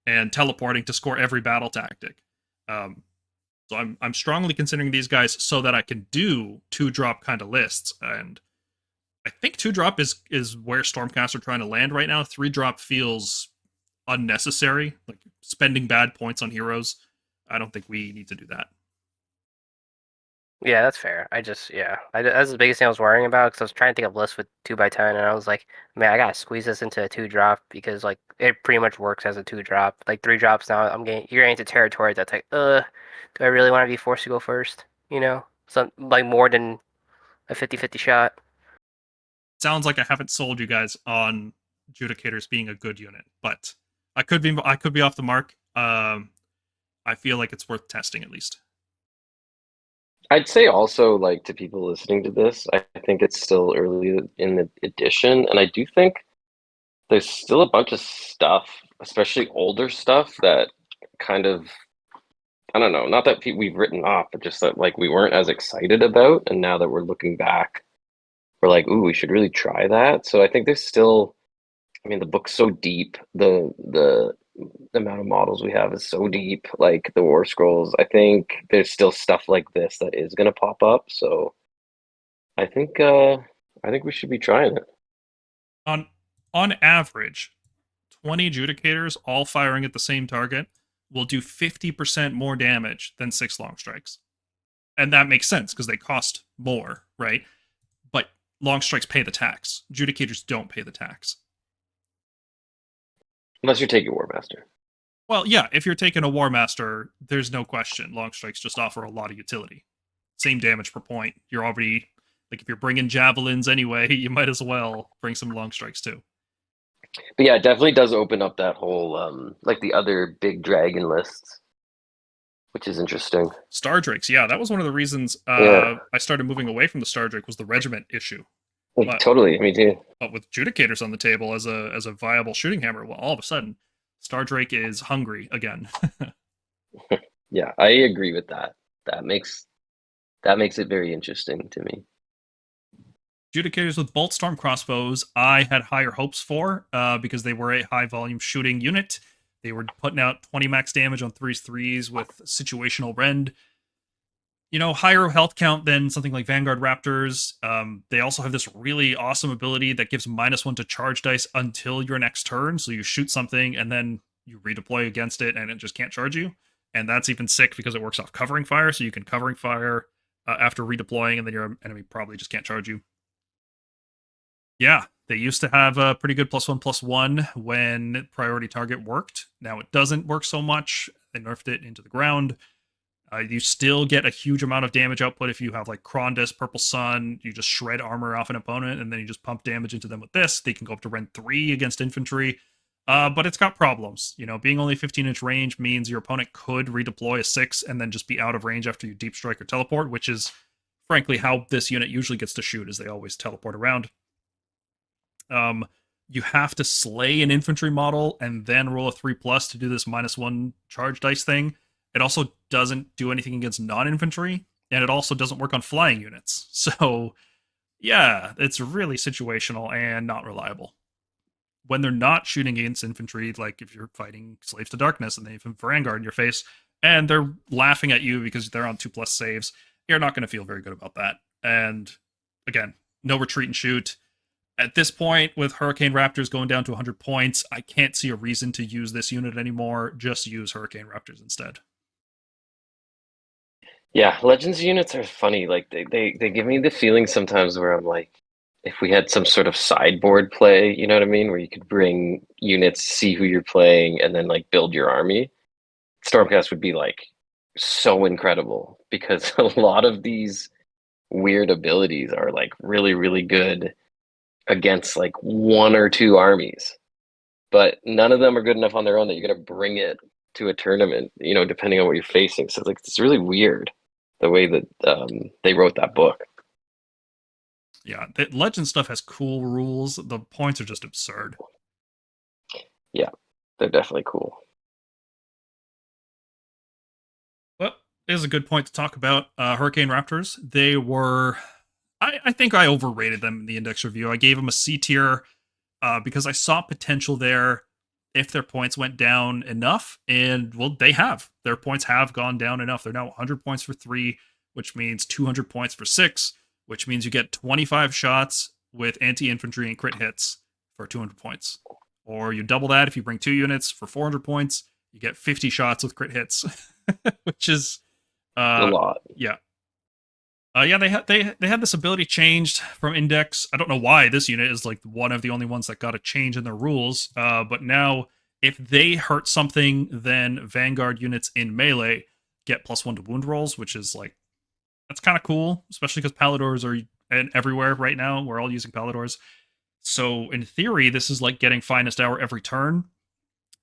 And teleporting to score every battle tactic. So I'm strongly considering these guys so that I can do 2-drop kind of lists. And I think 2-drop is where Stormcast are trying to land right now. 3-drop feels unnecessary, like spending bad points on heroes. I don't think we need to do that. Yeah, that's fair. That's the biggest thing I was worrying about, because I was trying to think of lists with 2x10, and I was like, man, I gotta squeeze this into a 2-drop because, like, it pretty much works as a 2-drop. Like, 3 drops now, you're getting into territory that's like, do I really want to be forced to go first? So, like, more than a 50-50 shot. Sounds like I haven't sold you guys on Judicators being a good unit, but I could be off the mark. I feel like it's worth testing at least. I'd say also, like, to people listening to this, I think it's still early in the edition, and I do think there's still a bunch of stuff, especially older stuff, that kind of, I don't know, not that we've written off, but just that, like, we weren't as excited about, and now that we're looking back, we're like, ooh, we should really try that. So I think there's still, I mean, the book's so deep. The amount of models we have is so deep. Like the Warscrolls, I think there's still stuff like this that is gonna pop up. So I think we should be trying it. On average, 20 Judicators all firing at the same target will do 50% more damage than 6 long strikes. And that makes sense because they cost more, right? But long strikes pay the tax. Judicators don't pay the tax. Unless you're taking War Master. Well, yeah, if you're taking a War Master, there's no question. Long strikes just offer a lot of utility. Same damage per point. You're already, like, if you're bringing Javelins anyway, you might as well bring some long strikes too. But yeah, it definitely does open up that whole, like the other big dragon lists, which is interesting. Stardrakes, yeah, that was one of the reasons Yeah. I started moving away from the Stardrake was the regiment issue. Like, totally, me too. But with Judicators on the table as a viable shooting hammer, well, all of a sudden, Stardrake is hungry again. Yeah, I agree with that. That makes it very interesting to me. Judicators with Boltstorm Crossbows, I had higher hopes for because they were a high volume shooting unit. They were putting out 20 max damage on 3s with situational rend. You know, higher health count than something like Vanguard-Raptors. They also have this really awesome ability that gives -1 to charge dice until your next turn. So you shoot something and then you redeploy against it and it just can't charge you. And that's even sick because it works off covering fire. So you can covering fire after redeploying and then your enemy probably just can't charge you. Yeah, they used to have a pretty good +1/+1 when priority target worked. Now it doesn't work so much. They nerfed it into the ground. You still get a huge amount of damage output if you have like Krondus, Purple Sun. You just shred armor off an opponent and then you just pump damage into them with this. They can go up to Rend 3 against infantry. But it's got problems. You know, being only 15-inch range means your opponent could redeploy a 6 and then just be out of range after you deep strike or teleport, which is frankly how this unit usually gets to shoot, is they always teleport around. You have to slay an infantry model and then roll a 3+ to do this -1 charge dice thing. It also doesn't do anything against non-infantry, and it also doesn't work on flying units. So, yeah, it's really situational and not reliable. When they're not shooting against infantry, like if you're fighting Slaves to Darkness and they have Vanguard in your face, and they're laughing at you because they're on 2+ saves, you're not going to feel very good about that. And, again, no retreat and shoot. At this point, with Hurricane Raptors going down to 100 points, I can't see a reason to use this unit anymore. Just use Hurricane Raptors instead. Yeah, Legends units are funny. Like they give me the feeling sometimes where I'm like, if we had some sort of sideboard play, you know what I mean, where you could bring units, see who you're playing, and then like build your army, Stormcast would be like so incredible because a lot of these weird abilities are like really, really good against like 1 or 2 armies, but none of them are good enough on their own that you're gonna bring it to a tournament, you know, depending on what you're facing. So it's really weird the way that they wrote that book. Yeah, the Legend stuff has cool rules. The points are just absurd. Yeah, they're definitely cool. Well, it is a good point to talk about. Hurricane Raptors. They were... I think I overrated them in the index review. I gave them a C tier because I saw potential there if their points went down enough. And, well, they have. Their points have gone down enough. They're now 100 points for 3, which means 200 points for 6, which means you get 25 shots with anti-infantry and crit hits for 200 points. Or you double that if you bring 2 units for 400 points. You get 50 shots with crit hits, which is... a lot. Yeah. Yeah, they had this ability changed from Index. I don't know why this unit is like one of the only ones that got a change in their rules. But now, if they hurt something, then Vanguard units in melee get +1 to wound rolls, which is like, that's kind of cool, especially because Palladors are everywhere right now. We're all using Palladors. So in theory, this is like getting Finest Hour every turn.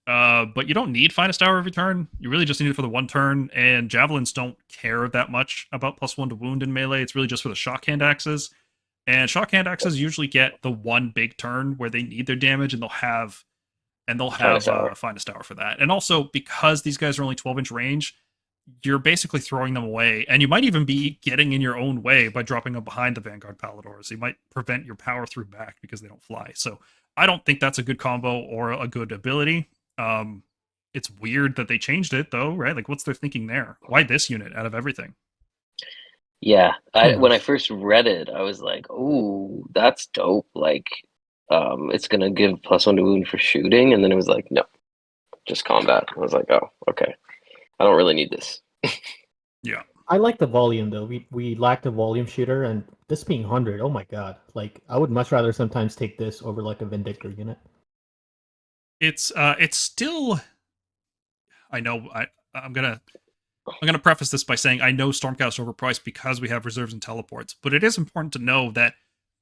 But you don't need Finest Hour every turn. You really just need it for the 1 turn, and Javelins don't care that much about +1 to wound in melee. It's really just for the Shock Handaxes. And Shock Handaxes usually get the 1 big turn where they need their damage, and they'll have Finest Hour for that. And also, because these guys are only 12-inch range, you're basically throwing them away, and you might even be getting in your own way by dropping them behind the Vanguard-Palladors. You might prevent your power through back because they don't fly. So I don't think that's a good combo or a good ability. It's weird that they changed it though, right? Like, what's their thinking there? Why this unit out of everything? Yeah, Who when I knows? first read it, I was like, "Ooh, that's dope!" Like, it's gonna give +1 to wound for shooting, and then it was like, "No, just combat." I was like, "Oh, okay. I don't really need this." Yeah. I like the volume though. We lacked a volume shooter, and this being 100, oh my god! Like I would much rather sometimes take this over like a Vindictor unit. It's still, I know I'm gonna preface this by saying I know Stormcast is overpriced because we have reserves and teleports, but it is important to know that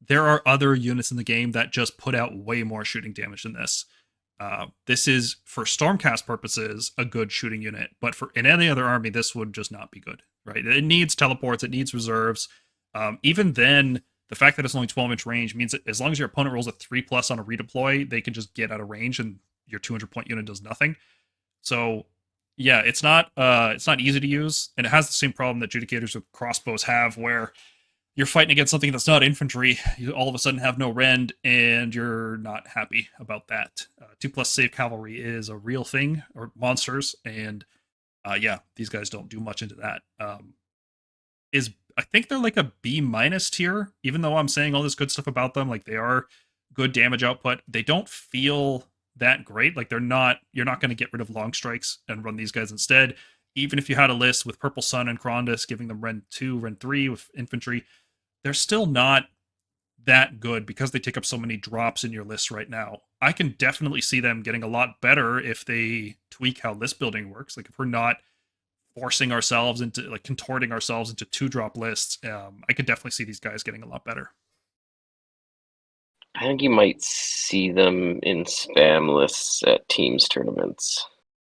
there are other units in the game that just put out way more shooting damage than this. This is, for Stormcast purposes, a good shooting unit, but for in any other army, this would just not be good, right? It needs teleports, it needs reserves. Even then, the fact that it's only 12-inch range means that as long as your opponent rolls a 3+ on a redeploy, they can just get out of range and your 200-point unit does nothing. So yeah, it's not easy to use, and it has the same problem that Judicators with crossbows have, where you're fighting against something that's not infantry. You all of a sudden have no rend, and you're not happy about that. 2+ save cavalry is a real thing, or monsters, and yeah, these guys don't do much into that. I think they're like a B- tier, even though I'm saying all this good stuff about them. Like, they are good damage output. They don't feel that great. Like, you're not going to get rid of long strikes and run these guys instead. Even if you had a list with Purple Sun and Krondus giving them Rend 2, Rend 3 with infantry, they're still not that good because they take up so many drops in your list right now. I can definitely see them getting a lot better if they tweak how list building works. Like, if we're not forcing ourselves into, like, contorting ourselves into 2-drop lists, I could definitely see these guys getting a lot better. I think you might see them in spam lists at teams tournaments,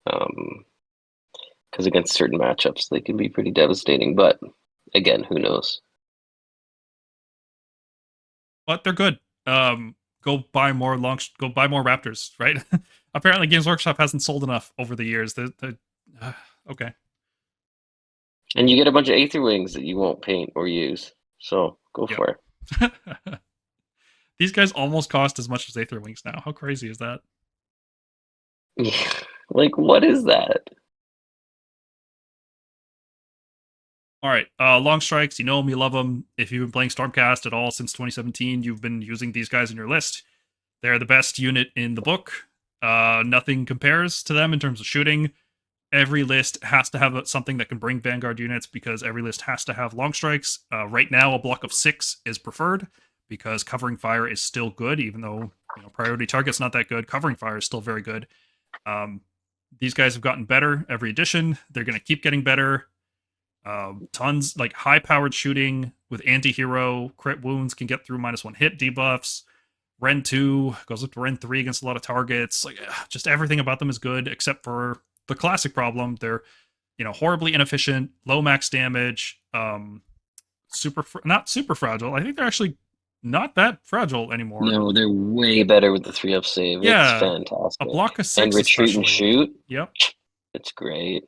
because against certain matchups they can be pretty devastating. But again, who knows? But they're good. Go buy more Raptors, right? Apparently, Games Workshop hasn't sold enough over the years. Okay. And you get a bunch of Aetherwings that you won't paint or use. So go Yep. for it. These guys almost cost as much as Aetherwings now. How crazy is that? Like, what is that? All right, long strikes. You know them, you love them. If you've been playing Stormcast at all since 2017, you've been using these guys in your list. They're the best unit in the book. Nothing compares to them in terms of shooting. Every list has to have something that can bring Vanguard units because every list has to have long strikes. Right now, a block of 6 is preferred because covering fire is still good, even though priority target's not that good. Covering fire is still very good. These guys have gotten better every edition. They're going to keep getting better. Tons, like, high-powered shooting with anti-hero. Crit wounds can get through -1 hit debuffs. Rend 2 goes up to Rend 3 against a lot of targets. Like, just everything about them is good except for the classic problem. They're, horribly inefficient, low max damage, not super fragile. I think they're actually not that fragile anymore. No, they're way better with the 3-up save. Yeah, it's fantastic. a block of 6 and retreat and especially. shoot. Yep. It's great.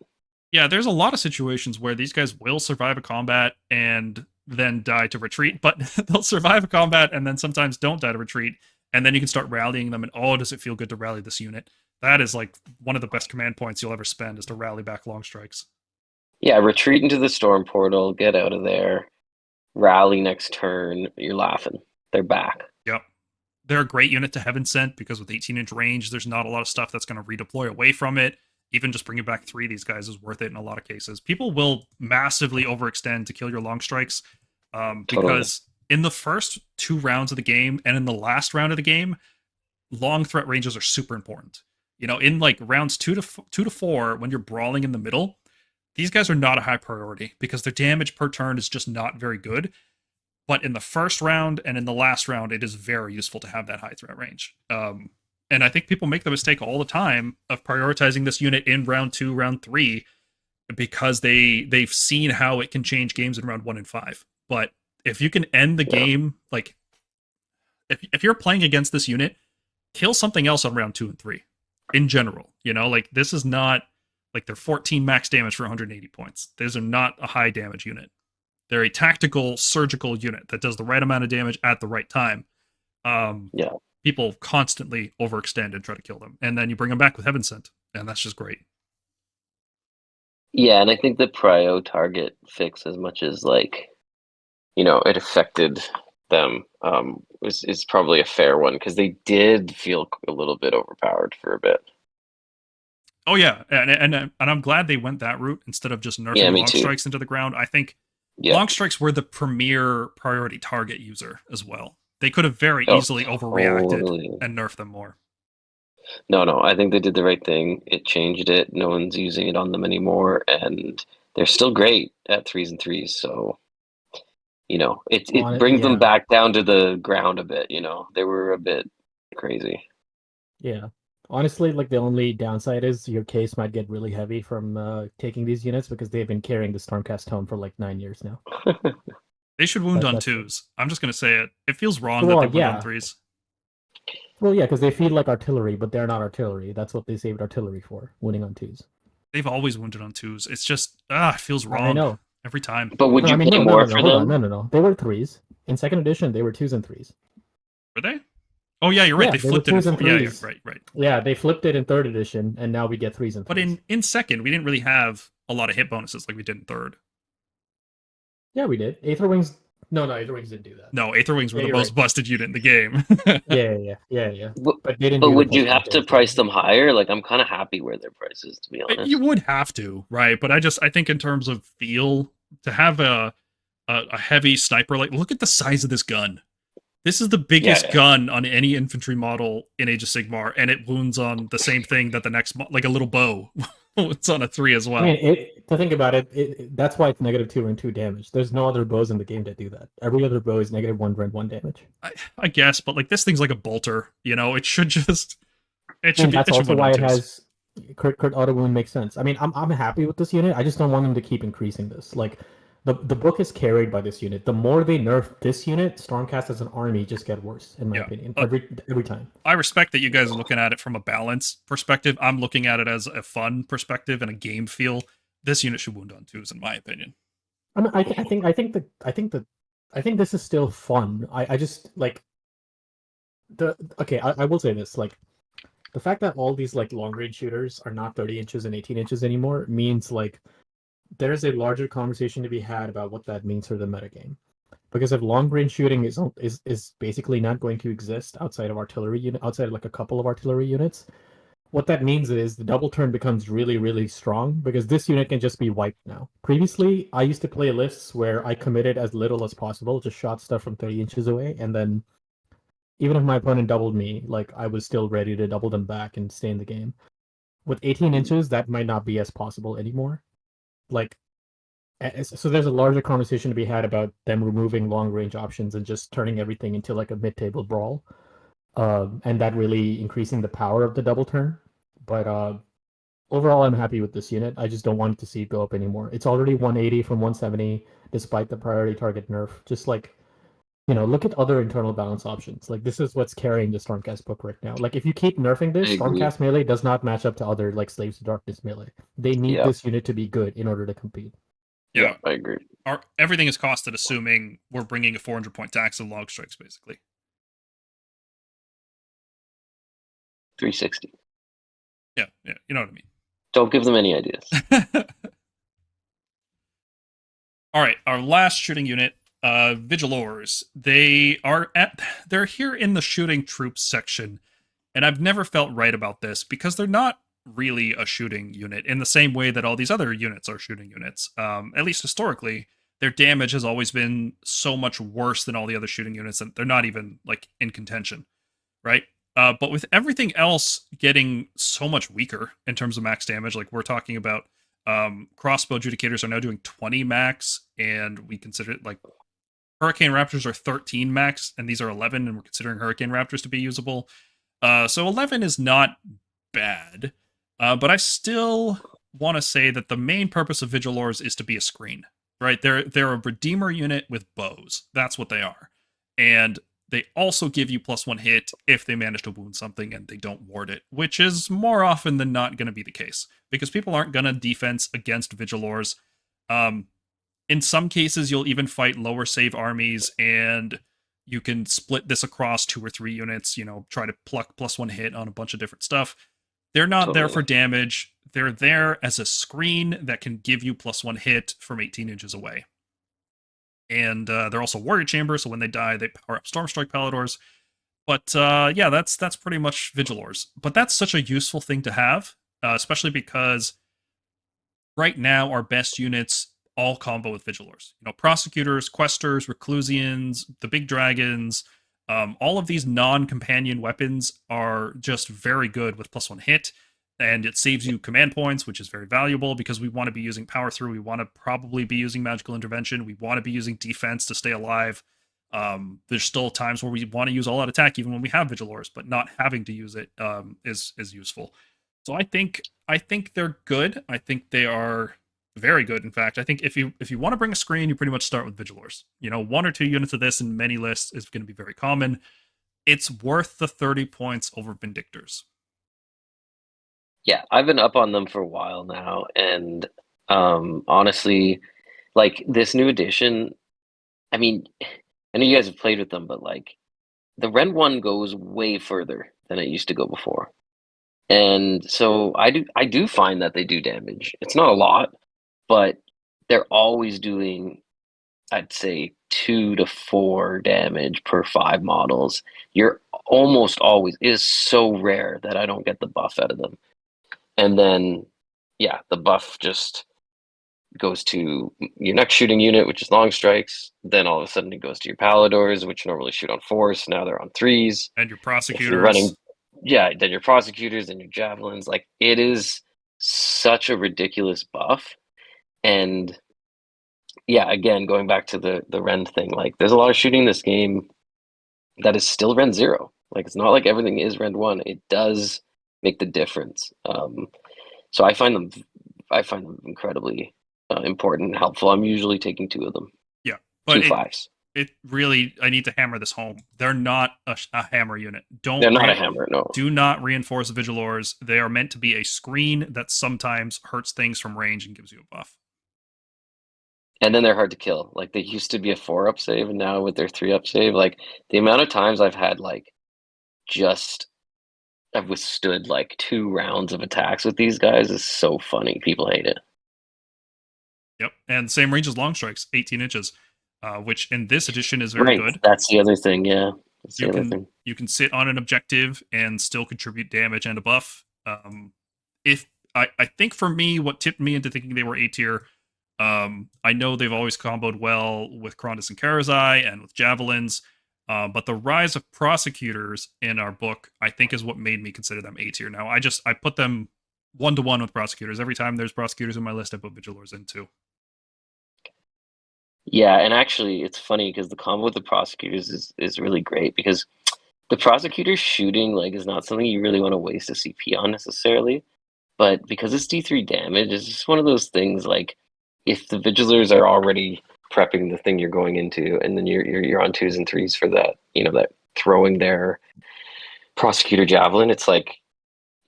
Yeah, there's a lot of situations where these guys will survive a combat and then die to retreat, but they'll survive a combat and then sometimes don't die to retreat, and then you can start rallying them, and oh, does it feel good to rally this unit. That is like one of the best command points you'll ever spend, is to rally back long strikes. Yeah, retreat into the storm portal, get out of there, rally next turn, you're laughing. They're back. Yep. They're a great unit to Heaven Sent because with 18-inch range, there's not a lot of stuff that's going to redeploy away from it. Even just bringing back 3 of these guys is worth it in a lot of cases. People will massively overextend to kill your long strikes because in the first 2 rounds of the game and in the last round of the game, long threat ranges are super important. In like rounds 2 to 4, when you're brawling in the middle, these guys are not a high priority because their damage per turn is just not very good. But in the first round and in the last round, it is very useful to have that high threat range. And I think people make the mistake all the time of prioritizing this unit in round 2, round 3, because they've seen how it can change games in round 1 and 5. But if you can end the game, like, if you're playing against this unit, kill something else on round 2 and 3 in general. Like, this is not Like, they're 14 max damage for 180 points. Those are not a high damage unit. They're a tactical, surgical unit that does the right amount of damage at the right time. Yeah. People constantly overextend and try to kill them. And then you bring them back with Heaven Sent, and that's just great. Yeah, and I think the prio target fix, as much as like, it affected them, is probably a fair one, because they did feel a little bit overpowered for a bit. Oh yeah, and I'm glad they went that route instead of just nerfing long strikes into the ground. I think long strikes were the premier priority target user as well. They could have very easily overreacted and nerfed them more. No, I think they did the right thing. It changed it. No one's using it on them anymore, and they're still great at 3s and 3s. So, it brings them back down to the ground a bit. They were a bit crazy. Yeah. Honestly, like, the only downside is your case might get really heavy from taking these units, because they've been carrying the Stormcast Tome for like 9 years now. They should wound on 2s. I'm just going to say it. It feels wrong that they wound on 3s. Well, yeah, because they feed like artillery, but they're not artillery. That's what they saved artillery for, wounding on 2s. They've always wounded on 2s. It's just, it feels wrong. I know. Every time. But would you pay more for them? No. They were 3s. In 2nd edition, they were 2s and 3s. Were they? Oh, yeah, you're right. They flipped it. Yeah, right. Yeah, they flipped it in 3rd edition, and now we get 3s and 3s. But in 2nd, we didn't really have a lot of hit bonuses like we did in 3rd. Yeah, we did. Aetherwings... No, Aetherwings didn't do that. No, Aetherwings were the most busted unit in the game. Yeah. But they didn't. But would you have to price them higher? Like, I'm kind of happy where their price is, to be honest. You would have to, right? But I think in terms of feel, to have a heavy sniper, like, look at the size of this gun. This is the biggest gun on any infantry model in Age of Sigmar, and it wounds on the same thing that the next, like a little bow. It's on a 3 as well. I mean, to think about it, that's why it's -2 and 2 damage. There's no other bows in the game that do that. Every other bow is -1 and 1 damage. I guess, but like, this thing's like a bolter. It should just. That's also why it has crit auto wound. Makes sense. I mean, I'm happy with this unit. I just don't want them to keep increasing this. Like, the book is carried by this unit. The more they nerf this unit, Stormcast as an army just get worse, in my opinion. Every time. I respect that you guys are looking at it from a balance perspective. I'm looking at it as a fun perspective and a game feel. This unit should wound on 2s, in my opinion. I think this is still fun. I just like I will say this, like, the fact that all these like long range shooters are not 30 inches and 18 inches anymore means like there's a larger conversation to be had about what that means for the metagame. Because if long range shooting is basically not going to exist outside of like a couple of artillery units, what that means is the double turn becomes really, really strong, because this unit can just be wiped now. Previously, I used to play lists where I committed as little as possible, just shot stuff from 30 inches away, and then even if my opponent doubled me, like, I was still ready to double them back and stay in the game. With 18 inches, that might not be as possible anymore. Like, so there's a larger conversation to be had about them removing long range options and just turning everything into like a mid-table brawl, and that really increasing the power of the double turn. But overall, I'm happy with this unit. I just don't want to see it go up anymore. It's already 180 from 170, despite the priority target nerf. Just like, look at other internal balance options. Like, this is what's carrying the Stormcast book right now. Like, if you keep nerfing this, Stormcast melee does not match up to other like Slaves to Darkness melee. They need this unit to be good in order to compete. Yeah, I agree. Everything is costed, assuming we're bringing a 400-point tax of log strikes, basically. 360. Yeah, you know what I mean. Don't give them any ideas. All right, our last shooting unit, Vigilors. They're here in the shooting troops section, and I've never felt right about this, because they're not really a shooting unit in the same way that all these other units are shooting units. At least historically, their damage has always been so much worse than all the other shooting units that they're not even like in contention, right? But with everything else getting so much weaker in terms of max damage, like we're talking about, crossbow adjudicators are now doing 20 max, and we consider it like Hurricane Raptors are 13 max, and these are 11, and we're considering Hurricane Raptors to be usable. So 11 is not bad. But I still want to say that the main purpose of Vigilors is to be a screen, right? They're a Redeemer unit with bows. That's what they are. And They also give you +1 hit if they manage to wound something and they don't ward it, which is more often than not going to be the case because people aren't going to defense against Vigilors. In some cases, you'll even fight lower save armies, and you can split this across 2 or 3 units, try to pluck +1 hit on a bunch of different stuff. They're not there for damage. They're there as a screen that can give you +1 hit from 18 inches away. And they're also Warrior Chamber, so when they die, they power up Stormstrike Palladors. But yeah, that's pretty much Vigilors. But that's such a useful thing to have, especially because right now our best units all combo with Vigilors. Prosecutors, Questors, Reclusians, the big dragons, all of these non-companion weapons are just very good with +1 hit, and it saves you command points, which is very valuable because we want to be using power through, we want to probably be using magical intervention, we want to be using defense to stay alive. There's still times where we want to use all-out attack even when we have Vigilors, but not having to use it is useful. So I think they're good. I think they are very good, in fact. I think if you want to bring a screen, you pretty much start with Vigilors. 1 or 2 units of this in many lists is going to be very common. It's worth the 30 points over Vindictors. Yeah, I've been up on them for a while now, and honestly, like this new edition, I mean, I know you guys have played with them, but like the Ren 1 goes way further than it used to go before. And so I do find that they do damage. It's not a lot, but they're always doing, I'd say, 2 to 4 damage per 5 models. You're almost always, it is so rare that I don't get the buff out of them. And then, yeah, the buff just goes to your next shooting unit, which is long strikes. Then all of a sudden it goes to your Palladors, which normally shoot on 4s. Now they're on 3s. And your Prosecutors. If you're running, yeah, then your Prosecutors and your Javelins. Like, it is such a ridiculous buff. And yeah, again, going back to the Ren thing, like there's a lot of shooting in this game that is still Ren 0. Like, it's not like everything is Ren 1. It does make the difference. So I find them incredibly important and helpful. I'm usually taking 2 of them. Yeah, but 2 5s. It really, I need to hammer this home. They're not a hammer unit. They're not a hammer, no. Do not reinforce Vigilors. They are meant to be a screen that sometimes hurts things from range and gives you a buff. And then they're hard to kill. Like, they used to be a 4-up save, and now with their 3-up save, like the amount of times I've had I've withstood like 2 rounds of attacks with these guys is so funny. People hate it. Yep, and same range as long strikes, 18 inches, which in this edition is very good. That's the other thing, yeah. That's the other thing. You can sit on an objective and still contribute damage and a buff. I think for me, what tipped me into thinking they were A tier, I know they've always comboed well with Krondas and Karazai and with Javelins, but the rise of Prosecutors in our book, I think, is what made me consider them A tier. Now, I put them 1-to-1 with Prosecutors. Every time there's Prosecutors in my list, I put Vigilors in too. Yeah, and actually, it's funny because the combo with the Prosecutors is really great because the Prosecutors shooting like is not something you really want to waste a CP on necessarily, but because it's D3 damage, it's just one of those things like if the Vigilors are already prepping the thing you're going into, and then you're on 2s and 3s for that, that throwing their Prosecutor Javelin, it's like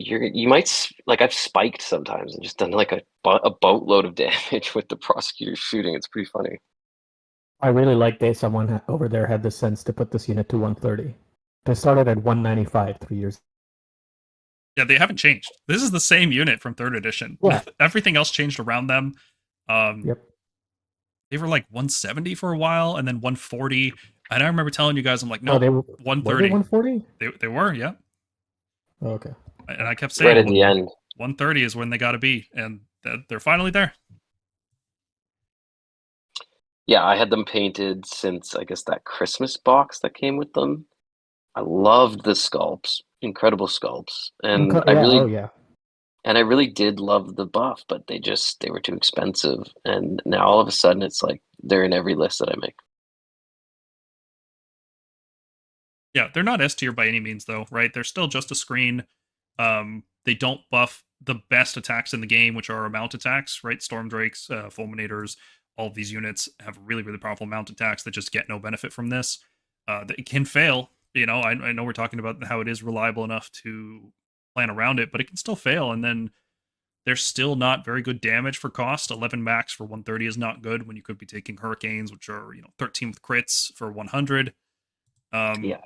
you might like I've spiked sometimes and just done like a boatload of damage with the Prosecutors shooting. It's pretty funny. I really like that someone over there had the sense to put this unit to 130. They started at 195 3 years. Yeah, they haven't changed. This is the same unit from 3rd edition. Yeah. Everything else changed around them. Yep. They were like 170 for a while, and then 140. And I remember telling you guys, I'm like, no, Oh, they were 130. Were they 140? They were, yeah. Oh, okay. And I kept saying, right at the end, 130 is when they got to be, and they're finally there. Yeah, I had them painted since, I guess, that Christmas box that came with them. I loved the sculpts, incredible sculpts, and I really did love the buff, but they were too expensive, and now all of a sudden it's like they're in every list that I make. Yeah, they're not S tier by any means, though, right? They're still just a screen. They don't buff the best attacks in the game, which are mount attacks, right? Stormdrakes, Fulminators, all of these units have really, really powerful mount attacks that just get no benefit from this. It can fail. I know we're talking about how it is reliable enough to plan around it, but it can still fail. And then there's still not very good damage for cost. 11 max for 130 is not good when you could be taking Hurricanes, which are 13 with crits for 100. Yeah.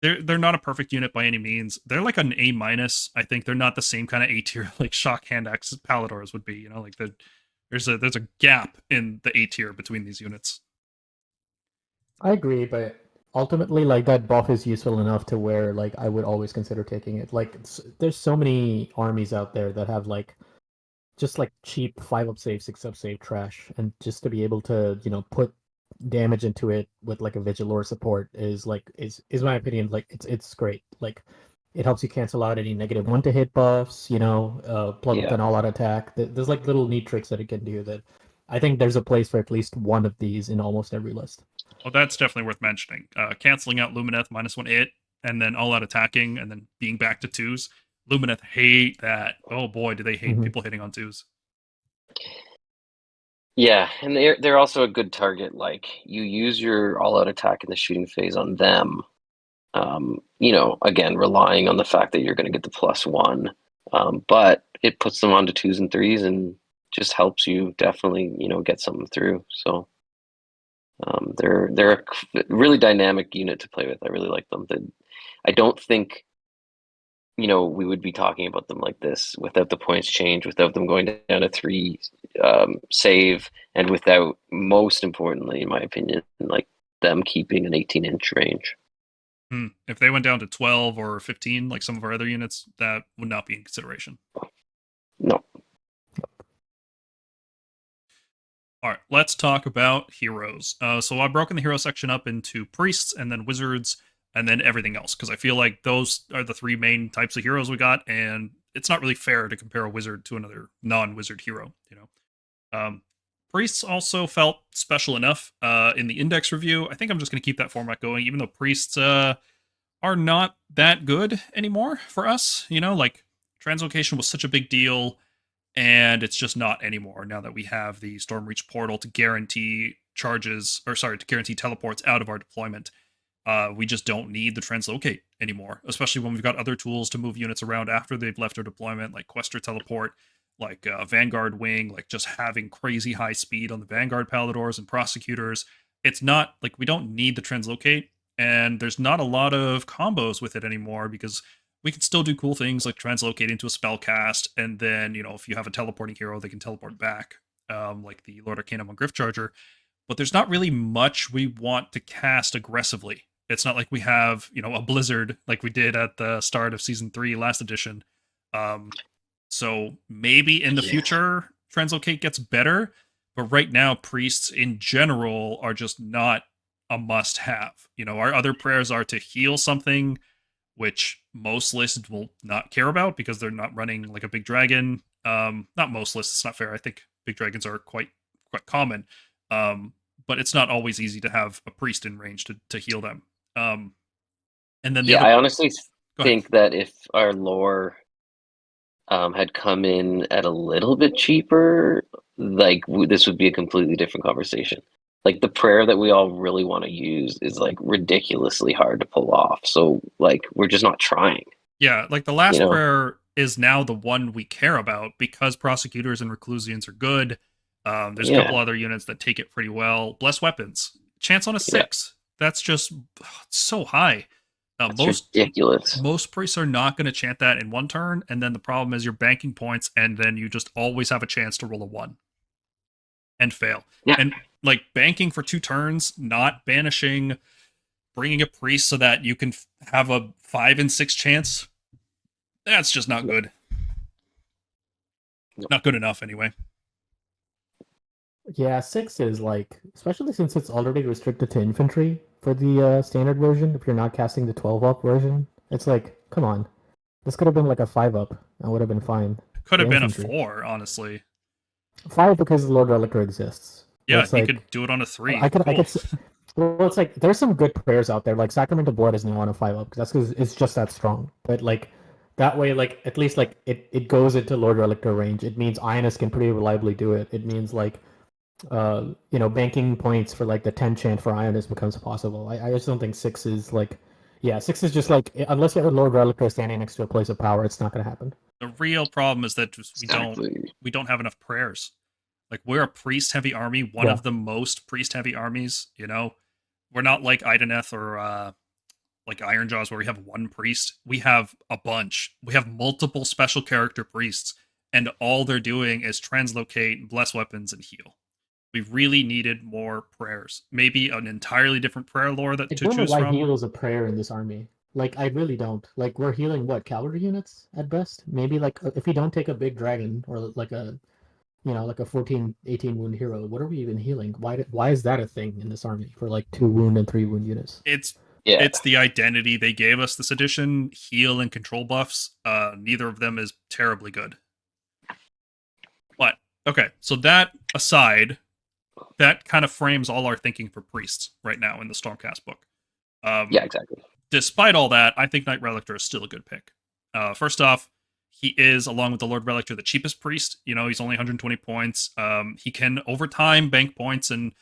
They're not a perfect unit by any means. They're like an A-. I think they're not the same kind of A tier like Shock Handaxes Palladors would be. Like there's a gap in the A tier between these units. I agree, but ultimately, like, that buff is useful enough to where, like, I would always consider taking it. Like, there's so many armies out there that have, like, just, like, cheap 5-up save, 6-up save trash, and just to be able to, put damage into it with, like, a Vigilor support is my opinion, like, it's great. Like, it helps you cancel out any negative 1-to-hit buffs, plug with an all-out attack. There's, like, little neat tricks that it can do that I think there's a place for at least one of these in almost every list. Well, that's definitely worth mentioning. Canceling out Lumineth -1 hit, and then all out attacking, and then being back to 2s. Lumineth hate that. Oh boy, do they hate people hitting on 2s. Yeah, and they're also a good target. Like, you use your all out attack in the shooting phase on them. Again, relying on the fact that you're going to get the +1, but it puts them onto 2s and 3s and just helps you definitely get something through. So they're a really dynamic unit to play with. I really like them. I don't think we would be talking about them like this without the points change, without them going down to 3 save, and without, most importantly, in my opinion, like them keeping an 18-inch range. If they went down to 12 or 15, like some of our other units, that would not be in consideration. No. All right, let's talk about heroes. So I've broken the hero section up into priests and then wizards and then everything else, because I feel like those are the 3 main types of heroes we got, and it's not really fair to compare a wizard to another non-wizard hero. Priests also felt special enough in the index review. I think I'm just going to keep that format going, even though priests are not that good anymore for us. Like, translocation was such a big deal, and it's just not anymore now that we have the Stormreach portal to guarantee teleports out of our deployment. We just don't need the translocate anymore, especially when we've got other tools to move units around after they've left our deployment, like Questor teleport, like Vanguard wing, like just having crazy high speed on the Vanguard-Palladors and Prosecutors. It's not like we don't need the translocate, and there's not a lot of combos with it anymore, because we can still do cool things like translocate into a spell cast, and then, if you have a teleporting hero, they can teleport back, like the Lord Arcanum on Gryph Charger. But there's not really much we want to cast aggressively. It's not like we have, a Blizzard like we did at the start of Season 3 last edition. So maybe in the future, translocate gets better, but right now, priests in general are just not a must-have. Our other prayers are to heal something, which most lists will not care about because they're not running like a big dragon. Not most lists, it's not fair. I think big dragons are quite common. But it's not always easy to have a priest in range to heal them. And then I honestly think that if our lore had come in at a little bit cheaper, like, this would be a completely different conversation. Like, the prayer that we all really want to use is like ridiculously hard to pull off. So, like, we're just not trying. Yeah, like the last prayer is now the one we care about because prosecutors and reclusians are good. There's a couple other units that take it pretty well. Bless weapons. Chance on a 6. That's just so high. That's ridiculous. Most priests are not going to chant that in one turn, and then the problem is you're banking points, and then you just always have a chance to roll a 1 and fail. Yeah. And like banking for 2 turns, not banishing, bringing a priest so that you can have a 5 and 6 chance, that's just not good. Not good enough anyway. Yeah, 6 is like, especially since it's already restricted to infantry for the standard version, if you're not casting the 12-up version, it's like, come on. This could have been like a 5-up. I would have been fine. Could have been infantry. A 4, honestly. 5 because the Lord Relictor exists. Yeah, you could do it on a 3. Well, it's like, there's some good prayers out there, like Sacrament of Blood is now on a 5-up, because that's because it's just that strong. But like, that way, like, at least like it goes into Lord Relictor range. It means Ionis can pretty reliably do it. It means like banking points for like the 10 chant for Ionis becomes possible. I just don't think 6 is like, yeah, 6 is just like, unless you have a Lord Relictor standing next to a place of power, it's not going to happen. The real problem is that just Exactly. we don't have enough prayers. Like, we're a priest heavy army, one of the most priest heavy armies. We're not like Ideneth or like Ironjaws where we have one priest. We have a bunch. We have multiple special character priests, and all they're doing is translocate, bless weapons, and heal. We really needed more prayers. Maybe an entirely different prayer lore I to don't know choose why from. heal is a prayer in this army. Like, I really don't. Like, we're healing what, cavalry units at best? Maybe like if we don't take a big dragon or like a like a 14, 18 wound hero, what are we even healing? Why is that a thing in this army for like 2 wound and 3 wound units? It's the identity they gave us this edition. Heal and control buffs. Neither of them is terribly good. But okay, so that aside, that kind of frames all our thinking for priests right now in the Stormcast book. Yeah, exactly. Despite all that, I think Knight Relictor is still a good pick. First off, he is, along with the Lord Relictor, the cheapest priest. He's only 120 points. He can, over time, bank points and,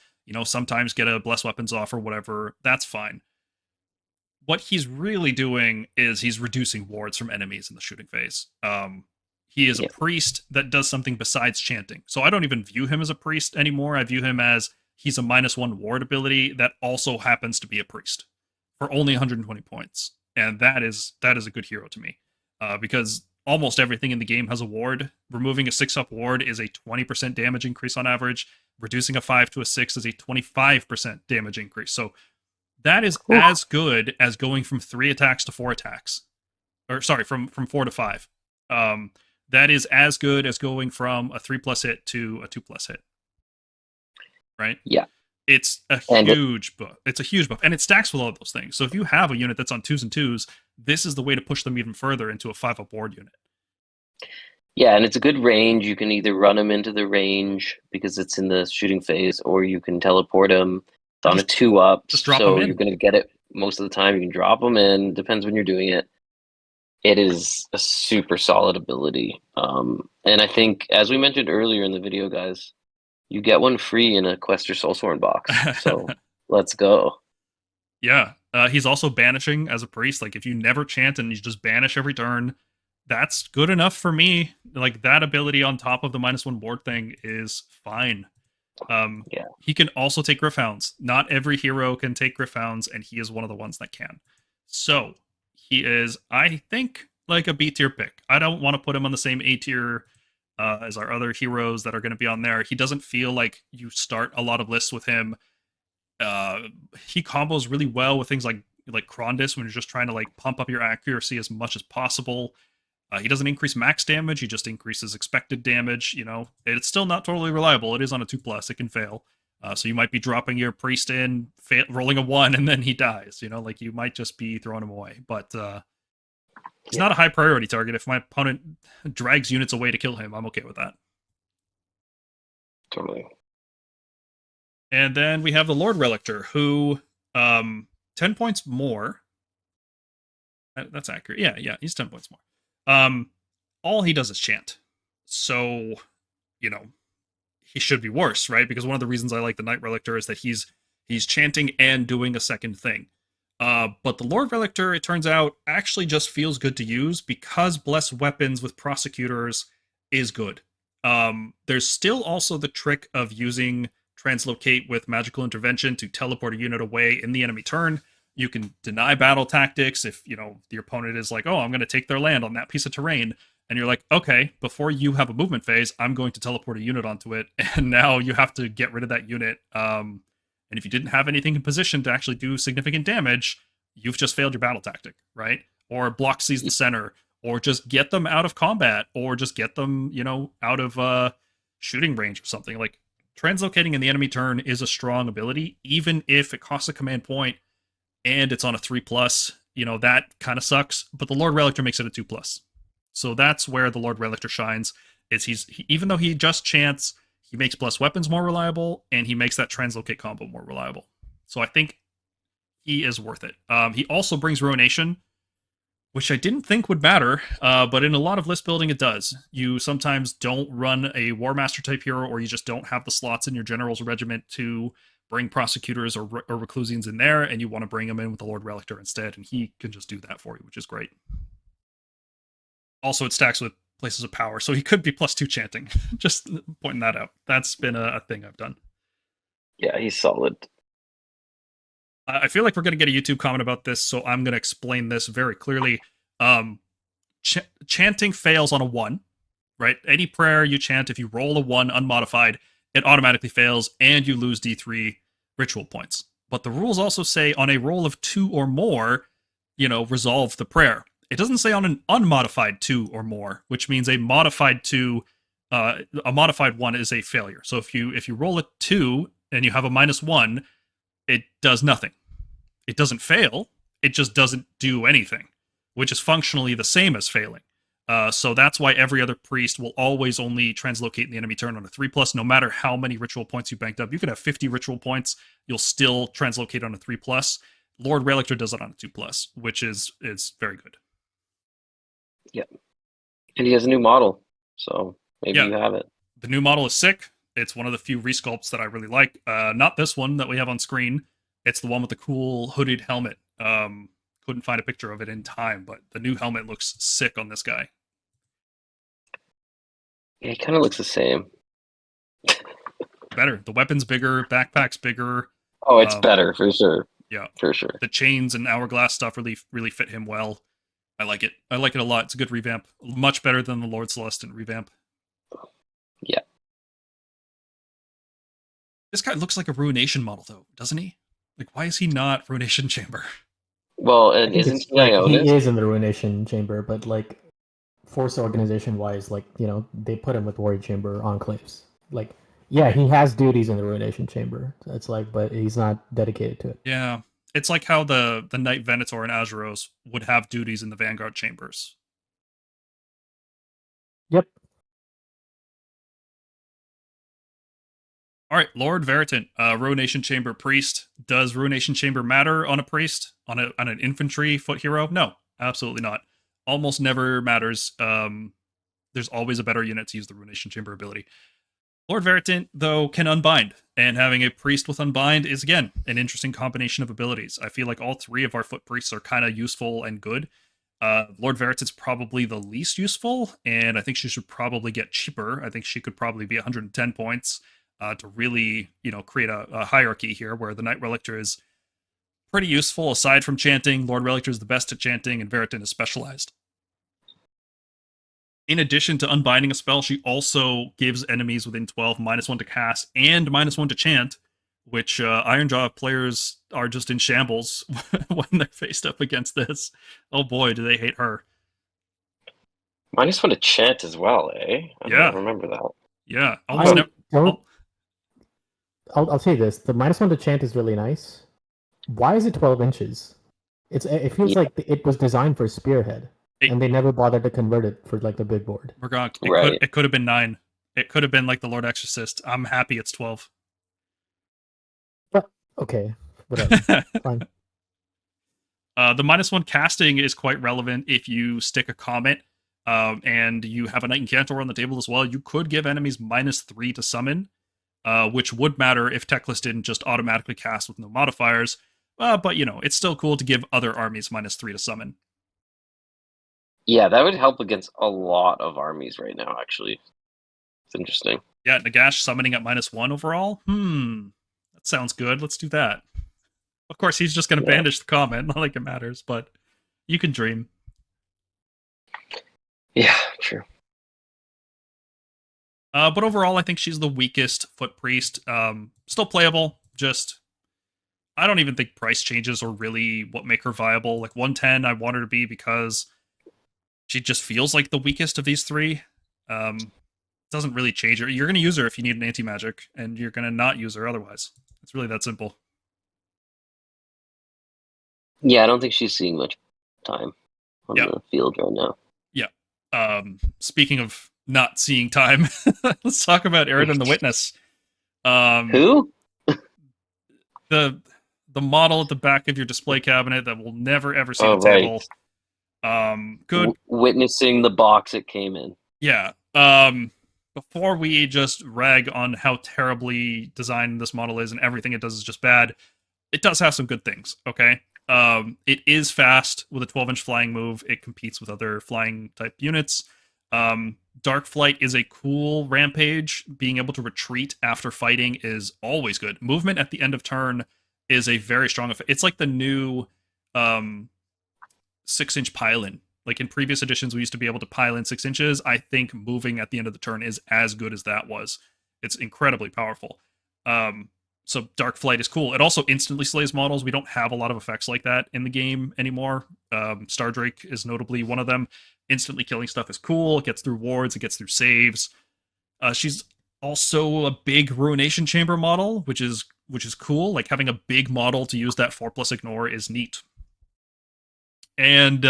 sometimes get a Bless Weapons off or whatever. That's fine. What he's really doing is he's reducing wards from enemies in the shooting phase. He is a priest that does something besides chanting. So I don't even view him as a priest anymore. I view him as he's a -1 ward ability that also happens to be a priest for only 120 points. And that is a good hero to me. Because almost everything in the game has a ward. Removing a 6-up ward is a 20% damage increase on average. Reducing a 5 to a 6 is a 25% damage increase. So that is as good as going from 3 attacks to 4 attacks. Or sorry, from 4 to 5. That is as good as going from a 3+ hit to a 2+ hit. Right? Yeah. It's a huge buff. It's a huge buff. And it stacks with all of those things. So if you have a unit that's on 2s and 2s, this is the way to push them even further into a 5-up ward unit. Yeah, and it's a good range. You can either run him into the range because it's in the shooting phase, or you can teleport him. It's on a 2-up, just drop so him in. You're going to get it most of the time. You can drop him in. Depends when you're doing it. It is a super solid ability. And I think, as we mentioned earlier in the video, guys, you get one free in a Questor Soulsworn box. So let's go. Yeah. He's also banishing as a priest. Like, if you never chant and you just banish every turn, that's good enough for me. Like, that ability on top of the -1 ward thing is fine. He can also take Gryph-hounds. Not every hero can take Gryph-hounds, and he is one of the ones that can. So he is, I think, like a B tier pick. I don't want to put him on the same A tier as our other heroes that are going to be on there. He doesn't feel like you start a lot of lists with him. He combos really well with things like Krondys when you're just trying to like pump up your accuracy as much as possible. He doesn't increase max damage. He just increases expected damage. It's still not totally reliable. It is on a 2+. It can fail. So you might be dropping your priest in, rolling a 1, and then he dies. Like, you might just be throwing him away. But it's not a high priority target. If my opponent drags units away to kill him, I'm okay with that. Totally. And then we have the Lord Relictor, who 10 points more. That's accurate. Yeah, he's 10 points more. All he does is chant. So, he should be worse, right? Because one of the reasons I like the Knight Relictor is that he's chanting and doing a second thing. But the Lord Relictor, it turns out, actually just feels good to use because Bless Weapons with Prosecutors is good. There's still also the trick of using Translocate with Magical Intervention to teleport a unit away in the enemy turn. You can deny battle tactics if, the opponent is like, oh, I'm going to take their land on that piece of terrain. And you're like, okay, before you have a movement phase, I'm going to teleport a unit onto it. And now you have to get rid of that unit. And if you didn't have anything in position to actually do significant damage, you've just failed your battle tactic, right? Or block seize the center, or just get them out of combat, or just get them, out of shooting range or something. Like, translocating in the enemy turn is a strong ability, even if it costs a command point and it's on a 3+, that kind of sucks. But the Lord Relictor makes it a 2+. So that's where the Lord Relictor shines. Even though he just chants, he makes Bless Weapons more reliable, and he makes that Translocate combo more reliable. So I think he is worth it. He also brings Ruination, which I didn't think would matter, but in a lot of list building it does. You sometimes don't run a War Master type hero, or you just don't have the slots in your General's regiment to bring Prosecutors or Reclusians in there, and you want to bring them in with the Lord Relictor instead, and he can just do that for you, which is great. Also, it stacks with Places of Power, so he could be +2 chanting. Just pointing that out. That's been a thing I've done. Yeah, he's solid. I feel like we're going to get a YouTube comment about this, so I'm going to explain this very clearly. Chanting fails on a 1, right? Any prayer you chant, if you roll a 1 unmodified, it automatically fails, and you lose D3 ritual points. But the rules also say on a roll of 2 or more, resolve the prayer. It doesn't say on an unmodified 2 or more, which means a modified 2, a modified 1 is a failure. So if you roll a 2 and you have a -1, it does nothing. It doesn't fail. It just doesn't do anything, which is functionally the same as failing. So that's why every other priest will always only translocate in the enemy turn on a 3+, no matter how many ritual points you banked up. You could have 50 ritual points, you'll still translocate on a 3+. Lord Relictor does it on a 2+, which is very good. Yeah. And he has a new model, so maybe you have it. The new model is sick. It's one of the few resculpts that I really like. Not this one that we have on screen. It's the one with the cool hooded helmet. Couldn't find a picture of it in time, but the new helmet looks sick on this guy. Yeah, he kind of looks the same. Better. The weapon's bigger, backpack's bigger. Oh, it's better, for sure. Yeah. For sure. The chains and hourglass stuff really fit him well. I like it. I like it a lot. It's a good revamp. Much better than the Lord Celestin revamp. Yeah. This guy looks like a Ruination model, though, doesn't he? Like, why is he not Ruination Chamber? Well, and isn't he Ionis? He is in the Ruination Chamber, but like force organization wise, like they put him with Warrior Chamber enclaves. Like, yeah, he has duties in the Ruination Chamber. It's like, but he's not dedicated to it. Yeah, it's like how the Knight Venator and Azuros would have duties in the Vanguard Chambers. Yep. All right, Lord Veritant, Ruination Chamber Priest. Does Ruination Chamber matter on a priest? On an infantry foot hero? No, absolutely not. Almost never matters. There's always a better unit to use the Ruination Chamber ability. Lord Veritant, though, can unbind, and having a priest with unbind is, again, an interesting combination of abilities. I feel like all 3 of our foot priests are kind of useful and good. Lord Veritant's probably the least useful, and I think she should probably get cheaper. I think she could probably be 110 points. To really, create a hierarchy here where the Knight Relictor is pretty useful aside from chanting. Lord Relictor is the best at chanting, and Veritant is specialized. In addition to unbinding a spell, she also gives enemies within 12 -1 to cast and -1 to chant, which Ironjaw players are just in shambles when they're faced up against this. Oh boy, do they hate her. -1 to chant as well, eh? I don't remember that. Yeah. I'll say this: the -1 to chant is really nice. Why is it 12 inches? It feels like it was designed for Spearhead, and they never bothered to convert it for like the big board. It could have been 9. It could have been like the Lord Exorcist. I'm happy it's 12. But okay, whatever. Fine. The -1 casting is quite relevant if you stick a Comet, and you have a Knight Incantor on the table as well. You could give enemies -3 to summon. Which would matter if Techless didn't just automatically cast with no modifiers. But, it's still cool to give other armies -3 to summon. Yeah, that would help against a lot of armies right now, actually. It's interesting. Yeah, Nagash summoning at -1 overall? That sounds good. Let's do that. Of course, he's just going to banish the comment. Not like it matters, but you can dream. Yeah, true. But overall, I think she's the weakest foot priest. Still playable. Just, I don't even think price changes are really what make her viable. Like 110, I want her to be because she just feels like the weakest of these 3. Doesn't really change her. You're going to use her if you need an anti-magic, and you're going to not use her otherwise. It's really that simple. Yeah, I don't think she's seeing much time on the field right now. Yeah. Speaking of not seeing time, let's talk about Eridan the Witness. Who? The model at the back of your display cabinet that will never ever see the table. Good. Witnessing the box it came in. Yeah. Before we just rag on how terribly designed this model is and everything it does is just bad, it does have some good things, okay? It is fast with a 12-inch flying move. It competes with other flying type units. Dark Flight is a cool rampage. Being able to retreat after fighting is always good. Movement at the end of turn is a very strong effect. It's like the new 6-inch pile-in. Like in previous editions, we used to be able to pile in 6 inches. I think moving at the end of the turn is as good as that was. It's incredibly powerful. So Dark Flight is cool. It also instantly slays models. We don't have a lot of effects like that in the game anymore. Stardrake is notably one of them. Instantly killing stuff is cool. It gets through wards. It gets through saves. She's also a big Ruination Chamber model, which is cool. Like having a big model to use that 4+ ignore is neat. And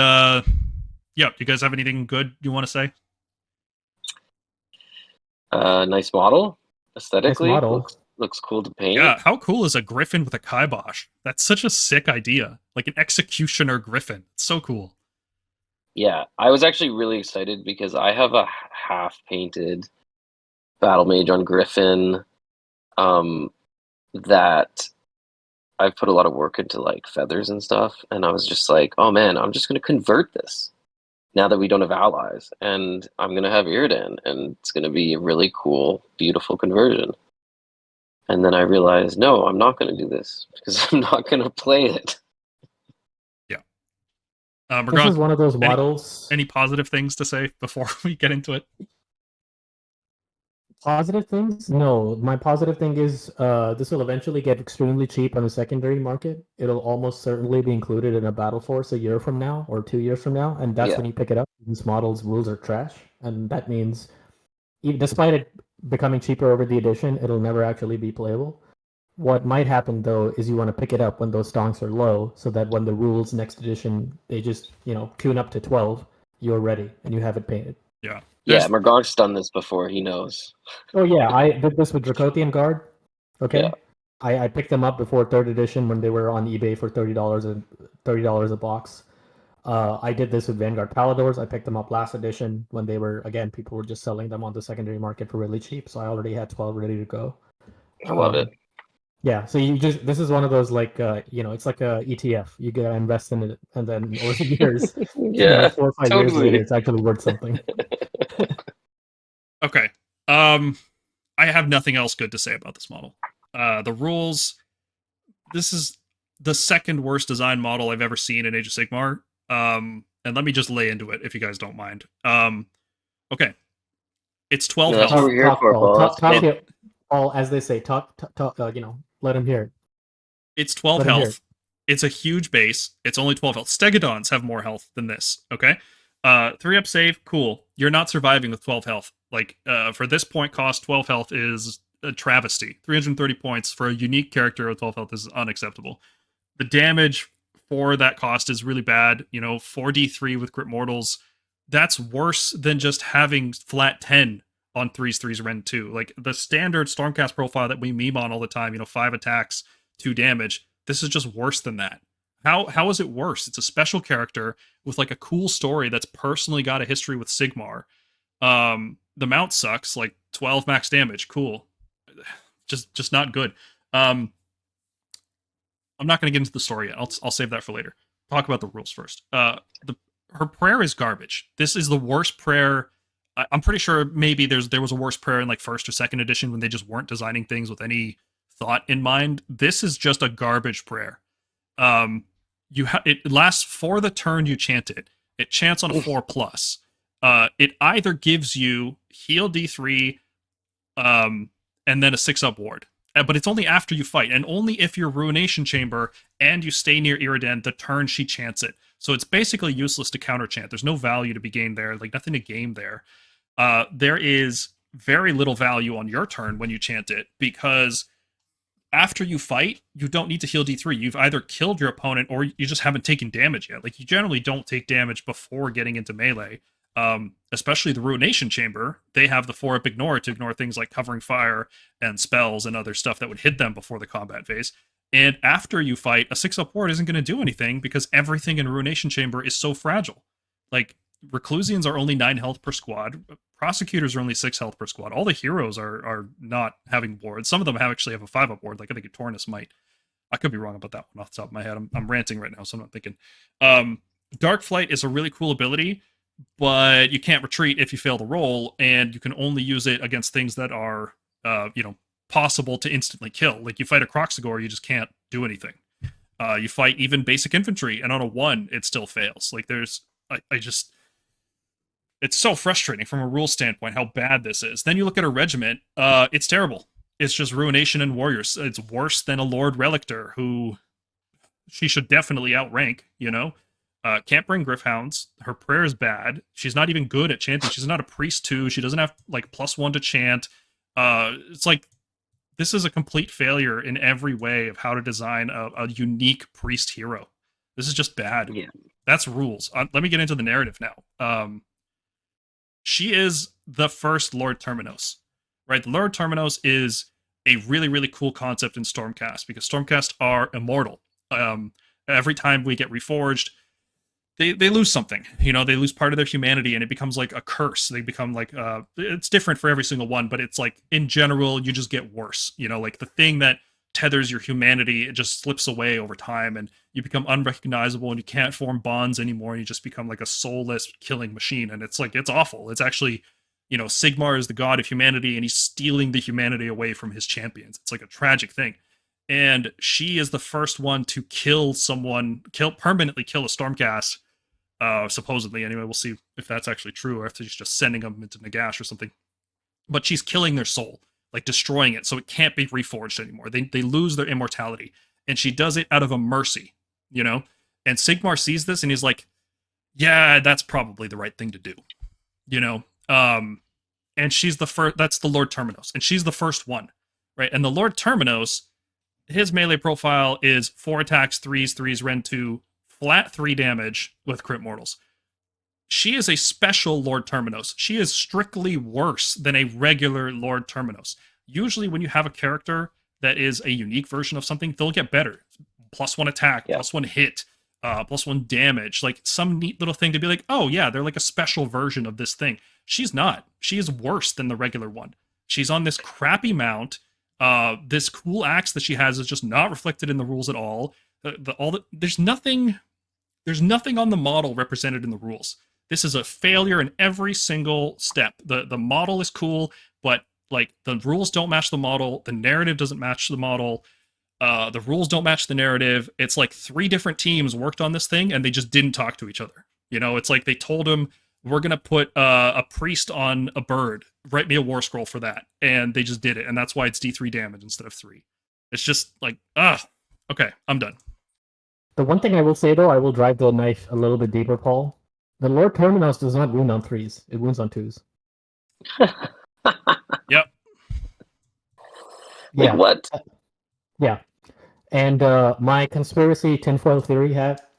yeah, do you guys have anything good you want to say? Nice model. Aesthetically, Nice model. Looks cool to paint. Yeah, how cool is a griffin with a kibosh? That's such a sick idea. Like an executioner griffin. It's so cool. Yeah, I was actually really excited because I have a half-painted Battle Mage on Griffin that I've put a lot of work into, like feathers and stuff, and I was just like, oh man, I'm just going to convert this now that we don't have allies, and I'm going to have Iridan, and it's going to be a really cool, beautiful conversion. And then I realized, no, I'm not going to do this because I'm not going to play it. Yeah. This is one of those models. Any positive things to say before we get into it? Positive things? No. My positive thing is this will eventually get extremely cheap on the secondary market. It'll almost certainly be included in a battle force a year from now or 2 years from now, and that's when you pick it up. This model's rules are trash, and that means, despite it becoming cheaper over the edition, it'll never actually be playable. What might happen though is you want to pick it up when those stonks are low, so that when the rules next edition they just tune up to 12, you're ready and you have it painted. Yeah. Yeah, Mergonk's done this before. He knows. Oh yeah, I did this with Dracothian Guard. Okay, Yeah. I picked them up before 3rd edition when they were on eBay for $30 a box. I did this with Vanguard-Palladors. I picked them up last edition when they were, again, people were just selling them on the secondary market for really cheap. So I already had 12 ready to go. I love it. Yeah, so this is one of those like, it's like a ETF. You gotta invest in it, and then over the years, Yeah, 4 or 5 years later, it's actually worth something. Okay. I have nothing else good to say about this model. The rules. This is the second worst design model I've ever seen in Age of Sigmar. And let me just lay into it if you guys don't mind. Okay. It's 12 That's health. what we're here for, Paul. Paul, as they say, talk, let him hear it. It's 12 Let him hear health. It's a huge base. It's only 12 health. Stegodons have more health than this, okay? 3-up save, cool. You're not surviving with 12 health. Like, for this point cost, 12 health is a travesty. 330 points for a unique character with 12 health is unacceptable. The damage for that cost is really bad. 4d3 with Crit Mortals, that's worse than just having flat 10 on 3's Rend 2. Like, the standard Stormcast profile that we meme on all the time, 5 attacks, 2 damage, this is just worse than that. How is it worse? It's a special character with like a cool story that's personally got a history with Sigmar. The mount sucks, like 12 max damage, cool. Just not good. I'm not going to get into the story yet. I'll save that for later. Talk about the rules first. Her prayer is garbage. This is the worst prayer. I'm pretty sure maybe there was a worse prayer in like 1st or 2nd edition when they just weren't designing things with any thought in mind. This is just a garbage prayer. It lasts for the turn you chant it. It chants on a 4+. It either gives you heal D3, and then a 6-up ward. But it's only after you fight, and only if you're Ruination Chamber and you stay near Iridan the turn she chants it. So it's basically useless to counter chant. There's no value to be gained there, like nothing to game there. There is very little value on your turn when you chant it, because after you fight, you don't need to heal D3. You've either killed your opponent or you just haven't taken damage yet. Like, you generally don't take damage before getting into melee. Especially the Ruination Chamber, they have the 4-up ignore to ignore things like covering fire and spells and other stuff that would hit them before the combat phase. And after you fight, a 6-up ward isn't going to do anything because everything in Ruination Chamber is so fragile. Like, Reclusians are only 9 health per squad. Prosecutors are only 6 health per squad. All the heroes are not having wards. Some of them actually have a 5-up ward. Like, I think Tornus might. I could be wrong about that one off the top of my head. I'm ranting right now, so I'm not thinking. Dark Flight is a really cool ability, but you can't retreat if you fail to roll, and you can only use it against things that are, possible to instantly kill. Like, you fight a Croxagore, you just can't do anything. You fight even basic infantry, and on a 1, it still fails. Like, it's so frustrating from a rule standpoint how bad this is. Then you look at a regiment, it's terrible. It's just Ruination and Warriors. It's worse than a Lord Relictor, who she should definitely outrank, Can't bring Gryph-hounds. Her prayer is bad. She's not even good at chanting. She's not a priest too. She doesn't have, like, +1 to chant. It's like, this is a complete failure in every way of how to design a unique priest hero. This is just bad. Yeah. That's rules. Let me get into the narrative now. She is the first Lord Terminos, right? The Lord Terminos is a really, really cool concept in Stormcast, because Stormcast are immortal. Every time we get reforged, they lose something. They lose part of their humanity, and it becomes like a curse. They become like, it's different for every single one, but it's like, in general, you just get worse. Like, the thing that tethers your humanity, it just slips away over time, and you become unrecognizable, and you can't form bonds anymore, and you just become like a soulless killing machine. And it's like, it's awful. It's actually, Sigmar is the god of humanity, and he's stealing the humanity away from his champions. It's like a tragic thing. And she is the first one to permanently kill a Stormcast, supposedly. Anyway, we'll see if that's actually true, or if she's just sending them into Nagash or something. But she's killing their soul, like destroying it, so it can't be reforged anymore. They lose their immortality, and she does it out of a mercy, And Sigmar sees this, and he's like, yeah, that's probably the right thing to do, And she's the first. That's the Lord Terminos, and she's the first one, right? And the Lord Terminos, his melee profile is 4 attacks, 3s, Rend 2, flat 3 damage with crit mortals. She is a special Lord Terminos. She is strictly worse than a regular Lord Terminos. Usually when you have a character that is a unique version of something, they'll get better. +1 attack, +1 hit, +1 damage. Like, some neat little thing to be like, oh yeah, they're like a special version of this thing. She's not. She is worse than the regular one. She's on this crappy mount. This cool axe that she has is just not reflected in the rules at all. There's nothing on the model represented in the rules. This is a failure in every single step. The model is cool, but like, the rules don't match the model. The narrative doesn't match the model. The rules don't match the narrative. It's like 3 different teams worked on this thing, and they just didn't talk to each other. It's like they told him, we're going to put a priest on a bird. Write me a war scroll for that. And they just did it. And that's why it's D3 damage instead of 3. It's just like, okay, I'm done. The one thing I will say, though, I will drive the knife a little bit deeper, Paul. The Lord Terminus does not wound on 3s. It wounds on 2s. Yep. Like, what? Yeah. And my conspiracy tinfoil theory hat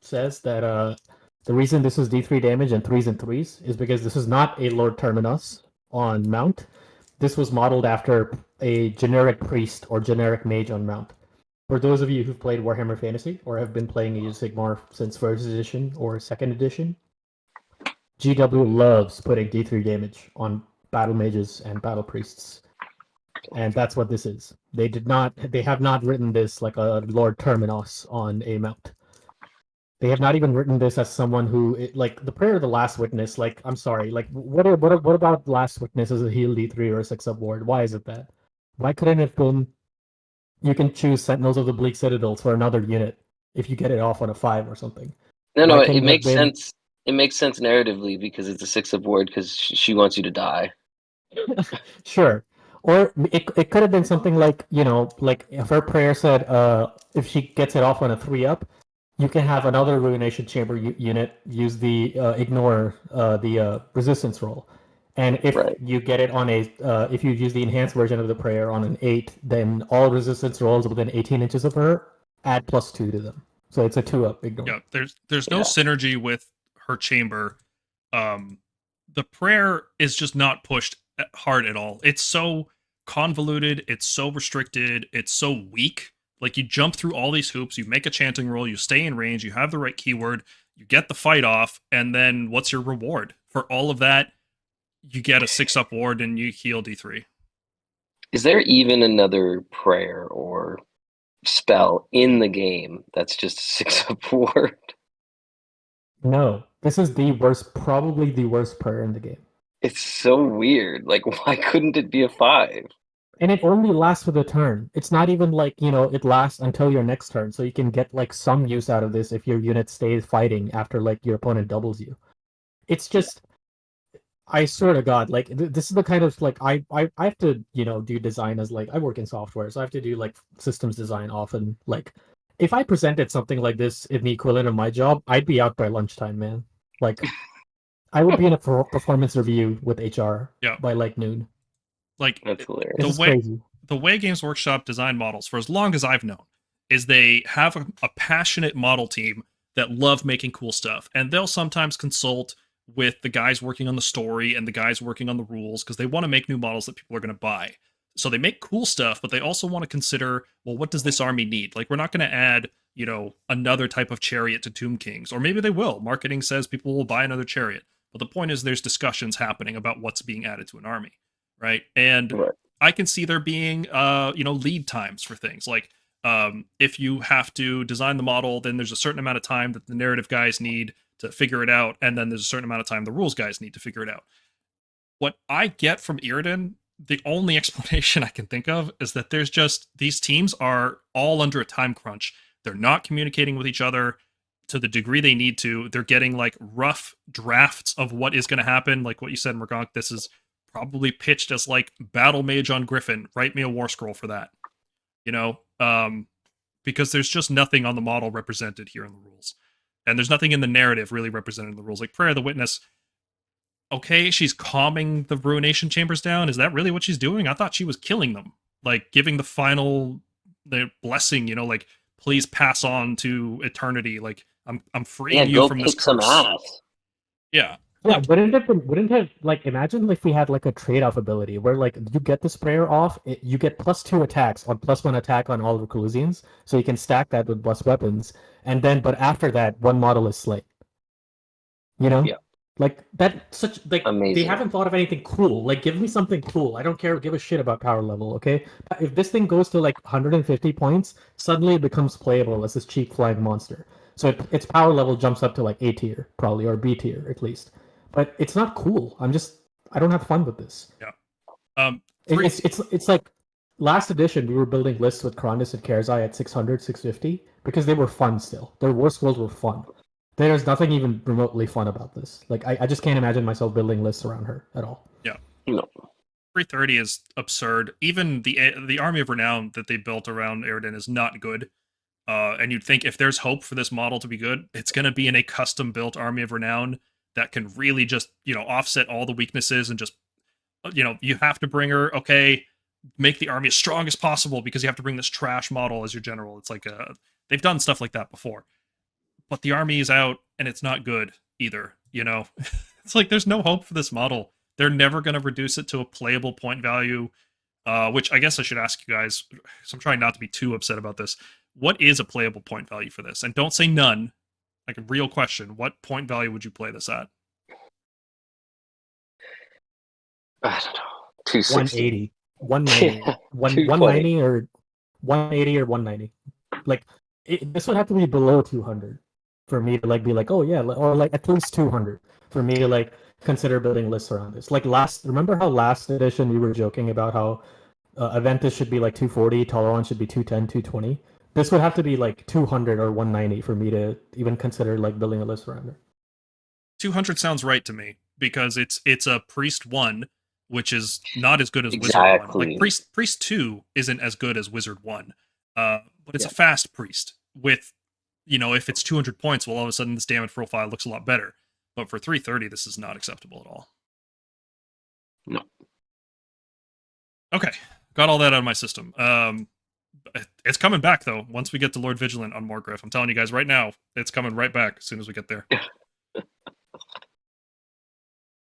says that the reason this is D3 damage and 3s and 3s is because this is not a Lord Terminus on mount. This was modeled after a generic priest or generic mage on mount. For those of you who've played Warhammer Fantasy or have been playing Age of Sigmar since 1st edition or 2nd edition, GW loves putting D3 damage on battle mages and battle priests. And that's what this is. They have not written this like a Lord Terminus on a mount. They have not even written this as someone who, like, the Prayer of the Last Witness, like, I'm sorry, like, what about Last Witness as a heal D3 or a 6-up ward? Why is it that? Why couldn't it have been, you can choose Sentinels of the Bleak Citadels for another unit if you get it off on a 5 or something? No, it makes sense. It makes sense narratively because it's a 6-up ward because she wants you to die. Sure. Or it could have been something like, like if her prayer said, if she gets it off on a 3-up, you can have another Ruination Chamber unit use the ignore the resistance roll. And if you get it on if you use the enhanced version of the prayer on an 8, then all resistance rolls within 18 inches of her add +2 to them. So it's a 2-up ignore. Yeah, there's no synergy with her chamber. The prayer is just not pushed hard at all. It's so convoluted, it's so restricted, it's so weak. Like, you jump through all these hoops, you make a chanting roll, you stay in range, you have the right keyword, you get the fight off, and then what's your reward? For all of that, you get a 6-up ward and you heal D3. Is there even another prayer or spell in the game that's just a 6-up ward? No, this is the worst, probably the worst prayer in the game. It's so weird. Like, why couldn't it be a 5? And it only lasts for the turn. It's not even like, it lasts until your next turn. So you can get like some use out of this if your unit stays fighting after like your opponent doubles you. It's just, I swear to God, like this is the kind of like I have to, do design as like I work in software, so I have to do like systems design often. Like if I presented something like this in the equivalent of my job, I'd be out by lunchtime, man. Like I would be in a performance review with HR by like noon. Like That's hilarious. Crazy. The way Games Workshop design models for as long as I've known is they have a passionate model team that love making cool stuff, and they'll sometimes consult with the guys working on the story and the guys working on the rules because they want to make new models that people are going to buy. So they make cool stuff, but they also want to consider, well, what does this army need? Like, we're not going to add, another type of chariot to Tomb Kings, or maybe they will. Marketing says people will buy another chariot. But the point is there's discussions happening about what's being added to an army, right? And I can see there being, lead times for things. Like, if you have to design the model, then there's a certain amount of time that the narrative guys need to figure it out, and then there's a certain amount of time the rules guys need to figure it out. What I get from Irridan, the only explanation I can think of is that there's just, these teams are all under a time crunch. They're not communicating with each other to the degree they need to. They're getting like rough drafts of what is going to happen. Like what you said, Mergonk, this is probably pitched as like Battle Mage on Griffin. Write me a war scroll for that. Because there's just nothing on the model represented here in the rules. And there's nothing in the narrative really represented in the rules. Like Prayer of the Witness, okay, she's calming the Ruination Chambers down. Is that really what she's doing? I thought she was killing them. Like giving the blessing, like, please pass on to eternity. Like, I'm freeing you from this curse. Some ass. Yeah. Yeah, wouldn't it like, imagine if we had like a trade-off ability where like you get this prayer off, you get +2 attacks on +1 attack on all Reclusians, so you can stack that with plus weapons, and then but after that one model is slain. Yeah. Like that, such like amazing. They haven't thought of anything cool. Like give me something cool. I don't give a shit about power level. Okay, if this thing goes to like 150 points, suddenly it becomes playable as this cheap flying monster. So its power level jumps up to like A tier probably, or B tier at least. But it's not cool. I don't have fun with this. Yeah. It's like last edition we were building lists with Krondus and Kerzai at 600, 650 because they were fun still. Their Warscrolls were fun. There's nothing even remotely fun about this. Like I just can't imagine myself building lists around her at all. Yeah. No. 330 is absurd. Even the Army of Renown that they built around Irridan is not good. And you'd think if there's hope for this model to be good, it's going to be in a custom built Army of Renown that can really just, offset all the weaknesses and just, you have to bring her, okay, make the army as strong as possible because you have to bring this trash model as your general. It's like, they've done stuff like that before. But the army is out and it's not good either, It's like there's no hope for this model. They're never going to reduce it to a playable point value, which I guess I should ask you guys, so I'm trying not to be too upset about this. What is a playable point value for this? And don't say none. Like a real question. What point value would you play this at? I don't know. 260. 180. 190. 190 or 180 or 190. Like this would have to be below 200 for me to like be like, oh yeah, or like at least 200 for me to like consider building lists around this. Like remember how last edition we were joking about how Aventus should be like 240, Tolerance should be 210, 220. This would have to be like 200 or 190 for me to even consider like building a list around it. 200 sounds right to me because it's a Priest 1, which is not as good as exactly. Wizard 1. Like Priest 2 isn't as good as Wizard 1. But it's a fast Priest with, if it's 200 points, well, all of a sudden this damage profile looks a lot better. But for 330, this is not acceptable at all. No. Okay, got all that out of my system. It's coming back, though, once we get to Lord Vigilant on Morgriff. I'm telling you guys right now, it's coming right back as soon as we get there.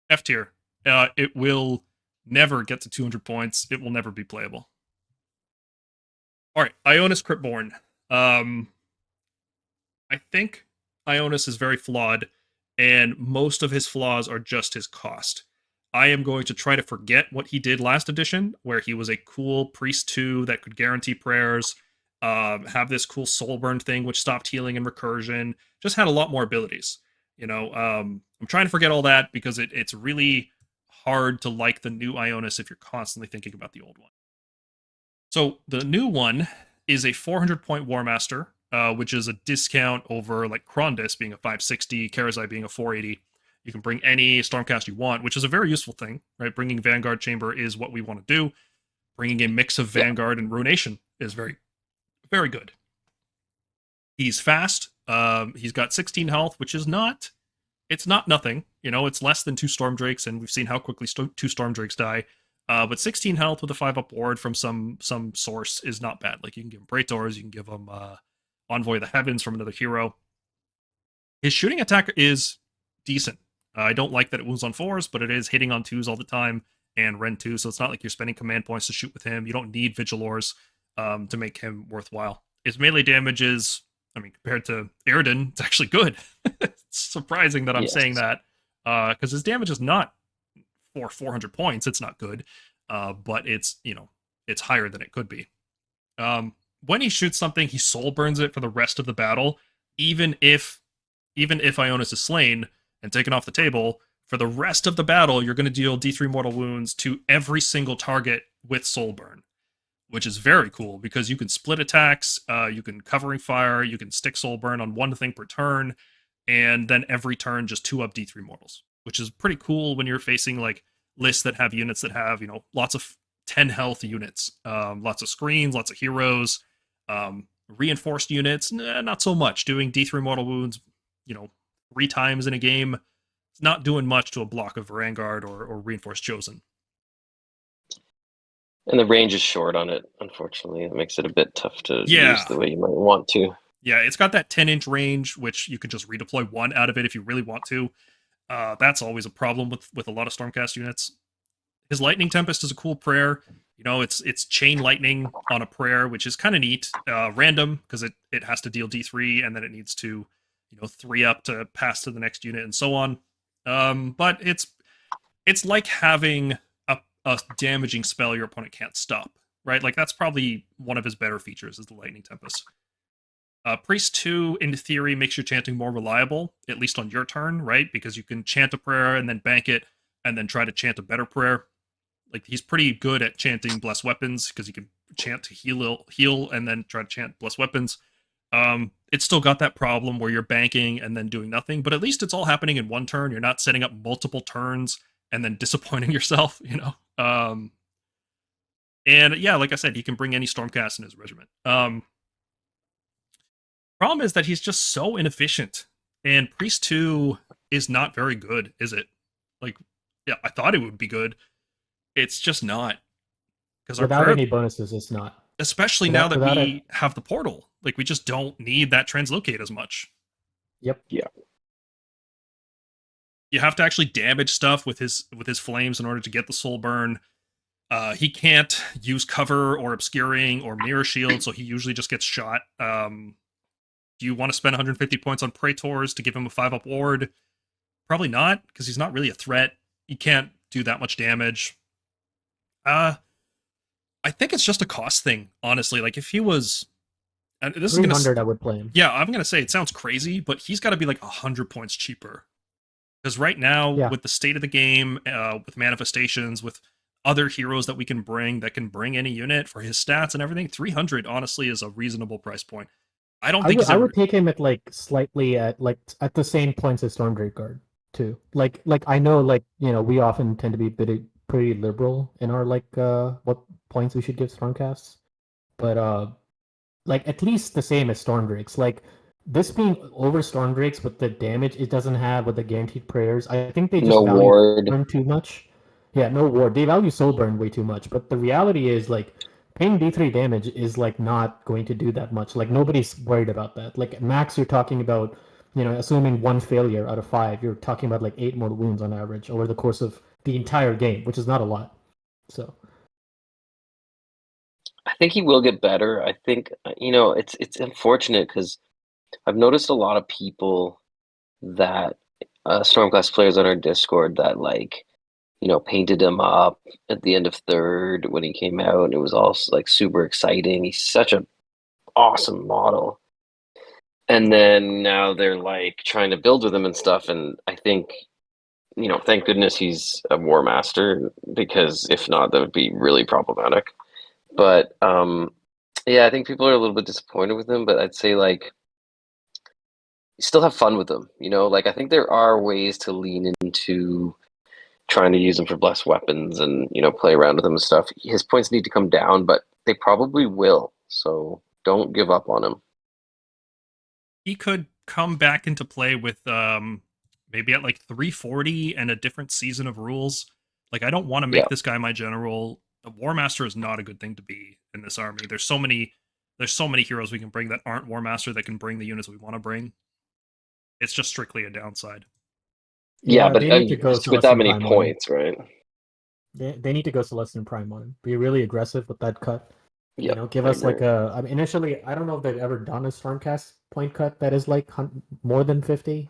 F tier. It will never get to 200 points. It will never be playable. All right, Ionis Cryptborn. I think Ionis is very flawed, and most of his flaws are just his cost. I am going to try to forget what he did last edition, where he was a cool Priest 2 that could guarantee prayers, have this cool Soulburn thing, which stopped healing and recursion, just had a lot more abilities. I'm trying to forget all that because it's really hard to like the new Ionis if you're constantly thinking about the old one. So the new one is a 400-point War Master, which is a discount over like Krondys being a 560, Karazai being a 480. You can bring any Stormcast you want, which is a very useful thing, right? Bringing Vanguard Chamber is what we want to do. Bringing a mix of Vanguard and Ruination is very, very good. He's fast. He's got 16 health, which is not... It's not nothing. It's less than 2 Stormdrakes, and we've seen how quickly 2 Stormdrakes die. But 16 health with a 5-up ward from some source is not bad. Like, you can give him Praetors, you can give him Envoy of the Heavens from another hero. His shooting attack is decent. I don't like that it wounds on 4s, but it is hitting on 2s all the time, and Ren 2, so it's not like you're spending command points to shoot with him. You don't need Vigilors to make him worthwhile. His melee damage is, compared to Airden, it's actually good. It's surprising that I'm saying that, because his damage is not for 400 points. It's not good, but it's, it's higher than it could be. When he shoots something, he soul burns it for the rest of the battle, even if Ionis is slain and taken off the table. For the rest of the battle, you're going to deal D3 mortal wounds to every single target with soul burn, which is very cool because you can split attacks, you can covering fire, you can stick soul burn on one thing per turn, and then every turn just 2-up D3 mortals, which is pretty cool when you're facing like lists that have units that have, lots of 10 health units, lots of screens, lots of heroes, reinforced units, not so much. Doing D3 mortal wounds, 3 times in a game, it's not doing much to a block of Vanguard or reinforced chosen. And the range is short on it, unfortunately. It makes it a bit tough to use the way you might want to. Yeah, it's got that 10-inch range, which you can just redeploy 1 out of it if you really want to. That's always a problem with a lot of Stormcast units. His Lightning Tempest is a cool prayer. It's chain lightning on a prayer, which is kind of neat. Random, because it has to deal D3, and then it needs to, 3-up to pass to the next unit, and so on. But it's like having a damaging spell your opponent can't stop, right? Like, that's probably one of his better features, is the Lightning Tempest. Priest 2, in theory, makes your chanting more reliable, at least on your turn, right? Because you can chant a prayer and then bank it, and then try to chant a better prayer. Like, he's pretty good at chanting Bless Weapons, because he can chant to heal, and then try to chant Bless Weapons. It's still got that problem where you're banking and then doing nothing, but at least it's all happening in one turn. You're not setting up multiple turns and then disappointing yourself, And yeah, like I said, he can bring any Stormcast in his regiment. Problem is that he's just so inefficient, and Priest 2 is not very good, is it? Like, yeah, I thought it would be good. It's just not. Because without any bonuses, it's not. Especially now that we have the portal. Like, we just don't need that translocate as much. Yep. Yeah. You have to actually damage stuff with his flames in order to get the soul burn. He can't use cover or obscuring or mirror shield, so he usually just gets shot. Do you want to spend 150 points on Praetors to give him a 5-up ward? Probably not, because he's not really a threat. He can't do that much damage. I think it's just a cost thing, honestly. Like, if he was... This 300, I would play him. Yeah, I'm going to say it sounds crazy, but he's got to be like 100 points cheaper. Because right now, with the state of the game, with manifestations, with other heroes that we can bring that can bring any unit for his stats and everything, 300 honestly is a reasonable price point. I don't think I would take him at like slightly at the same points as Stormdrake Guard too. Like I know we often tend to be pretty liberal in our what points we should give Stormcasts, but at least the same as Stormdrakes. Like, this being over Stormdrakes with the damage it doesn't have with the guaranteed prayers, I think they just value ward. Soulburn too much. Yeah, no ward. They value Soulburn way too much. But the reality is, paying D3 damage is not going to do that much. Like, nobody's worried about that. Like, max, you're talking about, assuming 1 failure out of 5, you're talking about 8 mortal wounds on average over the course of the entire game, which is not a lot. So I think he will get better. I think, it's unfortunate because I've noticed a lot of people that Stormcast players on our Discord that painted him up at the end of third when he came out. It was all like super exciting. He's such an awesome model. And then now they're like trying to build with him and stuff. And I think, thank goodness he's a War Master, because if not, that would be really problematic. But yeah, I think people are a little bit disappointed with him, but I'd say like still have fun with them. Like I think there are ways to lean into trying to use him for blessed weapons and play around with him and stuff. His points need to come down, but they probably will. So don't give up on him. He could come back into play with maybe at like 340 and a different season of rules. Like I don't want to make this guy my general. A War Master is not a good thing to be in this army. There's so many heroes we can bring that aren't War Master that can bring the units we want to bring. It's just strictly a downside. Yeah, but they need to go with that many points, right? They need to go Celestar Prime on him. Be really aggressive with that cut. Yeah, give us like a. I mean, initially, I don't know if they've ever done a Stormcast point cut that is like more than 50.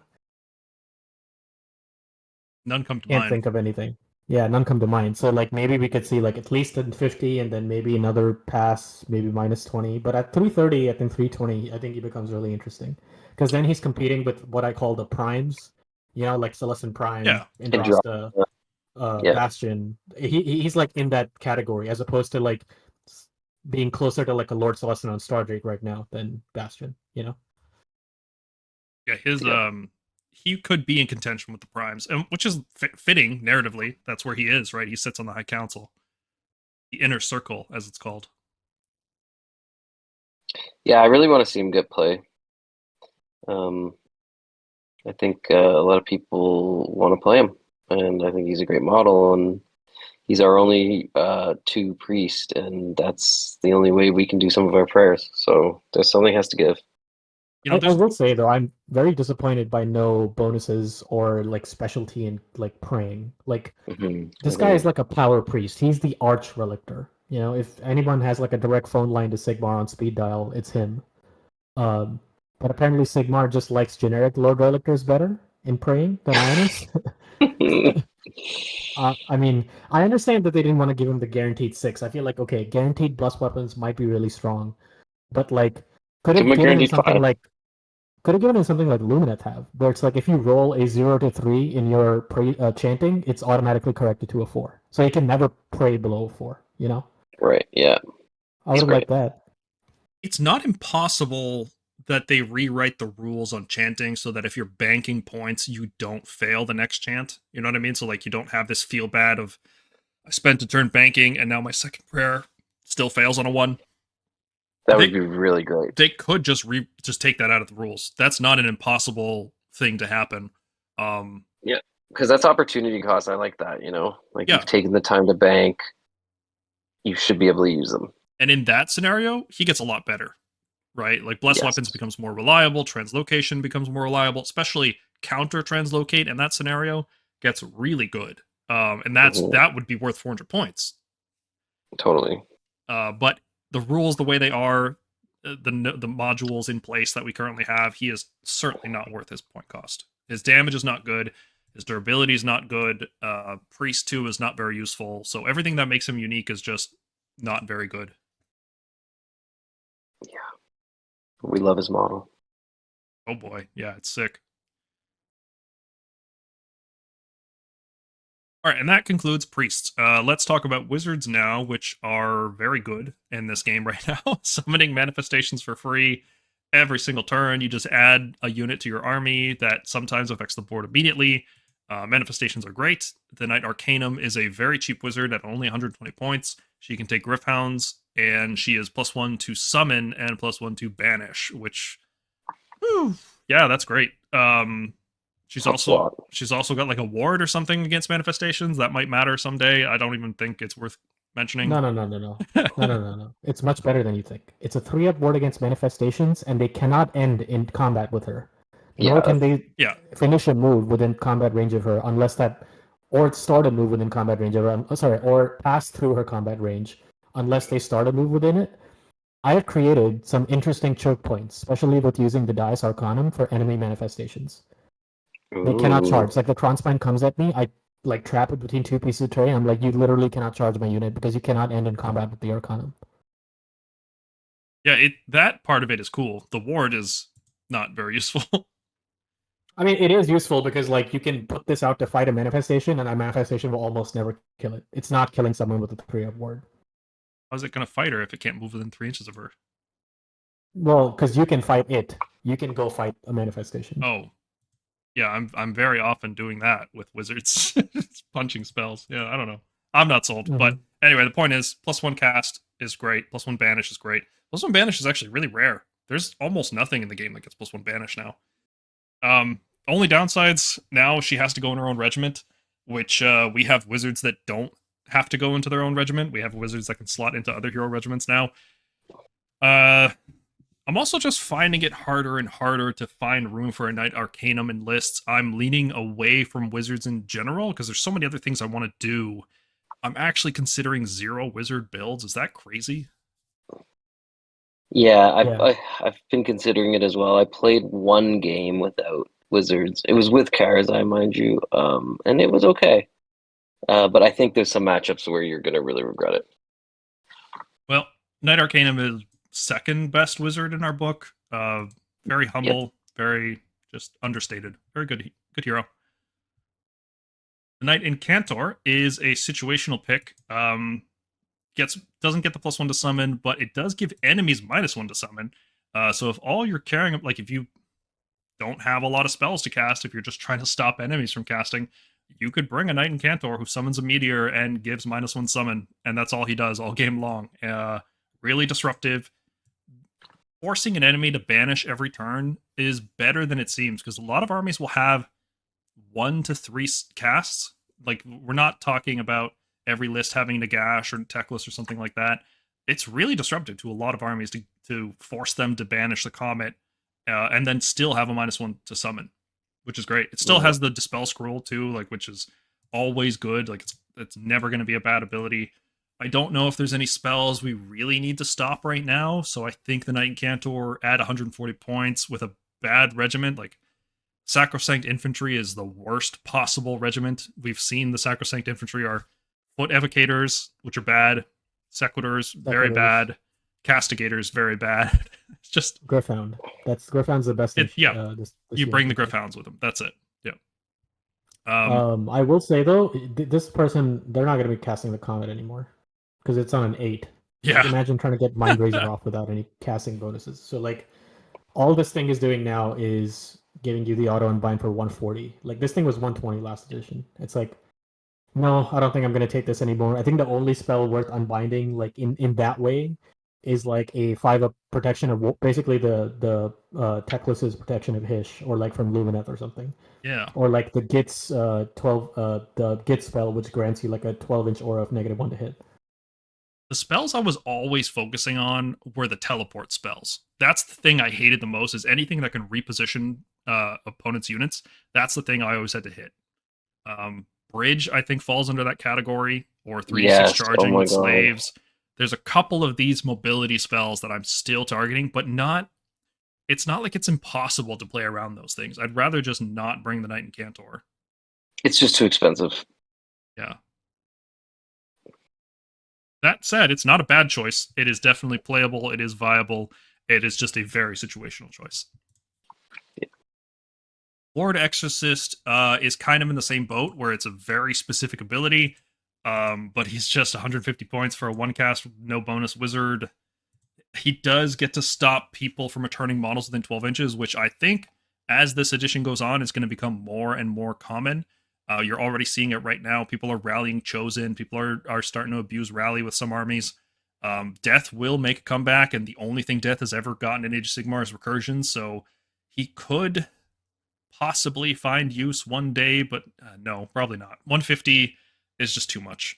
None come to Can't mind. think of anything. Yeah, none come to mind. So like maybe we could see like at least in 50, and then maybe another pass, maybe -20. But at 330, I think 320, I think he becomes really interesting, because then he's competing with what I call the primes. Like Celestin Prime, Andrasta, Bastion. He's like in that category, as opposed to like being closer to like a Lord Celestin on Stardrake right now than Bastion. Yeah, his he could be in contention with the primes, and which is fitting narratively. That's where he is, right? He sits on the High Council, the inner circle, as it's called. Yeah, I really want to see him get play. I think a lot of people want to play him, and I think he's a great model, and he's our only 2 priest, and that's the only way we can do some of our prayers. So there's something has to give. I will say though, I'm very disappointed by no bonuses or like specialty in like praying. Like this guy is like a power priest. He's the arch relictor. If anyone has like a direct phone line to Sigmar on speed dial, it's him. But apparently Sigmar just likes generic Lord Relictors better in praying than Ionis. I mean, I understand that they didn't want to give him the guaranteed 6. I feel like, okay, guaranteed plus weapons might be really strong, but like could have given him something like Lumineth have, where it's like if you roll a 0 to 3 in your chanting, it's automatically corrected to a 4, so you can never pray below 4. Right? Yeah, I would have liked that. It's not impossible that they rewrite the rules on chanting so that if you're banking points, you don't fail the next chant. You know what I mean? So like you don't have this feel bad of I spent a turn banking and now my second prayer still fails on a 1. That would be really great. They could just take that out of the rules. That's not an impossible thing to happen. Yeah, because that's opportunity cost. I like that. You've taken the time to bank, you should be able to use them. And in that scenario, he gets a lot better, right? Like Blessed Weapons becomes more reliable, Translocation becomes more reliable, especially counter Translocate in that scenario gets really good. And that would be worth 400 points. Totally. But the rules, the way they are, the modules in place that we currently have, he is certainly not worth his point cost. His damage is not good. His durability is not good. Priest 2 is not very useful. So everything that makes him unique is just not very good. Yeah. We love his model. Oh boy. Yeah, it's sick. All right, and that concludes priests. Let's talk about wizards now, which are very good in this game right now. Summoning manifestations for free every single turn. You just add a unit to your army that sometimes affects the board immediately. Manifestations are great. The Knight Arcanum is a very cheap wizard at only 120 points. She can take Gryph-hounds, and she is +1 to summon and +1 to banish, which, yeah, that's great. She's also got like a ward or something against manifestations that might matter someday. I don't even think it's worth mentioning. No. It's much better than you think. It's a 3-up ward against manifestations, and they cannot end in combat with her. Nor can they finish a move within combat range of her or start a move within combat range of her. Or pass through her combat range unless they start a move within it. I have created some interesting choke points, especially with using the Dice Arcanum for enemy manifestations. They cannot Ooh. charge. Like the Kronspine comes at me, I like trap it between two pieces of terrain. I'm like, you literally cannot charge my unit because you cannot end in combat with the Arcanum. Yeah, that part of it is cool. The ward is not very useful. I mean, it is useful because like you can put this out to fight a manifestation, and a manifestation will almost never kill it. It's not killing someone with a 3-up ward. How's it going to fight her if it can't move within 3 inches of her? Well, because you can fight it. You can go fight a manifestation. Oh, yeah, I'm very often doing that with wizards, punching spells. Yeah, I don't know. I'm not sold, but anyway, the point is, +1 cast is great. +1 banish is great. +1 banish is actually really rare. There's almost nothing in the game that gets +1 banish now. Only downsides now, she has to go in her own regiment, which we have wizards that don't have to go into their own regiment. We have wizards that can slot into other hero regiments now. I'm also just finding it harder and harder to find room for a Knight Arcanum in lists. I'm leaning away from wizards in general because there's so many other things I want to do. I'm actually considering 0 wizard builds. Is that crazy? Yeah, I've been considering it as well. I played one game without wizards. It was with Karazai, mind you, and it was okay. But I think there's some matchups where you're gonna really regret it. Well, Knight Arcanum is second best wizard in our book. Very humble, very just understated. Very good hero. The Knight Incantor is a situational pick. Doesn't get the +1 to summon, but it does give enemies -1 to summon. So if all you're carrying, like if you don't have a lot of spells to cast, if you're just trying to stop enemies from casting, you could bring a Knight Incantor who summons a meteor and gives -1 summon, and that's all he does all game long. Really disruptive. Forcing an enemy to banish every turn is better than it seems, because a lot of armies will have 1 to 3 casts. Like, we're not talking about every list having Nagash or Teclis or something like that. It's really disruptive to a lot of armies to force them to banish the Comet and then still have a -1 to summon, which is great. It still has the Dispel Scroll too, like, which is always good. Like, it's never going to be a bad ability. I don't know if there's any spells we really need to stop right now, so I think the Knight Incantor at 140 points with a bad regiment, like Sacrosanct Infantry is the worst possible regiment. We've seen the Sacrosanct Infantry are Foot Evocators, which are bad, Sequitors, very bad, Castigators, very bad. It's just Gryph-hound. Gryph-hound's the best. You bring the Gryph-hounds with them. That's it. Yeah. I will say though, this person, they're not going to be casting the Comet anymore because it's on an 8. Yeah. Like, imagine trying to get Mind Razor off without any casting bonuses. So like, all this thing is doing now is giving you the auto unbind for 140. Like, this thing was 120 last edition. It's like, no, I don't think I'm going to take this anymore. I think the only spell worth unbinding, like in that way, is like a 5-up protection of basically the Teclis's protection of Hish, or like from Lumineth or something. Yeah. Or like the Gitz 12 the Gitz spell, which grants you like a 12-inch aura of -1 to hit. The spells I was always focusing on were the teleport spells. That's the thing I hated the most, is anything that can reposition opponents' units. That's the thing I always had to hit. Bridge, I think, falls under that category, or 3d6 charging with slaves. There's a couple of these mobility spells that I'm still targeting, but it's not like it's impossible to play around those things. I'd rather just not bring the Knight Incantor. It's just too expensive. Yeah. That said, it's not a bad choice. It is definitely playable. It is viable. It is just a very situational choice. Yeah. Lord Exorcist is kind of in the same boat, where it's a very specific ability, but he's just 150 points for a 1-cast, no bonus wizard. He does get to stop people from returning models within 12 inches, which I think, as this edition goes on, is going to become more and more common. You're already seeing it right now. People are rallying Chosen. People are starting to abuse Rally with some armies. Death will make a comeback, and the only thing Death has ever gotten in Age of Sigmar is Recursion, so he could possibly find use one day, but no, probably not. 150 is just too much.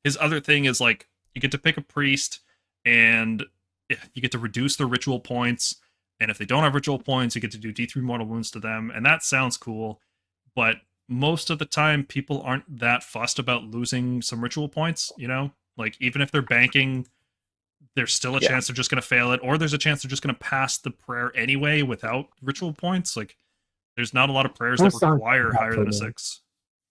His other thing is, like, you get to pick a priest, and you get to reduce their ritual points, and if they don't have ritual points, you get to do D3 mortal wounds to them, and that sounds cool, but most of the time, people aren't that fussed about losing some ritual points, you know? Like, even if they're banking there's still a chance they're just going to fail it, or there's a chance they're just going to pass the prayer anyway without ritual points. Like, there's not a lot of prayers that require higher than a 6.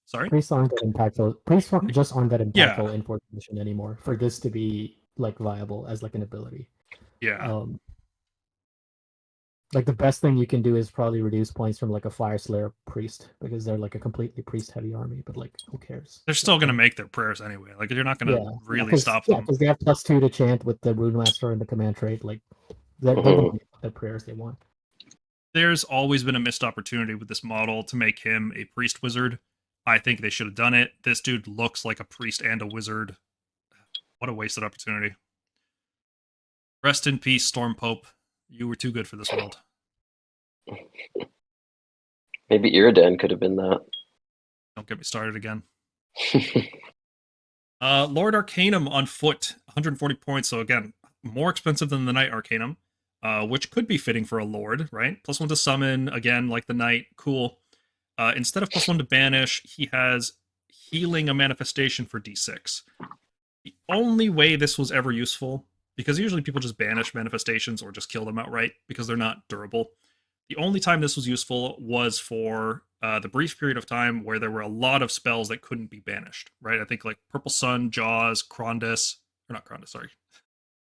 Sorry? Priests aren't that impactful. Priests just aren't that impactful in 4th edition anymore for this to be like viable as like an ability. Yeah. Like the best thing you can do is probably reduce points from like a Fire Slayer priest because they're like a completely priest heavy army, but like who cares? They're still going to make their prayers anyway. Like, you're not going to really stop them. Yeah, because they have +2 to chant with the Rune Master and the command trait. Like they're going to make the prayers they want. There's always been a missed opportunity with this model to make him a priest wizard. I think they should have done it. This dude looks like a priest and a wizard. What a wasted opportunity. Rest in peace, Storm Pope. You were too good for this world. Maybe Iridan could have been that. Don't get me started again. Lord Arcanum on foot, 140 points. So again, more expensive than the Knight Arcanum, which could be fitting for a Lord, right? +1 to summon, again, like the Knight. Cool. Instead of +1 to banish, he has healing a manifestation for D6. The only way this was ever useful, because usually people just banish manifestations or just kill them outright because they're not durable. The only time this was useful was for the brief period of time where there were a lot of spells that couldn't be banished, right? I think like Purple Sun, Jaws, Krondys, or not Krondys, sorry,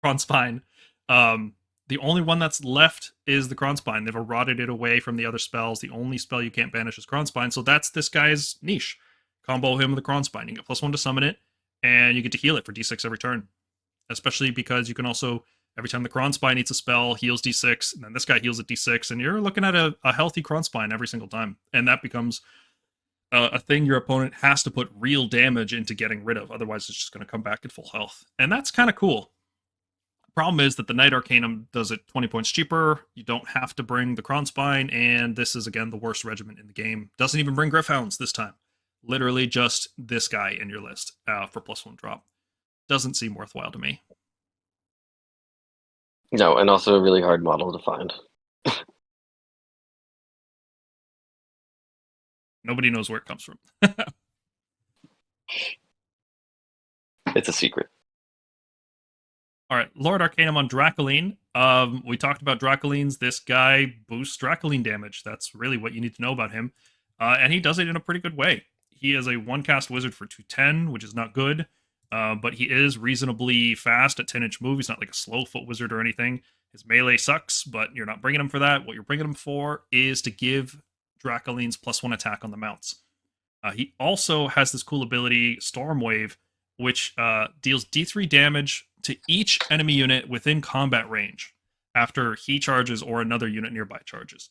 Kronspine. The only one that's left is the Kronspine. They've eroded it away from the other spells. The only spell you can't banish is Kronspine, so that's this guy's niche. Combo him with the Kronspine. You get +1 to summon it, and you get to heal it for D6 every turn. Especially because you can also, every time the Kronspine eats a spell, heals D6, and then this guy heals at D6, and you're looking at a healthy Kronspine every single time. And that becomes a thing your opponent has to put real damage into getting rid of. Otherwise, it's just going to come back at full health. And that's kind of cool. The problem is that the Knight Arcanum does it 20 points cheaper. You don't have to bring the Kronspine, and this is, again, the worst regiment in the game. Doesn't even bring Gryph-hounds this time. Literally just this guy in your list for +1 drop. Doesn't seem worthwhile to me. No, and also a really hard model to find. Nobody knows where it comes from. It's a secret. All right, Lord Arcanum on Dracoline. We talked about Dracolines. This guy boosts Dracoline damage. That's really what you need to know about him. And he does it in a pretty good way. He is a 1-cast wizard for 210, which is not good. But he is reasonably fast at 10-inch move. He's not like a slow foot wizard or anything. His melee sucks, but you're not bringing him for that. What you're bringing him for is to give Dracolines +1 attack on the mounts. He also has this cool ability, Storm Wave, which deals D3 damage to each enemy unit within combat range after he charges or another unit nearby charges.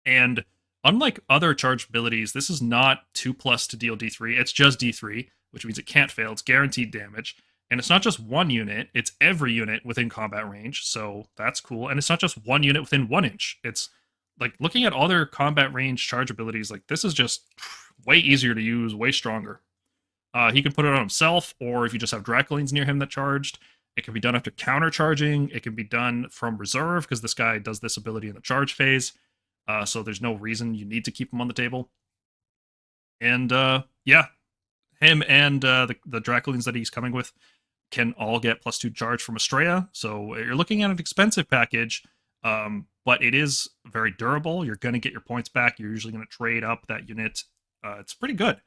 And unlike other charged abilities, this is not 2+ to deal D3. It's just D3, which means it can't fail. It's guaranteed damage. And it's not just one unit, it's every unit within combat range, so that's cool. And it's not just one unit within 1 inch. It's like looking at other combat range charge abilities, like this is just way easier to use, way stronger. He can put it on himself, or if you just have Dracolines near him that charged. It can be done after counter charging. It can be done from reserve, because this guy does this ability in the charge phase. So there's no reason you need to keep him on the table. And yeah, him and the Dracolines that he's coming with can all get +2 charge from Estrella. So you're looking at an expensive package, but it is very durable. You're going to get your points back. You're usually going to trade up that unit. It's pretty good.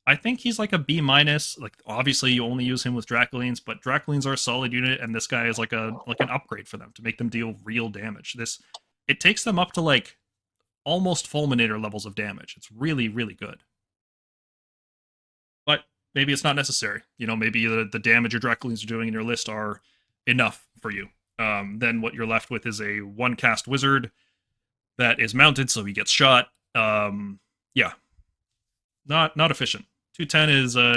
I think he's like a B-. Like, obviously, you only use him with Dracolines, but Dracolines are a solid unit, and this guy is like an upgrade for them to make them deal real damage. It takes them up to like almost Fulminator levels of damage. It's really, really good. But maybe it's not necessary. You know, maybe the damage your Dracolines are doing in your list are enough for you. Then what you're left with is a 1-cast wizard that is mounted, so he gets shot. Yeah, not efficient. 210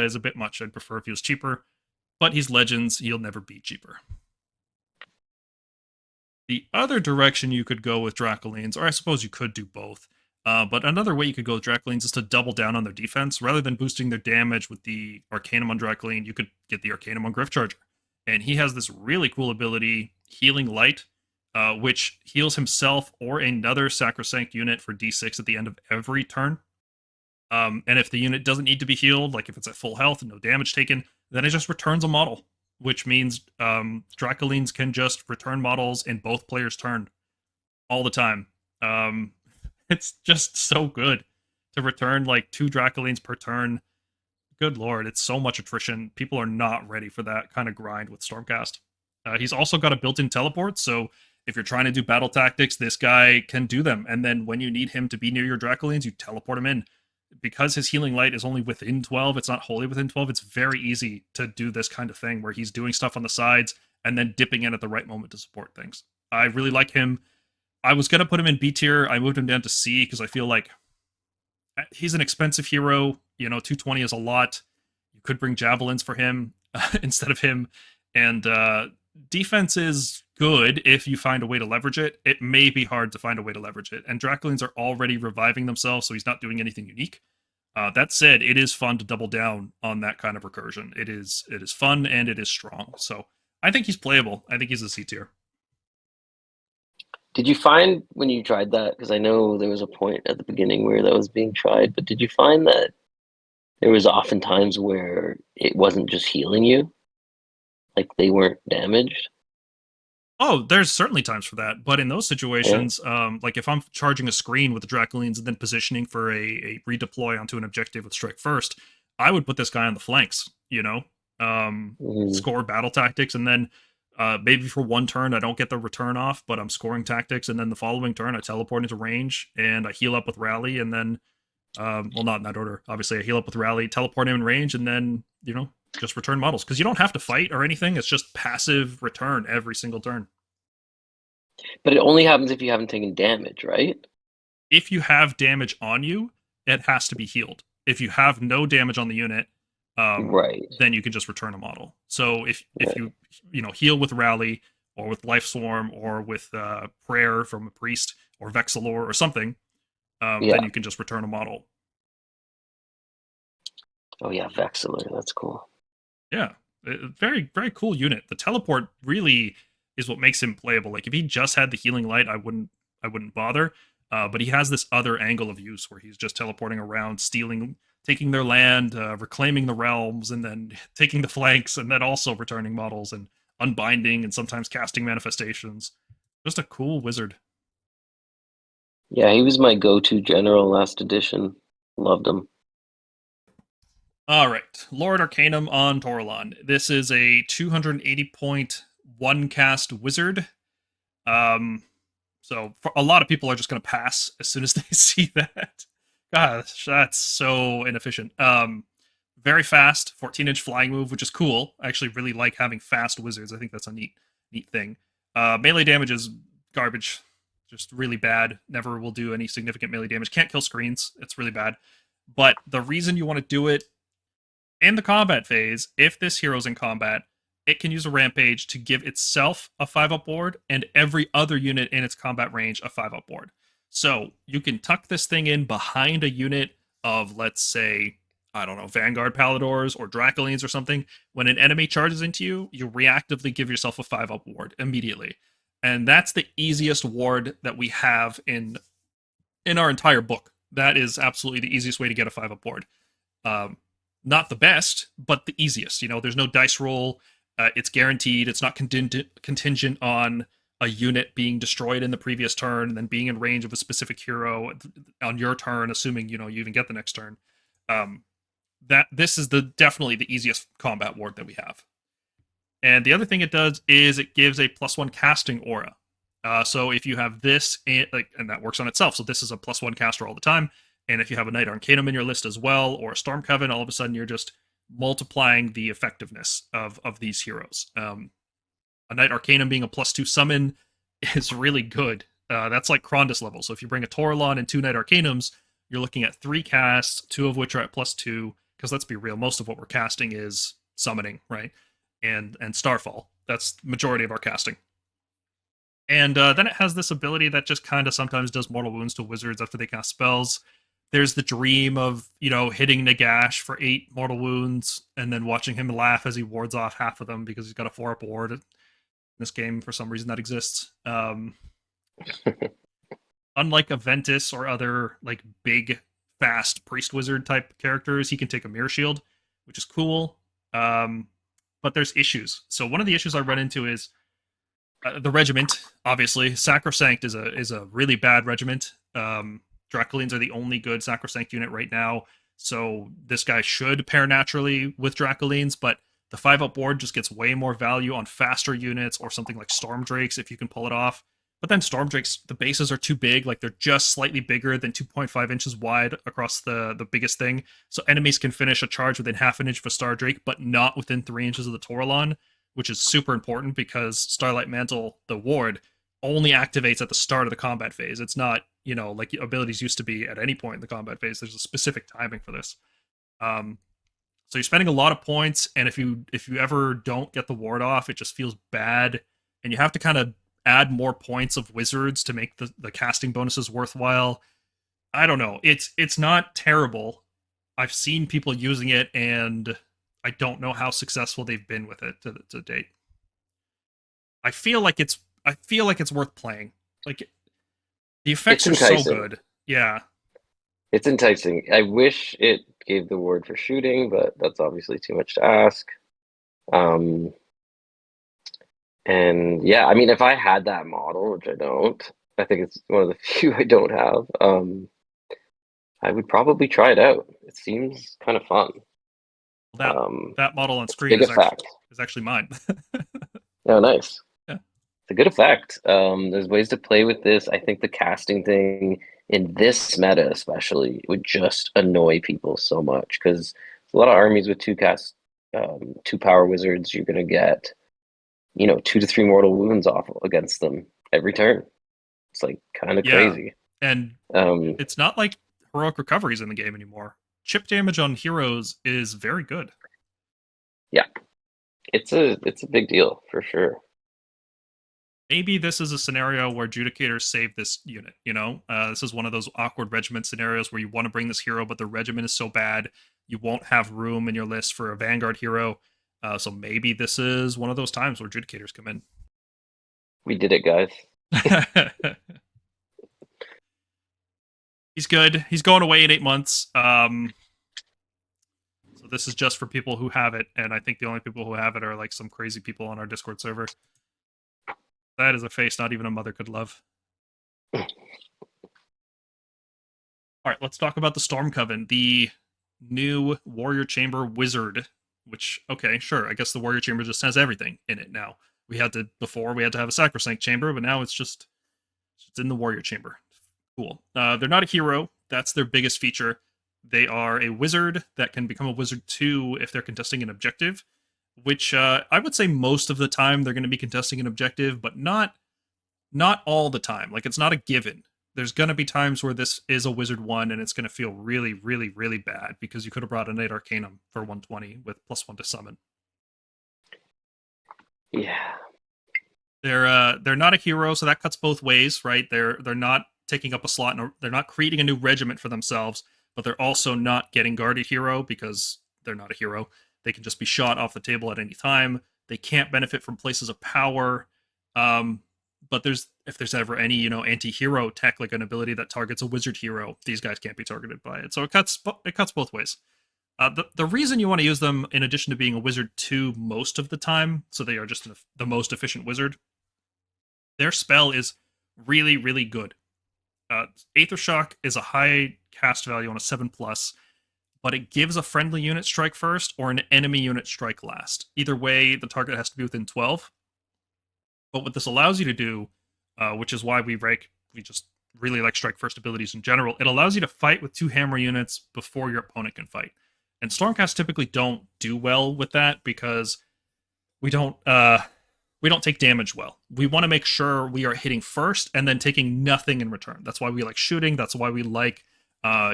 is a bit much. I'd prefer if he was cheaper, but he's Legends. He'll never be cheaper. The other direction you could go with Dracolines, or I suppose you could do both, but another way you could go with Dracolines is to double down on their defense. Rather than boosting their damage with the Arcanum on Dracoline, you could get the Arcanum on Gryph Charger. And he has this really cool ability, Healing Light, which heals himself or another Sacrosanct unit for D6 at the end of every turn. And if the unit doesn't need to be healed, like if it's at full health and no damage taken, then it just returns a model which means Dracolines can just return models in both players' turn all the time. It's just so good to return like 2 Dracolines per turn. Good lord, it's so much attrition. People are not ready for that kind of grind with Stormcast. He's also got a built-in teleport, so if you're trying to do battle tactics, this guy can do them. And then when you need him to be near your Dracolines, you teleport him in. Because his healing light is only within 12, it's not wholly within 12, it's very easy to do this kind of thing where he's doing stuff on the sides and then dipping in at the right moment to support things. I really like him. I was going to put him in B tier. I moved him down to C because I feel like he's an expensive hero. 220 is a lot. You could bring Javelins for him instead of him. And defense is good if you find a way to leverage it. It may be hard to find a way to leverage it. And Dracolines are already reviving themselves, so he's not doing anything unique. That said, it is fun to double down on that kind of recursion. It is fun and it is strong. So I think he's playable. I think he's a C tier. Did you find when you tried that, because I know there was a point at the beginning where that was being tried, but did you find that there was often times where it wasn't just healing you? Like they weren't damaged? Oh, there's certainly times for that. But in those situations, like if I'm charging a screen with the Dracolines and then positioning for a redeploy onto an objective with Strike First, I would put this guy on the flanks, score battle tactics, and then maybe for one turn I don't get the return off, but I'm scoring tactics, and then the following turn I teleport into range and I heal up with Rally, and then well, not in that order, obviously. I heal up with Rally, teleport him in range, and then just return models, because you don't have to fight or anything. It's just passive return every single turn. But it only happens if you haven't taken damage, right? If you have damage on you, it has to be healed. If you have no damage on the unit, right, then you can just return a model. So if you heal with Rally or with Life Swarm or with Prayer from a Priest or Vexilor or something, then you can just return a model. Oh yeah, Vexilor, that's cool. Yeah, very, very cool unit. The teleport really is what makes him playable. Like if he just had the healing light, I wouldn't bother. But he has this other angle of use where he's just teleporting around, taking their land, reclaiming the realms, and then taking the flanks, and then also returning models and unbinding and sometimes casting manifestations. Just a cool wizard. Yeah, he was my go-to general last edition. Loved him. All right, Lord Arcanum on Toralon. This is a 280-point one-cast wizard. So for a lot of people are just going to pass as soon as they see that. Gosh, that's so inefficient. Very fast, 14-inch flying move, which is cool. I actually really like having fast wizards. I think that's a neat thing. Melee damage is garbage. Just really bad. Never will do any significant melee damage. Can't kill screens. It's really bad. But the reason you want to do it in the combat phase, if this hero's in combat, it can use a rampage to give itself a 5-up ward and every other unit in its combat range a 5-up ward. So you can tuck this thing in behind a unit of, let's say, I don't know, Vanguard-Palladors or Dracolines or something. When an enemy charges into you, you reactively give yourself a 5-up ward immediately. And that's the easiest ward that we have in our entire book. That is absolutely the easiest way to get a 5-up ward. Not the best, but the easiest. There's no dice roll. It's guaranteed. It's not contingent on a unit being destroyed in the previous turn and then being in range of a specific hero on your turn, assuming you even get the next turn. This is definitely the easiest combat ward that we have. And the other thing it does is it gives a +1 casting aura. So if you have this, and that works on itself, so this is a +1 caster all the time. And if you have a Knight Arcanum in your list as well, or a Storm Coven, all of a sudden you're just multiplying the effectiveness of these heroes. A Knight Arcanum being a +2 summon is really good. That's like Krondus level. So if you bring a Toralon and 2 Knight Arcanums, you're looking at 3 casts, 2 of which are at +2, because let's be real, most of what we're casting is summoning, right? And Starfall. That's the majority of our casting. And then it has this ability that just kind of sometimes does mortal wounds to wizards after they cast spells. There's the dream of, hitting Nagash for 8 mortal wounds and then watching him laugh as he wards off half of them because he's got a 4-up ward. In this game, for some reason, that exists. Unlike Aventus or other big, fast priest wizard type characters, he can take a mirror shield, which is cool. but there's issues. So one of the issues I run into is the regiment. Obviously, Sacrosanct is a really bad regiment. Dracolines are the only good Sacrosanct unit right now, so this guy should pair naturally with Dracolines, but the 5-up board just gets way more value on faster units or something like Stormdrakes if you can pull it off. But then Stormdrakes, the bases are too big, like they're just slightly bigger than 2.5 inches wide across the biggest thing. So enemies can finish a charge within half an inch of a Stardrake, but not within 3 inches of the Taurolon, which is super important because Starlight Mantle, the ward, only activates at the start of the combat phase. It's not, like abilities used to be at any point in the combat phase. There's a specific timing for this. So you're spending a lot of points, and if you ever don't get the ward off, it just feels bad, and you have to kind of add more points of wizards to make the casting bonuses worthwhile. I don't know. It's not terrible. I've seen people using it, and I don't know how successful they've been with it to date. I feel like it's worth playing. Like, the effects are so good. Yeah. It's enticing. I wish it gave the ward for shooting, but that's obviously too much to ask. And yeah, I mean, if I had that model, which I don't, I think it's one of the few I don't have, I would probably try it out. It seems kind of fun. That model on screen is actually mine. Oh, nice. Yeah. It's a good effect. There's ways to play with this. I think the casting thing in this meta especially would just annoy people so much, because a lot of armies with 2 power wizards, you're going to get 2 to 3 mortal wounds off against them every turn. It's like kind of crazy. And it's not like heroic recoveries in the game anymore. Chip damage on heroes is very good. Yeah. It's a big deal for sure. Maybe this is a scenario where Judicators save this unit, This is one of those awkward regiment scenarios where you want to bring this hero, but the regiment is so bad, you won't have room in your list for a Vanguard hero. So maybe this is one of those times where Judicators come in. We did it, guys. He's good. He's going away in 8 months. So this is just for people who have it, and I think the only people who have it are like some crazy people on our Discord server. That is a face not even a mother could love. All right, let's talk about the Storm Coven, the new Warrior Chamber Wizard. Which, okay, sure, I guess the Warrior Chamber just has everything in it now. Before we had to have a Sacrosanct Chamber, but now it's in the Warrior Chamber. Cool. They're not a hero. That's their biggest feature. They are a wizard that can become a wizard too if they're contesting an objective, which I would say most of the time they're going to be contesting an objective, but not all the time. Like, it's not a given. There's going to be times where this is a Wizard 1, and it's going to feel really, really, really bad, because you could have brought a Knight Arcanum for 120 with +1 to summon. Yeah. They're not a hero, so that cuts both ways, right? They're not taking up a slot, and they're not creating a new regiment for themselves, but they're also not getting guarded hero because they're not a hero. They can just be shot off the table at any time. They can't benefit from places of power. But if there's ever any, anti-hero tech, like an ability that targets a wizard hero, these guys can't be targeted by it. So it cuts both ways. The reason you want to use them, in addition to being a wizard 2 most of the time, so they are just the most efficient wizard, their spell is really, really good. Aether Shock is a high cast value on a 7+, but it gives a friendly unit strike first or an enemy unit strike last. Either way, the target has to be within 12. But what this allows you to do, which is why we just really like strike first abilities in general, it allows you to fight with 2 hammer units before your opponent can fight. And Stormcast typically don't do well with that because we don't take damage well. We want to make sure we are hitting first and then taking nothing in return. That's why we like shooting. That's why we like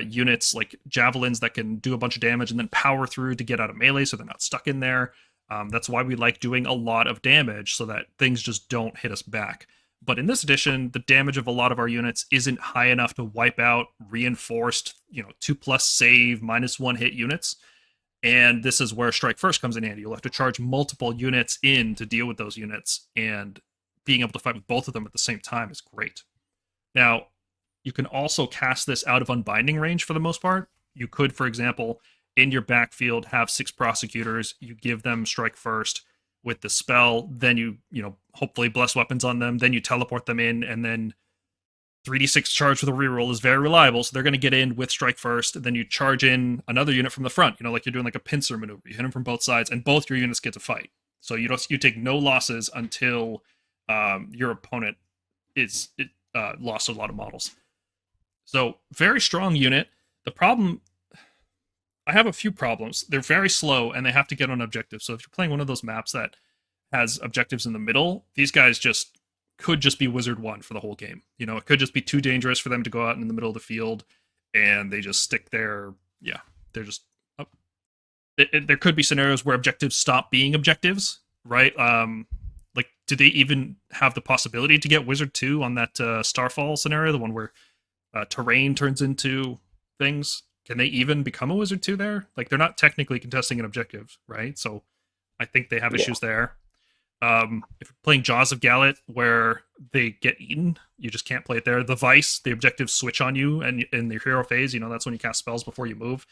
units like Javelins that can do a bunch of damage and then power through to get out of melee so they're not stuck in there. That's why we like doing a lot of damage so that things just don't hit us back. But in this edition, the damage of a lot of our units isn't high enough to wipe out reinforced, 2+ save, -1 hit units. And this is where Strike First comes in handy. You'll have to charge multiple units in to deal with those units, and being able to fight with both of them at the same time is great. Now, you can also cast this out of unbinding range for the most part. You could, for example, in your backfield have 6 Prosecutors. You give them strike first with the spell, then you hopefully bless weapons on them, then you teleport them in, and then 3d6 charge with a reroll is very reliable, so they're going to get in with strike first. Then you charge in another unit from the front, like you're doing like a pincer maneuver. You hit them from both sides, and both your units get to fight. So you take no losses until your opponent is lost a lot of models. So very strong unit. The problem, I have a few problems. They're very slow, and they have to get on objectives. So if you're playing one of those maps that has objectives in the middle, these guys could just be Wizard 1 for the whole game. It could just be too dangerous for them to go out in the middle of the field, and they just stick there. Yeah, they're just... there could be scenarios where objectives stop being objectives, right? Like, do they even have the possibility to get Wizard 2 on that Starfall scenario, the one where terrain turns into things? Can they even become a Wizard 2 there? Like, they're not technically contesting an objective, right? So I think they have issues there. If you're playing Jaws of Gallet, where they get eaten, you just can't play it there. The Vice, the objectives switch on you, and in the hero phase, that's when you cast spells before you move.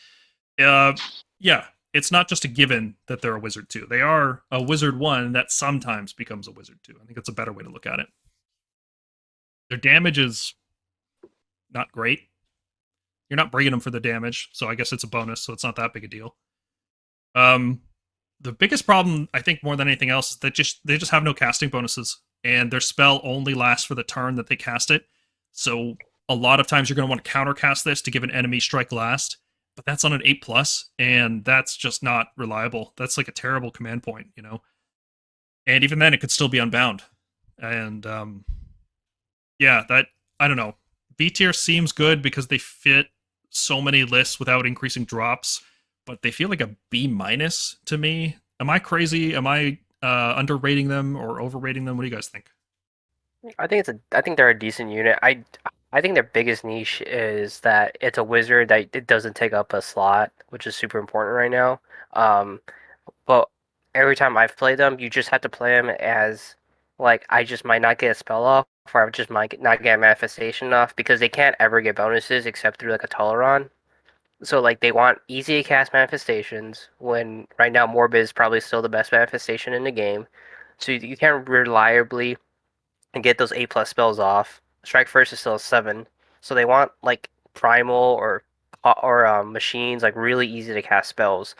Yeah, it's not just a given that they're a Wizard 2. They are a Wizard 1 that sometimes becomes a Wizard 2. I think that's a better way to look at it. Their damage is not great. You're not bringing them for the damage, so I guess it's a bonus, so it's not that big a deal. The biggest problem, I think, more than anything else, is that they just have no casting bonuses, and their spell only lasts for the turn that they cast it. So a lot of times you're going to want to countercast this to give an enemy strike last, but that's on an 8+, and that's just not reliable. That's like a terrible command point, And even then, it could still be unbound. And yeah, that, I don't know. B tier seems good because they fit so many lists without increasing drops, but they feel like a B- to me. Am I crazy? Am I underrating them or overrating them? What do you guys think? I think they're a decent unit. I think their biggest niche is that it's a wizard that it doesn't take up a slot, which is super important right now. But every time I've played them, you just have to play them as, like, I just might not get a spell off, or I just might not get a manifestation off, because they can't ever get bonuses except through like a Toleron. So, like, they want easy to cast manifestations, when right now Morbid is probably still the best manifestation in the game. So you can't reliably get those 8+ spells off. Strike First is still a 7. So they want, like, Primal or Machines, like, really easy to cast spells.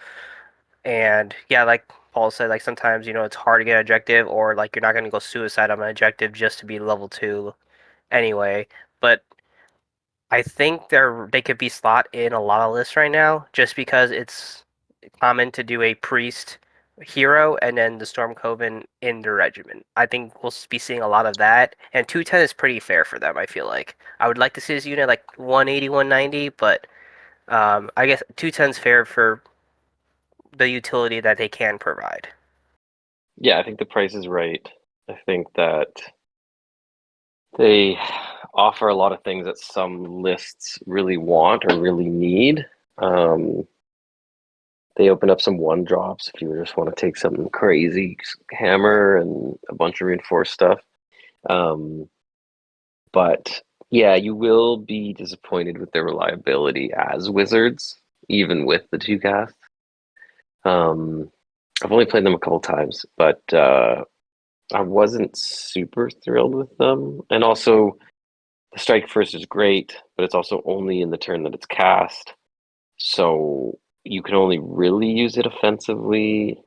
And, yeah, like Paul said, like, sometimes, it's hard to get an objective, or, like, you're not going to go suicide on an objective just to be level 2 anyway. But I think they could be slot in a lot of lists right now, just because it's common to do a priest hero and then the Storm Coven in the regiment. I think we'll be seeing a lot of that, and 210 is pretty fair for them. I feel like I would like to see this unit like 180, 190, but I guess 210 is fair for the utility that they can provide. Yeah, I think the price is right. I think that they offer a lot of things that some lists really want or really need. They open up some 1-drops if you just want to take something crazy, hammer and a bunch of reinforced stuff. But yeah, you will be disappointed with their reliability as wizards, even with the 2 casts. I've only played them a couple times, but I wasn't super thrilled with them. And also, the Strike First is great, but it's also only in the turn that it's cast. So you can only really use it offensively.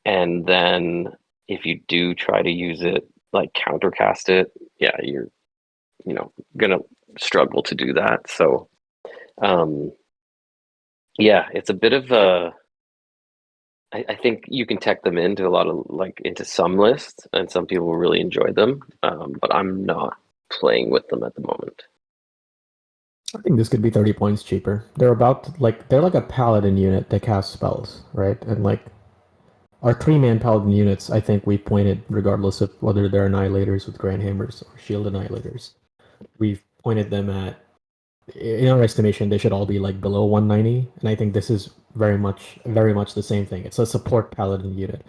And then if you do try to use it, like countercast it, yeah, you're gonna struggle to do that. So yeah, it's a bit of a... I think you can tech them into into some lists, and some people will really enjoy them. But I'm not playing with them at the moment. I think this could be 30 points cheaper. They're like a paladin unit that casts spells, right? And like our 3-man paladin units, I think we've pointed, regardless of whether they're Annihilators with Grandhammers or Shield Annihilators, we've pointed them at, in our estimation, they should all be like below 190, and I think this is very much the same thing. It's a support paladin unit.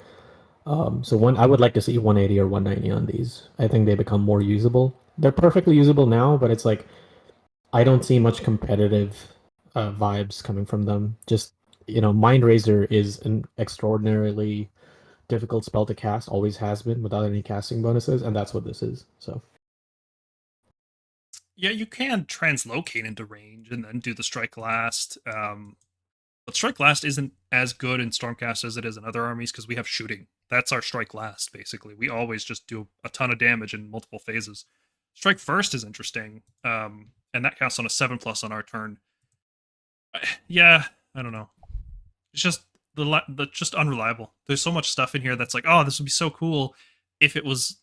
So I would like to see 180 or 190 on these. I think they become more usable. They're perfectly usable now, but it's like I don't see much competitive vibes coming from them. Just Mind Razor is an extraordinarily difficult spell to cast, always has been, without any casting bonuses, and that's what this is. So Yeah, you can translocate into range and then do the strike last. But strike last isn't as good in Stormcast as it is in other armies because we have shooting. That's our strike last, basically. We always just do a ton of damage in multiple phases. Strike first is interesting, and that casts on a 7+ on our turn. Yeah, I don't know. It's just just unreliable. There's so much stuff in here that's like, oh, this would be so cool if it was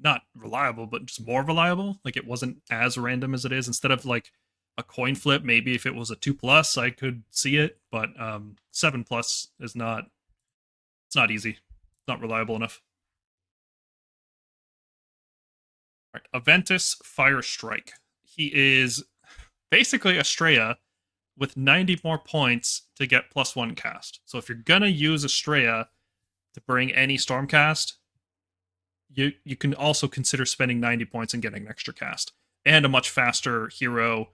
not reliable, but just more reliable. Like it wasn't as random as it is. Instead of like a coin flip, maybe if it was a 2+, I could see it, but 7+ is not. It's not easy. It's not reliable enough. All right, Aventus Firestrike. He is basically Estrella with 90 more points to get +1 cast. So if you're gonna use Estrella to bring any Stormcast, you can also consider spending 90 points and getting an extra cast and a much faster hero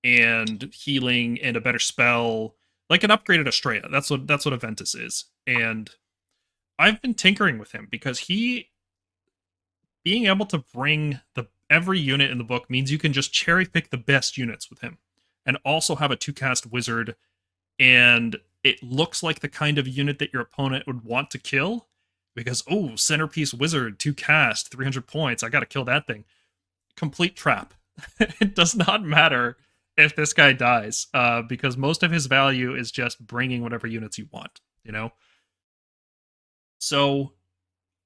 and healing and a better spell, like an upgraded Estrella. That's what Aventus is. And I've been tinkering with him because he being able to bring every unit in the book means you can just cherry pick the best units with him and also have a 2-cast wizard, and it looks like the kind of unit that your opponent would want to kill because, oh, centerpiece wizard, 2-cast, 300 points, I gotta kill that thing. Complete trap. It does not matter if this guy dies, because most of his value is just bringing whatever units you want, So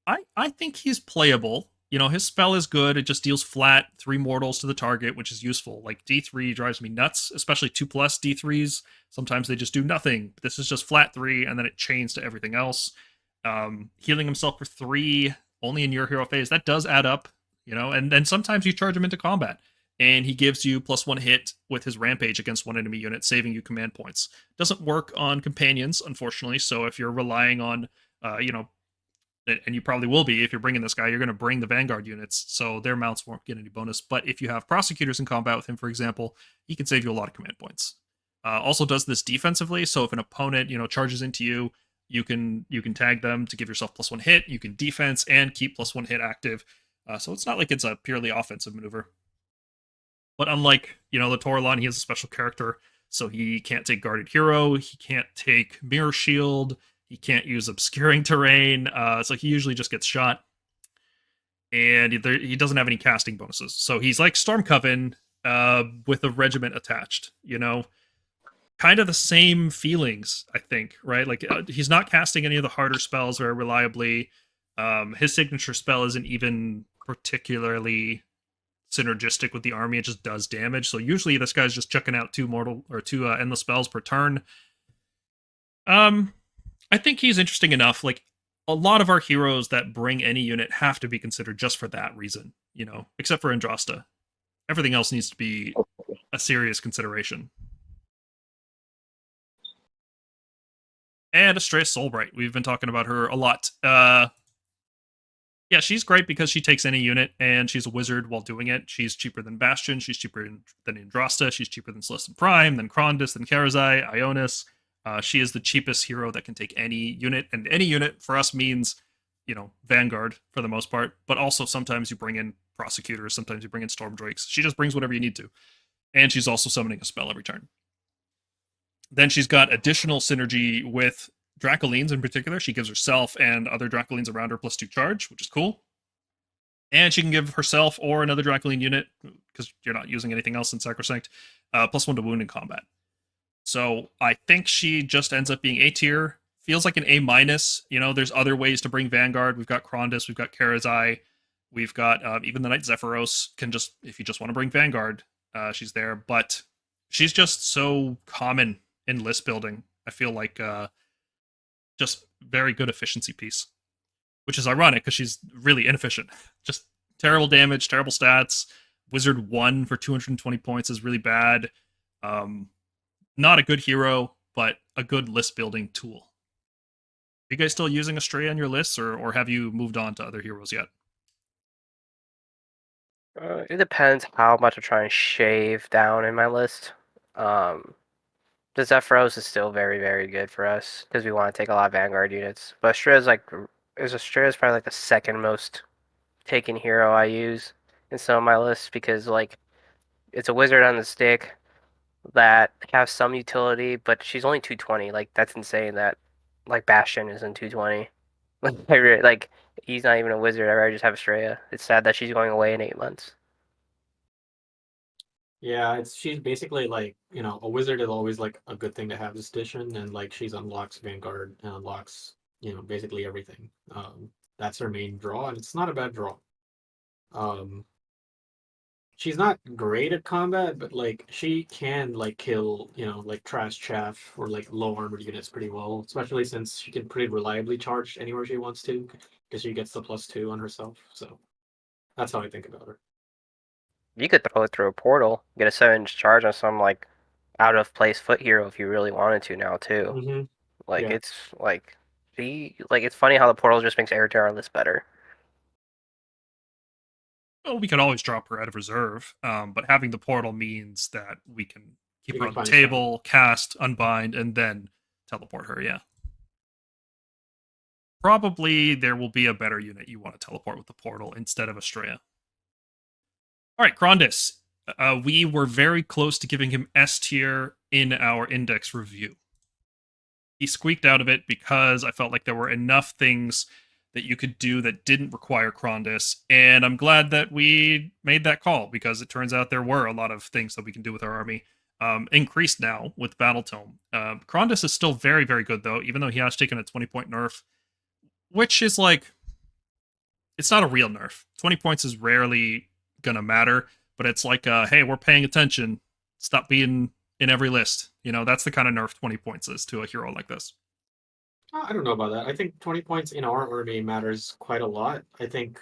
I think he's playable. His spell is good. It just deals flat 3 mortals to the target, which is useful. Like D3 drives me nuts, especially 2+ D3s. Sometimes they just do nothing. This is just flat 3, and then it chains to everything else. Healing himself for 3 only in your hero phase, that does add up, and then sometimes you charge him into combat, and he gives you +1 hit with his rampage against one enemy unit, saving you command points. Doesn't work on companions, unfortunately, so if you're relying on, and you probably will be if you're bringing this guy, you're going to bring the Vanguard units, so their mounts won't get any bonus. But if you have Prosecutors in combat with him, for example, he can save you a lot of command points. Also does this defensively, so if an opponent, charges into you, you can tag them to give yourself +1 hit. You can defense and keep +1 hit active. So it's not like it's a purely offensive maneuver. But unlike, the Toralon, he has a special character, so he can't take Guarded Hero, he can't take Mirror Shield, he can't use Obscuring Terrain, so he usually just gets shot. And he doesn't have any casting bonuses. So he's like Storm Coven with a regiment attached, Kind of the same feelings, I think, right? Like, he's not casting any of the harder spells very reliably. His signature spell isn't even particularly synergistic with the army. It just does damage. So usually this guy's just chucking out 2 endless spells per turn. I think he's interesting enough. Like, a lot of our heroes that bring any unit have to be considered just for that reason, except for Andrasta. Everything else needs to be a serious consideration. And Estrella Soulbright. We've been talking about her a lot. Yeah, she's great because she takes any unit, and she's a wizard while doing it. She's cheaper than Bastion, she's cheaper than Andrasta, she's cheaper than Celestin Prime, than Krondys, than Karazai, Ionis. She is the cheapest hero that can take any unit, and any unit for us means, Vanguard for the most part, but also sometimes you bring in Prosecutors, sometimes you bring in Stormdrakes. She just brings whatever you need to. And she's also summoning a spell every turn. Then she's got additional synergy with Dracolines in particular. She gives herself and other Dracolines around her +2 charge, which is cool. And she can give herself or another Dracoline unit, because you're not using anything else in Sacrosanct, +1 to wound in combat. So I think she just ends up being A tier. Feels like an A-. There's other ways to bring Vanguard. We've got Krondys, we've got Karazai, we've got even the Knight Zephyros can just, if you just want to bring Vanguard, she's there. But she's just so common in list building. I feel like just very good efficiency piece, which is ironic because she's really inefficient. Just terrible damage, terrible stats. Wizard 1 for 220 points is really bad. Not a good hero, but a good list building tool. Are you guys still using Estrella on your lists, or have you moved on to other heroes yet? It depends how much I try and shave down in my list. The Zephyros is still very, very good for us because we want to take a lot of Vanguard units. But Astrea is probably like the second most taken hero I use in some of my lists because like it's a wizard on the stick that has some utility, but she's only 220. Like that's insane that like Bastion isn't 220. Like he's not even a wizard. I'd rather just have Astrea. It's sad that she's going away in 8 months. Yeah, she's basically like, a wizard is always like a good thing to have this edition, and like she's unlocks Vanguard and unlocks, basically everything. That's her main draw, and it's not a bad draw. Um, she's not great at combat, but like she can like kill, like trash chaff or like low armored units pretty well, especially since she can pretty reliably charge anywhere she wants to, because she gets the +2 on herself. So that's how I think about her. You could throw it through a portal, get a 7-inch charge on some like out of place foot hero if you really wanted to now too. Mm-hmm. Like Yeah. it's like it's funny how the portal just makes air to our list better. Well, we could always drop her out of reserve, but having the portal means that we can keep You her can on the punish table, cast, unbind, and then teleport her. Yeah. Probably there will be a better unit you want to teleport with the portal instead of Astrea. All right, Grandis. We were very close to giving him S tier in our index review. He squeaked out of it because I felt like there were enough things that you could do that didn't require Grandis, and I'm glad that we made that call because it turns out there were a lot of things that we can do with our army. Increased now with Battletome. Grandis is still very, very good though, even though he has taken a 20-point nerf, which is like, it's not a real nerf. 20 points is rarely gonna matter, but it's like, hey, we're paying attention. Stop being in every list. That's the kind of nerf 20 points is to a hero like this. I don't know about that. I think 20 points in our army matters quite a lot. I think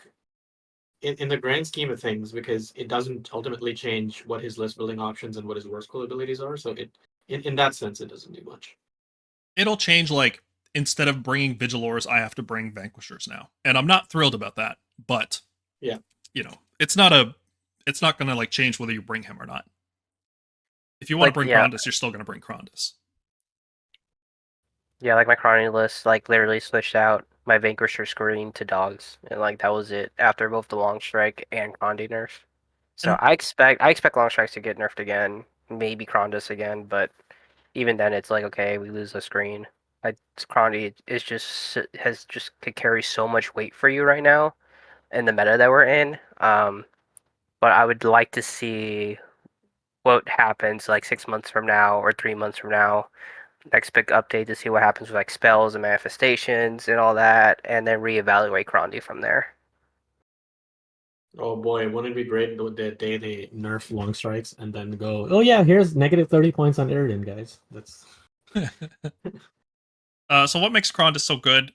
in the grand scheme of things, because it doesn't ultimately change what his list building options and what his Warscroll abilities are. So in that sense, it doesn't do much. It'll change, like, instead of bringing Vigilors, I have to bring Vanquishers now. And I'm not thrilled about that, but yeah, it's not gonna like change whether you bring him or not. If you want to bring Grandis, you're still gonna bring Grandis. Yeah, like my Chrony list, like literally switched out my Vanquisher screen to dogs, and like that was it after both the Long Strike and Crondi nerf. So And- I expect Long Strikes to get nerfed again, maybe Crondus again, but even then it's like okay, we lose the screen. Crondi is just could carry so much weight for you right now in the meta that we're in. But I would like to see what happens like 6 months from now or 3 months from now. Next big update to see what happens with like spells and manifestations and all that, and then reevaluate Crondi from there. oh boy, wouldn't it be great the day they nerf long strikes and then go, oh yeah, here's negative 30 points on Iridian, guys. That's So what makes Grandis so good?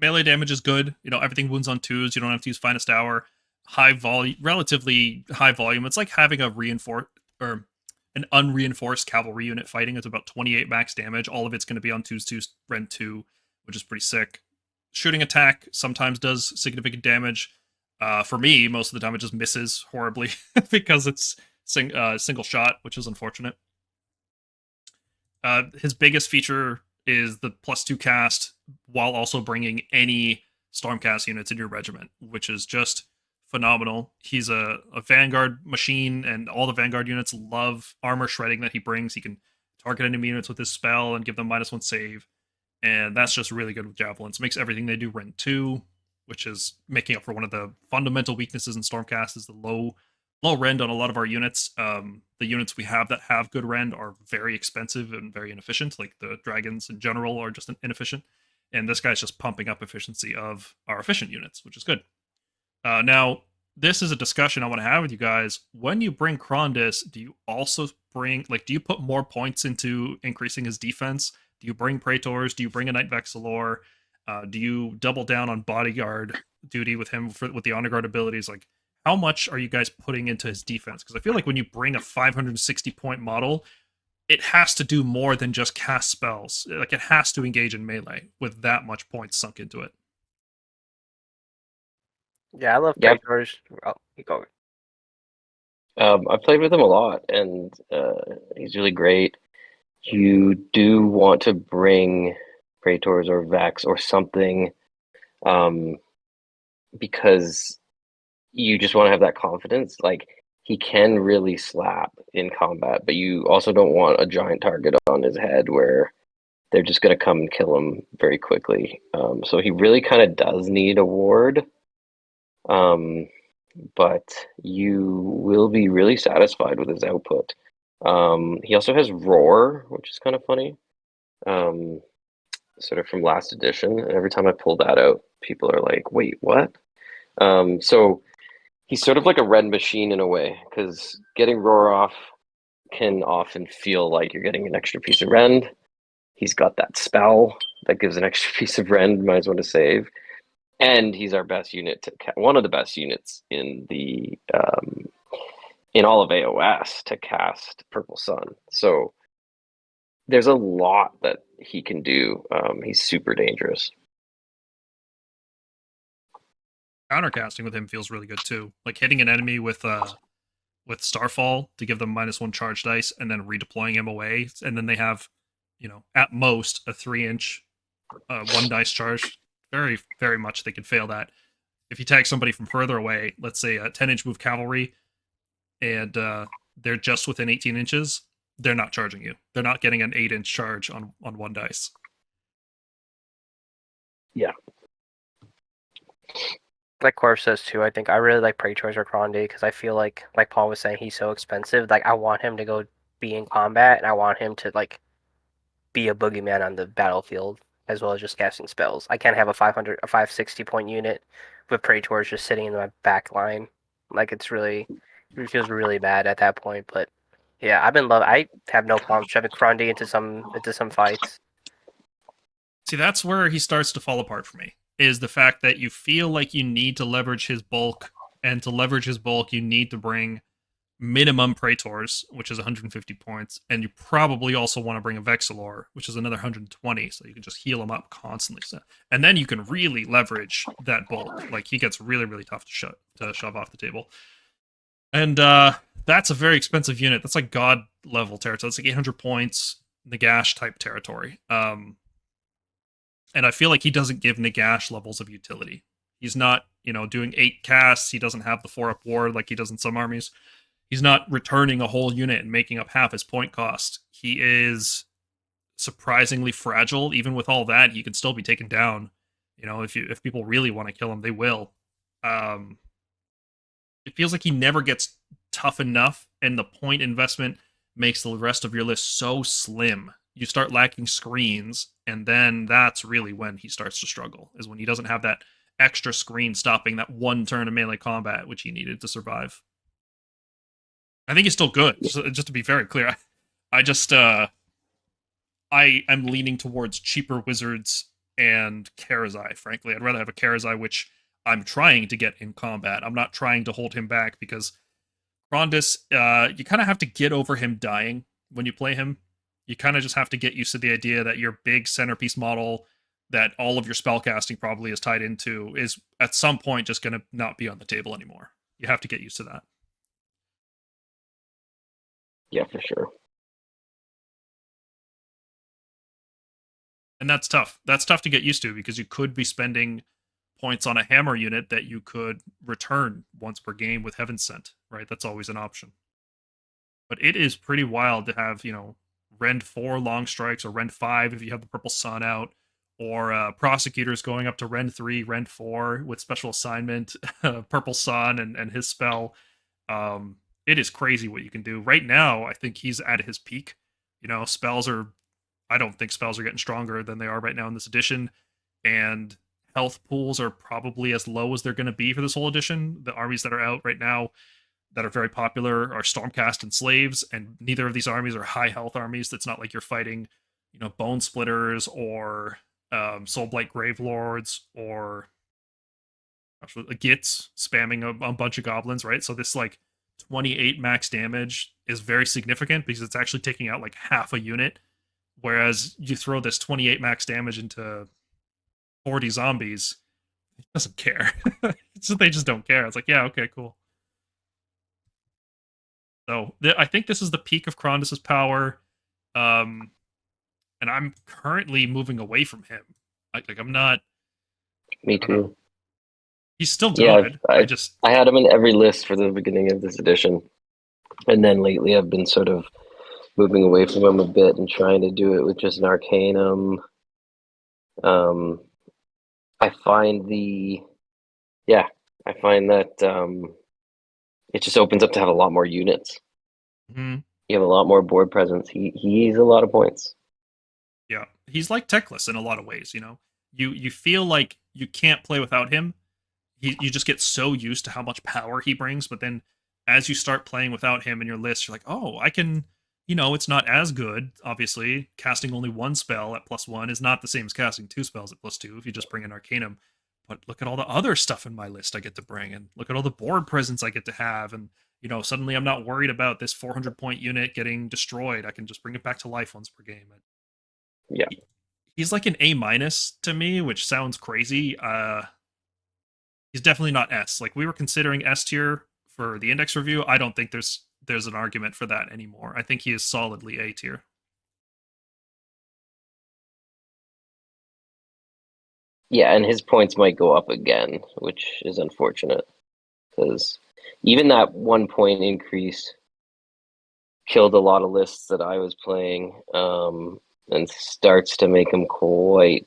Melee damage is good. Everything wounds on 2s. You don't have to use Finest Hour. High volume, relatively high volume. It's like having a reinforced or an unreinforced cavalry unit fighting. It's about 28 max damage. All of it's going to be on 2s, 2, Rend 2, which is pretty sick. Shooting attack sometimes does significant damage. For me, most of the time it just misses horribly because it's single shot, which is unfortunate. His biggest feature is the +2 cast while also bringing any Stormcast units in your regiment, which is just phenomenal. He's a Vanguard machine, and all the Vanguard units love armor shredding that he brings. He can target enemy units with his spell and give them -1 save, and that's just really good with Javelins. Makes everything they do Rend 2, which is making up for one of the fundamental weaknesses in Stormcast is the low rend on a lot of our units. The units we have that have good rend are very expensive and very inefficient. Like the dragons in general are just inefficient, and this guy's just pumping up efficiency of our efficient units, which is good. Now, this is a discussion I want to have with you guys. When you bring Grandis, do you also bring, like, do you put more points into increasing his defense? Do you bring Praetors? Do you bring a Knight Vexillor? Do you double down on bodyguard duty with him with the honor guard abilities? Like, how much are you guys putting into his defense? Because I feel like when you bring a 560-point model, it has to do more than just cast spells. Like, it has to engage in melee with that much points sunk into it. Yeah, I love Yep. Praetors. Oh, you go. I've played with him a lot, and he's really great. you do want to bring Praetors or Vex or something, because you just want to have that confidence. Like, he can really slap in combat, but you also don't want a giant target on his head where they're just going to come and kill him very quickly. So he really kind of does need a ward, but you will be really satisfied with his output. He also has Roar, which is kind of funny, sort of from last edition. And every time I pull that out, people are like, wait, what? So he's sort of like a red machine in a way, because getting Roar off can often feel like you're getting an extra piece of rend. He's got that spell that gives an extra piece of rend, might as well to save. And he's our best unit, one of the best units in the in all of AOS to cast Purple Sun. So there's a lot that he can do. He's super dangerous. Countercasting with him feels really good too. Like hitting an enemy with Starfall to give them -1 charge dice, and then redeploying him away, and then they have, at most a 3-inch 1 dice charge. Very, very much they could fail that. If you tag somebody from further away, let's say a 10-inch move cavalry, and they're just within 18 inches, they're not charging you. They're not getting an 8-inch charge on 1 dice. Yeah. Like Corv says too, I think I really like Praetors or Crondy because I feel like Paul was saying, he's so expensive. Like, I want him to go be in combat, and I want him to be a boogeyman on the battlefield as well as just casting spells. I can't have a 560 point unit with Praetors just sitting in my back line. Like, it feels really bad at that point. But yeah, I have no problem shoving Crondy into some fights. See, that's where he starts to fall apart for me, is the fact that you feel like you need to leverage his bulk, and to leverage his bulk, you need to bring minimum Praetors, which is 150 points, and you probably also want to bring a Vexillor, which is another 120, so you can just heal him up constantly. So, and then you can really leverage that bulk. Like, he gets really, really tough to shove off the table. And that's a very expensive unit. That's like God level territory. It's like 800 points, Nagash type territory. And I feel like he doesn't give Nagash levels of utility. He's not, doing 8 casts. He doesn't have the 4-up ward like he does in some armies. He's not returning a whole unit and making up half his point cost. He is surprisingly fragile. Even with all that, he can still be taken down. If people really want to kill him, they will. It feels like he never gets tough enough, and the point investment makes the rest of your list so slim. You start lacking screens, and then that's really when he starts to struggle, is when he doesn't have that extra screen stopping that 1 turn of melee combat, which he needed to survive. I think he's still good, just to be very clear. I am leaning towards cheaper wizards and Karazai, frankly. I'd rather have a Karazai, which I'm trying to get in combat. I'm not trying to hold him back, because Grondis, you kind of have to get over him dying when you play him. You kind of just have to get used to the idea that your big centerpiece model that all of your spellcasting probably is tied into is at some point just going to not be on the table anymore. You have to get used to that. Yeah, for sure. And that's tough. That's tough to get used to, because you could be spending points on a hammer unit that you could return once per game with Heaven Sent, right? That's always an option. But it is pretty wild to have, Rend 4 long strikes, or Rend 5 if you have the Purple Sun out, or Prosecutors going up to Rend 3, Rend 4 with special assignment, Purple Sun and his spell. It is crazy what you can do. Right now, I think he's at his peak. I don't think spells are getting stronger than they are right now in this edition, and health pools are probably as low as they're going to be for this whole edition. The armies that are out right now that are very popular are Stormcast and Slaves, and neither of these armies are high health armies. That's not like you're fighting, Bone Splitters or Soulblight Gravelords or Gits spamming a bunch of goblins, right? So this 28 max damage is very significant, because it's actually taking out half a unit, whereas you throw this 28 max damage into 40 zombies, it doesn't care. They just don't care. It's like, yeah, okay, cool. So I think this is the peak of Krondis' power. and I'm currently moving away from him. Like I'm not. Me I don't know. too. He's still Yeah, good. I had him in every list for the beginning of this edition, and then lately I've been sort of moving away from him a bit and trying to do it with just an Arcanum. I find that it just opens up to have a lot more units. Mhm. You have a lot more board presence. He's a lot of points. Yeah, he's like Teclis in a lot of ways. You feel like you can't play without him. You just get so used to how much power he brings, but then as you start playing without him in your list, you're like, oh, I can. It's not as good. Obviously, casting only one spell at +1 is not the same as casting 2 spells at +2 if you just bring an Arcanum. But look at all the other stuff in my list I get to bring, and look at all the board presence I get to have, and suddenly I'm not worried about this 400-point unit getting destroyed. I can just bring it back to life once per game. Yeah. He's like an A- to me, which sounds crazy. He's definitely not S. Like, we were considering S tier for the index review. I don't think there's an argument for that anymore. I think he is solidly A tier. Yeah, and his points might go up again, which is unfortunate, because even that 1 point increase killed a lot of lists that I was playing, and starts to make him quite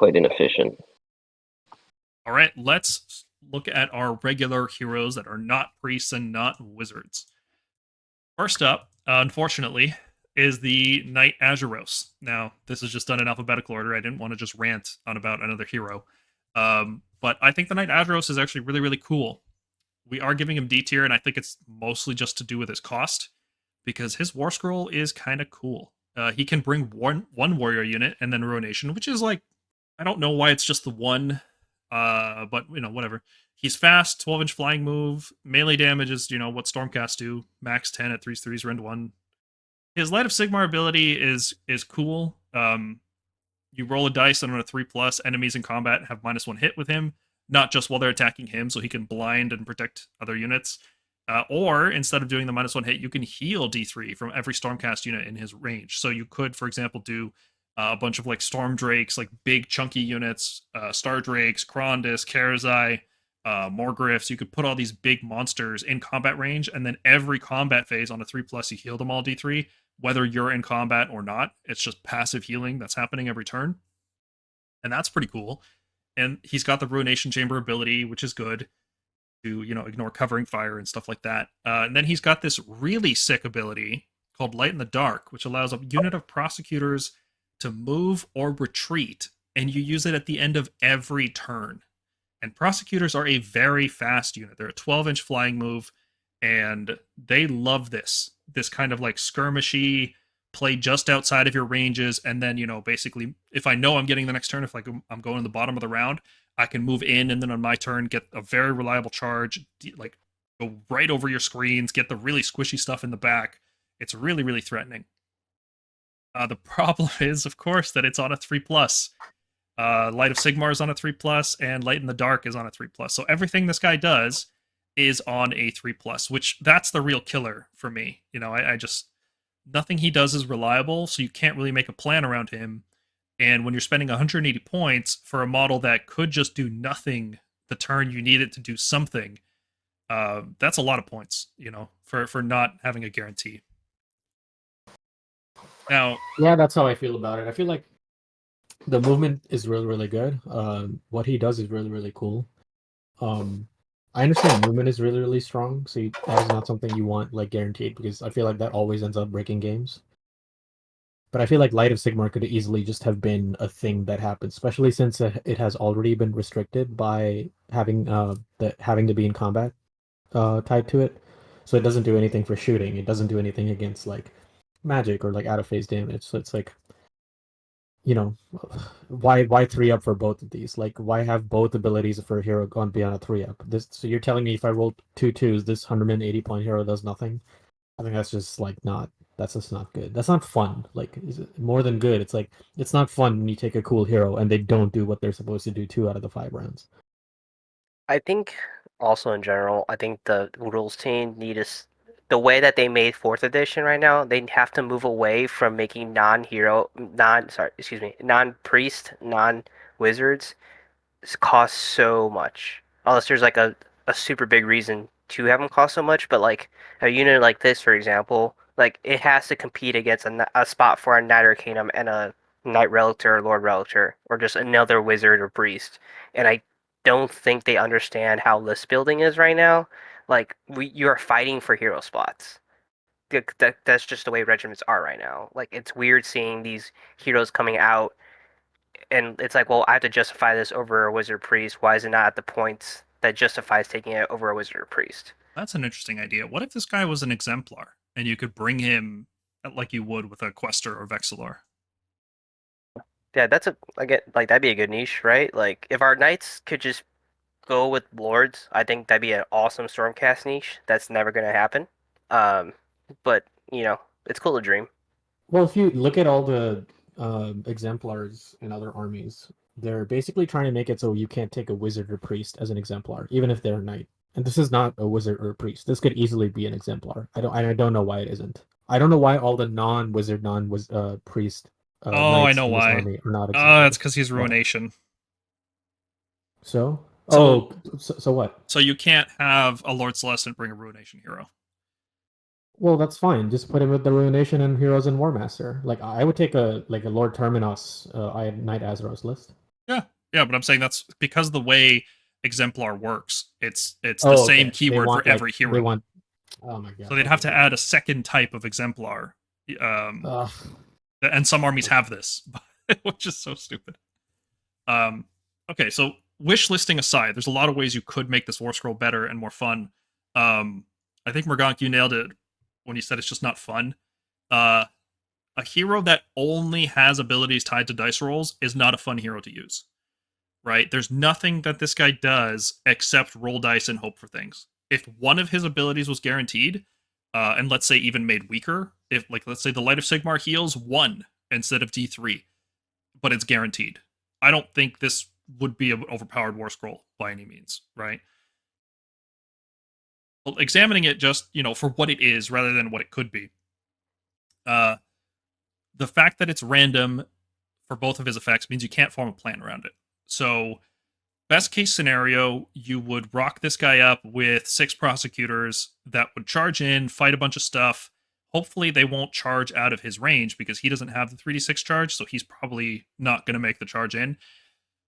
inefficient. All right, let's look at our regular heroes that are not priests and not wizards. First up, unfortunately, is the Knight Azuros. Now, this is just done in alphabetical order. I didn't want to just rant on about another hero. But I think the Knight Azuros is actually really, really cool. We are giving him D tier, and I think it's mostly just to do with his cost, because his War Scroll is kind of cool. He can bring one warrior unit and then Ruination, which is like, I don't know why it's just the one, but whatever. He's fast, 12-inch flying move, melee damage is what Stormcast do, max 10 at 3/3, rend 1. His Light of Sigmar ability is cool. You roll a dice, and on a 3+, enemies in combat have -1 hit with him, not just while they're attacking him, so he can blind and protect other units. Or instead of doing the -1 hit, you can heal D3 from every Stormcast unit in his range. So you could, for example, do a bunch of like Stormdrakes, like big chunky units, Stardrakes, Krondys, Karazai, more Gryphs. You could put all these big monsters in combat range, and then every combat phase on a 3+, you heal them all D3, whether you're in combat or not. It's just passive healing that's happening every turn. And that's pretty cool. And he's got the Ruination Chamber ability, which is good to, ignore covering fire and stuff like that. And then he's got this really sick ability called Light in the Dark, which allows a unit of Prosecutors to move or retreat, and you use it at the end of every turn. And Prosecutors are a very fast unit. They're a 12-inch flying move, and they love this kind of like skirmishy, play just outside of your ranges, and then, basically, if I know I'm getting the next turn, if like I'm going to the bottom of the round, I can move in, and then on my turn, get a very reliable charge, like go right over your screens, get the really squishy stuff in the back. It's really, really threatening. The problem is, of course, that it's on a 3+. Light of Sigmar is on a 3+, and Light in the Dark is on a 3+. So everything this guy does is on a 3+, which that's the real killer for me. I just, nothing he does is reliable, so you can't really make a plan around him. And when you're spending 180 points for a model that could just do nothing the turn you need it to do something, that's a lot of points, for not having a guarantee. Now, yeah, that's how I feel about it. I feel like the movement is really, really good. What he does is really, really cool. I understand movement is really, really strong, so that is not something you want like guaranteed, because I feel like that always ends up breaking games. But I feel like Light of Sigmar could easily just have been a thing that happens, especially since it has already been restricted by having having to be in combat tied to it. So it doesn't do anything for shooting. It doesn't do anything against like magic or like out of phase damage. So it's like, why 3-up for both of these? Like, why have both abilities for a hero on beyond a 3-up? So you're telling me if I roll 2 2s, this 180-point hero does nothing? I think that's just like that's just not good. That's not fun. Like, is it more than good? It's like, it's not fun when you take a cool hero and they don't do what they're supposed to do 2 out of the 5 rounds. I think also in general, I think the rules team need to the way that they made 4th edition right now, they have to move away from making non-priest, non-wizards cost so much. Unless there's like a super big reason to have them cost so much, but like a unit like this, for example, like it has to compete against a spot for a Knight Arcanum and a Knight Relictor or Lord Relictor, or just another wizard or priest. And I don't think they understand how list building is right now. Like you are fighting for hero spots. That's just the way regiments are right now. Like it's weird seeing these heroes coming out, and it's like, well, I have to justify this over a wizard priest. Why is it not at the points that justifies taking it over a wizard or priest? That's an interesting idea. What if this guy was an exemplar and you could bring him like you would with a Questor or Vexillor? Yeah, that'd be a good niche, right? Like if our knights could just go with lords, I think that'd be an awesome Stormcast niche. That's never gonna happen. But it's cool to dream. Well, if you look at all the exemplars in other armies, they're basically trying to make it so you can't take a wizard or priest as an exemplar, even if they're a knight. And this is not a wizard or a priest. This could easily be an exemplar. I don't know why it isn't. I don't know why all the non-wizard, priest. I knights know in this why. army are not exemplars. It's because he's Ruination. So? So- So what? So you can't have a Lord Celeste and bring a Ruination hero. Well, that's fine. Just put him with the Ruination and Heroes and Warmaster. Like I would take a Lord Terminus, Knight Azeroth list. Yeah, but I'm saying that's because the way Exemplar works. It's the Oh, same okay. keyword for every hero. They want. Oh my god. So they'd have to add a second type of Exemplar. Ugh. And some armies have this, which is so stupid. Okay, so wish listing aside, there's a lot of ways you could make this War Scroll better and more fun. I think Morgonk, you nailed it when you said it's just not fun. A hero that only has abilities tied to dice rolls is not a fun hero to use. Right? There's nothing that this guy does except roll dice and hope for things. If one of his abilities was guaranteed, and let's say even made weaker, if let's say the Light of Sigmar heals 1 instead of D3, but it's guaranteed. I don't think this would be an overpowered War Scroll by any means, right? Well, examining it just, for what it is rather than what it could be. The fact that it's random for both of his effects means you can't form a plan around it. So, best case scenario, you would rock this guy up with 6 Prosecutors that would charge in, fight a bunch of stuff. Hopefully, they won't charge out of his range because he doesn't have the 3d6 charge, so he's probably not going to make the charge in.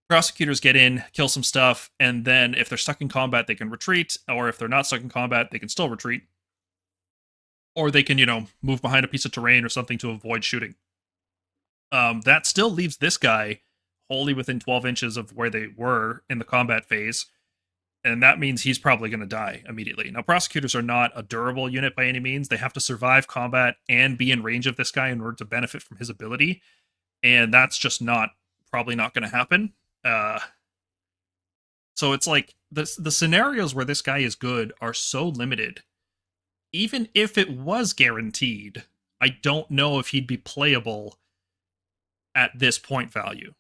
Prosecutors get in, kill some stuff, and then if they're stuck in combat, they can retreat, or if they're not stuck in combat, they can still retreat. Or they can, move behind a piece of terrain or something to avoid shooting. That still leaves this guy wholly within 12 inches of where they were in the combat phase, and that means he's probably going to die immediately. Now, Prosecutors are not a durable unit by any means. They have to survive combat and be in range of this guy in order to benefit from his ability, and that's just probably not going to happen. So it's like the scenarios where this guy is good are so limited. Even if it was guaranteed, I don't know if he'd be playable at this point value,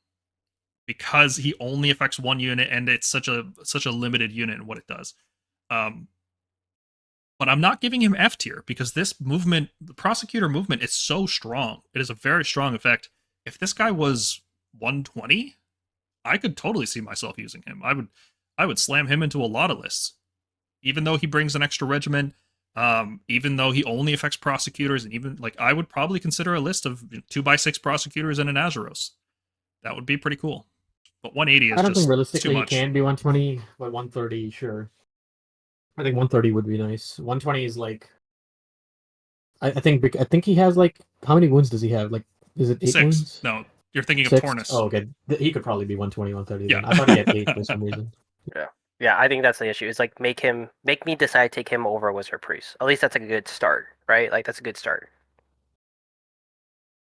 because he only affects one unit and it's such a limited unit in what it does. But I'm not giving him F tier because this movement, the Prosecutor movement, is so strong. It is a very strong effect. If this guy was 120, I could totally see myself using him. I would slam him into a lot of lists, even though he brings an extra regiment. Even though he only affects Prosecutors, and even I would probably consider a list of 2x6 Prosecutors and an Azeroth. That would be pretty cool. But 180 is I don't think too realistically he much. can be 120, but 130, sure. I think 130 would be nice. 120 is I think he has how many wounds does he have? Is it 8 6. wounds? No, you're thinking 6? of Tornus. Oh, okay. He could probably be 120, 130. Yeah. Then. I thought he had 8 for some reason. Yeah, I think that's the issue. It's make me decide to take him over Wizard Priest. At least that's a good start, right? That's a good start.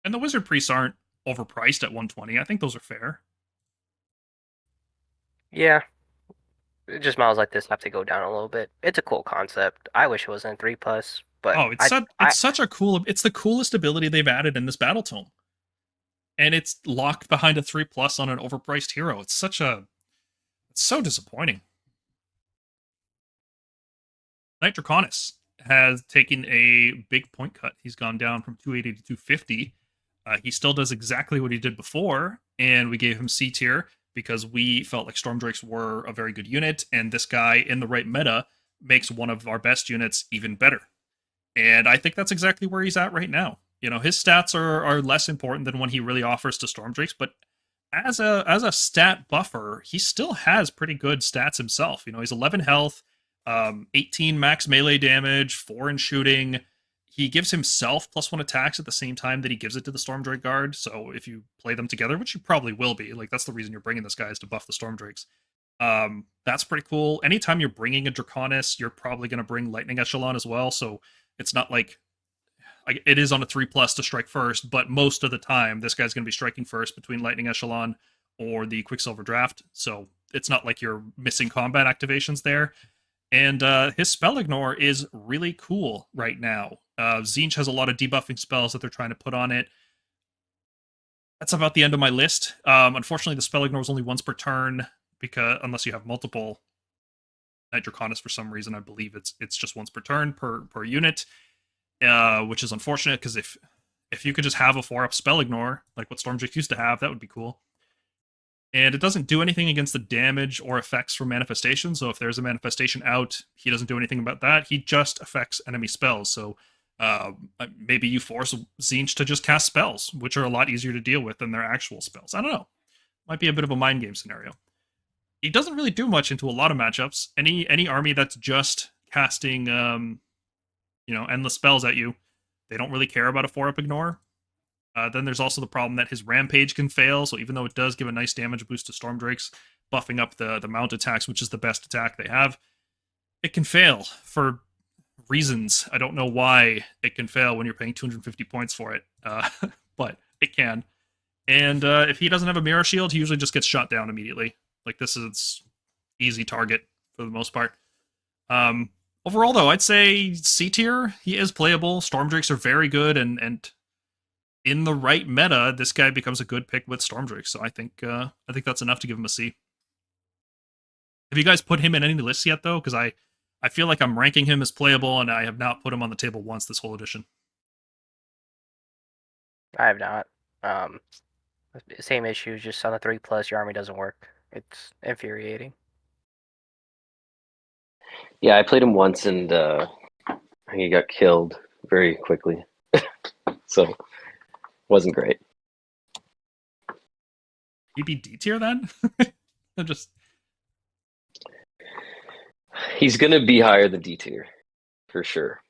And the Wizard Priests aren't overpriced at 120. I think those are fair. Yeah. Just models like this have to go down a little bit. It's a cool concept. I wish it was in 3+, but it's such a cool. It's the coolest ability they've added in this Battletome, and it's locked behind a 3+ on an overpriced hero. It's so disappointing. Knight Draconis has taken a big point cut. He's gone down from 280 to 250. He still does exactly what he did before, and we gave him C tier because we felt like Stormdrakes were a very good unit, and this guy in the right meta makes one of our best units even better. And I think that's exactly where he's at right now. You know, his stats are less important than when he really offers to Stormdrakes, but as a stat buffer, he still has pretty good stats himself. You know, he's 11 health, 18 max melee damage, 4 in shooting. He gives himself +1 attacks at the same time that he gives it to the Stormdrake Guard. So if you play them together, which you probably will be, like that's the reason you're bringing this guy is to buff the Stormdrakes. That's pretty cool. Anytime you're bringing a Draconis, you're probably going to bring Lightning Echelon as well. So it's not like it is on a 3+ to strike first, but most of the time this guy's going to be striking first between Lightning Echelon or the Quicksilver Draft. So it's not like you're missing combat activations there. And his Spell Ignore is really cool right now. Tzeentch has a lot of debuffing spells that they're trying to put on it. That's about the end of my list. Unfortunately, the Spell Ignore is only once per turn, because unless you have multiple Knight Draconis for some reason, I believe it's just once per turn per unit, which is unfortunate because if you could just have a 4-up Spell Ignore, like what Stormdrake used to have, that would be cool. And it doesn't do anything against the damage or effects from manifestation. So if there's a manifestation out, he doesn't do anything about that. He just affects enemy spells. So maybe you force Tzeentch to just cast spells, which are a lot easier to deal with than their actual spells. I don't know. Might be a bit of a mind game scenario. He doesn't really do much into a lot of matchups. Any army that's just casting, endless spells at you, they don't really care about a 4-up ignore. Then there's also the problem that his Rampage can fail, so even though it does give a nice damage boost to Stormdrakes, buffing up the mount attacks, which is the best attack they have, it can fail for reasons. I don't know why it can fail when you're paying 250 points for it, but it can. And if he doesn't have a Mirror Shield, he usually just gets shot down immediately. Like, this is easy target for the most part. Overall, though, I'd say C tier. He is playable. Stormdrakes are very good, and in the right meta, this guy becomes a good pick with Stormdrake. So I think that's enough to give him a C. Have you guys put him in any lists yet, though? Because I feel like I'm ranking him as playable, and I have not put him on the table once this whole edition. I have not. Same issue, just on a 3+, your army doesn't work. It's infuriating. Yeah, I played him once, and I think he got killed very quickly. So, wasn't great. He'd be D tier then? He's going to be higher than D tier, for sure.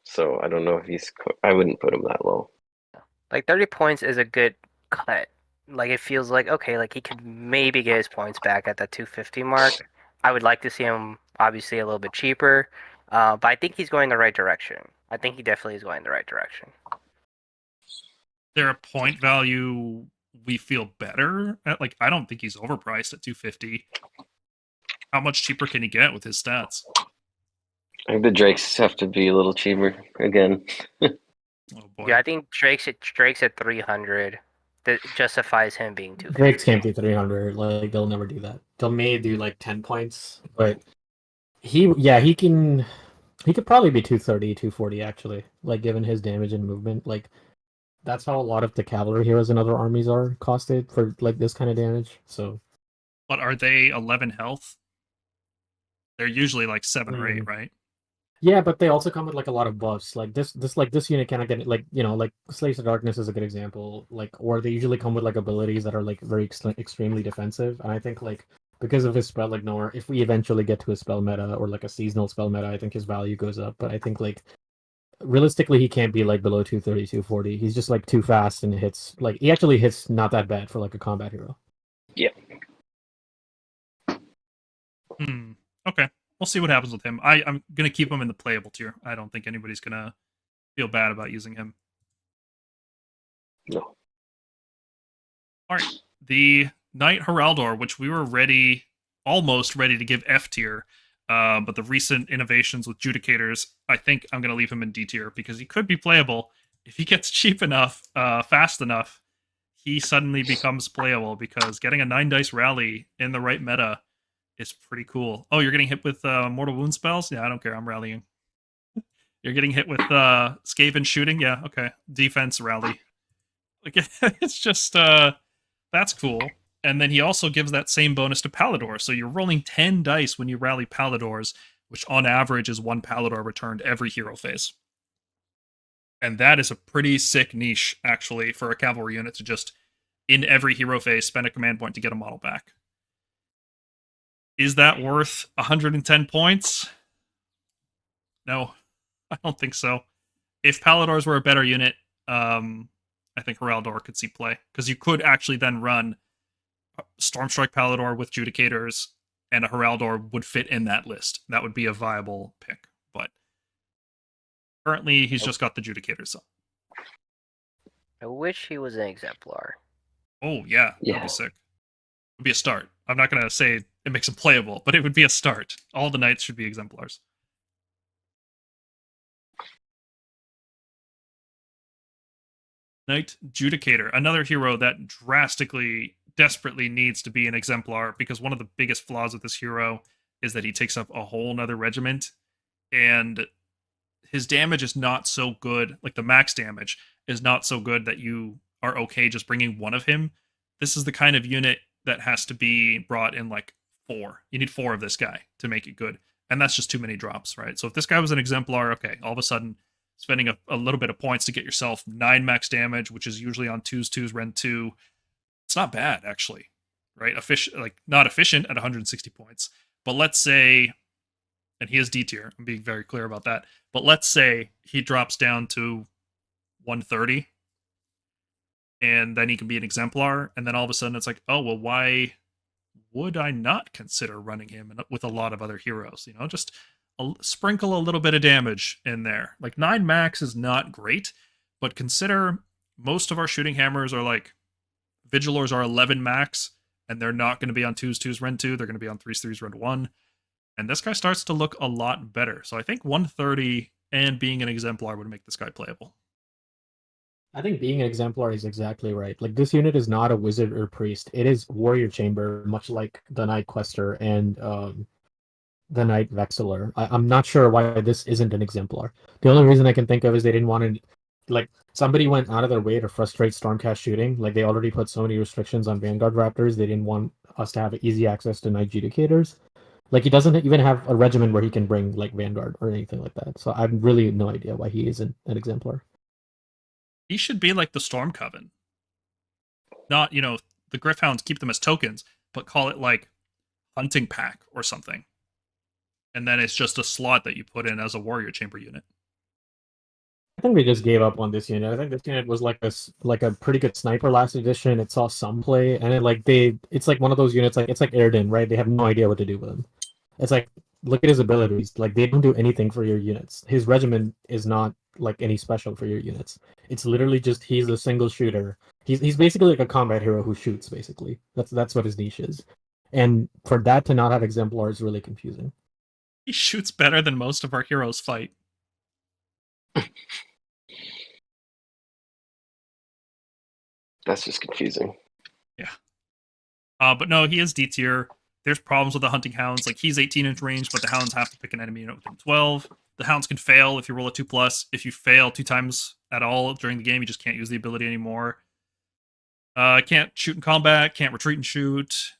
So I don't know if I wouldn't put him that low. Like 30 points is a good cut. Like it feels like, okay, like he could maybe get his points back at that 250 mark. I would like to see him obviously a little bit cheaper, but I think he's going the right direction. I think he definitely is going the right direction. There a point value we feel better at? Like, I don't think he's overpriced at 250. How much cheaper can he get with his stats? I think the Drakes have to be a little cheaper again. Oh boy. Yeah, I think Drake's at 300. That justifies him being 250. Drakes can't do 300. Like, they'll never do that. They'll may do like 10 points, but he could probably be 230, 240 actually. Like, given his damage and movement, like that's how a lot of the cavalry heroes in other armies are costed for like this kind of damage. So, but are they 11 health? They're usually like 7 or 8, right? Yeah, but they also come with like a lot of buffs. Like this unit cannot get like like Slaves of Darkness is a good example. Like, or they usually come with like abilities that are like very extremely defensive. And I think like because of his spell ignore, if we eventually get to a spell meta or like a seasonal spell meta, I think his value goes up. But I think like realistically, he can't be like below 230, 240. He's just like too fast and hits like he actually hits not that bad for like a combat hero. Yeah. Okay. We'll see what happens with him. I'm going to keep him in the playable tier. I don't think anybody's going to feel bad about using him. No. All right. The Knight Heraldor, which we were almost ready to give F tier, but the recent innovations with Judicators, I think I'm going to leave him in D tier because he could be playable. If he gets cheap enough, fast enough, he suddenly becomes playable because getting a 9-dice rally in the right meta is pretty cool. Oh, you're getting hit with mortal wound spells? Yeah, I don't care. I'm rallying. You're getting hit with Skaven shooting. Yeah, okay. Defense rally. Like it's just that's cool. And then he also gives that same bonus to Pallador. So you're rolling 10 dice when you rally Palladors, which on average is 1 Pallador returned every hero phase. And that is a pretty sick niche, actually, for a cavalry unit to just, in every hero phase, spend a command point to get a model back. Is that worth 110 points? No, I don't think so. If Palladors were a better unit, I think Heraldor could see play. Because you could actually then run Stormstrike Pallador with Judicators, and a Heraldor would fit in that list. That would be a viable pick. But currently, he's just got the Judicators up. I wish he was an Exemplar. Oh, yeah. That'd be sick. It would be a start. I'm not going to say it makes him playable, but it would be a start. All the knights should be Exemplars. Knight Judicator, another hero that drastically, desperately needs to be an Exemplar, because one of the biggest flaws with this hero is that he takes up a whole nother regiment, and his damage is not so good, like the max damage is not so good that you are okay just bringing one of him. This is the kind of unit that has to be brought in like 4. You need 4 of this guy to make it good, and that's just too many drops, right? So if this guy was an Exemplar, okay, all of a sudden spending a little bit of points to get yourself 9 max damage, which is usually on 2s, Ren 2. It's not bad, actually, right? Not efficient at 160 points. But let's say, and he is D tier, I'm being very clear about that, but let's say he drops down to 130, and then he can be an Exemplar, and then all of a sudden it's like, oh, well, why would I not consider running him with a lot of other heroes? Just sprinkle a little bit of damage in there. Like 9 max is not great, but consider most of our shooting hammers are like, Vigilors are 11 max, and they're not going to be on 2s, Ren 2, they're going to be on 3s, Ren 1. And this guy starts to look a lot better. So I think 130 and being an Exemplar would make this guy playable. I think being an Exemplar is exactly right. Like, this unit is not a wizard or priest. It is Warrior Chamber, much like the Knight Questor and the Knight Vexillor. I'm not sure why this isn't an Exemplar. The only reason I can think of is they didn't want to, like, somebody went out of their way to frustrate Stormcast shooting. Like, they already put so many restrictions on Vanguard Raptors, they didn't want us to have easy access to Knight Judicators. Like, he doesn't even have a regiment where he can bring, like, Vanguard or anything like that. So I have really no idea why he isn't an Exemplar. He should be like the Storm Coven. Not, the Gryph-hounds, keep them as tokens, but call it, like, Hunting Pack or something. And then it's just a slot that you put in as a Warrior Chamber unit. I think they just gave up on this unit. I think this unit was like a pretty good sniper last edition. It saw some play, and it's like one of those units, like it's like Erden, right? They have no idea what to do with him. It's like, look at his abilities. Like, they don't do anything for your units. His regiment is not like any special for your units. It's literally just he's a single shooter. He's basically like a combat hero who shoots, basically. That's what his niche is. And for that to not have Exemplar is really confusing. He shoots better than most of our heroes fight. That's just confusing. Yeah. But no, he is D tier. There's problems with the Hunting Hounds. Like, he's 18-inch range, but the Hounds have to pick an enemy unit within 12. The Hounds can fail if you roll a 2+. If you fail 2 times at all during the game, you just can't use the ability anymore. Can't shoot in combat, can't retreat and shoot,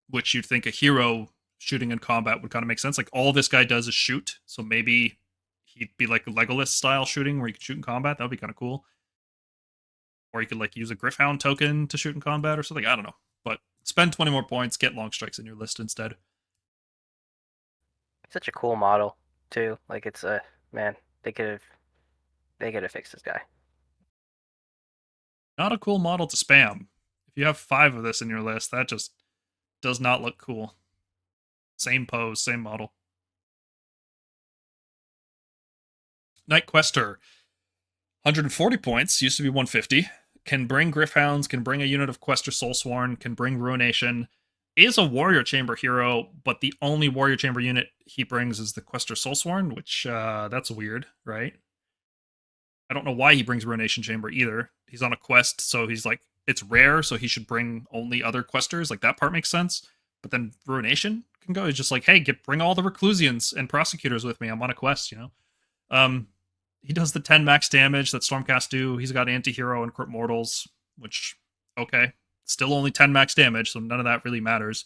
which you'd think a hero shooting in combat would kind of make sense. Like, all this guy does is shoot, so maybe he'd be like a Legolas-style shooting where you could shoot in combat. That would be kind of cool. Or you could, like, use a Gryph-hound token to shoot in combat or something. I don't know. But spend 20 more points, get long strikes in your list instead. Such a cool model, too. Like, it's a man. They could have fixed this guy. Not a cool model to spam. If you have 5 of this in your list, that just does not look cool. Same pose, same model. Knight Questor, 140 points, used to be 150. Can bring Gryph-hounds, can bring a unit of Questor Soulsworn, can bring Ruination. Is a Warrior Chamber hero, but the only Warrior Chamber unit he brings is the Questor Soulsworn, which, that's weird, right? I don't know why he brings Ruination Chamber either. He's on a quest, so he's like, it's rare, so he should bring only other Questors. Like, that part makes sense. But then Ruination can go. He's just like, hey, bring all the Reclusians and Prosecutors with me. I'm on a quest, He does the 10 max damage that Stormcast do. He's got anti-hero and crit mortals, which, okay, still only 10 max damage, so none of that really matters.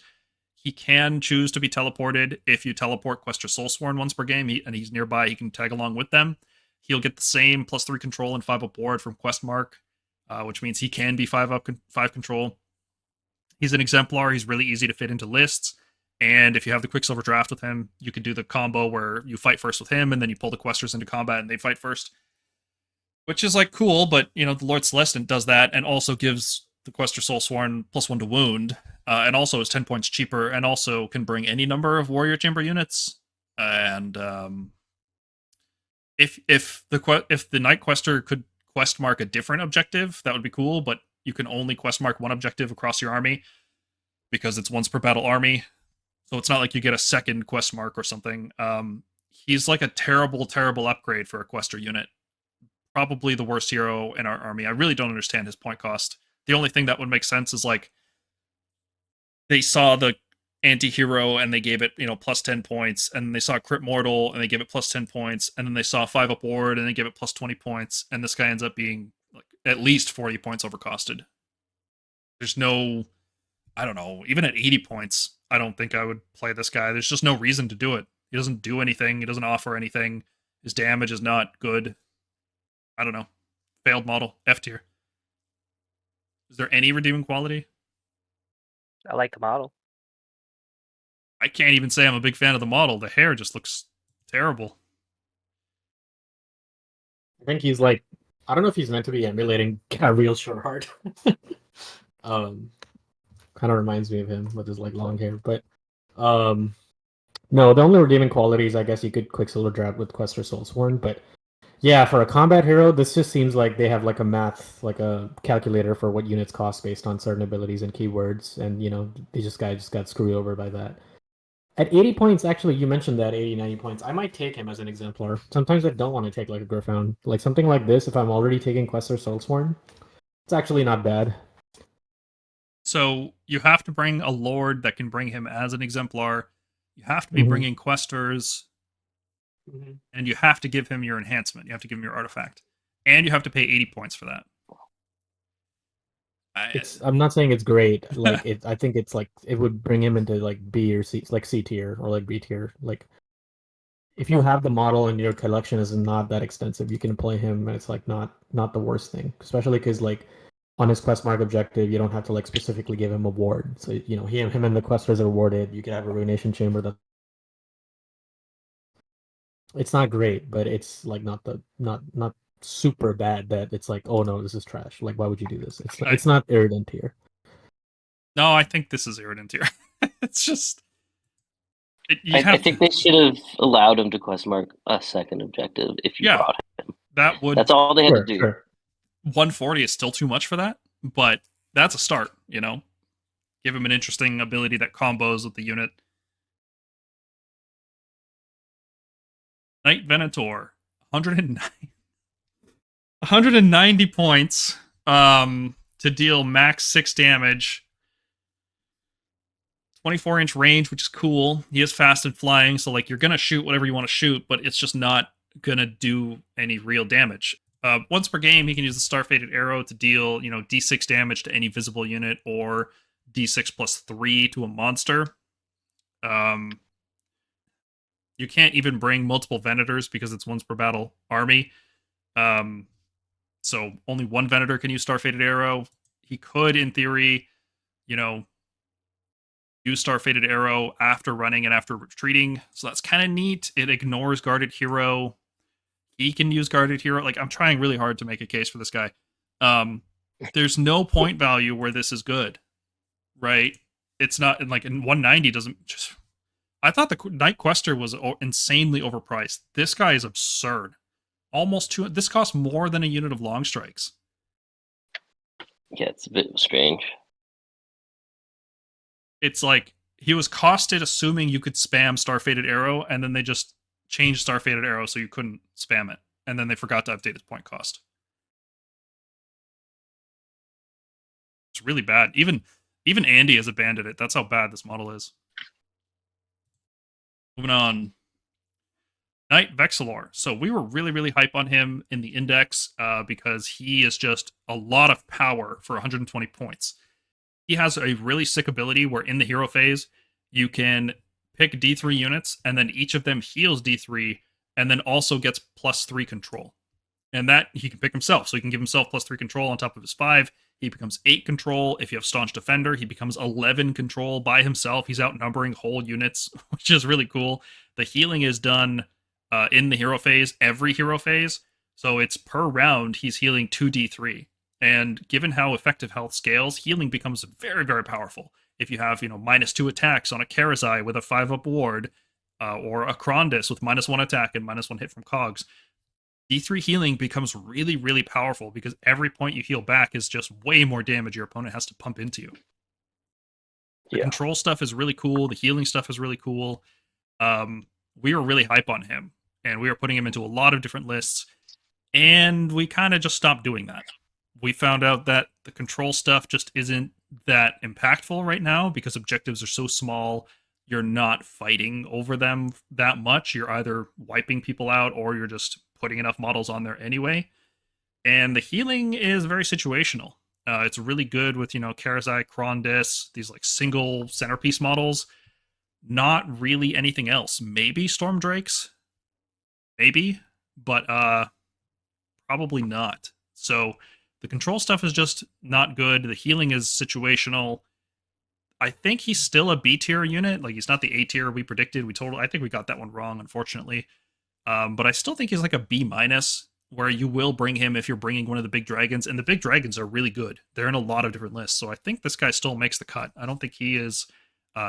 He can choose to be teleported. If you teleport Questor Soulsworn once per game, and he's nearby, he can tag along with them. He'll get the same +3 control and 5 up ward from Questmark, which means he can be 5 up, 5 control. He's an exemplar. He's really easy to fit into lists. And if you have the Quicksilver draft with him, you can do the combo where you fight first with him, and then you pull the Questors into combat and they fight first. Which is like cool, but you know, the Lord Celestant does that and also gives the Questor Soulsworn +1 to wound, and also is 10 points cheaper, and also can bring any number of Warrior Chamber units. And if the Night Questor could quest mark a different objective, that would be cool, but you can only quest mark one objective across your army because it's once per battle army. So it's not like you get a second quest mark or something. He's like a terrible, terrible upgrade for a Questor unit. Probably the worst hero in our army. I really don't understand his point cost. The only thing that would make sense is like they saw the anti-hero and they gave it, +10 points, and they saw Crit Mortal and they gave it +10 points, and then they saw 5 up ward and they gave it +20 points, and this guy ends up being like at least 40 points overcosted. There's no, I don't know, even at 80 points, I don't think I would play this guy. There's just no reason to do it. He doesn't do anything. He doesn't offer anything. His damage is not good. I don't know. Failed model. F tier. Is there any redeeming quality? I like the model. I can't even say I'm a big fan of the model. The hair just looks terrible. I think he's like, I don't know if he's meant to be emulating real Shortheart. Kind of reminds me of him with his like long hair, but no, the only redeeming qualities, I guess you could Quicksilver draft with Questor Soulsworn, but yeah, for a combat hero, this just seems like they have like a math, like a calculator for what units cost based on certain abilities and keywords, and this guy just got screwed over by that. At 80 points, actually, you mentioned that 80, 90 points, I might take him as an exemplar. Sometimes I don't want to take like a Gryph-hound. Like something like this, if I'm already taking Questor Soulsworn, it's actually not bad. So you have to bring a Lord that can bring him as an exemplar. You have to be bringing Questors. And you have to give him your enhancement. You have to give him your artifact. And you have to pay 80 points for that. I'm not saying it's great. Like I think it's like it would bring him into like B or C, like C tier or like B tier. Like if you have the model and your collection is not that extensive, you can play him, and it's like not the worst thing. Especially because like on his quest mark objective, you don't have to like specifically give him a ward. So him and the Questors are warded. You can have a Ruination Chamber that. It's not great, but it's like not super bad that it's like, oh no, this is trash. Like, why would you do this? It's not irritant here. No, I think this is irritant here. It's just I think they should have allowed him to quest mark a second objective if you brought him. That's all they had to do. Sure. 140 is still too much for that, but that's a start. Give him an interesting ability that combos with the unit. Knight Venator, 190 points to deal max 6 damage. 24-inch range, which is cool. He is fast and flying, so like you're gonna shoot whatever you want to shoot, but it's just not gonna do any real damage. Once per game, he can use the Star-Fated Arrow to deal, D6 damage to any visible unit, or D6 +3 to a monster. You can't even bring multiple Vindictors because it's once per battle army. So only one Venator can use Star-Fated Arrow. He could, in theory, use Star-Fated Arrow after running and after retreating. So that's kind of neat. It ignores Guarded Hero. He can use Guarded Hero. Like, I'm trying really hard to make a case for this guy. There's no point value where this is good, right? It's not, in 190 doesn't just... I thought the Night Questor was insanely overpriced. This guy is absurd. Almost two. This costs more than a unit of long strikes. Yeah, it's a bit strange. It's like he was costed assuming you could spam Star-Fated Arrow, and then they just changed Star-Fated Arrow so you couldn't spam it, and then they forgot to update its point cost. It's really bad. Even Andy has abandoned it. That's how bad this model is. Moving on. Knight Vexillor. So we were really, really hype on him in the index because he is just a lot of power for 120 points. He has a really sick ability where in the hero phase, you can pick D3 units, and then each of them heals D3, and then also gets +3 control. And that he can pick himself. So he can give himself +3 control on top of his 5. He becomes 8 control. If you have Staunch Defender, he becomes 11 control by himself. He's outnumbering whole units, which is really cool. The healing is done in the hero phase, every hero phase. So it's per round, he's healing 2d3. And given how effective health scales, healing becomes very, very powerful. If you have, -2 attacks on a Karazai with a 5-up ward, or a Krondys with -1 attack and -1 hit from cogs, D3 healing becomes really, really powerful because every point you heal back is just way more damage your opponent has to pump into you. The control stuff is really cool. The healing stuff is really cool. We were really hype on him, and we were putting him into a lot of different lists, and we kind of just stopped doing that. We found out that the control stuff just isn't that impactful right now because objectives are so small. You're not fighting over them that much. You're either wiping people out or you're just putting enough models on there anyway. And the healing is very situational. It's really good with, Karazai, Krondys, these like single centerpiece models. Not really anything else. Maybe Stormdrakes. Maybe. But probably not. So the control stuff is just not good. The healing is situational. I think he's still a B tier unit. Like, he's not the A tier we predicted. I think we got that one wrong, unfortunately. But I still think he's like a B minus, where you will bring him if you're bringing one of the big dragons. And the big dragons are really good. They're in a lot of different lists. So I think this guy still makes the cut. I don't think he is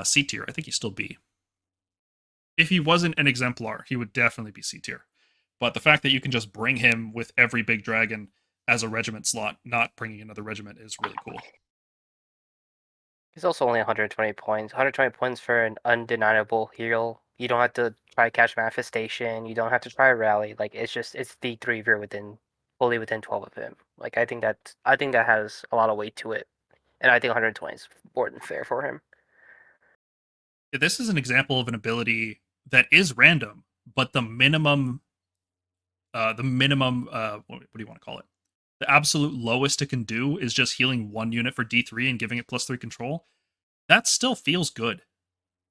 C tier. I think he's still B. If he wasn't an exemplar, he would definitely be C tier. But the fact that you can just bring him with every big dragon as a regiment slot, not bringing another regiment, is really cool. He's also only 120 points. 120 points for an undeniable heal. You don't have to try catch manifestation. You don't have to try rally. Like, it's D3 if you're fully within 12 of him. Like, I think that has a lot of weight to it, and I think 120 is more than fair for him. This is an example of an ability that is random, but the minimum, what do you want to call it? The absolute lowest it can do is just healing one unit for D3 and giving it +3 control. That still feels good,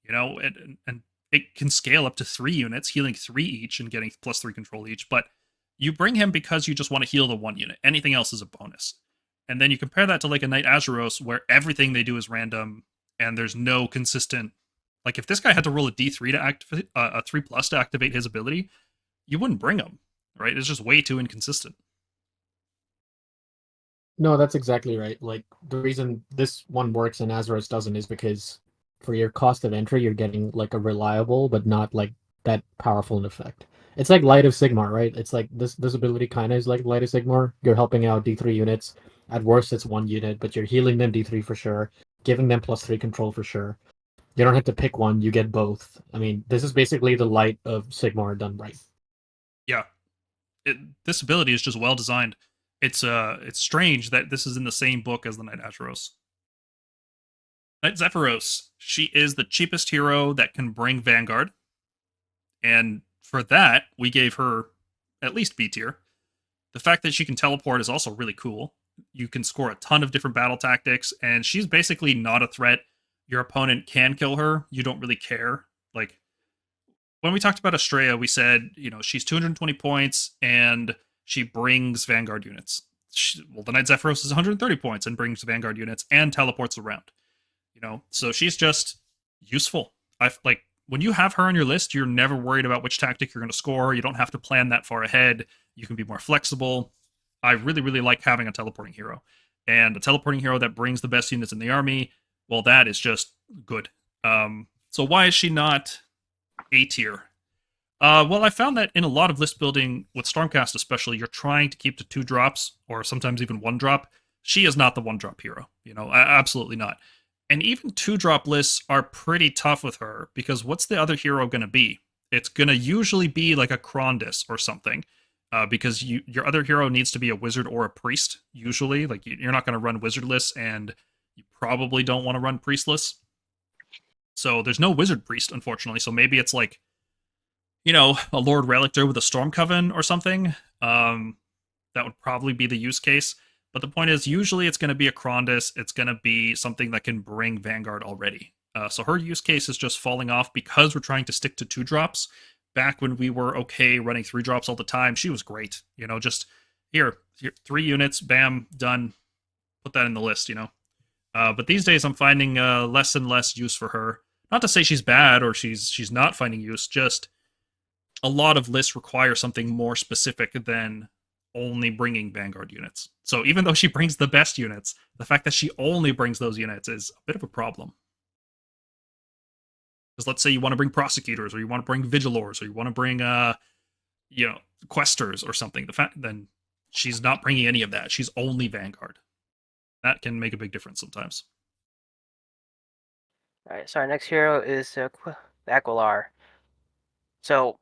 and it can scale up to 3 units, healing 3 each and getting +3 control each. But you bring him because you just want to heal the 1 unit. Anything else is a bonus. And then you compare that to like a Knight Azuros, where everything they do is random and there's no consistent. Like, if this guy had to roll a D3 to activate a 3+ to activate his ability, you wouldn't bring him, right? It's just way too inconsistent. No, that's exactly right. Like, the reason this one works and Azuros doesn't is because for your cost of entry, you're getting like a reliable but not like that powerful an effect. It's like Light of Sigmar, right? It's like this ability kind of is like Light of Sigmar. You're helping out D3 units. At worst, it's 1 unit, but you're healing them D3 for sure, giving them +3 control for sure. You don't have to pick one, you get both. I mean, this is basically the Light of Sigmar done right. Yeah. This ability is just well designed. It's strange that this is in the same book as the Knight Azuros. Knight Zephyros. She is the cheapest hero that can bring Vanguard. And for that, we gave her at least B tier. The fact that she can teleport is also really cool. You can score a ton of different battle tactics, and she's basically not a threat. Your opponent can kill her. You don't really care. Like, when we talked about Estrella, we said, she's 220 points, and she brings Vanguard units. The Knight Zephyros is 130 points and brings Vanguard units and teleports around. So she's just useful. When you have her on your list, you're never worried about which tactic you're going to score. You don't have to plan that far ahead. You can be more flexible. I really, really like having a teleporting hero. And a teleporting hero that brings the best units in the army, well, that is just good. So why is she not A tier? Well, I found that in a lot of list building, with Stormcast especially, you're trying to keep to 2 drops, or sometimes even 1 drop. She is not the 1-drop hero. Absolutely not. And even 2-drop lists are pretty tough with her, because what's the other hero going to be? It's going to usually be like a Krondys or something, because your other hero needs to be a wizard or a priest, usually. Like, you're not going to run wizard lists, and you probably don't want to run priest lists. So there's no wizard priest, unfortunately, so maybe it's like a Lord Relictor with a Storm Coven or something. That would probably be the use case. But the point is, usually it's going to be a Krondys. It's going to be something that can bring Vanguard already. So her use case is just falling off because we're trying to stick to 2-drops. Back when we were okay running 3-drops all the time, she was great. Just here 3 units, bam, done. Put that in the list, But these days I'm finding less and less use for her. Not to say she's bad or she's not finding use, just a lot of lists require something more specific than only bringing Vanguard units. So even though she brings the best units, the fact that she only brings those units is a bit of a problem. Because let's say you want to bring Prosecutors, or you want to bring Vigilors, or you want to bring, Questors or something. Then she's not bringing any of that. She's only Vanguard. That can make a big difference sometimes. All right, so our next hero is Aquilar. So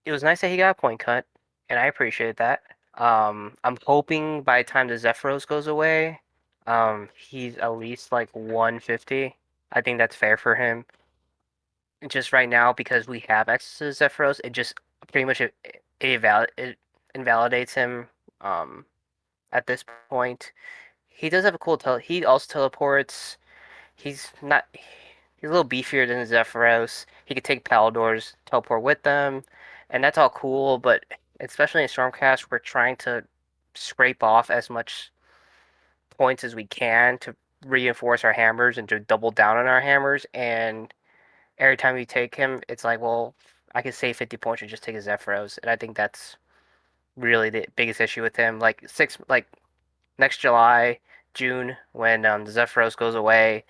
it was nice that he got a point cut, and I appreciate that. I'm hoping by the time the Zephyros goes away, he's at least like 150. I think that's fair for him. Just right now, because we have access to Zephyros, it just pretty much it invalidates him. At this point, he does have a cool he also teleports. He's a little beefier than Zephyros. He could take Palladors, teleport with them, and that's all cool. But especially in Stormcast, we're trying to scrape off as much points as we can to reinforce our hammers and to double down on our hammers. And every time we take him, it's like, well, I could save 50 points and just take a Zephyros, and I think that's really the biggest issue with him. Like next July, June, when the Zephyros goes away,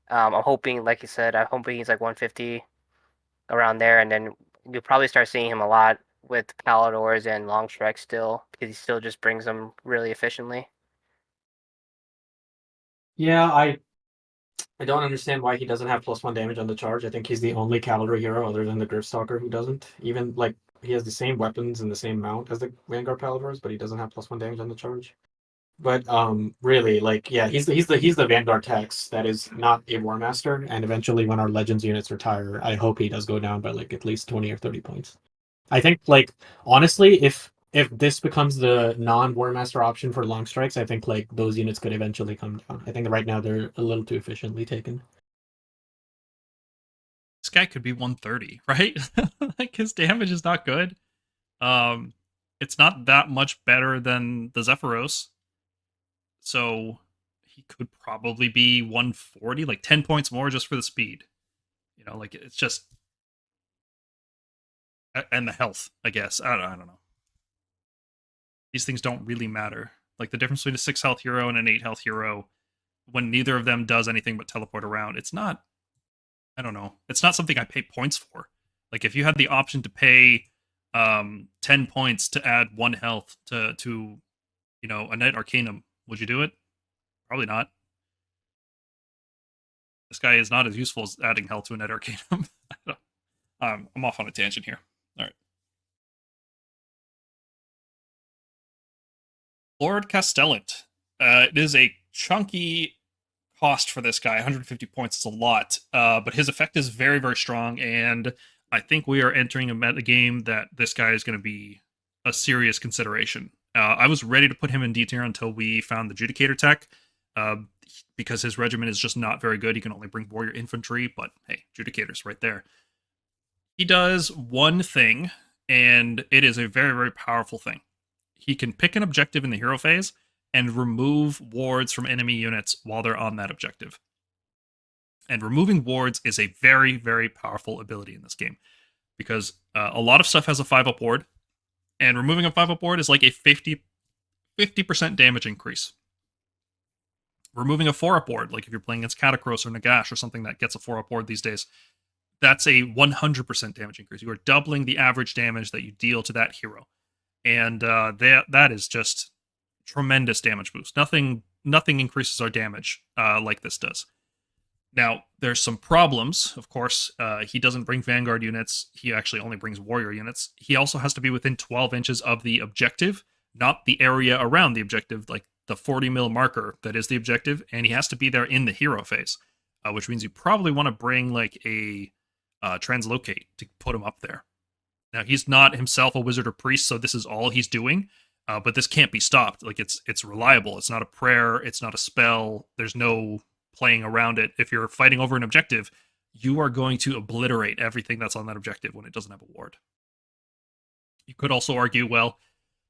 I'm hoping, like you said, I'm hoping he's like 150 around there, and then you'll probably start seeing him a lot with Palladors and Longstrike still, because he still just brings them really efficiently. Yeah, I don't understand why he doesn't have +1 damage on the charge. I think he's the only cavalry hero other than the Gryph-stalker who doesn't. Even like he has the same weapons and the same mount as the Vanguard-Palladors, but he doesn't have +1 damage on the charge. But really, like, yeah, he's the Vanguard Tex that is not a War Master. And eventually, when our Legends units retire, I hope he does go down by like at least 20 or 30 points. I think, like, honestly, if this becomes the non-War Master option for long strikes, I think like those units could eventually come down. I think right now they're a little too efficiently taken. This guy could be 130, right? Like, his damage is not good. It's not that much better than the Zephyros. So he could probably be 140, like 10 points more just for the speed. Like, it's just... And the health, I guess. I don't know. These things don't really matter. Like, the difference between a 6 health hero and an 8 health hero, when neither of them does anything but teleport around, it's not... I don't know. It's not something I pay points for. Like, if you had the option to pay 10 points to add 1 health to a Knight Arcanum, would you do it? Probably not. This guy is not as useful as adding health to a Knight Arcanum. I'm off on a tangent here. All right. Lord Castellant. It is a chunky cost for this guy. 150 points is a lot, but his effect is very, very strong, and I think we are entering a meta game that this guy is going to be a serious consideration. I was ready to put him in D tier until we found the Judicator tech, because his regiment is just not very good. He can only bring warrior infantry, but hey, Judicators right there. He does one thing, and it is a very, very powerful thing. He can pick an objective in the hero phase and remove wards from enemy units while they're on that objective. And removing wards is a very, very powerful ability in this game, because a lot of stuff has a 5-up ward, and removing a 5-up ward is like a 50% damage increase. Removing a 4-up ward, like if you're playing against Catacross or Nagash or something that gets a 4-up ward these days, that's a 100% damage increase. You are doubling the average damage that you deal to that hero. And that is just tremendous damage boost. Nothing increases our damage like this does. Now, there's some problems, of course. He doesn't bring Vanguard units. He actually only brings warrior units. He also has to be within 12 inches of the objective, not the area around the objective, like the 40 mil marker that is the objective, and he has to be there in the hero phase, which means you probably want to bring like a Translocate to put him up there. Now, he's not himself a wizard or priest, so this is all he's doing. But this can't be stopped. Like, it's reliable. It's not a prayer. It's not a spell. There's no playing around it. If you're fighting over an objective, you are going to obliterate everything that's on that objective when it doesn't have a ward. You could also argue, well,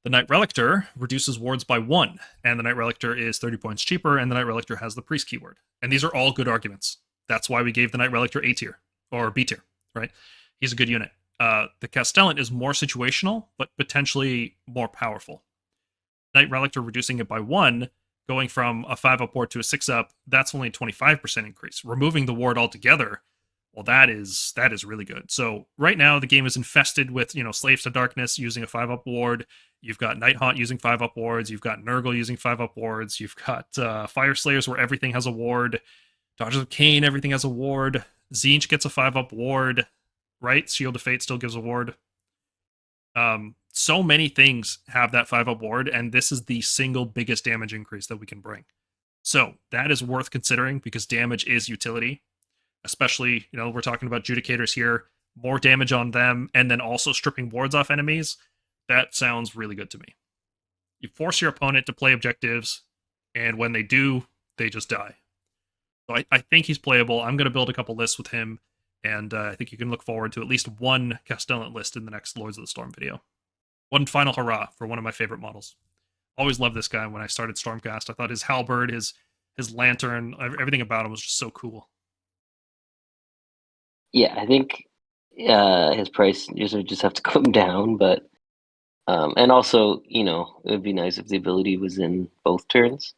the Knight Relictor reduces wards by 1, and the Knight Relictor is 30 points cheaper, and the Knight Relictor has the priest keyword. And these are all good arguments. That's why we gave the Knight Relictor A tier, or B tier, right? He's a good unit. The Castellan is more situational, but potentially more powerful. Knight Relictor reducing it by 1, going from a 5-up ward to a 6-up, that's only a 25% increase. Removing the ward altogether, well, that is really good. So right now, the game is infested with, Slaves to Darkness using a 5-up ward. You've got Night Haunt using 5-up wards. You've got Nurgle using 5-up wards. You've got Fire Slayers where everything has a ward. Daughters of Cain, everything has a ward. Tzeentch gets a 5-up ward, right? Shield of Fate still gives a ward. So many things have that 5-up ward, and this is the single biggest damage increase that we can bring. So that is worth considering because damage is utility. Especially, we're talking about Judicators here, more damage on them, and then also stripping wards off enemies. That sounds really good to me. You force your opponent to play objectives, and when they do, they just die. So I think he's playable. I'm going to build a couple lists with him, and I think you can look forward to at least one Castellan list in the next Lords of the Storm video. One final hurrah for one of my favorite models. Always loved this guy when I started Stormcast. I thought his halberd, his lantern, everything about him was just so cool. Yeah, I think his price usually just have to come down, but and also, it would be nice if the ability was in both turns.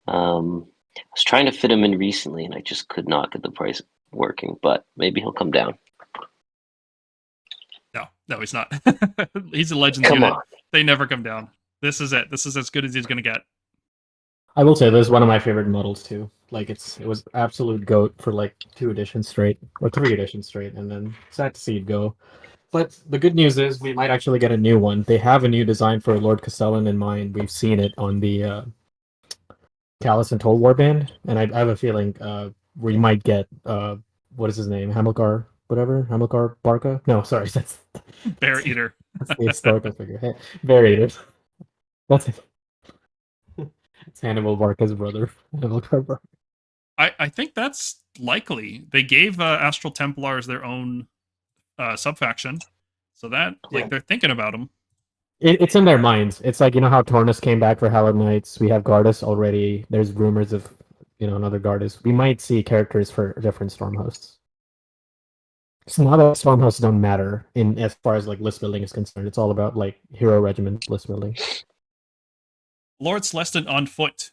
I was trying to fit him in recently, and I just could not get the price working, but maybe he'll come down. No, he's not. He's a Legends Come unit. on. They never come down. This is it. This is as good as he's going to get. I will say this is one of my favorite models too. Like it was absolute goat for like 2 editions straight or 3 editions straight, and then sad to see it go. But the good news is we might actually get a new one. They have a new design for Lord Castellan in mind. We've seen it on the Callus and Toll Warband, and I have a feeling we might get what is his name? Hamilcar, whatever. Hamilcar Barca? No, sorry, that's Bear Eater. that's the historical figure. Hey, Bear Eater. That's it. It's Hannibal Barca's brother. Hamilcar Barca. I think that's likely. They gave Astral Templars their own subfaction, so that they're thinking about them. It's in their minds. It's like how Tornus came back for Hallowed Knights. We have Gardas already. There's rumors of another Gardas. We might see characters for different storm hosts. So now that storm hosts don't matter in as far as like list building is concerned, it's all about like hero regiment list building. Lord Celestin on foot.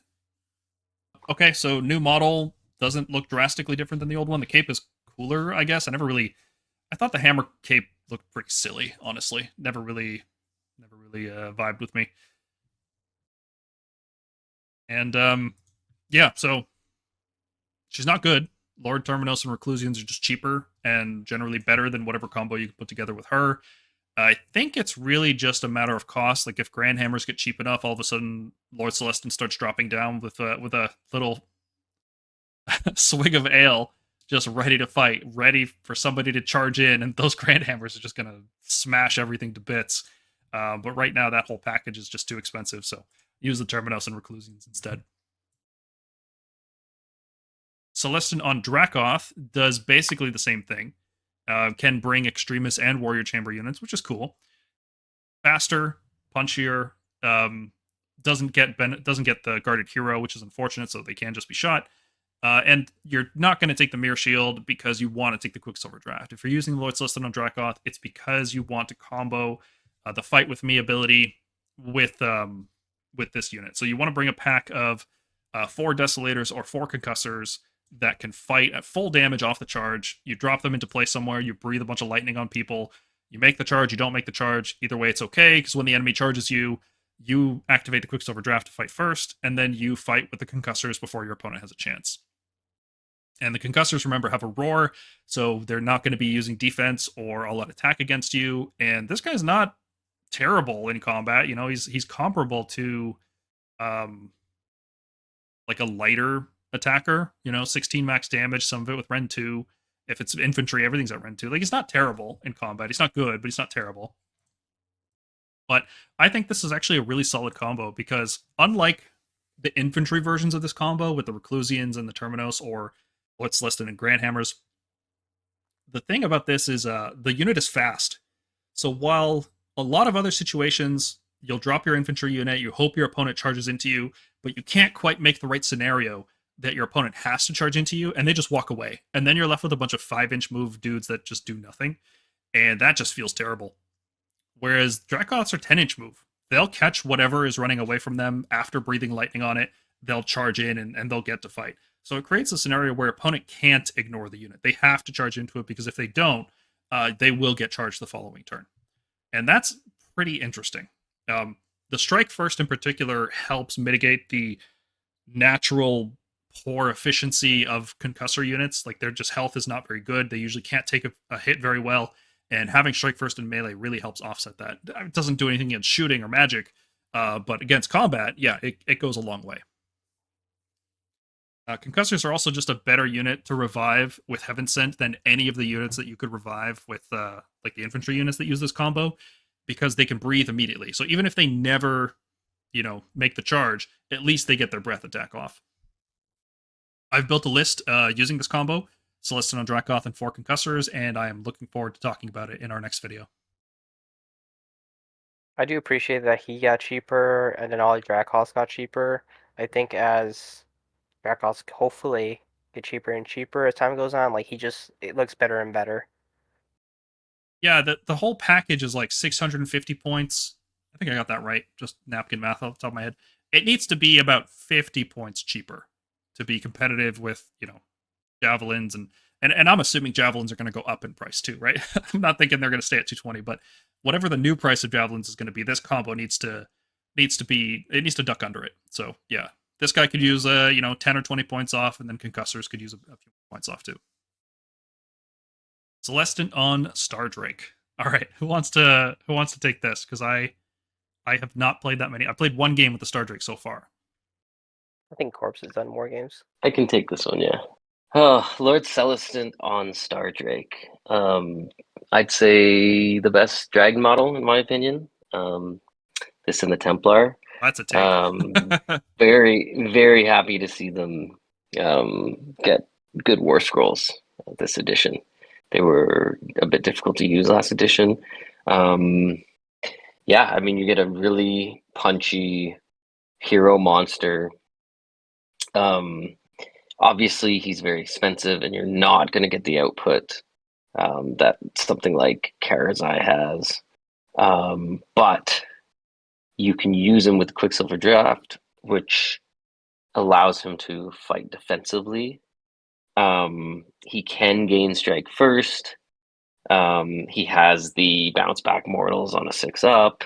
Okay, so new model doesn't look drastically different than the old one. The cape is cooler, I guess. I thought the hammer cape looked pretty silly, honestly. Never really vibed with me. And so she's not good. Lord Terminos and Reclusians are just cheaper and generally better than whatever combo you can put together with her. I think it's really just a matter of cost. Like if Grandhammers get cheap enough, all of a sudden Lord Celestin starts dropping down with a little swig of ale, just ready to fight, ready for somebody to charge in, and those Grandhammers are just gonna smash everything to bits. But right now, that whole package is just too expensive, so use the Terminos and Reclusians instead. Celestin on Dracoth does basically the same thing. Can bring Extremis and Warrior Chamber units, which is cool. Faster, punchier, doesn't get the Guarded Hero, which is unfortunate, so they can just be shot. And you're not going to take the Mirror Shield because you want to take the Quicksilver Draft. If you're using Lord Celestin on Dracoth, it's because you want to combo the Fight With Me ability with this unit. So you want to bring a pack of 4 Desolators or 4 Concussors that can fight at full damage off the charge. You drop them into place somewhere, you breathe a bunch of lightning on people, you make the charge, you don't make the charge. Either way, it's okay, because when the enemy charges you, you activate the Quicksilver Draft to fight first, and then you fight with the Concussors before your opponent has a chance. And the Concussors, remember, have a roar, so they're not going to be using defense or a lot of attack against you. And this guy's not terrible in combat. He's comparable to like a lighter attacker, 16 max damage, some of it with Ren 2, If it's infantry, everything's at Rend 2. Like, he's not terrible in combat. He's not good, but he's not terrible. But I think this is actually a really solid combo because unlike the infantry versions of this combo with the Reclusians and the Terminos or what's listed in Grandhammers, the thing about this is the unit is fast. So while a lot of other situations, you'll drop your infantry unit, you hope your opponent charges into you, but you can't quite make the right scenario that your opponent has to charge into you, and they just walk away. And then you're left with a bunch of 5-inch move dudes that just do nothing. And that just feels terrible. Whereas Dracoths are 10-inch move. They'll catch whatever is running away from them after breathing lightning on it. They'll charge in and they'll get to fight. So it creates a scenario where opponent can't ignore the unit. They have to charge into it because if they don't, they will get charged the following turn. And that's pretty interesting. The strike first in particular helps mitigate the natural poor efficiency of concussor units. Like their just health is not very good. They usually can't take a hit very well. And having strike first in melee really helps offset that. It doesn't do anything against shooting or magic, but against combat, yeah, it goes a long way. Concussors are also just a better unit to revive with Heaven Sent than any of the units that you could revive with like the infantry units that use this combo, because they can breathe immediately. So even if they never, make the charge, at least they get their breath attack off. I've built a list using this combo, Celestin on Dracoth and 4 Concussors, and I am looking forward to talking about it in our next video. I do appreciate that he got cheaper, and then all the Dracoths got cheaper. I think as Dracoths hopefully get cheaper and cheaper as time goes on, like it looks better and better. Yeah, the whole package is like 650 points. I think I got that right. Just napkin math off the top of my head. It needs to be about 50 points cheaper to be competitive with, Javelins and I'm assuming Javelins are going to go up in price too, right? I'm not thinking they're going to stay at 220, but whatever the new price of Javelins is going to be, this combo needs to duck under it. So yeah, this guy could use 10 or 20 points off, and then Concussors could use a few points off too. Celestin on Stardrake. All right, who wants to take this? Because I have not played that many. I played one game with the Stardrake so far. I think Corpse has done more games. I can take this one, yeah. Oh, Lord Celestin on Stardrake. I'd say the best dragon model, in my opinion. This and the Templar. That's a take. Very, very happy to see them get good Warscrolls this edition. They were a bit difficult to use last edition. Yeah, I mean, you get a really punchy hero monster. Obviously, he's very expensive, and you're not going to get the output that something like Karazai has. But you can use him with Quicksilver Draft, which allows him to fight defensively. He can gain strike first. He has the bounce back mortals on a 6-up.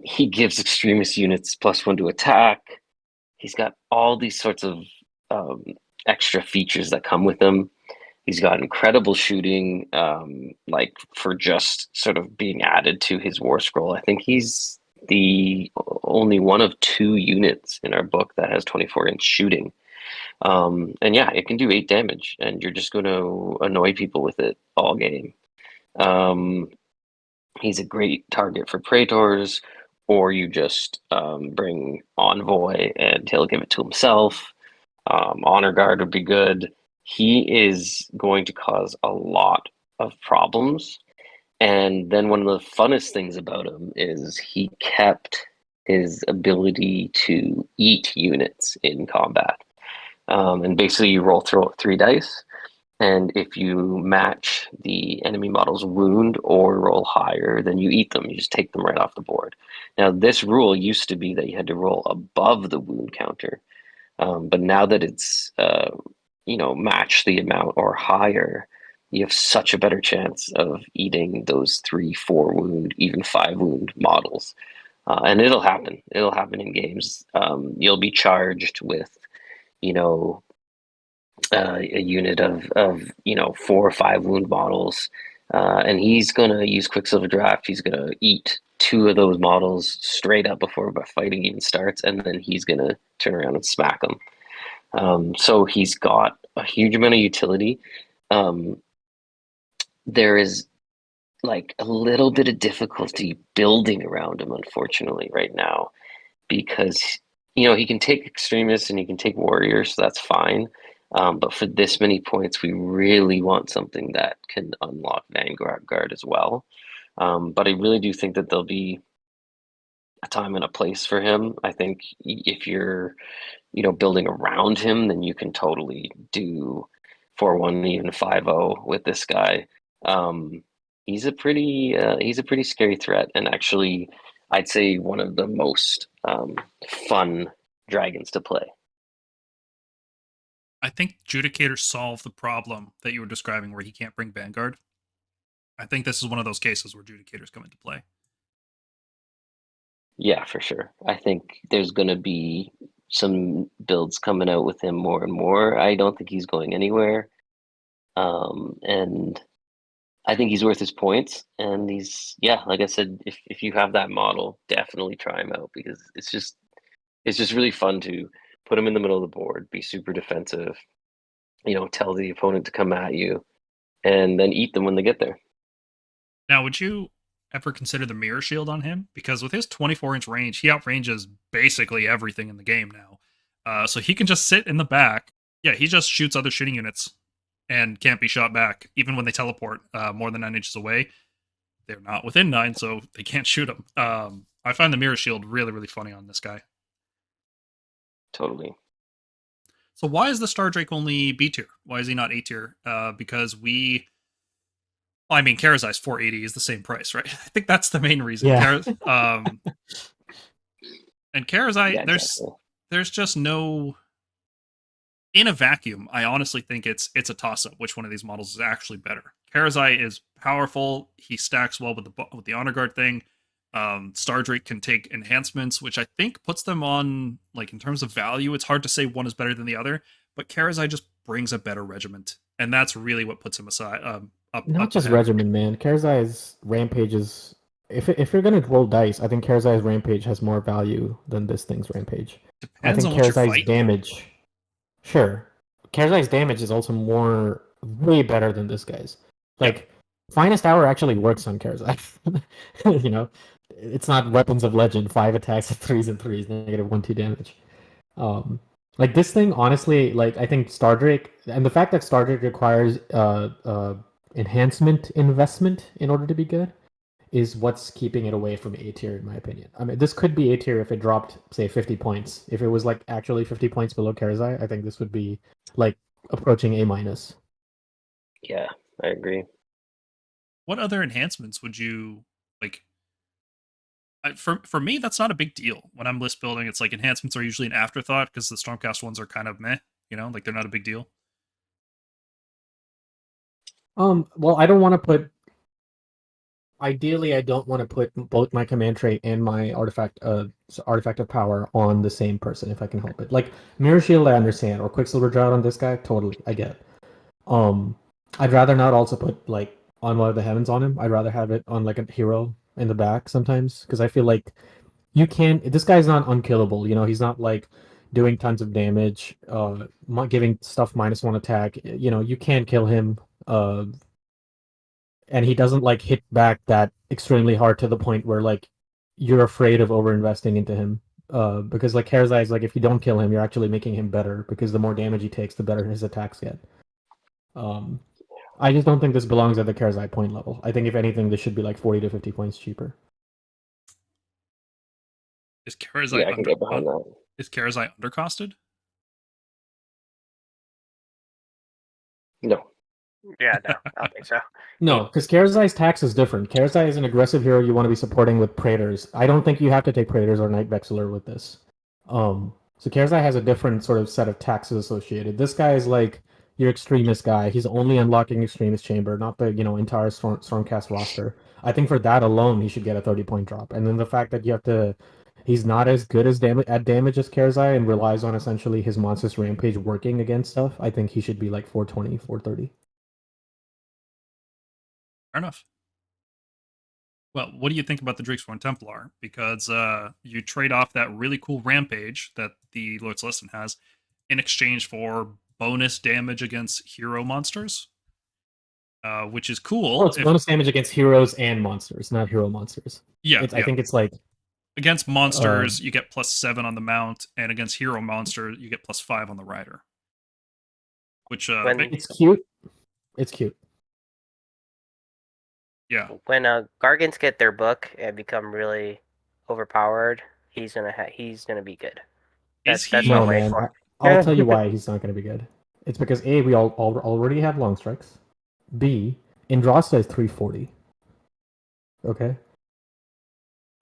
He gives extremist units +1 to attack. He's got all these sorts of extra features that come with him. He's got incredible shooting, like for just sort of being added to his war scroll. I think he's the only one of 2 units in our book that has 24-inch shooting. And yeah, it can do 8 damage, and you're just going to annoy people with it all game. He's a great target for Praetors, or you just bring Envoy and he'll give it to himself. Honor Guard would be good. He is going to cause a lot of problems. And then one of the funnest things about him is he kept his ability to eat units in combat. And basically you roll 3 dice. And if you match the enemy model's wound or roll higher, then you eat them. You just take them right off the board. Now, this rule used to be that you had to roll above the wound counter. But now that it's, match the amount or higher, you have such a better chance of eating those 3, 4 wound, even 5 wound models. And it'll happen. It'll happen in games. You'll be charged with, a unit of 4 or 5 wound models, and he's gonna use Quicksilver Draft. He's gonna eat 2 of those models straight up before fighting even starts, and then he's gonna turn around and smack them. So he's got a huge amount of utility. there is like a little bit of difficulty building around him, unfortunately, right now, because he can take extremists and he can take warriors, so that's fine. But for this many points, we really want something that can unlock Vanguard-Guard as well. But I really do think that there'll be a time and a place for him. I think if you're, building around him, then you can totally do 4-1, even 5-0 with this guy. He's a pretty scary threat, and actually, I'd say one of the most fun dragons to play. I think Judicators solve the problem that you were describing where he can't bring Vanguard. I think this is one of those cases where Judicators come into play. Yeah, for sure. I think there's going to be some builds coming out with him more and more. I don't think he's going anywhere. And I think he's worth his points. And like I said, if you have that model, definitely try him out, because it's just really fun to put him in the middle of the board, be super defensive, tell the opponent to come at you, and then eat them when they get there. Now, would you ever consider the mirror shield on him? Because with his 24-inch range, he outranges basically everything in the game now. So he can just sit in the back. Yeah, he just shoots other shooting units and can't be shot back, even when they teleport more than 9 inches away. They're not within 9, so they can't shoot him. I find the mirror shield really, really funny on this guy. Totally. So why is the Stardrake only B tier? Why is he not A tier? Because Karazai's 480 is the same price, right? I think that's the main reason. Yeah. And Karazai, Yeah, exactly. there's just no... In a vacuum, I honestly think it's a toss-up which one of these models is actually better. Karazai is powerful. He stacks well with the Honor Guard thing. Stardrake can take enhancements, which I think puts them on, like, in terms of value, it's hard to say one is better than the other, but Karazai just brings a better regiment, and that's really what puts him aside. Not just ahead. regiment, man. Karazai's Rampage is... If you're going to roll dice, I think Karazai's Rampage has more value than this thing's Rampage. Depends I on think what you're Karazai's fighting. damage... Sure. Karazai's damage is also way better than this guy's. Like, Finest Hour actually works on Karazai. It's not Weapons of Legend, 5 attacks at 3s and 3s, negative 1/2 damage. Like, this thing, honestly, like, I think Stardrake, and the fact that Stardrake requires enhancement investment in order to be good, is what's keeping it away from A tier, in my opinion. I mean, this could be A tier if it dropped, say, 50 points. If it was, like, actually 50 points below Karazai, I think this would be, like, approaching A minus. Yeah, I agree. What other enhancements would you, like... For me, that's not a big deal. When I'm list building, it's like enhancements are usually an afterthought, because the Stormcast ones are kind of meh, like they're not a big deal. Well, I don't want to put... Ideally, I don't want to put both my command trait and my artifact of power on the same person if I can help it. Like, Mirror Shield, I understand, or Quicksilver Drought on this guy, totally, I get. I'd rather not also put, like, Envoy of the Heavens on him. I'd rather have it on, like, a hero in the back sometimes, because I feel like this guy's not unkillable. He's not, like, doing tons of damage, giving stuff -1 attack. You can kill him. And he doesn't, like, hit back that extremely hard to the point where, like, you're afraid of over-investing into him. Because, like, Karazai is, like, if you don't kill him, you're actually making him better, because the more damage he takes, the better his attacks get. I just don't think this belongs at the Karazai point level. I think, if anything, this should be, like, 40 to 50 points cheaper. Is Karazai Yeah, I can get behind that. Is Karazai undercosted? No. Yeah, no, I don't think so. No, because Karazai's tax is different. Karazai is an aggressive hero you want to be supporting with Praetors. I don't think you have to take Praetors or Night Vexillor with this. So Karazai has a different sort of set of taxes associated. This guy is like your extremist guy. He's only unlocking extremist chamber, not the entire Stormcast roster. I think for that alone, he should get a 30-point drop. And then the fact that he's not as good as at damage as Karazai and relies on essentially his Monstrous Rampage working against stuff. I think he should be like 420, 430. Fair enough. Well, what do you think about the Drakesworn Templar? Because you trade off that really cool Rampage that the Lord Celestin has in exchange for bonus damage against hero monsters. which is cool. Well, it's bonus damage against heroes and monsters, not hero monsters. Yeah, I think it's like against monsters you get +7 on the mount, and against hero monster you get +5 on the rider. Which it's cute. It's cute. Yeah. When Gargants get their book and become really overpowered, he's gonna be good. That's No, my man. for. I'll tell you why he's not going to be good. It's because A, we already have long strikes. B, Andrasta is 340. Okay?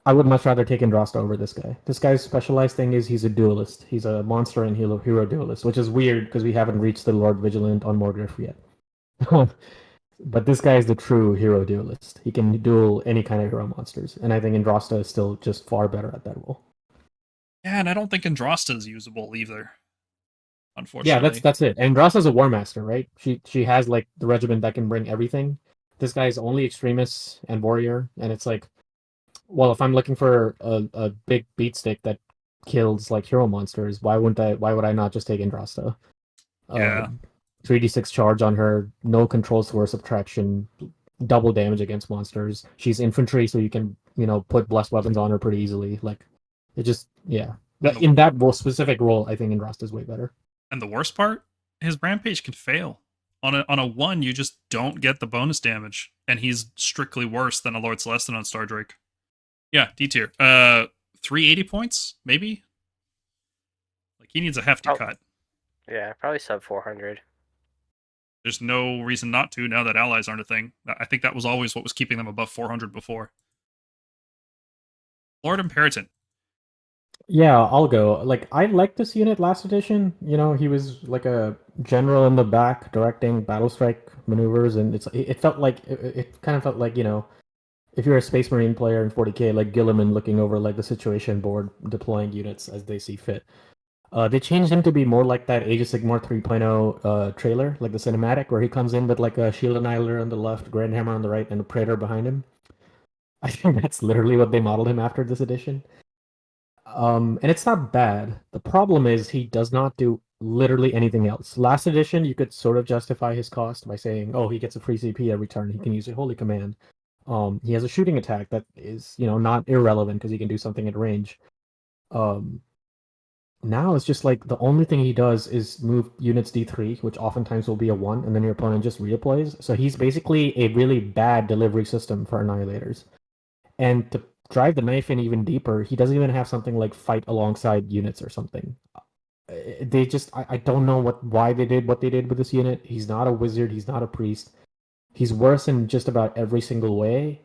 I would much rather take Andrasta over this guy. This guy's specialized thing is he's a duelist. He's a monster and hero duelist, which is weird because we haven't reached the Lord Vigilant on Morgriff yet. But this guy is the true hero duelist. He can duel any kind of hero monsters, and I think Andrasta is still just far better at that role. Yeah, and I don't think Andrasta is usable either. Unfortunately. Yeah, that's it. Andrasta's a War Master, right? She has like the regiment that can bring everything. This guy's only Extremist and Warrior, and it's like, well, if I'm looking for a big beatstick that kills like hero monsters, why would I not just take Andrasta? Yeah. 3d6 charge on her, no control source subtraction, double damage against monsters. She's infantry, so you can, put blessed weapons on her pretty easily. Like, it just, yeah. But in that specific role, I think Andrasta is way better. And the worst part, his rampage can fail. On a 1, you just don't get the bonus damage, and he's strictly worse than a Lord Celestin on Stardrake. Yeah, D tier. 380 points, maybe? Like, he needs a hefty cut. Yeah, probably sub 400. There's no reason not to now that allies aren't a thing. I think that was always what was keeping them above 400 before. Lord Imperator. Yeah, I'll go. Like, I liked this unit last edition. He was like a general in the back directing battle strike maneuvers, and it felt like it kind of felt like, if you're a Space Marine player in 40k, like Gilliman looking over like the situation board, deploying units as they see fit. They changed him to be more like that Age of Sigmar 3.0 trailer, like the cinematic, where he comes in with like a Shield Annihilator on the left, Grandhammer on the right, and a Praetor behind him. I think that's literally what they modeled him after this edition. And it's not bad. The problem is he does not do literally anything else. Last edition, you could sort of justify his cost by saying, oh, he gets a free CP every turn. He can use a Holy Command. He has a shooting attack that is, not irrelevant because he can do something at range. Now it's just like the only thing he does is move units D3, which oftentimes will be a 1, and then your opponent just redeploys. So he's basically a really bad delivery system for Annihilators. And to drive the knife in even deeper, he doesn't even have something like fight alongside units or something. They just, I don't know why they did what they did with this unit. He's not a wizard, he's not a priest. He's worse in just about every single way.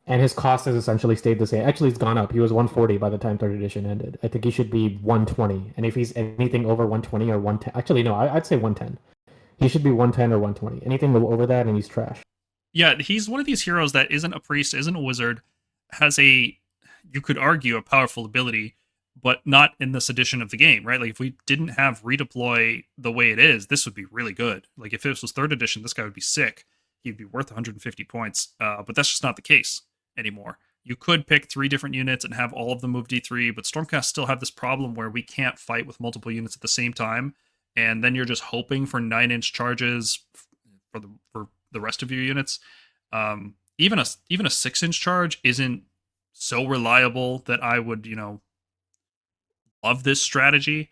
And his cost has essentially stayed the same. Actually, it's gone up. He was 140 by the time 3rd edition ended. I think he should be 120. And if he's anything over 120 or 110... Actually, no, I'd say 110. He should be 110 or 120. Anything over that, and he's trash. Yeah, he's one of these heroes that isn't a priest, isn't a wizard, has you could argue, a powerful ability, but not in this edition of the game, right? Like, if we didn't have redeploy the way it is, this would be really good. Like, if this was 3rd edition, this guy would be sick. He'd be worth 150 points. But that's just not the case anymore. You could pick 3 different units and have all of them move D3, but Stormcast still have this problem where we can't fight with multiple units at the same time, and then you're just hoping for 9-inch charges for the rest of your units. Even a 6-inch charge isn't so reliable that I would, love this strategy.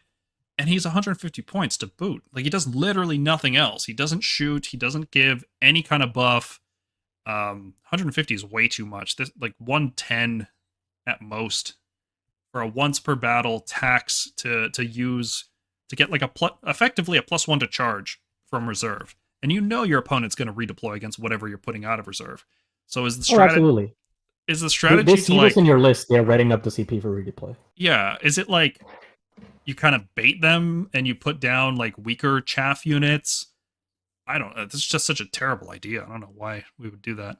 And he's 150 points to boot. Like, he does literally nothing else. He doesn't shoot. He doesn't give any kind of buff. 150 is way too much. This, like, 110 at most for a once per battle tax to use to get like effectively a +1 to charge from reserve. And your opponent's going to redeploy against whatever you're putting out of reserve. So is the strategy? Absolutely. Is the strategy they see this in your list? They're reading up the CP for redeploy. Yeah. Is it like you kind of bait them and you put down like weaker chaff units? I don't know. This is just such a terrible idea. I don't know why we would do that.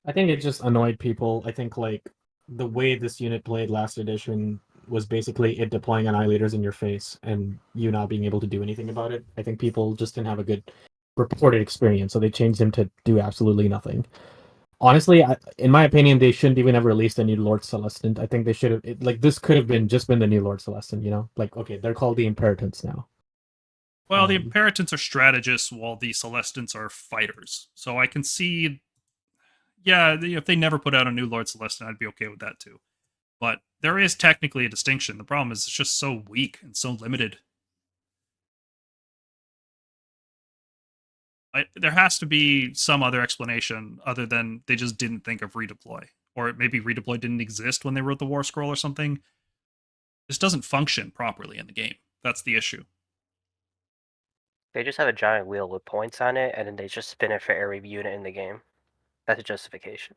I think it just annoyed people. I think like the way this unit played last edition was basically it deploying Annihilators in your face and you not being able to do anything about it. I think people just didn't have a good reported experience, so they changed him to do absolutely nothing. Honestly, in my opinion, they shouldn't even have released a new Lord Celestin. I think they should have, this could have been the new Lord Celestin, Like, okay, they're called the Imperators now. Well, the Imperitants are strategists, while the Celestants are fighters. So I can see, yeah, if they never put out a new Lord Celestant, I'd be okay with that too. But there is technically a distinction. The problem is it's just so weak and so limited. There has to be some other explanation other than they just didn't think of redeploy. Or maybe redeploy didn't exist when they wrote the War Scroll or something. This doesn't function properly in the game. That's the issue. They just have a giant wheel with points on it, and then they just spin it for every unit in the game. That's a justification.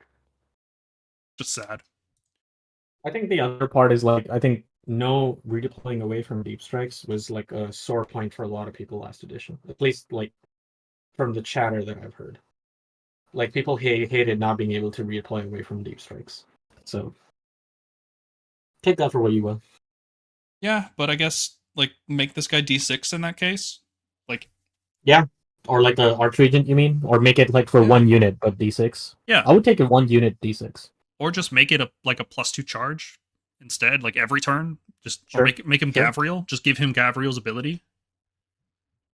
Just sad. I think the other part is like I think no redeploying away from deep strikes was like a sore point for a lot of people last edition. At least like from the chatter that I've heard. Like people hated not being able to redeploy away from deep strikes. So take that for what you will. Yeah, but I guess like make this guy D6 in that case. Like Or like the Archregent, you mean? Or make it like for Yeah. one unit but D6. Yeah. I would take a one unit D6. Or just make it a +2 charge instead, like every turn. Just Sure. or make him Sure. Gavriel. Just give him Gavriel's ability.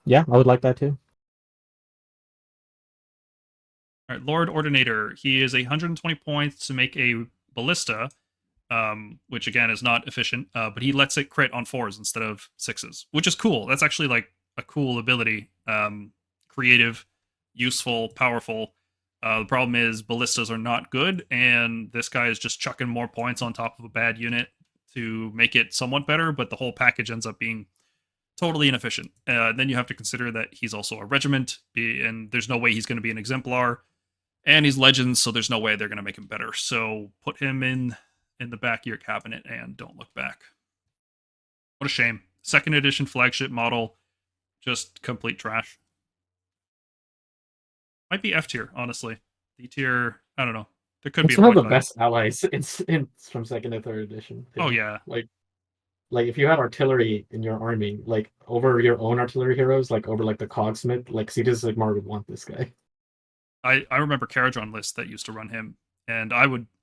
Yeah, I would like that too. All right, Lord Ordinator. He is 120 points to make a ballista, which again is not efficient, but he lets it crit on 4s instead of 6s, which is cool. That's actually like a cool ability. Creative, useful, powerful. The problem is ballistas are not good, and this guy is just chucking more points on top of a bad unit to make it somewhat better, but the whole package ends up being totally inefficient. Then you have to consider that he's also a regiment, and there's no way he's going to be an exemplar, and he's legends, so there's no way they're going to make him better. So put him in the back of your cabinet and don't look back. What a shame. Second edition flagship model, just complete trash. Might be F tier, honestly. D tier, I don't know. There could be It's a one of the point value. best allies in from second and third edition. Oh yeah. Like if you had artillery in your army, like over your own artillery heroes, like over like the Cogsmith, like Cetus Sigmar would want this guy. I remember Caradron lists that used to run him, and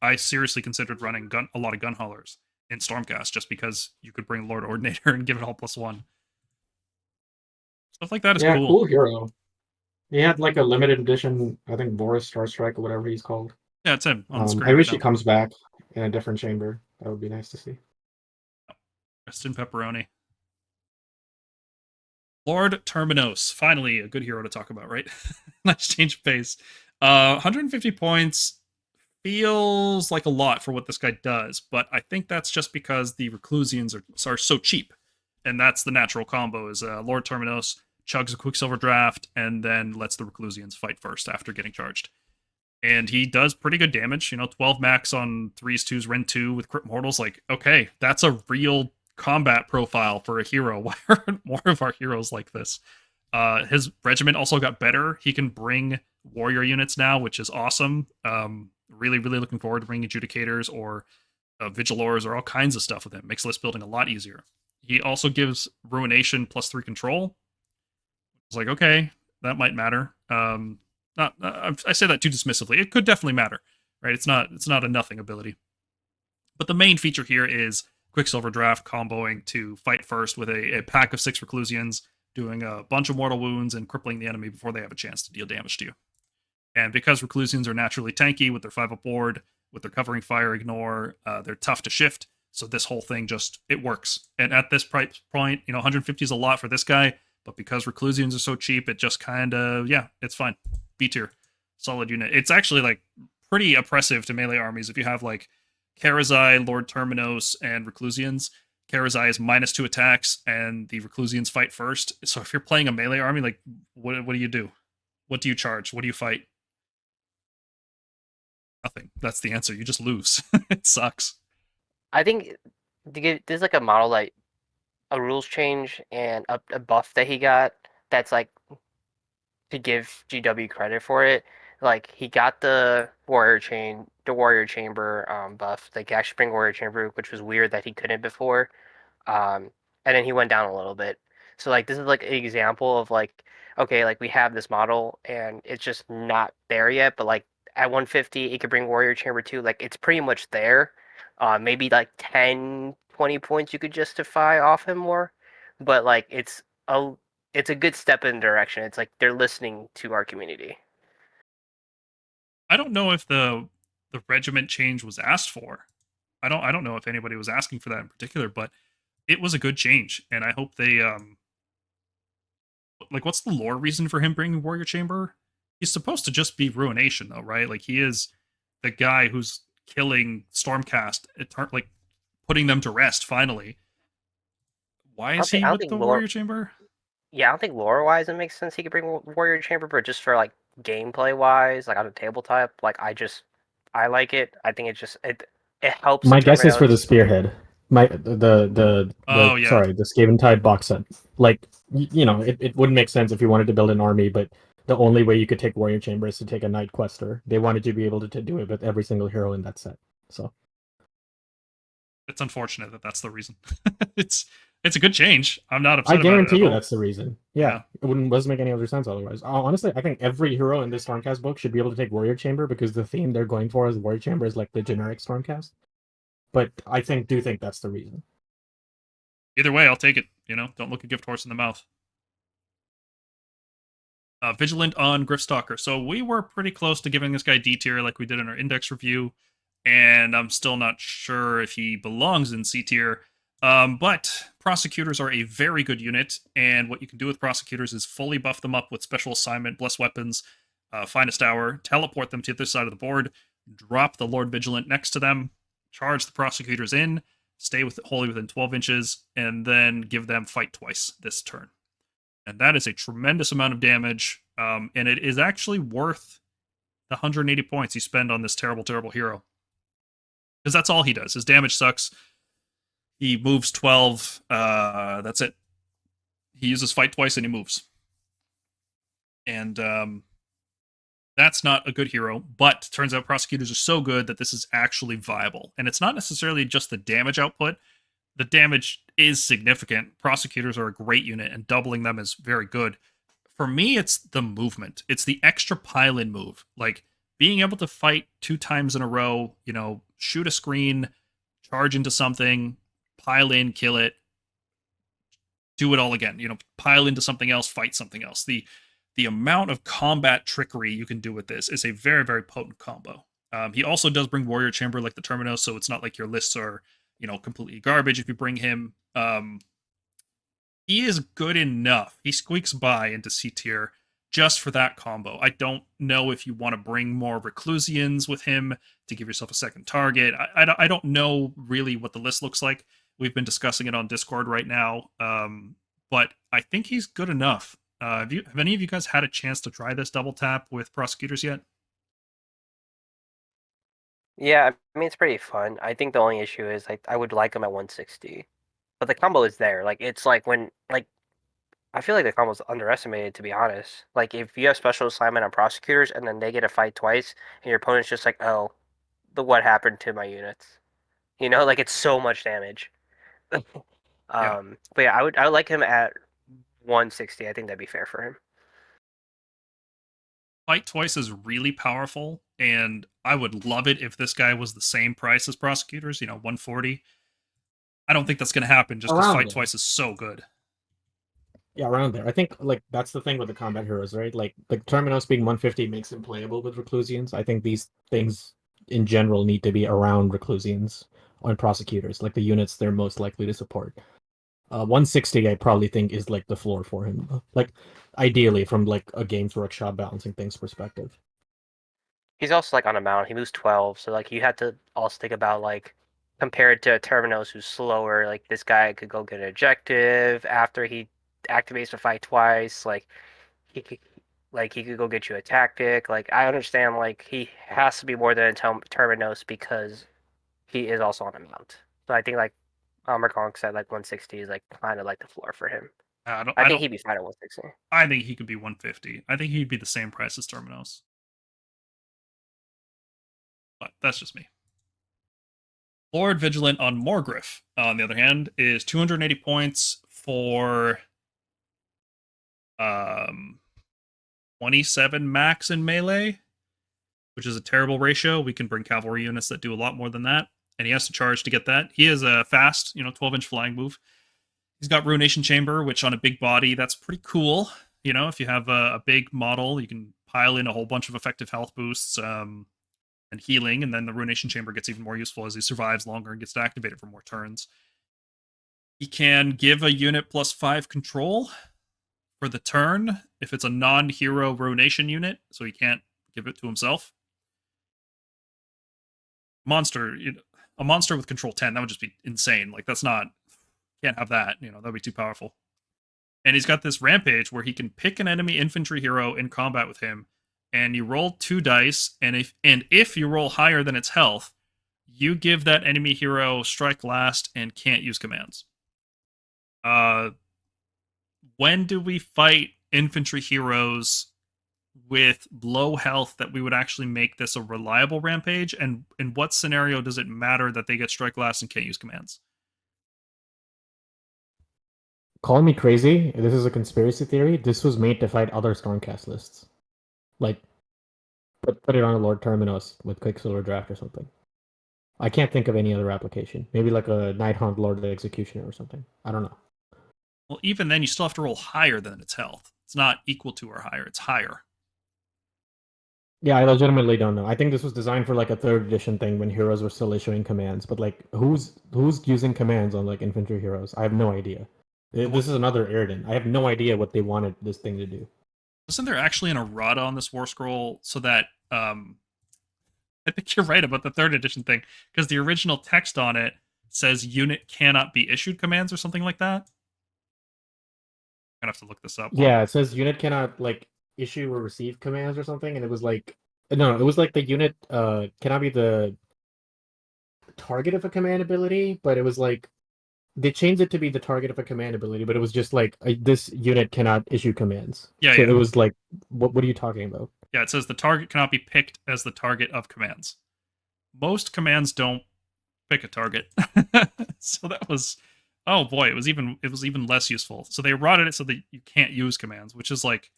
I seriously considered running a lot of gun haulers in Stormcast just because you could bring Lord Ordinator and give it all +1. Stuff like that is Yeah, cool. cool hero. He had like a limited edition, I think Boris Starstrike or whatever he's called. Yeah, it's him on the screen. I wish right he now. comes back in a different chamber. That would be nice to see. Rest in pepperoni. Lord Terminos, finally a good hero to talk about, right? Nice change of pace. 150 points feels like a lot for what this guy does, but I think that's just because the Reclusians are so cheap, and that's the natural combo. Is Lord Terminos chugs a Quicksilver Draft and then lets the Reclusians fight first after getting charged, and he does pretty good damage. 12 max on 3s, 2s, Ren 2 with Crypt Mortals. Like, okay, that's a real combat profile for a hero. Why aren't more of our heroes like this? His regiment also got better. He can bring warrior units now, which is awesome. Really looking forward to bringing Adjudicators or Vigilors or all kinds of stuff with him. Makes list building a lot easier. He also gives Ruination +3 control. It's like, okay, that might matter. I say that too dismissively. It could definitely matter, right? It's not a nothing ability. But the main feature here is Quicksilver Draft comboing to fight first with a pack of 6 Reclusians, doing a bunch of mortal wounds and crippling the enemy before they have a chance to deal damage to you. And because Reclusians are naturally tanky with their 5-up board, with their covering fire ignore, they're tough to shift. So this whole thing it works. And at this price point, 150 is a lot for this guy, but because Reclusians are so cheap, it just kind of, it's fine. B tier. Solid unit. It's actually like pretty oppressive to melee armies if you have like Karazai, Lord Terminos, and Reclusians. Karazai is -2 attacks, and the Reclusians fight first. So if you're playing a melee army, like, what do you do? What do you charge? What do you fight? Nothing. That's the answer. You just lose. It sucks. I think there's like a model, like a rules change and a buff that he got that's like to give GW credit for it. Like he got the warrior chamber buff. Like he actually bring warrior chamber, which was weird that he couldn't before. And then he went down a little bit. So like this is like an example of like, okay, like we have this model and it's just not there yet, but like at 150 it could bring warrior chamber too. Like it's pretty much there. Maybe like 10, 20 points you could justify off him more, but like it's it's a good step in the direction. It's like they're listening to our community. I don't know if the regiment change was asked for. I don't know if anybody was asking for that in particular, but it was a good change, and I hope they like, what's the lore reason for him bringing Warrior Chamber? He's supposed to just be Ruination, though, right? Like, he is the guy who's killing Stormcast, like putting them to rest finally. Why is he with the Warrior Chamber? Yeah, I don't think lore-wise it makes sense he could bring Warrior Chamber, but just for like gameplay-wise, like on a tabletop, like I like it. I think it helps. My guess is for the Spearhead. The Skaventide box set. Like, it wouldn't make sense if you wanted to build an army, but the only way you could take Warrior Chamber is to take a Knight Questor. They wanted to be able to do it with every single hero in that set. So it's unfortunate that that's the reason. It's a good change. I'm not upset. I guarantee you all. that's the reason. Yeah. It doesn't make any other sense otherwise. Honestly, I think every hero in this Stormcast book should be able to take Warrior Chamber because the theme they're going for is Warrior Chamber is like the generic Stormcast. But I do think that's the reason. Either way, I'll take it. Don't look a gift horse in the mouth. Vigilant on Gryph-stalker. So we were pretty close to giving this guy D tier like we did in our index review, and I'm still not sure if he belongs in C tier. But Prosecutors are a very good unit, and what you can do with Prosecutors is fully buff them up with special assignment, blessed weapons, finest hour, teleport them to the other side of the board, drop the Lord Vigilant next to them, charge the Prosecutors in, stay wholly within 12 inches, and then give them fight twice this turn. And that is a tremendous amount of damage, and it is actually worth the 180 points you spend on this terrible, terrible hero. Because that's all he does. His damage sucks. He moves 12. That's it. He uses fight twice and he moves. And that's not a good hero, but turns out Prosecutors are so good that this is actually viable. And it's not necessarily just the damage output. The damage is significant. Prosecutors are a great unit, and doubling them is very good. For me, it's the movement. It's the extra pile-in move. Like, being able to fight 2 times in a row, shoot a screen, charge into something, pile in, kill it, do it all again. Pile into something else, fight something else. The amount of combat trickery you can do with this is a very, very potent combo. He also does bring Warrior Chamber like the Terminus, so it's not like your lists are completely garbage if you bring him. He is good enough. He squeaks by into C tier just for that combo. I don't know if you want to bring more Reclusians with him to give yourself a second target. I don't know really what the list looks like. We've been discussing it on Discord right now, but I think he's good enough. Have any of you guys had a chance to try this double tap with Prosecutors yet? Yeah, I mean, it's pretty fun. I think the only issue is I would like him at 160, but the combo is there. Like, it's like when I feel like the combo's underestimated, to be honest. Like, if you have special assignment on Prosecutors and then they get a fight twice, and your opponent's just like, oh, what happened to my units? Like, it's so much damage. Yeah. But yeah, I would like him at 160. I think that'd be fair for him. Fight twice is really powerful, and I would love it if this guy was the same price as Prosecutors, 140. I don't think that's going to happen just because fight twice is so good. Yeah, around there. I think that's the thing with the combat heroes, right? Like the Terminus being 150 makes him playable with Reclusians. I think these things in general need to be around Reclusians on Prosecutors, like the units they're most likely to support. 160 I probably think is like the floor for him. Like, ideally from like a Games Workshop balancing things perspective. He's also like on a mount. He moves 12, so like you have to also think about like compared to a Terminus who's slower. Like, this guy could go get an objective after he activates the fight twice. Like, he could go get you a tactic. Like, I understand like he has to be more than a Terminus because he is also on a mount. So I think like Merkonk said, like 160 is like kind of like the floor for him. I think he'd be fine at 160. I think he could be 150. I think he'd be the same price as Terminus. But that's just me. Lord Vigilant on Morgryph, on the other hand, is 280 points for 27 max in melee, which is a terrible ratio. We can bring cavalry units that do a lot more than that, and he has to charge to get that. He is a fast, 12-inch flying move. He's got Ruination Chamber, which on a big body, that's pretty cool. You know, if you have a big model, you can pile in a whole bunch of effective health boosts and healing, and then the Ruination Chamber gets even more useful as he survives longer and gets activated for more turns. He can give a unit +5 control for the turn if it's a non-hero Ruination unit, so he can't give it to himself. A monster with control 10, that would just be insane. Like, that's not, can't have that, you know, that'd be too powerful. And he's got this rampage where he can pick an enemy infantry hero in combat with him, and you roll 2 dice, and if you roll higher than its health, you give that enemy hero strike last and can't use commands. When do we fight infantry heroes with low health that we would actually make this a reliable rampage? And in what scenario does it matter that they get strike last and can't use commands? Calling me crazy, this is a conspiracy theory. This was made to fight other Stormcast lists. Like, put it on a Lord Terminus with Quicksilver Draft or something. I can't think of any other application. Maybe like a Nighthaunt Lord of the Executioner or something. I don't know. Well, even then, you still have to roll higher than its health. It's not equal to or higher. It's higher. Yeah, I legitimately don't know. I think this was designed for like a 3rd edition thing when heroes were still issuing commands. But like, who's using commands on like infantry heroes? I have no idea. This is another Erden. I have no idea what they wanted this thing to do. Wasn't there actually an errata on this War Scroll so that I think you're right about the 3rd edition thing, because the original text on it says unit cannot be issued commands or something like that. I'm gonna have to look this up. Yeah, it says unit cannot like issue or receive commands or something, and it was like no, it was like the unit cannot be the target of a command ability, but it was like they changed it to be the target of a command ability, but it was just like this unit cannot issue commands. Yeah, so yeah. It was like, what are you talking about? Yeah, it says the target cannot be picked as the target of commands. Most commands don't pick a target. So that was, oh boy, it was even less useful. So they errated it so that you can't use commands, which is like,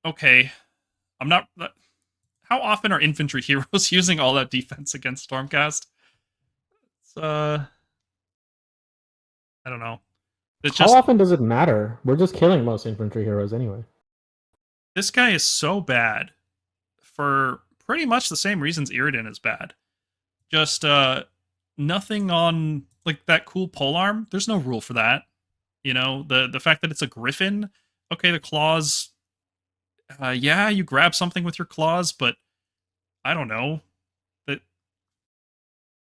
okay, I'm not. How often are infantry heroes using all that defense against Stormcast? It's I don't know. How often does it matter? We're just killing most infantry heroes anyway. This guy is so bad for pretty much the same reasons Irridan is bad. Just nothing on like that cool polearm. There's no rule for that. You know, the fact that it's a griffin. Okay, the claws. Yeah, you grab something with your claws, but I don't know. That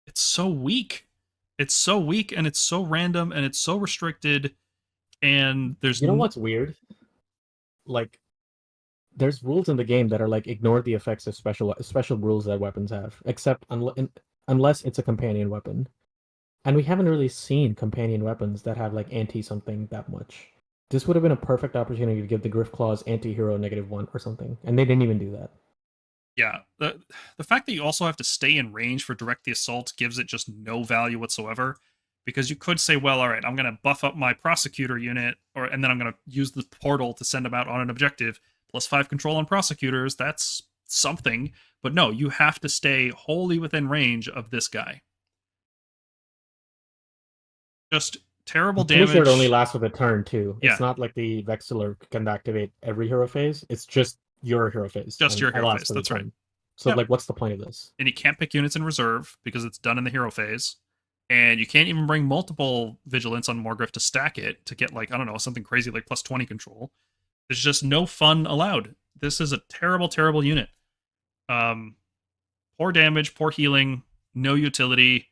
it's so weak. It's so weak, and it's so random, and it's so restricted. And there's what's weird? Like, there's rules in the game that are like ignore the effects of special rules that weapons have, except unless it's a companion weapon. And we haven't really seen companion weapons that have like anti something that much. This would have been a perfect opportunity to give the Gryph Claws anti-hero -1 or something, and they didn't even do that. Yeah, the fact that you also have to stay in range for direct the assault gives it just no value whatsoever. Because you could say, well, all right, I'm going to buff up my Prosecutor unit, and then I'm going to use the portal to send them out on an objective. +5 control on Prosecutors, that's something. But no, you have to stay wholly within range of this guy. Just terrible damage. Sure, it only lasts with a turn, too. Yeah. It's not like the Vexillor can activate every hero phase. It's just your hero phase. Just your hero phase, that's right. So, like, what's the point of this? And you can't pick units in reserve because it's done in the hero phase. And you can't even bring multiple Vigilance on Morgriff to stack it to get, like, I don't know, something crazy like +20 control. There's just no fun allowed. This is a terrible, terrible unit. Poor damage, poor healing, no utility,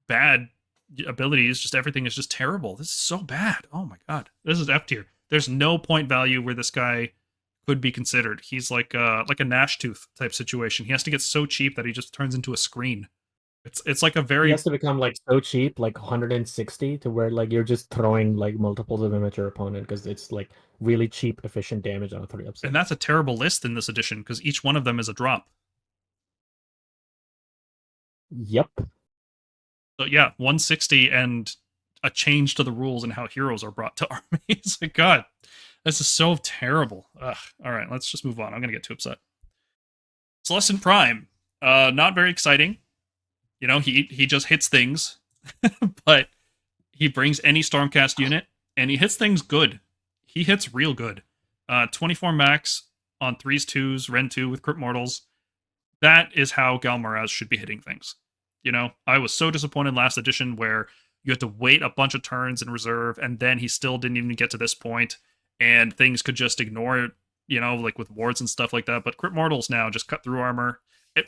bad abilities, just everything is just terrible. This is so bad. Oh my god. This is F tier. There's no point value where this guy could be considered. He's like a Gnashtooth type situation. He has to get so cheap that he just turns into a screen. It's like a very... He has to become like so cheap, like 160, to where like you're just throwing like multiples of him at your opponent because it's like really cheap, efficient damage on a 3-up set. And that's a terrible list in this edition because each one of them is a drop. Yep. So yeah, 160 and a change to the rules and how heroes are brought to armies. Like, god, this is so terrible. Ugh. All right, let's just move on. I'm gonna get too upset. Celestin Prime, not very exciting. You know, he just hits things, but He brings any Stormcast unit, and he hits things good. He hits real good. 24 max on 3s, 2s, Ren 2 with Crypt Mortals. That is how Galmaraz should be hitting things. You know, I was so disappointed last edition where you had to wait a bunch of turns in reserve, and then he still didn't even get to this point, and things could just ignore it, you know, like with wards and stuff like that. But Crypt Mortals now just cut through armor.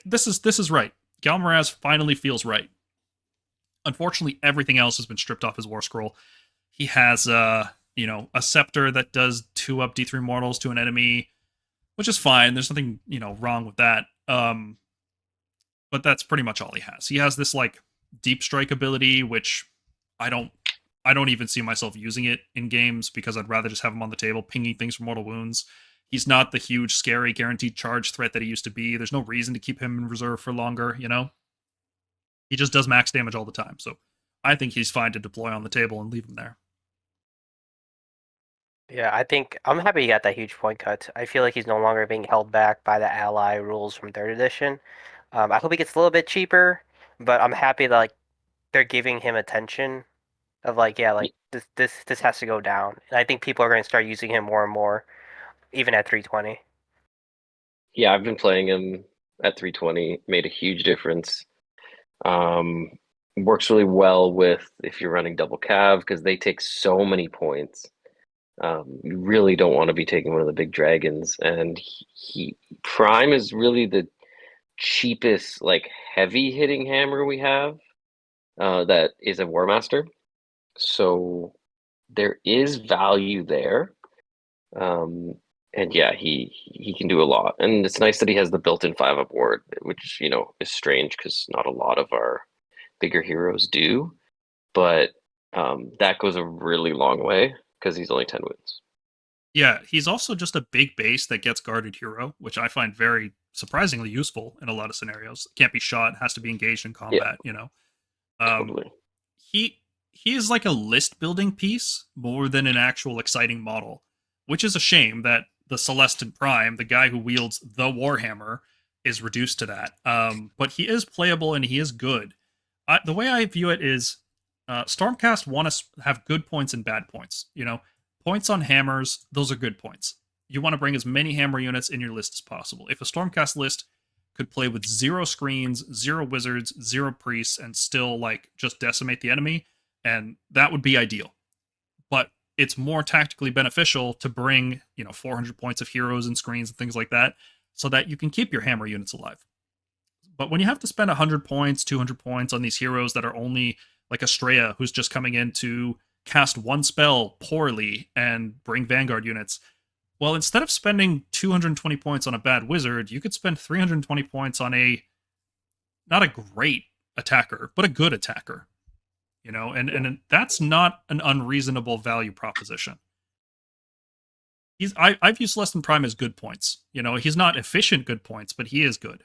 This is right. Galmaraz finally feels right. Unfortunately, everything else has been stripped off his War Scroll. He has, you know, a Scepter that does 2-up D3 Mortals to an enemy, which is fine. There's nothing, you know, wrong with that. But that's pretty much all he has. He has this, like, Deep Strike ability, which I don't even see myself using it in games because I'd rather just have him on the table pinging things for mortal wounds. He's not the huge, scary, guaranteed charge threat that he used to be. There's no reason to keep him in reserve for longer, you know? He just does max damage all the time, so I think he's fine to deploy on the table and leave him there. Yeah, I think I'm happy he got that huge point cut. I feel like he's no longer being held back by the ally rules from 3rd edition. I hope he gets a little bit cheaper, but I'm happy that like they're giving him attention of like, yeah, like this has to go down. And I think people are going to start using him more and more, even at 320. Yeah, I've been playing him at 320. Made a huge difference. Works really well with if you're running double cav because they take so many points. You really don't want to be taking one of the big dragons, and he Prime is really the cheapest like heavy hitting hammer we have. That is a War Master, so there is value there. And yeah, he can do a lot, and it's nice that he has the built-in 5-up ward, which you know is strange because not a lot of our bigger heroes do, but that goes a really long way because he's only 10 wins. Yeah, he's also just a big base that gets guarded hero, which I find very surprisingly useful in a lot of scenarios. Can't be shot, has to be engaged in combat, you know. Totally. He is like a list building piece more than an actual exciting model, which is a shame that the Celestin Prime, the guy who wields the Warhammer, is reduced to that. But he is playable and he is good. The way I view it is Stormcast want to have good points and bad points. You know, points on hammers, those are good points. You want to bring as many hammer units in your list as possible. If a Stormcast list could play with 0 screens, 0 wizards, 0 priests, and still like just decimate the enemy, and that would be ideal. But it's more tactically beneficial to bring, you know, 400 points of heroes and screens and things like that, so that you can keep your hammer units alive. But when you have to spend 100 points, 200 points on these heroes that are only like Estrella, who's just coming in to cast one spell poorly and bring Vanguard units, well, instead of spending 220 points on a bad wizard, you could spend 320 points on not a great attacker, but a good attacker. You know, and that's not an unreasonable value proposition. I've used Celestin Prime as good points. You know, he's not efficient good points, but he is good.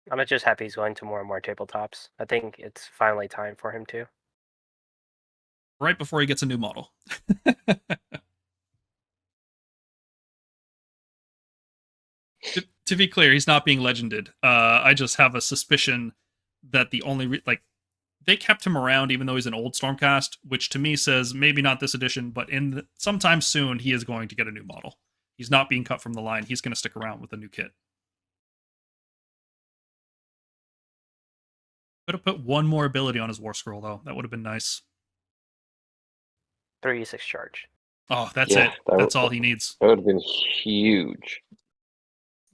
I'm just happy he's going to more and more tabletops. I think it's finally time for him to. Right before he gets a new model. To be clear, he's not being legended. I just have a suspicion that the only they kept him around even though he's an old Stormcast, which to me says maybe not this edition, but sometime soon he is going to get a new model. He's not being cut from the line. He's going to stick around with a new kit. Could have put one more ability on his War Scroll, though. That would have been nice. 3-6 charge. Oh, that's it. That's all he needs. That would have been huge.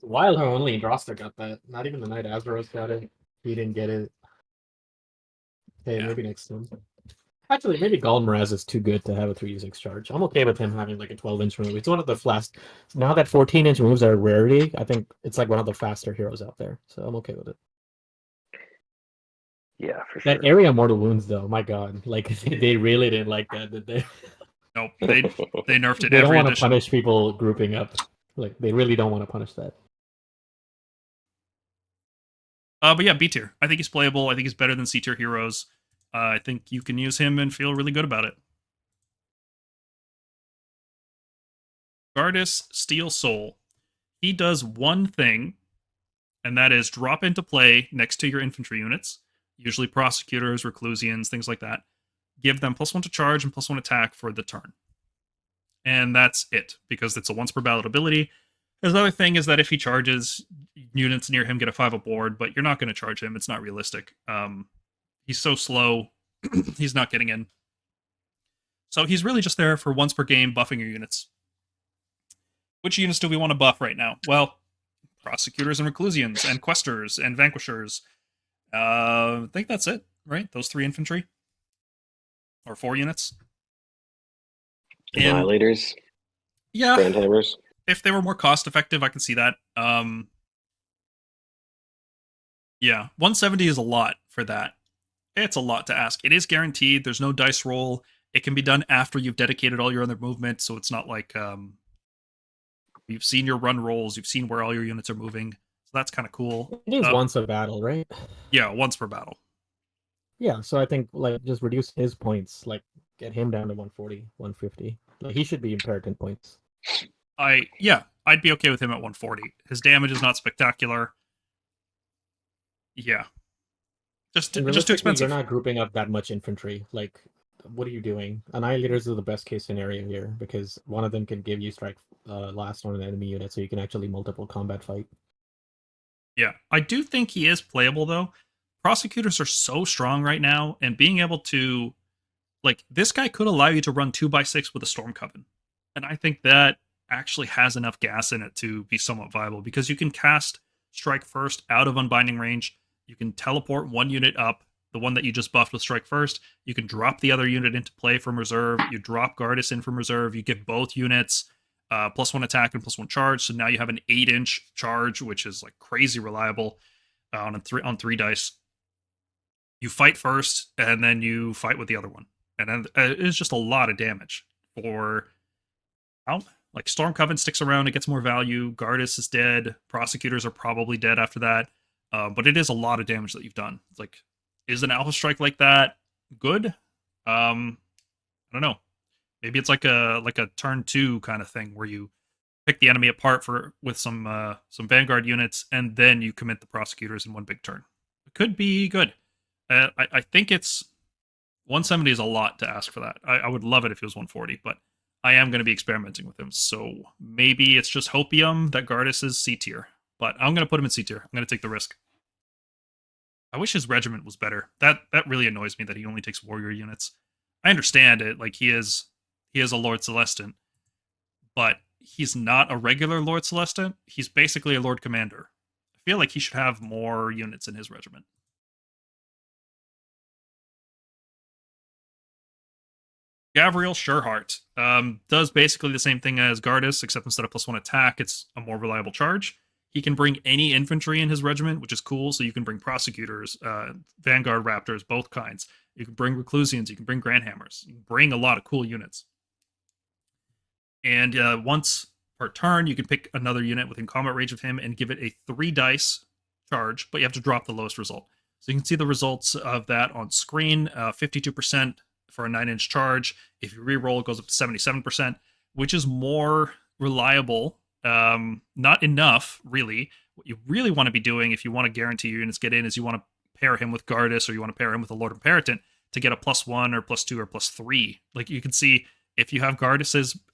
Wild only Drosta got that. Not even the Knight Azeroth got it. He didn't get it. Hey, maybe next time. Actually, maybe Galmaraz is too good to have a 3-6 charge. I'm okay with him having like a 12-inch move. It's one of the fast. Now that 14-inch moves are a rarity, I think it's like one of the faster heroes out there. So I'm okay with it. Yeah, for sure. That area mortal wounds, though, my god, like they really didn't like that, did they? Nope, they nerfed it. They don't every want to edition. punish people grouping up. Like they really don't want to punish that. But yeah, B tier. I think he's playable. I think he's better than C tier heroes. I think you can use him and feel really good about it. Gardas Steel Soul. He does one thing, and that is drop into play next to your infantry units. usually Prosecutors, Reclusians, things like that. Give them +1 to charge and +1 attack for the turn. And that's it, because it's a once per ballot ability. His other thing is that if he charges, units near him get a 5 aboard, but you're not going to charge him. It's not realistic. He's so slow, he's not getting in. So he's really just there for once per game, buffing your units. Which units do we want to buff right now? Well, Prosecutors and Reclusians, and Questors, and Vanquishers. I think that's it, right? Those 3 infantry? Or 4 units? Annihilators. Yeah. Grandhammers. If they were more cost effective, I can see that. Yeah, 170 is a lot for that. It's a lot to ask. It is guaranteed. There's no dice roll. It can be done after you've dedicated all your other movement, so it's not like you've seen your run rolls, you've seen where all your units are moving. So that's kind of cool. It is once a battle, right? Yeah, once per battle. Yeah, so I think like just reduce his points, like get him down to 140, 150. Like he should be impaired 10 points. I'd be okay with him at 140. His damage is not spectacular. Yeah. Just too expensive. You're not grouping up that much infantry. Like, what are you doing? Annihilators are the best case scenario here because one of them can give you strike last on an enemy unit, so you can actually multiple combat fight. Yeah, I do think he is playable though. Prosecutors are so strong right now, and being able to, like, this guy could allow you to run 2x6 with a Storm Coven, and I think that actually has enough gas in it to be somewhat viable because you can cast Strike First out of unbinding range. You can teleport one unit up, the one that you just buffed with Strike First. You can drop the other unit into play from reserve. You drop Gardas in from reserve. You give both units +1 attack and +1 charge. So now you have an 8-inch charge, which is like crazy reliable on 3 dice. You fight first, and then you fight with the other one, and then it's just a lot of damage for like Storm Coven sticks around. It gets more value. Gardas is dead. Prosecutors are probably dead after that. But it is a lot of damage that you've done. It's like, is an Alpha Strike like that good? I don't know. Maybe it's like a turn 2 kind of thing where you pick the enemy apart with some Vanguard units, and then you commit the Prosecutors in one big turn. It could be good. I think it's 170 is a lot to ask for that. I would love it if it was 140, but I am going to be experimenting with him. So maybe it's just hopium that Gardas is C tier. But I'm going to put him in C tier. I'm going to take the risk. I wish his regiment was better. That really annoys me that he only takes warrior units. I understand it. Like, he is a Lord Celestant. But he's not a regular Lord Celestant. He's basically a Lord Commander. I feel like he should have more units in his regiment. Gavriel Sureheart does basically the same thing as Gardas, except instead of +1 attack, it's a more reliable charge. He can bring any infantry in his regiment, which is cool. So you can bring Prosecutors, Vanguard Raptors, both kinds. You can bring Reclusians, you can bring Grandhammers. You can bring a lot of cool units. And once per turn, you can pick another unit within combat range of him and give it a 3 dice charge, but you have to drop the lowest result. So you can see the results of that on screen. 52% for a 9-inch charge. If you reroll, it goes up to 77%, which is more reliable. Not enough, really. What you really want to be doing if you want to guarantee your units get in is you want to pair him with Gardas, or you want to pair him with a Lord Imperatant to get a +1 or +2 or +3. Like, you can see, if you have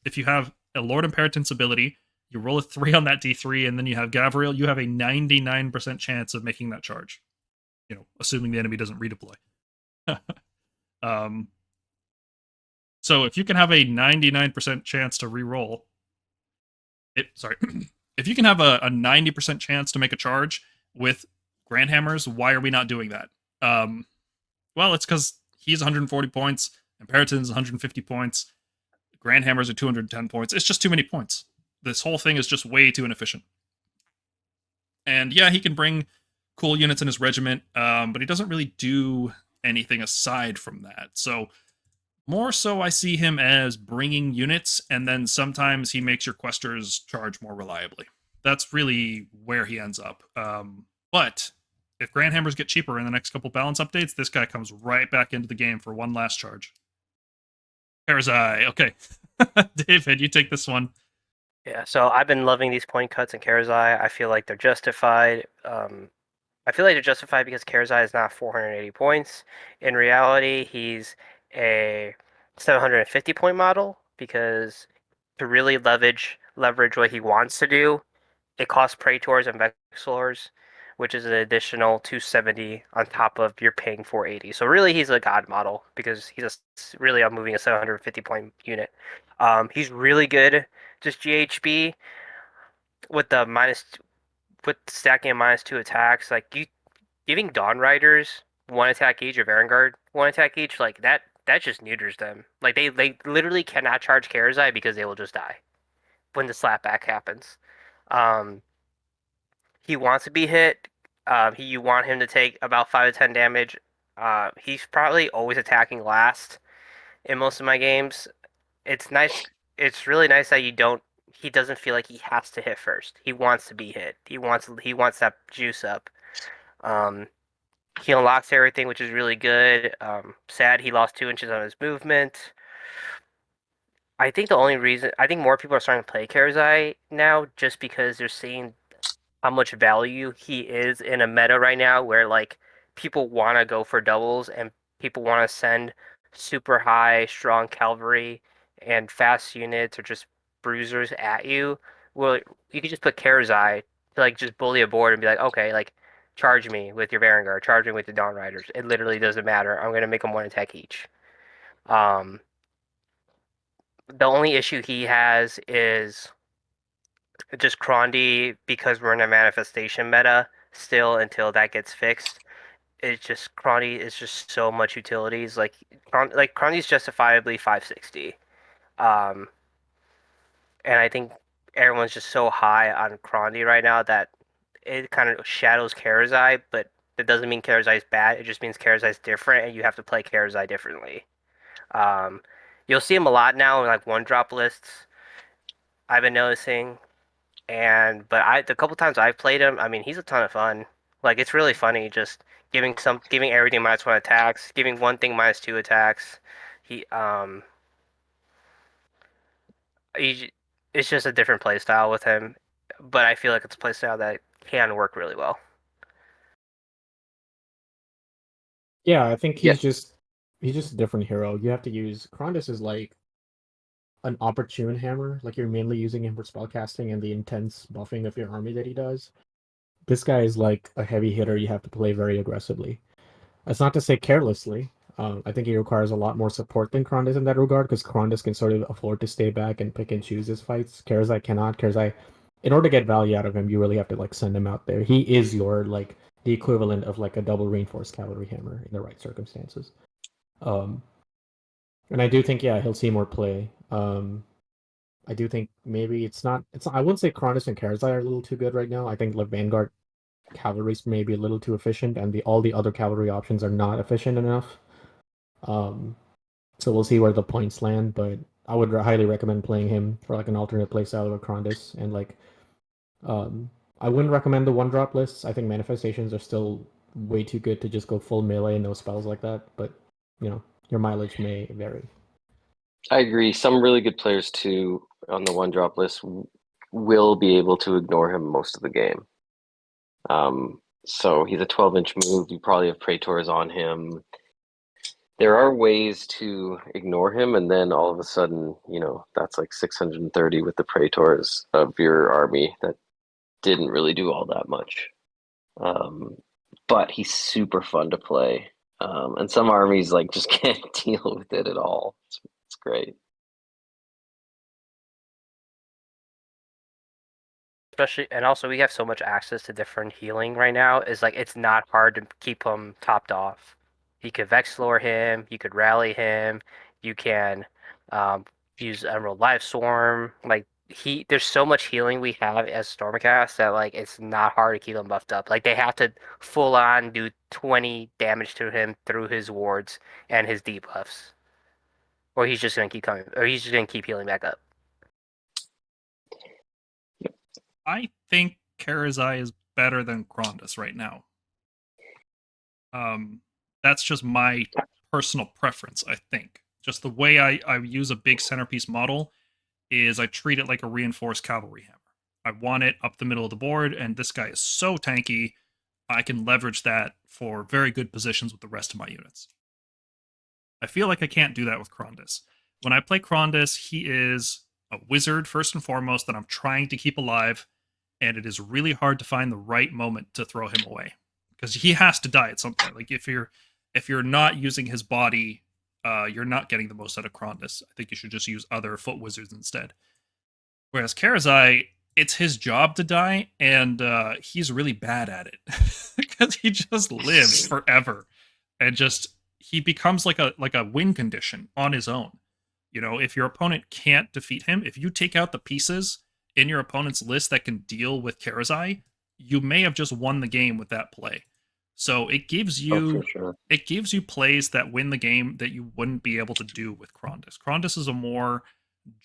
if you have a Lord Imperatant's ability, you roll a 3 on that D3, and then you have Gavriel, you have a 99% chance of making that charge. You know, assuming the enemy doesn't redeploy. So if you can have a 99% chance to reroll, if you can have a 90% chance to make a charge with Grandhammers, why are we not doing that? Well, it's because he's 140 points, Imperaton's 150 points, Grandhammers are 210 points. It's just too many points. This whole thing is just way too inefficient. And yeah, he can bring cool units in his regiment, but he doesn't really do anything aside from that. So more so, I see him as bringing units, and then sometimes he makes your Questors charge more reliably. That's really where he ends up. But if Grandhammers get cheaper in the next couple balance updates, this guy comes right back into the game for one last charge. Karazai, okay. David, you take this one. Yeah, so I've been loving these point cuts in Karazai. I feel like they're justified. I feel like they're justified because Karazai is not 480 points. In reality, he's a 750 point model because to really leverage what he wants to do, it costs Praetors and Vexillors, which is an additional 270 on top of you're paying 480. So really, he's a god model because really moving a 750 point unit. He's really good just GHB with the with stacking a -2 attacks. Like you giving Dawn Riders one attack each or Vanguard one attack each, like that just neuters them. Like they literally cannot charge Karazai because they will just die when the slapback happens. Um, he wants to be hit. You want him to take about 5 to 10 damage. He's probably always attacking last in most of my games. It's nice. It's really nice that you don't. He doesn't feel like he has to hit first. He wants to be hit. He wants that juice up. Um, he unlocks everything, which is really good. Sad he lost 2 inches on his movement. I think more people are starting to play Karazai now just because they're seeing how much value he is in a meta right now where like people want to go for doubles and people want to send super high strong cavalry and fast units or just bruisers at you. Well, you could just put Karazai to like just bully a board and be like, okay, like charge me with your Vanguard, charge me with the Dawn Riders. It literally doesn't matter. I'm gonna make them one attack each. Um, the only issue he has is just Crondy because we're in a manifestation meta still until that gets fixed. It's just Crondy is just so much utilities. Like Crondy's justifiably 560. Um, and I think everyone's just so high on Crondy right now that it kind of shadows Karazai, but that doesn't mean Karazai is bad. It just means Karazai is different, and you have to play Karazai differently. Um, you'll see him a lot now in like one drop lists. I've been noticing, the couple times I've played him, I mean, he's a ton of fun. Like it's really funny just giving everything -1 attacks, giving one thing -2 attacks. He um he it's just a different play style with him, but I feel like it's a play style that can work really well. Yeah, I think Yeah. he's just a different hero. You have to use Krondus is like an opportune hammer. Like you're mainly using him for spellcasting and the intense buffing of your army that he does. This guy is like a heavy hitter. You have to play very aggressively. That's not to say carelessly. I think he requires a lot more support than Krondus in that regard because Krondus can sort of afford to stay back and pick and choose his fights. Karazai cannot. Karazai, in order to get value out of him, you really have to like send him out there. He is your like the equivalent of like a double reinforced cavalry hammer in the right circumstances. And I do think he'll see more play. I do think maybe I wouldn't say Cronus and Karazai are a little too good right now. I think like Vanguard cavalry's maybe a little too efficient, and all the other cavalry options are not efficient enough. So we'll see where the points land, but I would highly recommend playing him for like an alternate playstyle over Krondus. And like, I wouldn't recommend the one drop lists. I think manifestations are still way too good to just go full melee and no spells like that. But your mileage may vary. I agree. Some really good players too on the one drop list will be able to ignore him most of the game. So he's a 12-inch move. You probably have Praetors on him. There are ways to ignore him, and then all of a sudden, that's like 630 with the Praetors of your army that didn't really do all that much. But he's super fun to play. And some armies like just can't deal with it at all. It's great. Especially, and also we have so much access to different healing right now. It's like it's not hard to keep him topped off. You could Vexillor him, you could rally him, you can use Emerald Livestorm. Like there's so much healing we have as Stormcast that like it's not hard to keep him buffed up. Like they have to full on do 20 damage to him through his wards and his debuffs, or he's just gonna keep coming, or he's just gonna keep healing back up. I think Karazai is better than Krondus right now. That's just my personal preference, I think. Just the way I use a big centerpiece model is I treat it like a reinforced cavalry hammer. I want it up the middle of the board, and this guy is so tanky. I can leverage that for very good positions with the rest of my units. I feel like I can't do that with Krondys. When I play Krondys, he is a wizard first and foremost that I'm trying to keep alive, and it is really hard to find the right moment to throw him away because he has to die at some point. Like if you're not using his body, you're not getting the most out of Krondys. I think you should just use other foot wizards instead. Whereas Karazai, it's his job to die, and he's really bad at it because he just lives forever, and just he becomes like a win condition on his own. You know, if your opponent can't defeat him, if you take out the pieces in your opponent's list that can deal with Karazai, you may have just won the game with that play. So it gives you it gives you plays that win the game that you wouldn't be able to do with Krondys. Krondys is a more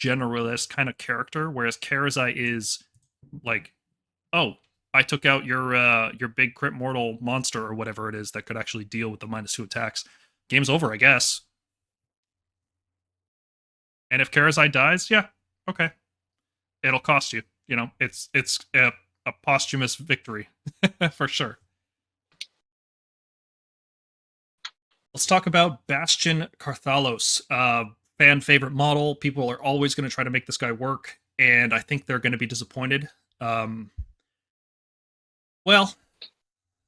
generalist kind of character, whereas Karazai is like, oh, I took out your big crit mortal monster or whatever it is that could actually deal with the -2 attacks. Game's over, I guess. And if Karazai dies, yeah, okay, it'll cost you. You know, it's a posthumous victory for sure. Let's talk about Bastion Carthalos. Fan favorite model. People are always going to try to make this guy work, and I think they're going to be disappointed. Well,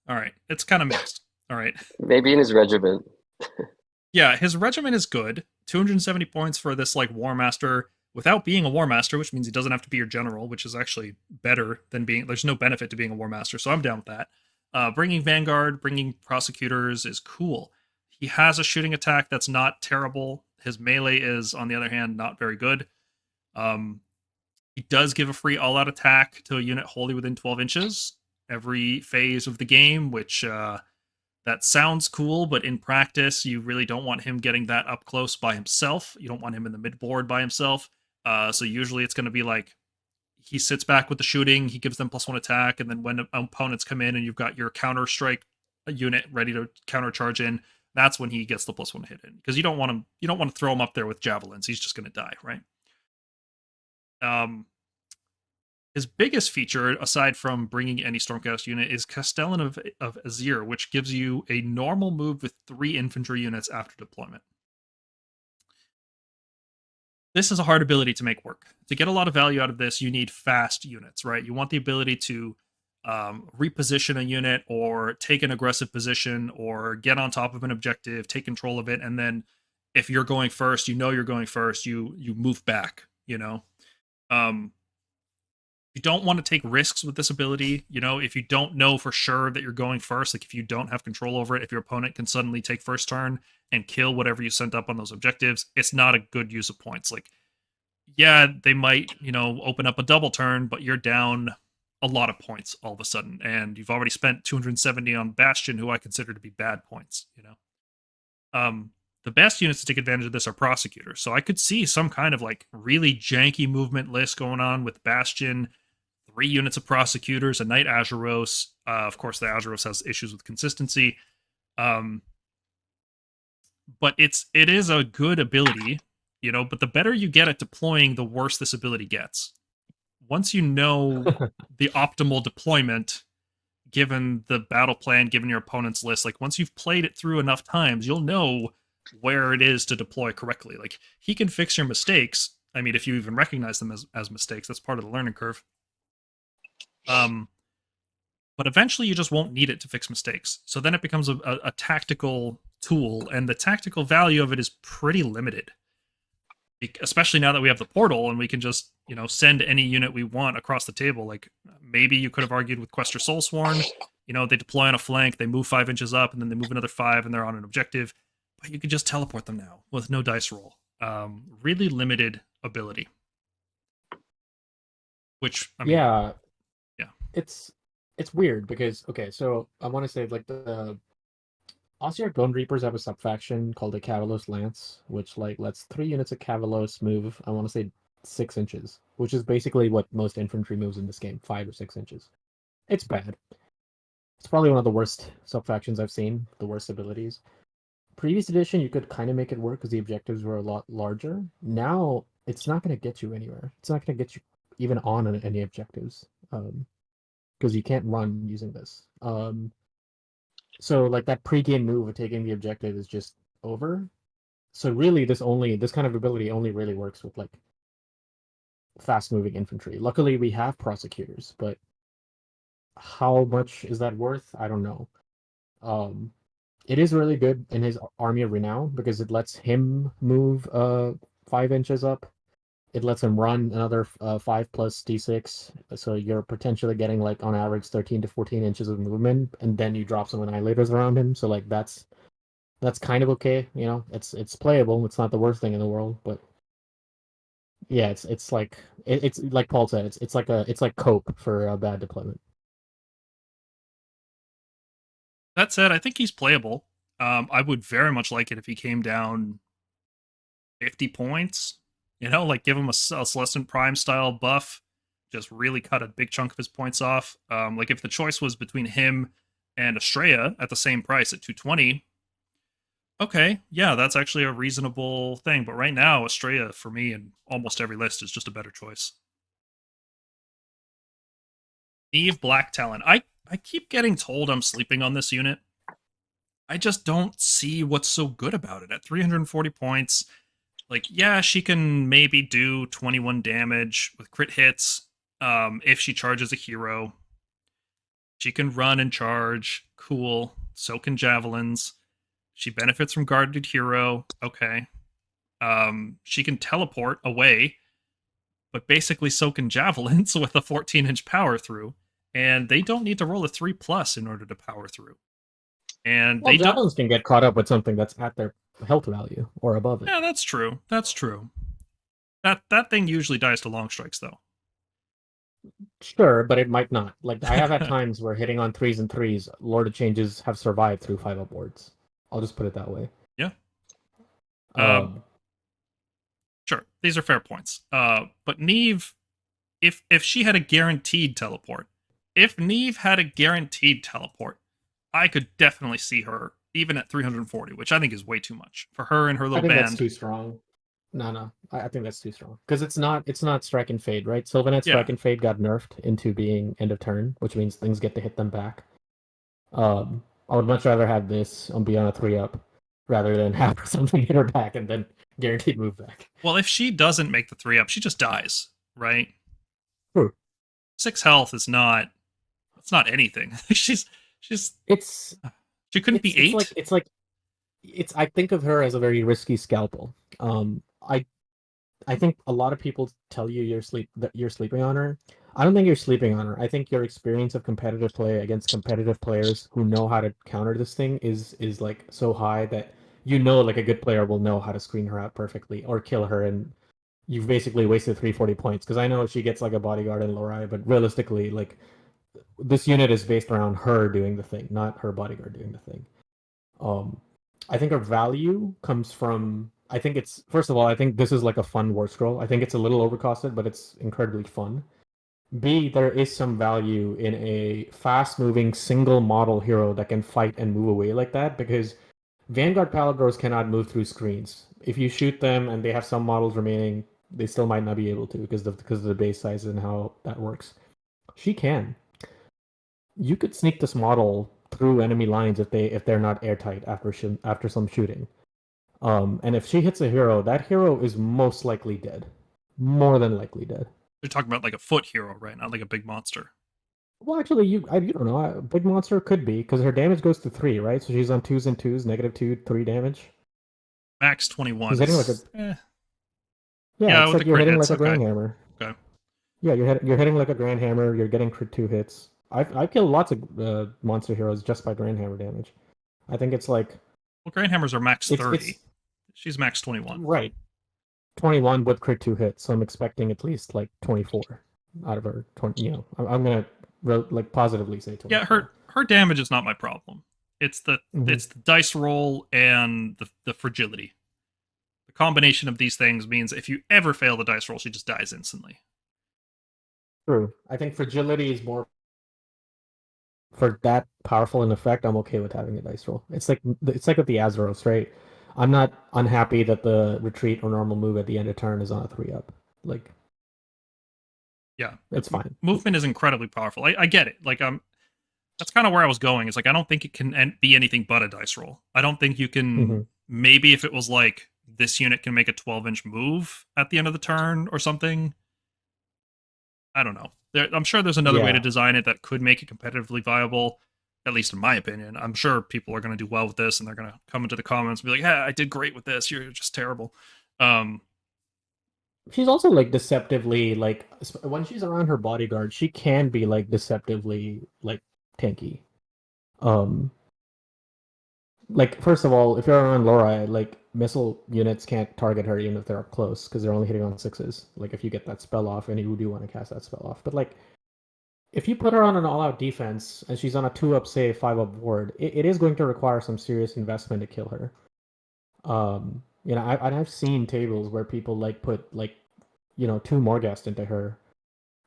all right, it's kind of mixed. All right, maybe in his regiment. Yeah, his regiment is good. 270 points for this like War Master without being a War Master, which means he doesn't have to be your general, which is actually better than being. There's no benefit to being a War Master, so I'm down with that. Bringing Vanguard, bringing Prosecutors is cool. He has a shooting attack that's not terrible. His melee is, on the other hand, not very good. He does give a free all-out attack to a unit wholly within 12 inches every phase of the game, which that sounds cool, but in practice, you really don't want him getting that up close by himself. You don't want him in the mid-board by himself. So usually it's going to be like he sits back with the shooting, he gives them +1 attack, and then when opponents come in and you've got your counter-strike unit ready to counter-charge in, that's when he gets the +1 hit in, because you don't want to throw him up there with javelins. He's just going to die, right? His biggest feature, aside from bringing any Stormcast unit, is Castellan of Azir, which gives you a normal move with 3 infantry units after deployment. This is a hard ability to make work. To get a lot of value out of this, you need fast units, right? You want the ability to reposition a unit or take an aggressive position or get on top of an objective, take control of it, and then if you're going first, you're going first, you move back, you know? You don't want to take risks with this ability. You know, if you don't know for sure that you're going first, like if you don't have control over it, if your opponent can suddenly take first turn and kill whatever you sent up on those objectives, it's not a good use of points. Like, yeah, they might, open up a double turn, but you're down a lot of points all of a sudden, and you've already spent 270 on Bastion, who I consider to be bad points, The best units to take advantage of this are Prosecutors. So I could see some kind of like really janky movement list going on with Bastion, 3 units of Prosecutors, a Knight Azuros. Of course, the Azuros has issues with consistency. But it is a good ability, but the better you get at deploying, the worse this ability gets. Once you know the optimal deployment, given the battle plan, given your opponent's list, like once you've played it through enough times, you'll know where it is to deploy correctly. Like, he can fix your mistakes. I mean, if you even recognize them as mistakes, that's part of the learning curve. But eventually you just won't need it to fix mistakes. So then it becomes a tactical tool, and the tactical value of it is pretty limited. Especially now that we have the portal and we can just, send any unit we want across the table. Like, maybe you could have argued with Questor Soulsworn, they deploy on a flank, they move 5 inches up, and then they move another 5, and they're on an objective. But you could just teleport them now with no dice roll. Really limited ability. Which, I mean... Yeah. Yeah. It's weird because, okay, so I want to say, like, the Ossiarch Bone Reapers have a subfaction called the Cavalos Lance, which, like, lets 3 units of Cavalos move, I want to say 6 inches, which is basically what most infantry moves in this game, 5 or 6 inches. It's bad. It's probably one of the worst subfactions I've seen, the worst abilities. Previous edition, you could kind of make it work because the objectives were a lot larger. Now, it's not going to get you anywhere. It's not going to get you even on any objectives, because you can't run using this. So like that pre-game move of taking the objective is just over. So really, this kind of ability only really works with like fast-moving infantry. Luckily, we have prosecutors, but how much is that worth? I don't know. It is really good in his Army of Renown because it lets him move 5 inches up. It lets him run another 5 plus d6, so you're potentially getting like on average 13 to 14 inches of movement, and then you drop some annihilators around him. So like that's kind of okay, you know. It's playable. It's not the worst thing in the world, but yeah, it's like it's like Paul said, it's like cope for a bad deployment. That said, I think he's playable. I would very much like it if he came down 50 points. You know, like give him a Celestant Prime style buff, just really cut a big chunk of his points off. Like if the choice was between him and Estrella at the same price at 220, okay, yeah, that's actually a reasonable thing. But right now, Estrella for me in almost every list is just a better choice. Eve Black Talon. I keep getting told I'm sleeping on this unit. I just don't see what's so good about it. At 340 points, like, yeah, she can maybe do 21 damage with crit hits if she charges a hero. She can run and charge. Cool. So can Javelins. She benefits from Guarded Hero. Okay. She can teleport away, but basically so can Javelins with a 14-inch power through. And they don't need to roll a 3+ in order to power through. And Well, they don't. Javelins can get caught up with something that's at their health value or above it. Yeah, that's true. That's true. That thing usually dies to long strikes, though. Sure, but it might not. Like I have had times where hitting on 3s and 3s, Lord of Changes have survived through 5-up wards. I'll just put it that way. Yeah. Um, Sure, these are fair points. But Neve, if she had a guaranteed teleport, I could definitely see her even at 340, which I think is way too much for her and her I little think band. that's too strong. No, I think that's too strong because it's not Strike and Fade, right? Sylvaneth Yeah. Strike and Fade got nerfed into being end of turn, which means things get to hit them back. I would much rather have this be on a 3-up rather than have something hit her back and then guaranteed move back. Well, if she doesn't make the 3-up, she just dies, right? True. 6 health is not. It's not anything. she's. It's She couldn't be 8. I think of her as a very risky scalpel. I think a lot of people tell you that you're sleeping on her. I don't think you're sleeping on her. I think your experience of competitive play against competitive players who know how to counter this thing is like so high that you know like a good player will know how to screen her out perfectly or kill her, and you've basically wasted 340 points. Because I know she gets like a bodyguard and Lorai, but realistically, like this unit is based around her doing the thing, not her bodyguard doing the thing. I think our value comes from. I think it's first of all. I think this is like a fun war scroll. I think it's a little overcosted, but it's incredibly fun. B, there is some value in a fast-moving single model hero that can fight and move away like that, because Vanguard-Palladors cannot move through screens. If you shoot them and they have some models remaining, they still might not be able to because of the base size and how that works. She can. You could sneak this model through enemy lines if they're not airtight after some shooting. And if she hits a hero, that hero is most likely dead. More than likely dead. You're talking about like a foot hero, right? Not like a big monster. Well, actually, you don't know. A big monster could be, because her damage goes to 3, right? So she's on 2s and 2s, -2, 3 damage. Max 21. She's hitting like Yeah, it's with like the you're crit hitting hits, like a okay. Grandhammer. Okay. Yeah, you're hitting like a Grandhammer. You're getting crit 2 hits. I've killed lots of monster heroes just by Grandhammer damage. I think it's like... Well, Grandhammers are max 30. It's, She's max 21. right. 21 with crit 2 hits, so I'm expecting at least like 24 out of her 20. You know, I'm gonna like positively say 24. Yeah, her damage is not my problem. It's the dice roll and the fragility. The combination of these things means if you ever fail the dice roll, she just dies instantly. True. I think fragility is more for that powerful an effect. I'm okay with having a dice roll. It's like with the Azeroth, right? I'm not unhappy that the retreat or normal move at the end of turn is on a 3-up. Like, yeah, it's fine. Movement is incredibly powerful. I get it. Like, That's kind of where I was going. It's like I don't think it can be anything but a dice roll. I don't think you can. Mhm. Maybe if it was like this unit can make a 12-inch move at the end of the turn or something. I don't know. I'm sure there's another way to Yeah. design it that could make it competitively viable, at least in my opinion. I'm sure people are going to do well with this, and they're going to come into the comments and be like, "Hey, I did great with this. You're just terrible." She's also like deceptively like when she's around her bodyguard, she can be like deceptively like tanky. Um, like first of all, if you're around Laura, like missile units can't target her even if they're up close because they're only hitting on 6s. Like if you get that spell off and you do want to cast that spell off, but like if you put her on an all-out defense and she's on a 2-up, say 5-up ward, it is going to require some serious investment to kill her. You know, I've seen tables where people like put like, you know, 2 Morghast into her,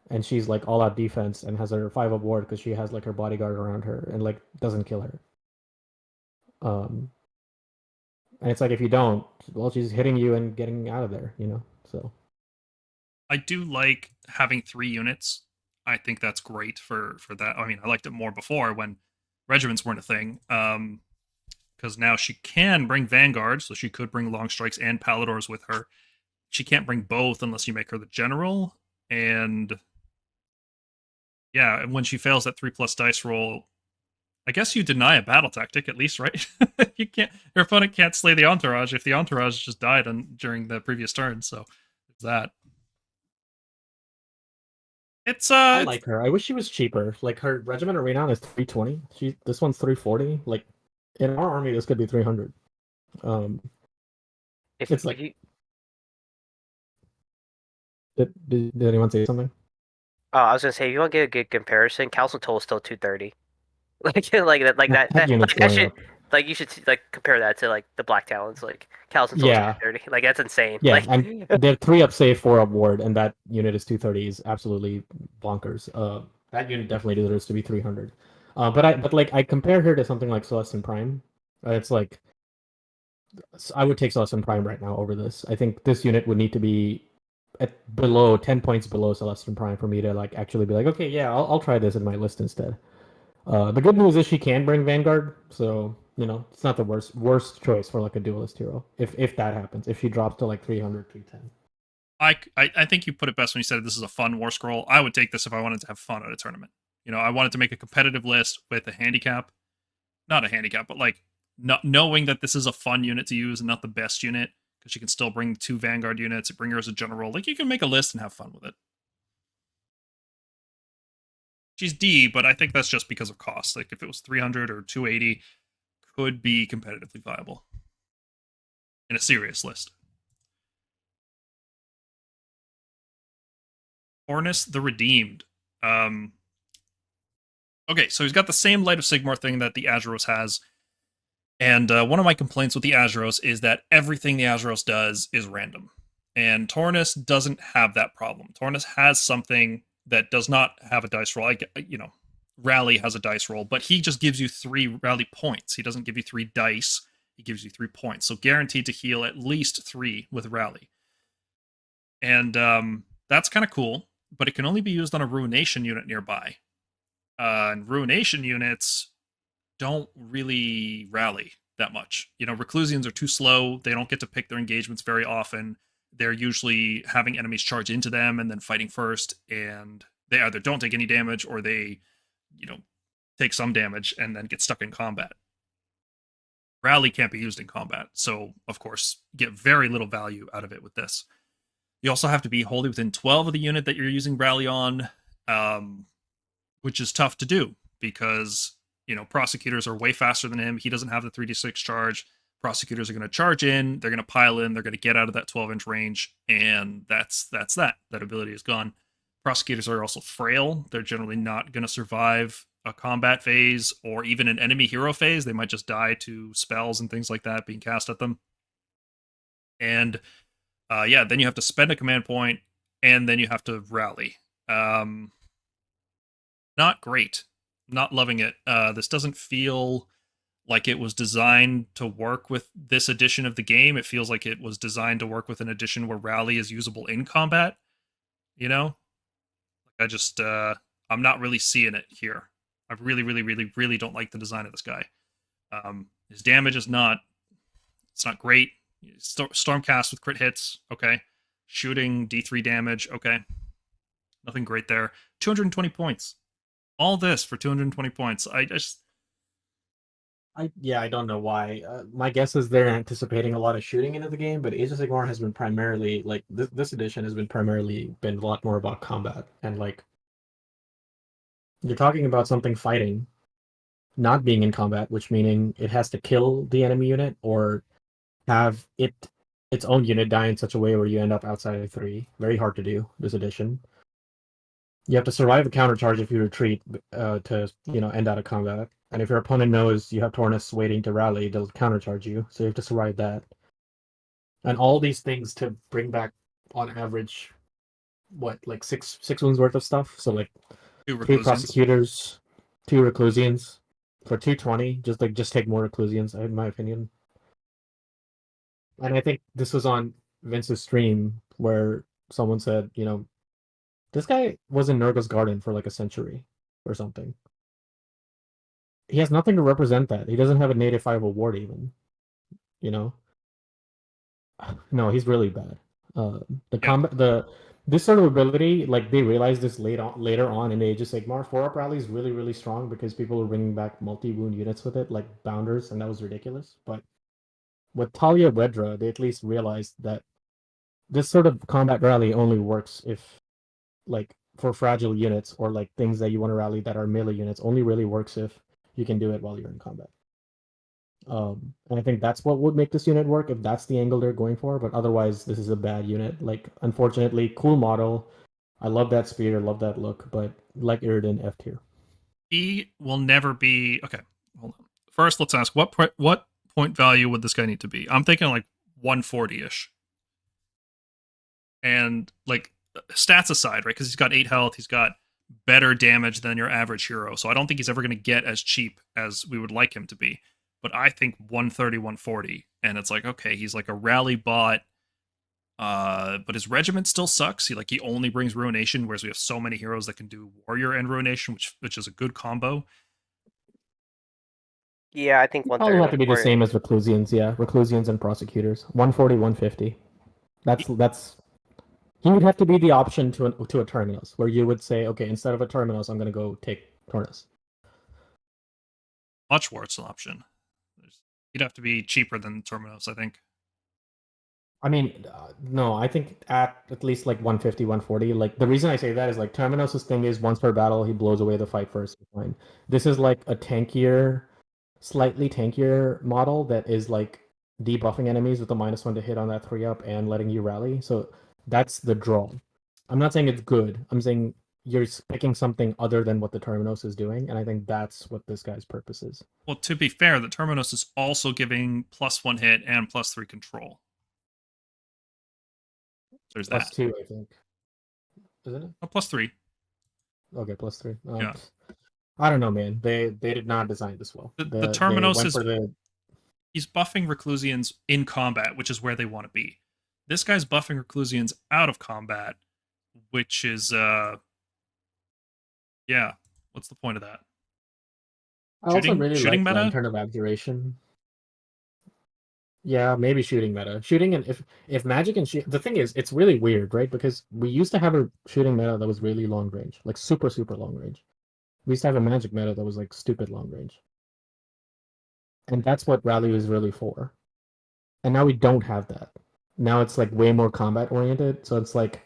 and she's like all-out defense and has her 5-up ward because she has like her bodyguard around her and like doesn't kill her. And it's like if you don't, well, she's hitting you and getting out of there, you know. So I do like having 3 units. I think that's great for that. I mean, I liked it more before when regiments weren't a thing. Because now she can bring Vanguard, so she could bring Long Strikes and Palladors with her. She can't bring both unless you make her the general. And yeah, and when she fails that 3+ dice roll, I guess you deny a battle tactic at least, right? You can't. Your opponent can't slay the entourage if the entourage just died during the previous turn. So there's that. It's I like her. I wish she was cheaper. Like her regiment of renown is 320. This one's 340. Like in our army, this could be 300. It's like. Did anyone say something? Oh, I was gonna say, if you want to get a good comparison, Council Toll is still 230. That unit's that going should up. like you should like compare that to like the Black Talons, like Council Toll is Yeah. 230. Like that's insane. Yeah, Like and they're 3-up, save 4-up ward, and that unit is 230 is absolutely bonkers. That unit definitely deserves to be 300. But like I compare her to something like Celestin Prime. It's like I would take Celestin Prime right now over this. I think this unit would need to be at below 10 points below Celestin Prime for me to like actually be like, okay, yeah, I'll try this in my list instead. The good news is she can bring Vanguard, so you know it's not the worst choice for like a duelist hero. If that happens, if she drops to like 300, 310. I think you put it best when you said this is a fun war scroll. I would take this if I wanted to have fun at a tournament. You know, I wanted to make a competitive list with a handicap, not a handicap, but like not knowing that this is a fun unit to use and not the best unit because you can still bring 2 Vanguard units, bring her as a general. Like you can make a list and have fun with it. She's D, but I think that's just because of cost. Like if it was 300 or 280, could be competitively viable in a serious list. Hornus the Redeemed. Okay, so he's got the same Light of Sigmar thing that the Azeros has. And one of my complaints with the Azeros is that everything the Azeros does is random. And Tornus doesn't have that problem. Tornus has something that does not have a dice roll. Rally has a dice roll, but he just gives you 3 rally points. He doesn't give you 3 dice. He gives you 3 points. So guaranteed to heal at least 3 with rally. And that's kind of cool, but it can only be used on a Ruination unit nearby. And Ruination units don't really rally that much. You know, Reclusians are too slow. They don't get to pick their engagements very often. They're usually having enemies charge into them and then fighting first, and they either don't take any damage or they, you know, take some damage and then get stuck in combat. Rally can't be used in combat, so of course get very little value out of it with this. You also have to be wholly within 12 of the unit that you're using rally on, which is tough to do because, you know, Prosecutors are way faster than him. He doesn't have the 3d6 charge. Prosecutors are going to charge in, they're going to pile in, they're going to get out of that 12-inch range, and that's that. That ability is gone. Prosecutors are also frail. They're generally not going to survive a combat phase or even an enemy hero phase. They might just die to spells and things like that being cast at them. And then you have to spend a command point, and then you have to rally. Not great. Not loving it. This doesn't feel like it was designed to work with this edition of the game. It feels like it was designed to work with an edition where rally is usable in combat. You know? I'm not really seeing it here. I really, really, really, really don't like the design of this guy. His damage is not, it's not great. Stormcast with crit hits, okay. Shooting D3 damage, okay. Nothing great there. 220 points. All this for 220 points. I don't know why. My guess is they're anticipating a lot of shooting into the game, but Age of Sigmar has been primarily like this edition has been primarily been a lot more about combat, and like you're talking about something fighting, not being in combat, which meaning it has to kill the enemy unit or have its own unit die in such a way where you end up outside of 3. Very hard to do this edition. You have to survive a countercharge if you retreat to end out of combat. And if your opponent knows you have Tornus waiting to rally, they'll countercharge you. So you have to survive that. And all these things to bring back, on average, like six wounds worth of stuff. So like 2 3 Reclusians. Prosecutors, 2 Reclusians for 220. Just take more Reclusians, in my opinion. And I think this was on Vince's stream where someone said, this guy was in Nurgle's Garden for like a century or something. He has nothing to represent that. He doesn't have a native 5 award even. No, he's really bad. This sort of ability, like they realized this later on in Age of Sigmar. 4-up rally is really, really strong because people were bringing back multi-wound units with it, like Bounders, and that was ridiculous. But with Talia Wedra, they at least realized that this sort of combat rally only works if, like, for fragile units or like things that you want to rally that are melee units, only really works if you can do it while you're in combat. And I think that's what would make this unit work if that's the angle they're going for. But otherwise, this is a bad unit. Like, unfortunately, cool model. I love that speed. I love that look. But like Iridan, F tier. He will never be. Okay, hold on. First, let's ask what point value would this guy need to be? I'm thinking like 140-ish. And like stats aside, right? Because he's got 8 health, he's got better damage than your average hero. So I don't think he's ever going to get as cheap as we would like him to be. But I think 130, 140, and it's like, okay, he's like a rally bot, but his regiment still sucks. He only brings Ruination, whereas we have so many heroes that can do Warrior and Ruination, which is a good combo. Yeah, I think Probably 130. have to be the same as Reclusians, yeah. Reclusians and Prosecutors. 140, 150. That's he would have to be the option to a Terminus, where you would say, okay, instead of a Terminus, I'm going to go take Tornus. Much worse an option. He'd have to be cheaper than Terminus, I think. I mean, no, I think at least like 150, 140. Like, the reason I say that is like Terminus' thing is once per battle, he blows away the fight first. Fine. This is like a slightly tankier model that is like debuffing enemies with a -1 to hit on that 3-up and letting you rally. So that's the draw. I'm not saying it's good. I'm saying you're picking something other than what the Terminus is doing, and I think that's what this guy's purpose is. Well, to be fair, the Terminus is also giving +1 hit and +3 control. There's that. +2, I think. Isn't it? Oh, +3. Okay, +3. Yeah. I don't know, man. They did not design this well. The Terminus is he's buffing Reclusians in combat, which is where they want to be. This guy's buffing Reclusians out of combat, which is yeah. What's the point of that? I also really shooting like meta? Lantern of Abjuration. Yeah, maybe shooting meta. Shooting, and if magic and the thing is, it's really weird, right? Because we used to have a shooting meta that was really long range, like super long range. We used to have a magic meta that was like stupid long range, and that's what rally was really for. And now we don't have that. Now it's like way more combat oriented. So it's like,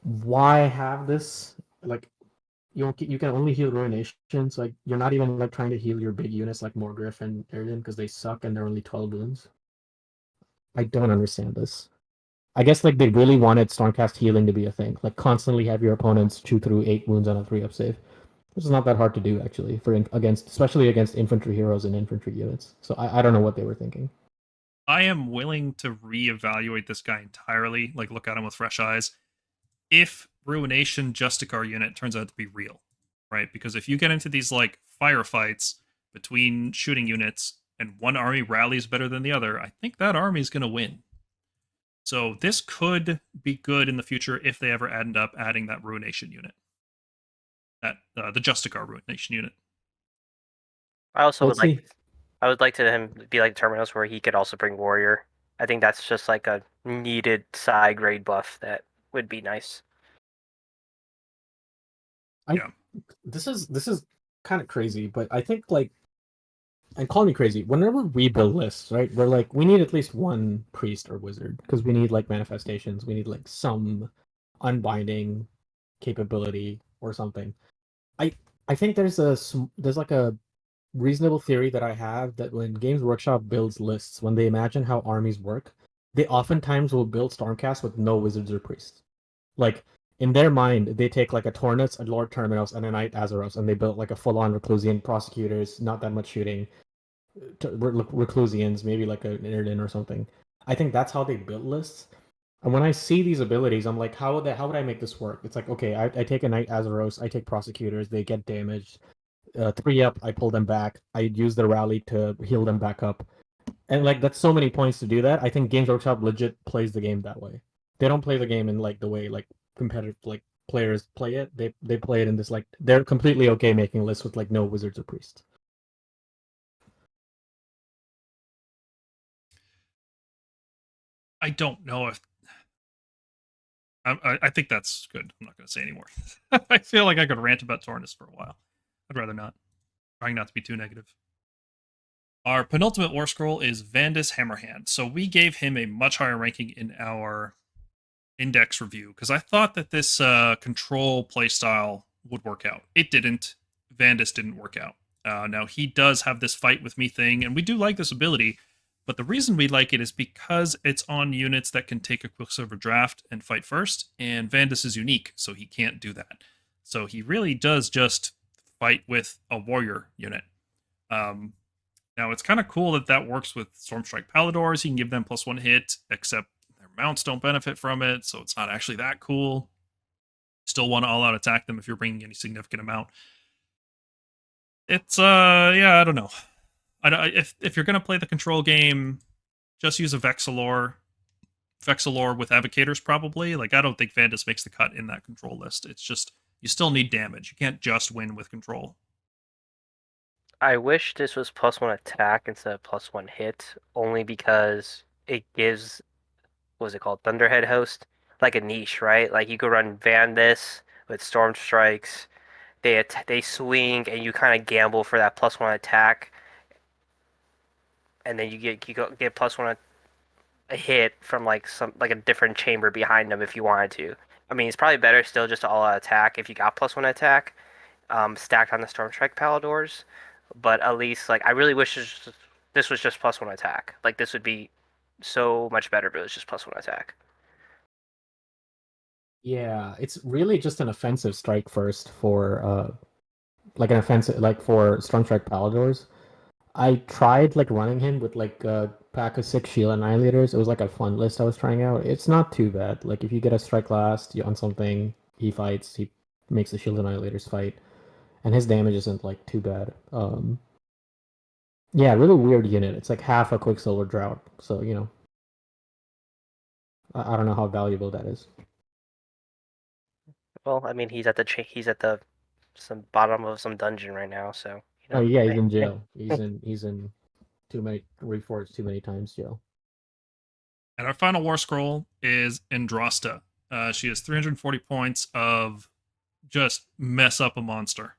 why have this? Like, you can only heal Ruination, so like you're not even like trying to heal your big units like Morgriff and Iridan because they suck and they're only 12 wounds. I don't understand this. I guess like they really wanted Stormcast healing to be a thing, like constantly have your opponents chew through 8 wounds on a 3-up save, which is not that hard to do actually especially against infantry heroes and infantry units. So I don't know what they were thinking. I am willing to reevaluate this guy entirely, like look at him with fresh eyes, if Ruination Justicar unit turns out to be real, right? Because if you get into these like firefights between shooting units and one army rallies better than the other, I think that army is going to win. So this could be good in the future if they ever end up adding that Ruination unit. at the Justicar Ruination unit. I also Let's see. I would like to him be like Terminus, where he could also bring Warrior. I think that's just like a needed side grade buff that would be nice. This is kind of crazy, but I think like, and call me crazy, whenever we build lists, right, we're like, we need at least one priest or wizard because we need like manifestations, we need like some unbinding capability or something. I think there's like a reasonable theory that I have that when Games Workshop builds lists, when they imagine how armies work, they oftentimes will build Stormcast with no wizards or priests. Like, in their mind, they take like a Tornus, a Lord Terminus, and a Knight Azeros, and they built like a full-on Reclusian Prosecutors, not that much shooting, Reclusians, maybe like an Irden or something. I think that's how they build lists. And when I see these abilities, I'm like, how would I make this work? It's like, okay, I take a Knight Azeros, I take Prosecutors, they get damaged. 3-up, I pull them back. I use the rally to heal them back up. And like that's so many points to do that. I think Games Workshop legit plays the game that way. They don't play the game in like the way like competitive like players play it. They play it in this like they're completely okay making lists with like no wizards or priests. I don't know if I think that's good. I'm not going to say anymore. I feel like I could rant about Tornus for a while. I'd rather not. Trying not to be too negative. Our penultimate war scroll is Vandus Hammerhand. So we gave him a much higher ranking in our index review because I thought that this control playstyle would work out. It didn't. Vandus didn't work out. Now he does have this fight with me thing, and we do like this ability. But the reason we like it is because it's on units that can take a Quicksilver draft and fight first, and Vandus is unique, so he can't do that. So he really does just fight with a warrior unit. Now, it's kind of cool that works with Stormstrike Palladors. You can give them +1 hit, except their mounts don't benefit from it, so it's not actually that cool. Still want to all-out attack them if you're bringing any significant amount. It's, yeah, I don't know. If you're going to play the control game, just use a Vexilor with Evocators probably. Like, I don't think Vandus makes the cut in that control list. It's just, you still need damage. You can't just win with control. I wish this was +1 attack instead of +1 hit, only because it gives, what was it called, Thunderhead Host, like a niche, right? Like you could run Vandus with Storm Strikes. They swing, and you kind of gamble for that +1 attack, and then you get +1 a hit from like a different chamber behind them if you wanted to. I mean, it's probably better still just to all-out attack if you got +1 attack, stacked on the Stormstrike Palladors. But at least, like, I really wish this was just +1 attack. Like, this would be so much better if it was just +1 attack. Yeah, it's really just an offensive strike first for like an offensive like for Stormstrike Palladors. I tried like running him with like a pack of 6 Shield Annihilators. It was like a fun list I was trying out. It's not too bad. Like if you get a strike last on something, he fights. He makes the Shield Annihilators fight, and his damage isn't like too bad. Yeah, really weird unit. It's like half a Quicksilver Drought. So you know, I don't know how valuable that is. Well, I mean, he's at the some bottom of some dungeon right now, so you know. Oh yeah, he's in jail. He's in too many reforged too many times jail. And our final war scroll is Andrasta. She has 340 points of just mess up a monster.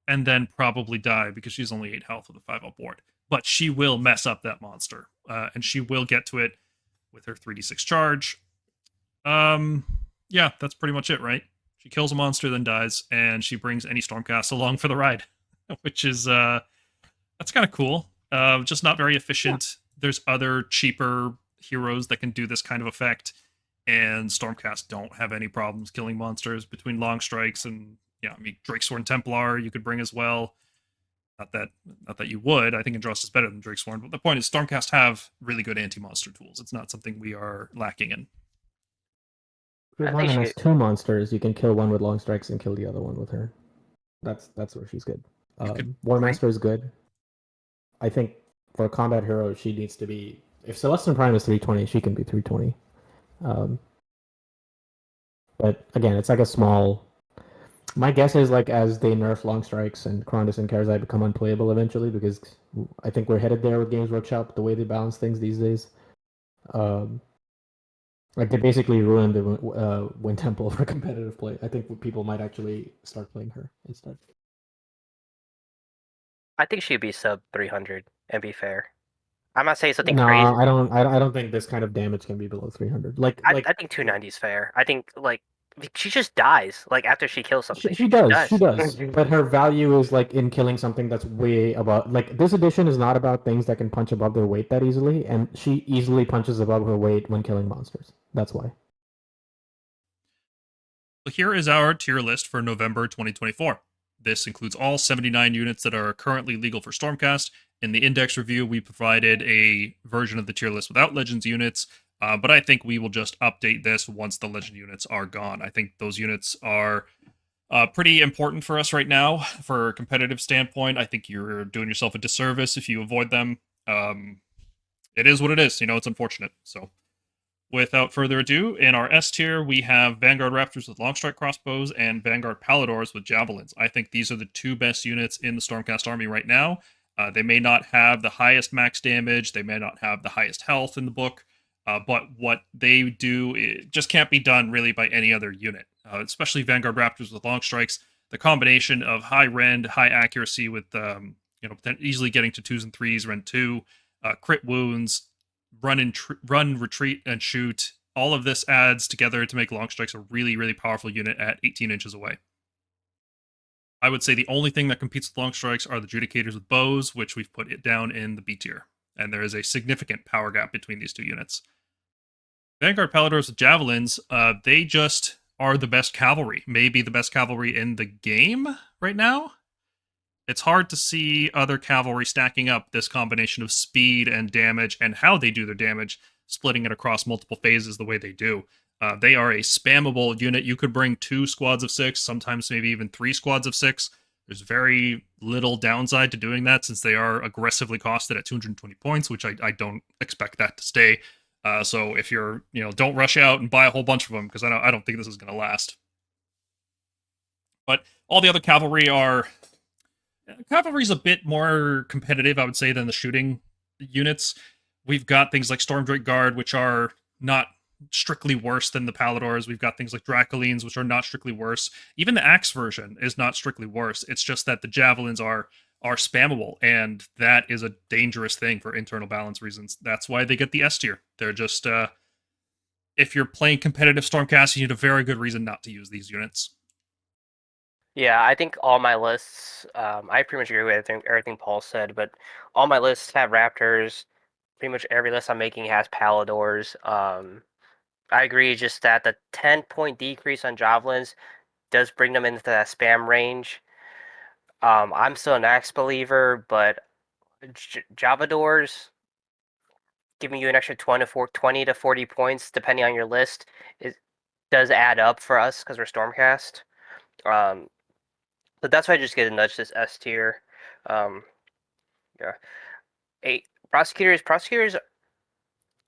And then probably die because she's only 8 health with a 5-up board. But she will mess up that monster. And she will get to it with her 3d6 charge. Yeah, that's pretty much it, right? She kills a monster, then dies, and she brings any Stormcast along for the ride. Which is, that's kind of cool. Just not very efficient. Yeah. There's other cheaper heroes that can do this kind of effect. And Stormcast don't have any problems killing monsters between long strikes and I mean, Drakesworn Templar you could bring as well. Not that you would. I think Andrasta is better than Drakesworn. But the point is, Stormcast have really good anti-monster tools. It's not something we are lacking in. Gryph-hound has 2 monsters. You can kill one with long strikes and kill the other one with her. That's where she's good. War Master is good. I think for a combat hero, she needs to be. If Celestin Prime is 320, she can be 320. But again, it's like a small. My guess is like as they nerf long strikes and Krondus and Karazai become unplayable eventually, because I think we're headed there with Games Workshop, the way they balance things these days. Um, like they basically ruined the Wind Temple for competitive play. I think people might actually start playing her instead. I think she'd be sub 300 and be fair. I'm not saying something No, crazy. I don't. I don't think this kind of damage can be below 300. I think 290 is fair. I think like she just dies like after she kills something. She just does, she dies. does. But her value is like in killing something that's way above. Like this edition is not about things that can punch above their weight that easily, and she easily punches above her weight when killing monsters. That's why. So here is our tier list for November 2024. This includes all 79 units that are currently legal for Stormcast. In the index review, we provided a version of the tier list without Legends units, but I think we will just update this once the Legend units are gone. I think those units are pretty important for us right now for a competitive standpoint. I think you're doing yourself a disservice if you avoid them. It is what it is. It's unfortunate. So without further ado, in our S tier, we have Vanguard-Raptors with Longstrike Crossbows and Vanguard-Palladors with Javelins. I think these are the two best units in the Stormcast army right now. They may not have the highest max damage, they may not have the highest health in the book, but what they do it just can't be done really by any other unit, especially Vanguard-Raptors with Long Strikes. The combination of high rend, high accuracy with easily getting to 2s and 3s, rend 2, crit wounds, run, retreat, and shoot. All of this adds together to make Long Strikes a really, really powerful unit at 18 inches away. I would say the only thing that competes with Long Strikes are the Judicators with Bows, which we've put it down in the B tier. And there is a significant power gap between these two units. Vanguard-Palladors with Javelins, they just are the best cavalry. Maybe the best cavalry in the game right now. It's hard to see other cavalry stacking up this combination of speed and damage and how they do their damage, splitting it across multiple phases the way they do. They are a spammable unit. You could bring 2 squads of 6, sometimes maybe even 3 squads of 6. There's very little downside to doing that since they are aggressively costed at 220 points, which I don't expect that to stay. So if you're, don't rush out and buy a whole bunch of them because I don't think this is going to last. But all the other cavalry are... Cavalry's a bit more competitive, I would say, than the shooting units. We've got things like Stormdrake Guard, which are not strictly worse than the Palladors. We've got things like Dracolines, which are not strictly worse. Even the Axe version is not strictly worse. It's just that the Javelins are spammable, and that is a dangerous thing for internal balance reasons. That's why they get the S tier. They're just, if you're playing competitive Stormcast, you need a very good reason not to use these units. Yeah, I think all my lists, I pretty much agree with everything Paul said, but all my lists have Raptors. Pretty much every list I'm making has Palladors. I agree just that the 10-point decrease on Javelins does bring them into that spam range. I'm still an Axe believer, but Javadors giving you an extra 20 to 40 points, depending on your list, it does add up for us because we're Stormcast. But that's why I just get to nudge this S tier. Yeah. Prosecutors,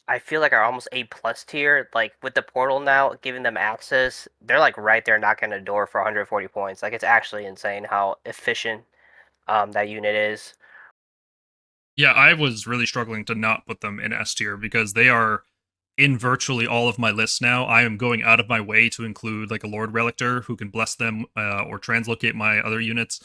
I feel like are almost A+ tier. Like with the portal now, giving them access, they're like right there knocking the door for 140 points. Like it's actually insane how efficient that unit is. Yeah, I was really struggling to not put them in S tier because they are in virtually all of my lists now. I am going out of my way to include like a Lord Relictor who can bless them or translocate my other units.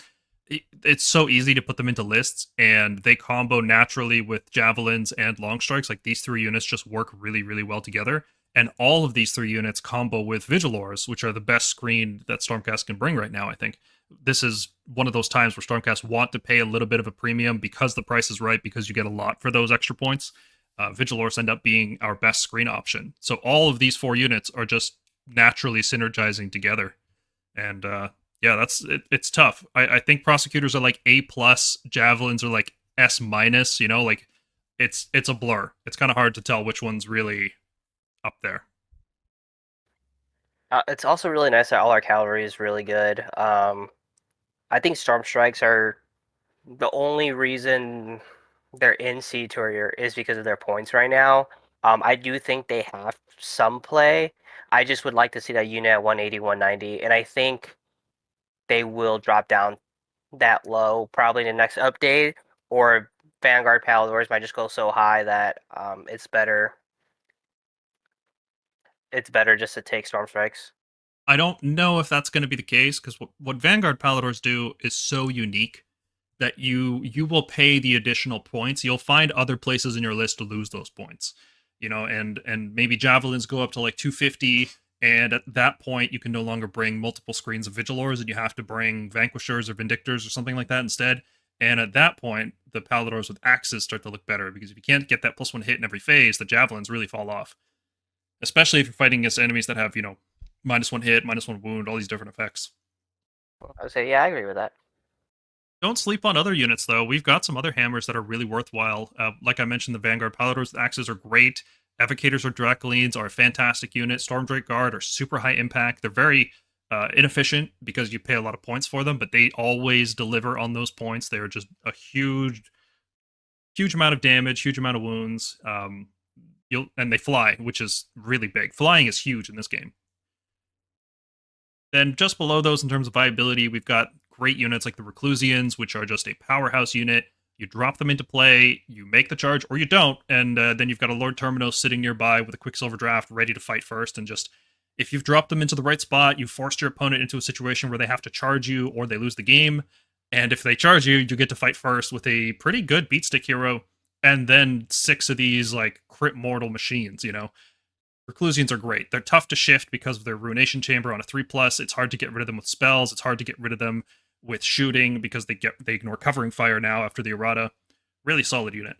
It's so easy to put them into lists, and they combo naturally with Javelins and Long Strikes. Like these 3 units just work really, really well together. And all of these 3 units combo with Vigilors, which are the best screen that Stormcast can bring right now, I think. This is one of those times where Stormcast want to pay a little bit of a premium because the price is right, because you get a lot for those extra points. Vigilors end up being our best screen option. So all of these 4 units are just naturally synergizing together. And yeah, it's tough. I think Prosecutors are like A+, Javelins are like S-, like it's a blur. It's kind of hard to tell which one's really up there. It's also really nice that all our cavalry is really good. I think Stormstrikes are the only reason they're in C tier is because of their points right now. I do think they have some play. I just would like to see that unit at 180, 190, and I think they will drop down that low probably in the next update, or Vanguard-Palladors might just go so high that it's better just to take Storm Strikes. I don't know if that's going to be the case, because what Vanguard-Palladors do is so unique that you will pay the additional points. You'll find other places in your list to lose those points, and maybe Javelins go up to like 250, and at that point you can no longer bring multiple screens of Vigilors, and you have to bring Vanquishers or Vindictors or something like that instead. And at that point, the Palladors with axes start to look better, because if you can't get that +1 hit in every phase, the Javelins really fall off. Especially if you're fighting against enemies that have, -1 hit, -1 wound, all these different effects. I would say, yeah, I agree with that. Don't sleep on other units, though. We've got some other hammers that are really worthwhile. Like I mentioned, the Vanguard-Palladors with axes are great. Evocators or Dracolines are a fantastic unit. Stormdrake Guard are super high impact. They're very inefficient because you pay a lot of points for them, but they always deliver on those points. They are just a huge amount of damage, huge amount of wounds. And they fly, which is really big. Flying is huge in this game. Then just below those in terms of viability, we've got great units like the Reclusians, which are just a powerhouse unit. You drop them into play, you make the charge, or you don't, and then you've got a Lord Terminos sitting nearby with a Quicksilver Draft ready to fight first, and just, if you've dropped them into the right spot, you've forced your opponent into a situation where they have to charge you or they lose the game, and if they charge you, you get to fight first with a pretty good beatstick hero, and then 6 of these, like, crit mortal machines, Reclusians are great. They're tough to shift because of their Ruination Chamber on a 3+. It's hard to get rid of them with spells. It's hard to get rid of them with shooting because they ignore covering fire now after the errata. Really solid unit.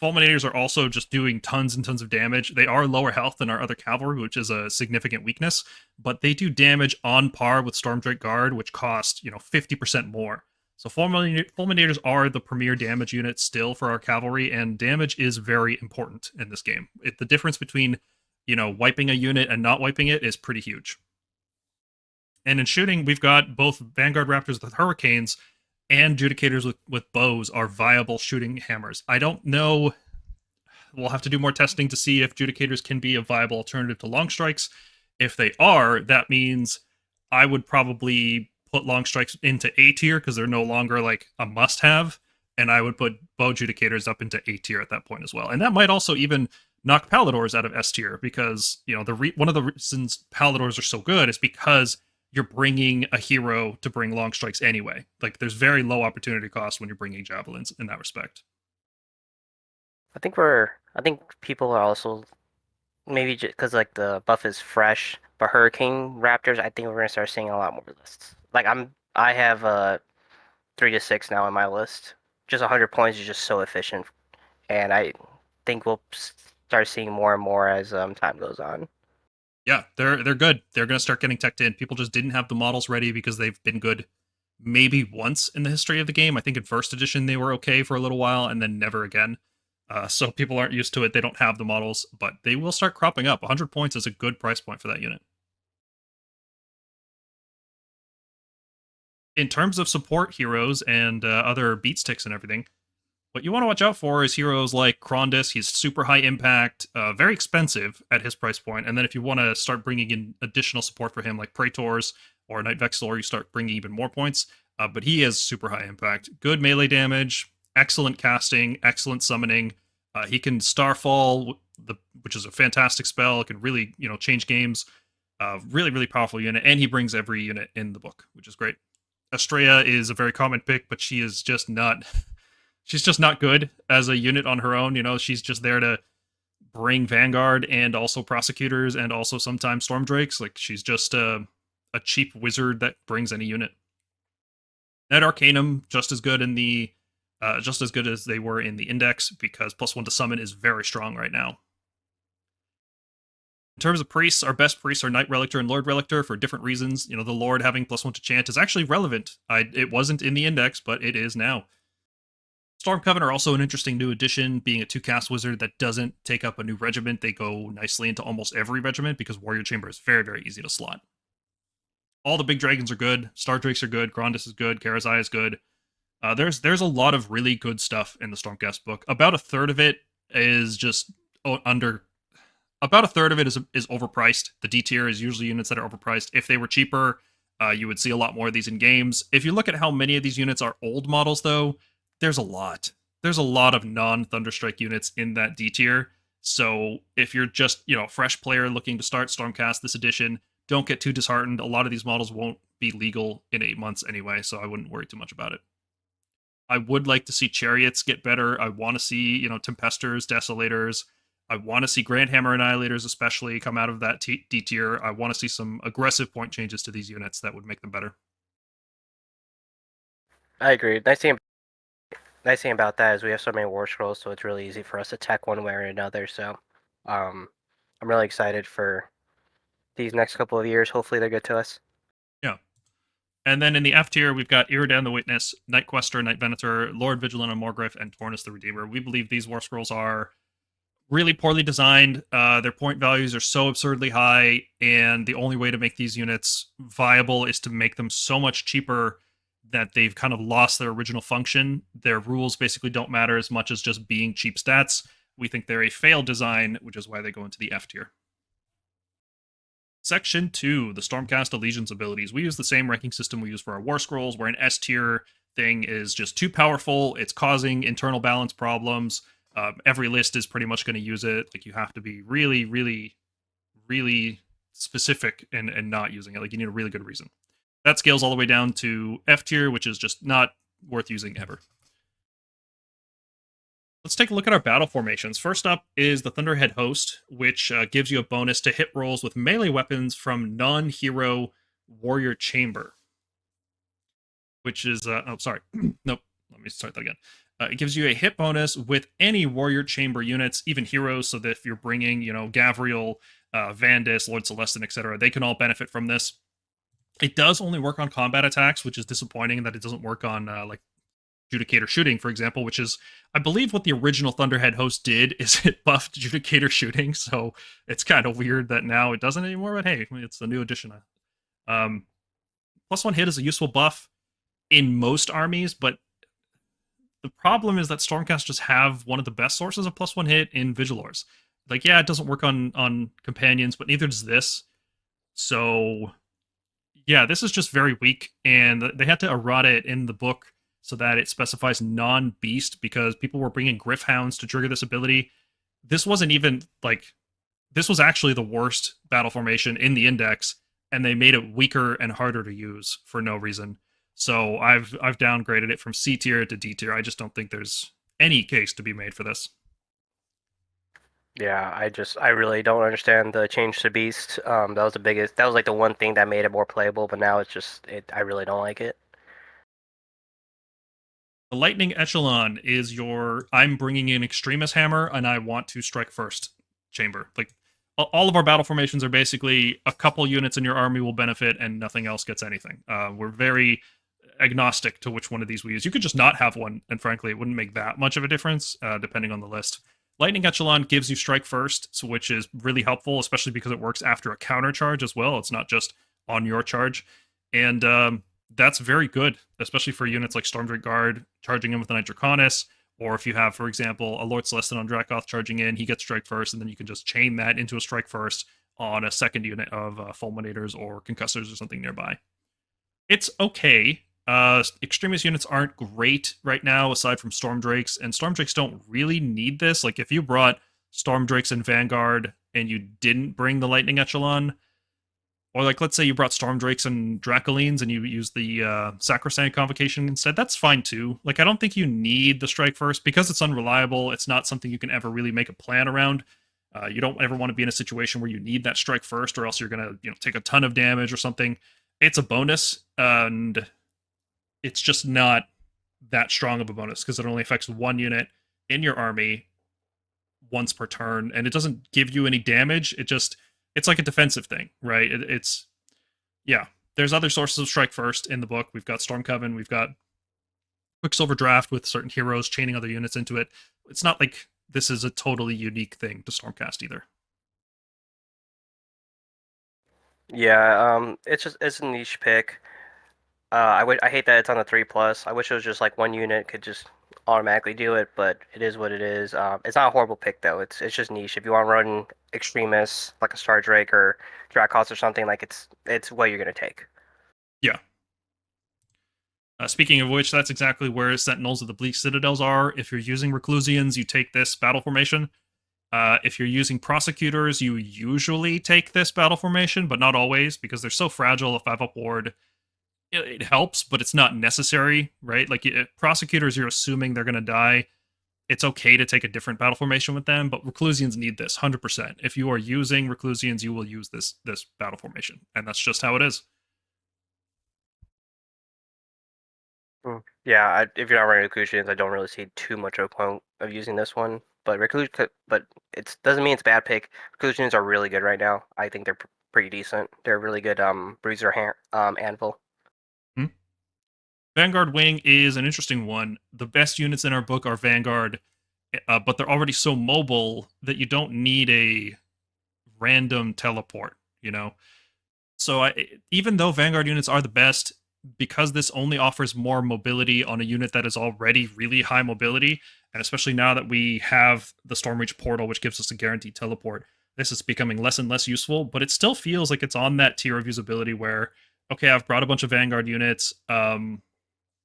Fulminators are also just doing tons and tons of damage. They are lower health than our other cavalry, which is a significant weakness, but they do damage on par with Stormdrake Guard, which cost 50% more. So Fulminators are the premier damage unit still for our cavalry, and damage is very important in this game. The difference between wiping a unit and not wiping it is pretty huge. And in shooting, we've got both Vanguard Raptors with Hurricanes and Judicators with Bows are viable shooting hammers. I don't know. We'll have to do more testing to see if Judicators can be a viable alternative to Long Strikes. If they are, that means I would probably put Long Strikes into A tier because they're no longer like a must-have, and I would put Bow Judicators up into A tier at that point as well. And that might also even knock Palladors out of S tier because, one of the reasons Palladors are so good is because you're bringing a hero to bring long strikes anyway. Like, there's very low opportunity cost when you're bringing javelins in that respect. I think people are also, maybe just because like the buff is fresh, but Hurricane Raptors, I think we're gonna start seeing a lot more lists. Like I have 3 to 6 now on my list. Just 100 points is just so efficient, and I think we'll start seeing more and more as time goes on. Yeah, they're good. They're going to start getting teched in. People just didn't have the models ready because they've been good maybe once in the history of the game. I think in first edition they were okay for a little while and then never again. So people aren't used to it. They don't have the models, but they will start cropping up. 100 points is a good price point for that unit. In terms of support heroes and other beat sticks and everything, what you want to watch out for is heroes like Krondys. He's super high impact, very expensive at his price point. And then if you want to start bringing in additional support for him, like Praetors or Night Vexillor, you start bringing even more points. But he is super high impact. Good melee damage, excellent casting, excellent summoning. He can Starfall, which is a fantastic spell. It can really, change games. Really, really powerful unit. And he brings every unit in the book, which is great. Estrella is a very common pick, but she is just not... She's just not good as a unit on her own. She's just there to bring Vanguard and also Prosecutors and also sometimes Stormdrakes. Like, she's just a cheap wizard that brings any unit. At Arcanum, just as good as they were in the Index, because +1 to summon is very strong right now. In terms of priests, our best priests are Knight Relictor and Lord Relictor for different reasons. The Lord having +1 to chant is actually relevant. It wasn't in the Index, but it is now. Stormcoven are also an interesting new addition, being a 2-cast wizard that doesn't take up a new regiment. They go nicely into almost every regiment because Warrior Chamber is very, very easy to slot. All the big dragons are good. Star Drakes are good. Grondis is good. Karazai is good. There's a lot of really good stuff in the Stormcast book. About a third of it is just About a third of it is overpriced. The D tier is usually units that are overpriced. If they were cheaper, You would see a lot more of these in games. If you look at how many of these units are old models, though, there's a lot. There's a lot of non-Thunderstrike units in that D tier. So if you're just, a fresh player looking to start Stormcast this edition, don't get too disheartened. A lot of these models won't be legal in 8 months anyway, so I wouldn't worry too much about it. I would like to see Chariots get better. I want to see, Tempestors, Desolators. I want to see Grandhammer Annihilators especially come out of that D tier. I want to see some aggressive point changes to these units that would make them better. I agree. Nice thing about that is we have so many Warscrolls, so it's really easy for us to tech one way or another. So, I'm really excited for these next couple of years. Hopefully, they're good to us. Yeah. And then in the F tier, we've got Iridan the Witness, Night Questor, Night Venator, Lord Vigilant on Morgriff, and Tornus the Redeemer. We believe these Warscrolls are really poorly designed. Their point values are so absurdly high, and the only way to make these units viable is to make them so much cheaper that they've kind of lost their original function. Their rules basically don't matter as much as just being cheap stats. We think they're a failed design, which is why they go into the F tier. Section 2, the Stormcast Allegiance abilities. We use the same ranking system we use for our Warscrolls, where an S tier thing is just too powerful. It's causing internal balance problems. Every list is pretty much going to use it. Like, you have to be really, really, really specific and not using it. Like, you need a really good reason. That scales all the way down to F tier, which is just not worth using ever. Let's take a look at our battle formations. First up is the Thunderhead Host, which gives you a bonus to hit rolls with melee weapons from non-hero Warrior Chamber. Which is, nope, let me start that again. It gives you a hit bonus with any Warrior Chamber units, even heroes, so that if you're bringing, Gavriel, Vandus, Lord Celestin, etc., they can all benefit from this. It does only work on combat attacks, which is disappointing that it doesn't work on, Judicator Shooting, for example, which is, I believe, what the original Thunderhead Host did, is it buffed Judicator Shooting, so it's kind of weird that now it doesn't anymore, but hey, it's a new addition. +1 hit is a useful buff in most armies, but the problem is that Stormcasters have one of the best sources of +1 hit in Vigilors. Like, yeah, it doesn't work on companions, but neither does this. So, yeah, this is just very weak, and they had to errata it in the book so that it specifies non-beast, because people were bringing Gryph-hounds to trigger this ability. This wasn't even, this was actually the worst battle formation in the index, and they made it weaker and harder to use for no reason. So I've downgraded it from C tier to D tier. I just don't think there's any case to be made for this. Yeah, I really don't understand the change to Beast. That was the one thing that made it more playable, but now I really don't like it. The Lightning Echelon is your, I'm bringing in Extremis Hammer and I want to strike first chamber. Like, all of our battle formations are basically a couple units in your army will benefit and nothing else gets anything. We're very agnostic to which one of these we use. You could just not have one, and frankly, it wouldn't make that much of a difference, depending on the list. Lightning Echelon gives you strike first, which is really helpful, especially because it works after a counter charge as well. It's not just on your charge. And that's very good, especially for units like Stormdrake Guard charging in with a Knight Draconis, or if you have, for example, a Lord Celestin on Dracoth charging in, he gets strike first, and then you can just chain that into a strike first on a second unit of Fulminators or Concussors or something nearby. It's okay. Extremis units aren't great right now, aside from Stormdrakes, and Stormdrakes don't really need this. Like, if you brought Stormdrakes and Vanguard and you didn't bring the Lightning Echelon, or like, let's say you brought Stormdrakes and Dracolines and you use the Sacrosanct Convocation instead, that's fine too. Like, I don't think you need the strike first, because it's unreliable. It's not something you can ever really make a plan around. You don't ever want to be in a situation where you need that strike first, or else you're going to, take a ton of damage or something. It's a bonus, and it's just not that strong of a bonus, because it only affects one unit in your army once per turn, and it doesn't give you any damage. It's like a defensive thing, right? Yeah. There's other sources of strike first in the book. We've got Storm Coven, we've got Quicksilver Draft with certain heroes chaining other units into it. It's not like this is a totally unique thing to Stormcast either. Yeah, it's a niche pick. I hate that it's on the 3+. I wish it was just like one unit could just automatically do it, but it is what it is. It's not a horrible pick though. It's just niche. If you want to run Extremis like a Stardrake or Dracos or something, like it's what you're gonna take. Speaking of which, that's exactly where Sentinels of the Bleak Citadels are. If you're using Reclusians, you take this battle formation. If you're using Prosecutors, you usually take this battle formation, but not always, because they're so fragile. A 5-up ward, it helps, but it's not necessary, right? Like, Prosecutors, you're assuming they're going to die. It's okay to take a different battle formation with them, but Reclusians need this 100%. If you are using Reclusians, you will use this battle formation, and that's just how it is. Yeah, if you're not running Reclusians, I don't really see too much of a point of using this one. But it doesn't mean it's a bad pick. Reclusians are really good right now. I think they're pretty decent. They're really good bruiser anvil. Vanguard Wing is an interesting one. The best units in our book are Vanguard, but they're already so mobile that you don't need a random teleport, you know? So even though Vanguard units are the best, because this only offers more mobility on a unit that is already really high mobility, and especially now that we have the Stormreach portal, which gives us a guaranteed teleport, this is becoming less and less useful, but it still feels like it's on that tier of usability where, okay, I've brought a bunch of Vanguard units,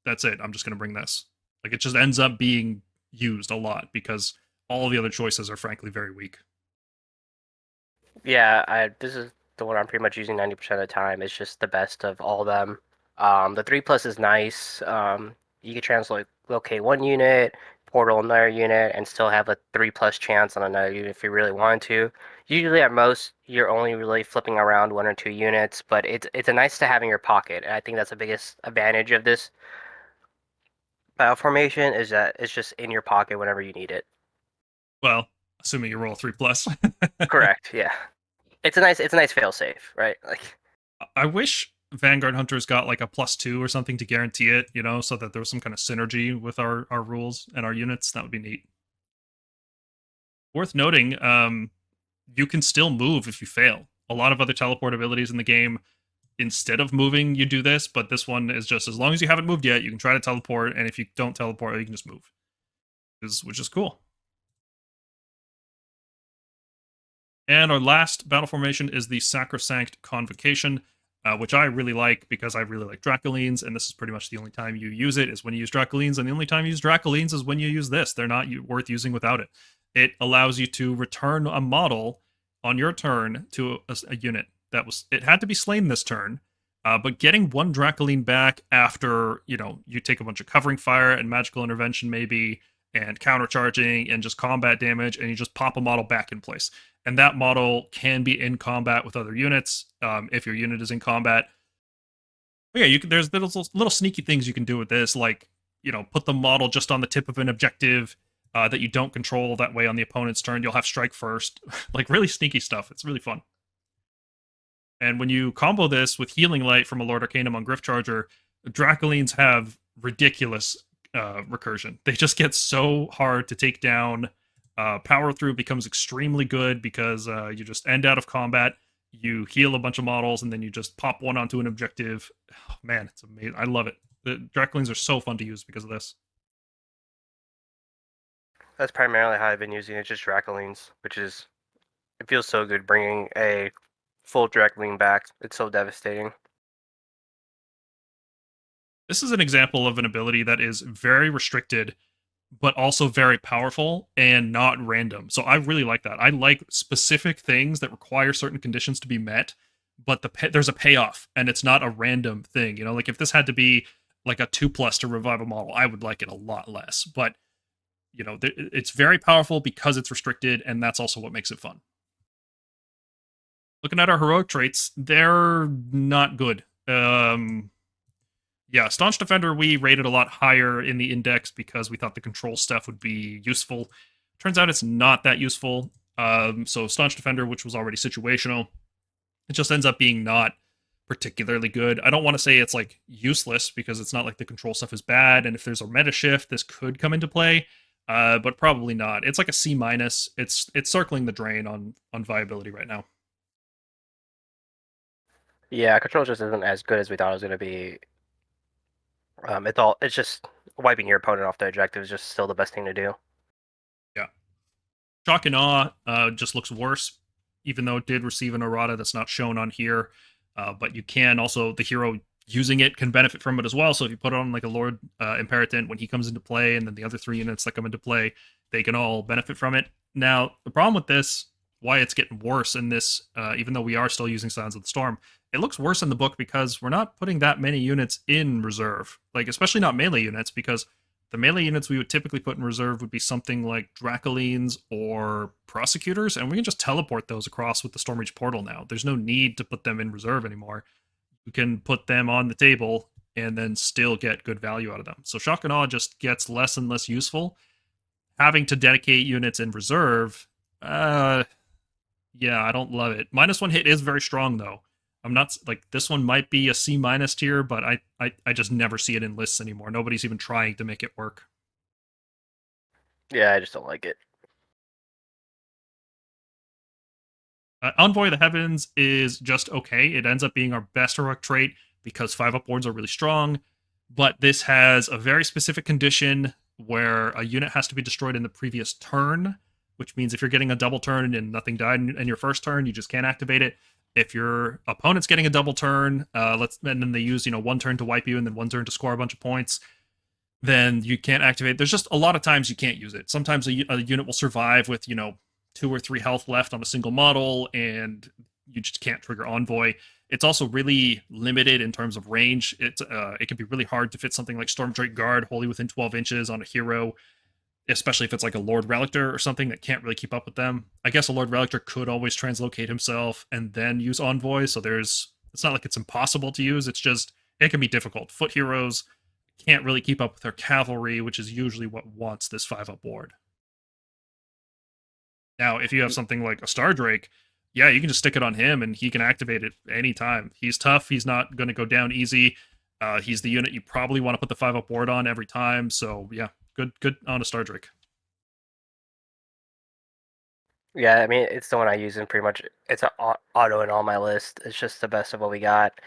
that's it, I'm just going to bring this. Like, it just ends up being used a lot, because all the other choices are frankly very weak. Yeah, this is the one I'm pretty much using 90% of the time. It's just the best of all of them. The 3+ is nice. You can translocate one unit, portal another unit, and still have a 3+ chance on another unit if you really want to. Usually, at most, you're only really flipping around 1 or 2 units, but it's a nice to have in your pocket, and I think that's the biggest advantage of this battle formation is that it's just in your pocket whenever you need it. Well, assuming you roll 3+. Correct. Yeah, it's a nice failsafe, right? Like, I wish Vanguard-Hunters got like a +2 or something to guarantee it, you know, so that there was some kind of synergy with our rules and our units. That would be neat. Worth noting, you can still move if you fail. A lot of other teleport abilities in the game, instead of moving, you do this, but this one is just as long as you haven't moved yet, you can try to teleport, and if you don't teleport, you can just move, which is cool. And our last battle formation is the Sacrosanct Convocation, which I really like because I really like Dracolines, and this is pretty much the only time you use it is when you use Dracolines, and the only time you use Dracolines is when you use this. They're not worth using without it. It allows you to return a model on your turn to a unit that was. It had to be slain this turn, but getting one Dracoline back after, you know, you take a bunch of covering fire and magical intervention maybe, and countercharging and just combat damage, and you just pop a model back in place. And that model can be in combat with other units if your unit is in combat. But yeah, there's little sneaky things you can do with this, like, you know, put the model just on the tip of an objective that you don't control. That way on the opponent's turn, you'll have strike first. Like, really sneaky stuff. It's really fun. And when you combo this with Healing Light from a Lord Arcanum on Gryph Charger, Dracolines have ridiculous recursion. They just get so hard to take down. Power through becomes extremely good because you just end out of combat, you heal a bunch of models, and then you just pop one onto an objective. Oh, man, it's amazing. I love it. The Dracolines are so fun to use because of this. that's primarily how I've been using it, just Dracolines, it feels so good bringing a full Dracoline back. It's so devastating. This is an example of an ability that is very restricted, but also very powerful and not random. So I really like that. I like specific things that require certain conditions to be met, but there's a payoff, and it's not a random thing. You know, like if this had to be like a 2+ to revive a model, I would like it a lot less. But, you know, it's very powerful because it's restricted, and that's also what makes it fun. Looking at our heroic traits, they're not good. Yeah, Staunch Defender we rated a lot higher in the index because we thought the control stuff would be useful. Turns out it's not that useful. So Staunch Defender, which was already situational, it just ends up being not particularly good. I don't want to say it's like useless because it's not like the control stuff is bad, and if there's a meta shift, this could come into play, but probably not. It's like a C-. It's circling the drain on viability right now. Yeah, control just isn't as good as we thought it was going to be. It's just wiping your opponent off the objective is just still the best thing to do. Yeah. Shock and Awe just looks worse, even though it did receive an errata that's not shown on here. But you can also, the hero using it can benefit from it as well. So if you put on like a Lord Imperator when he comes into play, and then the other 3 units that come into play, they can all benefit from it. Now, the problem with this, why it's getting worse in this, even though we are still using Signs of the Storm, it looks worse in the book because we're not putting that many units in reserve. Like, especially not melee units, because the melee units we would typically put in reserve would be something like Dracolines or Prosecutors, and we can just teleport those across with the Stormreach portal now. There's no need to put them in reserve anymore. You can put them on the table and then still get good value out of them. So Shock and Awe just gets less and less useful. Having to dedicate units in reserve, yeah, I don't love it. -1 hit is very strong, though. I'm not, like, this one might be a C- tier, but I just never see it in lists anymore. Nobody's even trying to make it work. Yeah, I just don't like it. Envoy of the Heavens is just okay. It ends up being our best heroic trait because 5-up boards are really strong, but this has a very specific condition where a unit has to be destroyed in the previous turn, which means if you're getting a double turn and nothing died in your first turn, you just can't activate it. If your opponent's getting a double turn, and then they use 1 turn to wipe you and then 1 turn to score a bunch of points, then you can't activate. There's just a lot of times you can't use it. Sometimes a unit will survive with 2 or 3 health left on a single model, and you just can't trigger Envoy. It's also really limited in terms of range. It can be really hard to fit something like Stormdrake Guard wholly within 12 inches on a hero, especially if it's like a Lord Relictor or something that can't really keep up with them. I guess a Lord Relictor could always translocate himself and then use Envoy, so it's not like it's impossible to use, it's just, it can be difficult. Foot heroes can't really keep up with their cavalry, which is usually what wants this 5-up board. Now, if you have something like a Stardrake, yeah, you can just stick it on him and he can activate it anytime. He's tough, he's not going to go down easy. He's the unit you probably want to put the 5-up board on every time, so yeah, good on a Stardrake. Yeah, I mean, it's the one I use in pretty much, it's an auto in all my list. It's just the best of what we got.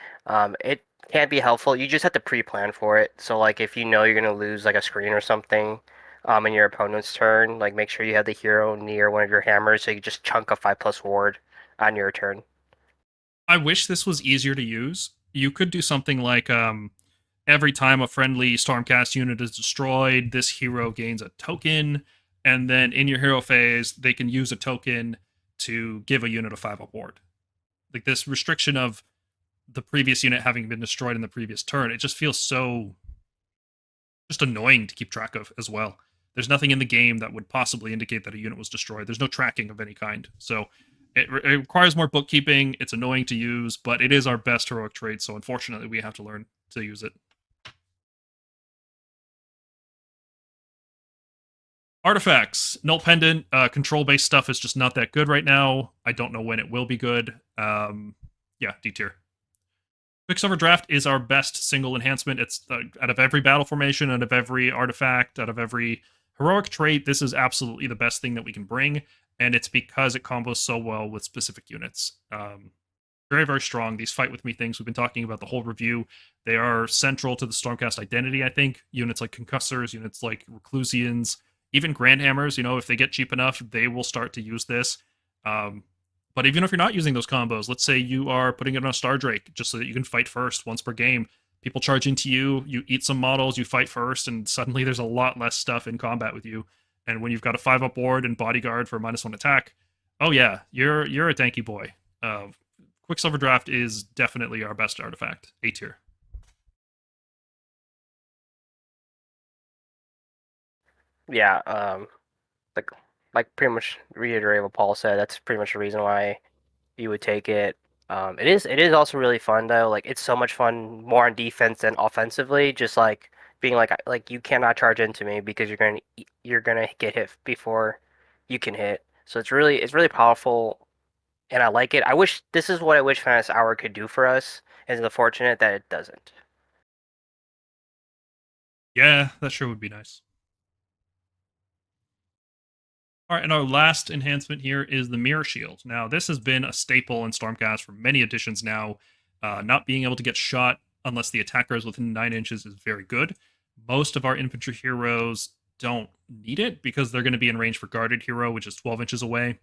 It can be helpful. You just have to pre-plan for it. So, like, if you know you're going to lose, like, a screen or something in your opponent's turn, like, make sure you have the hero near one of your hammers so you just chunk a 5+ ward on your turn. I wish this was easier to use. You could do something like, every time a friendly Stormcast unit is destroyed, this hero gains a token, and then in your hero phase, they can use a token to give a unit a 5-up ward. Like, this restriction of the previous unit having been destroyed in the previous turn, it just feels so just annoying to keep track of as well. There's nothing in the game that would possibly indicate that a unit was destroyed. There's no tracking of any kind. So it requires more bookkeeping. It's annoying to use, but it is our best heroic trait, so unfortunately we have to learn to use it. Artifacts. Null Pendant, control-based stuff is just not that good right now. I don't know when it will be good. Yeah, D tier. Quicksilver Draft is our best single enhancement. It's out of every battle formation, out of every artifact, out of every heroic trait, this is absolutely the best thing that we can bring, and it's because it combos so well with specific units. Very, very strong. These fight with me things we've been talking about the whole review, they are central to the Stormcast identity, I think. Units like Concussors, units like Reclusians, even Grandhammers, if they get cheap enough, they will start to use this. But even if you're not using those combos, let's say you are putting it on a Stardrake just so that you can fight first once per game. People charge into you, you eat some models, you fight first, and suddenly there's a lot less stuff in combat with you. And when you've got a 5-up board and Bodyguard for a -1 attack, oh yeah, you're a tanky boy. Quicksilver Draft is definitely our best artifact. A tier. Yeah, like pretty much reiterate what Paul said. That's pretty much the reason why you would take it. It is also really fun though. Like, it's so much fun more on defense than offensively. Just like being like you cannot charge into me because you're gonna get hit before you can hit. So it's really powerful, and I like it. This is what I wish Fantasy Hour could do for us. And it's unfortunate that it doesn't. Yeah, that sure would be nice. All right, and our last enhancement here is the Mirror Shield. Now, this has been a staple in Stormcast for many editions now. Not being able to get shot unless the attacker is within 9 inches is very good. Most of our infantry heroes don't need it because they're going to be in range for Guarded Hero, which is 12 inches away.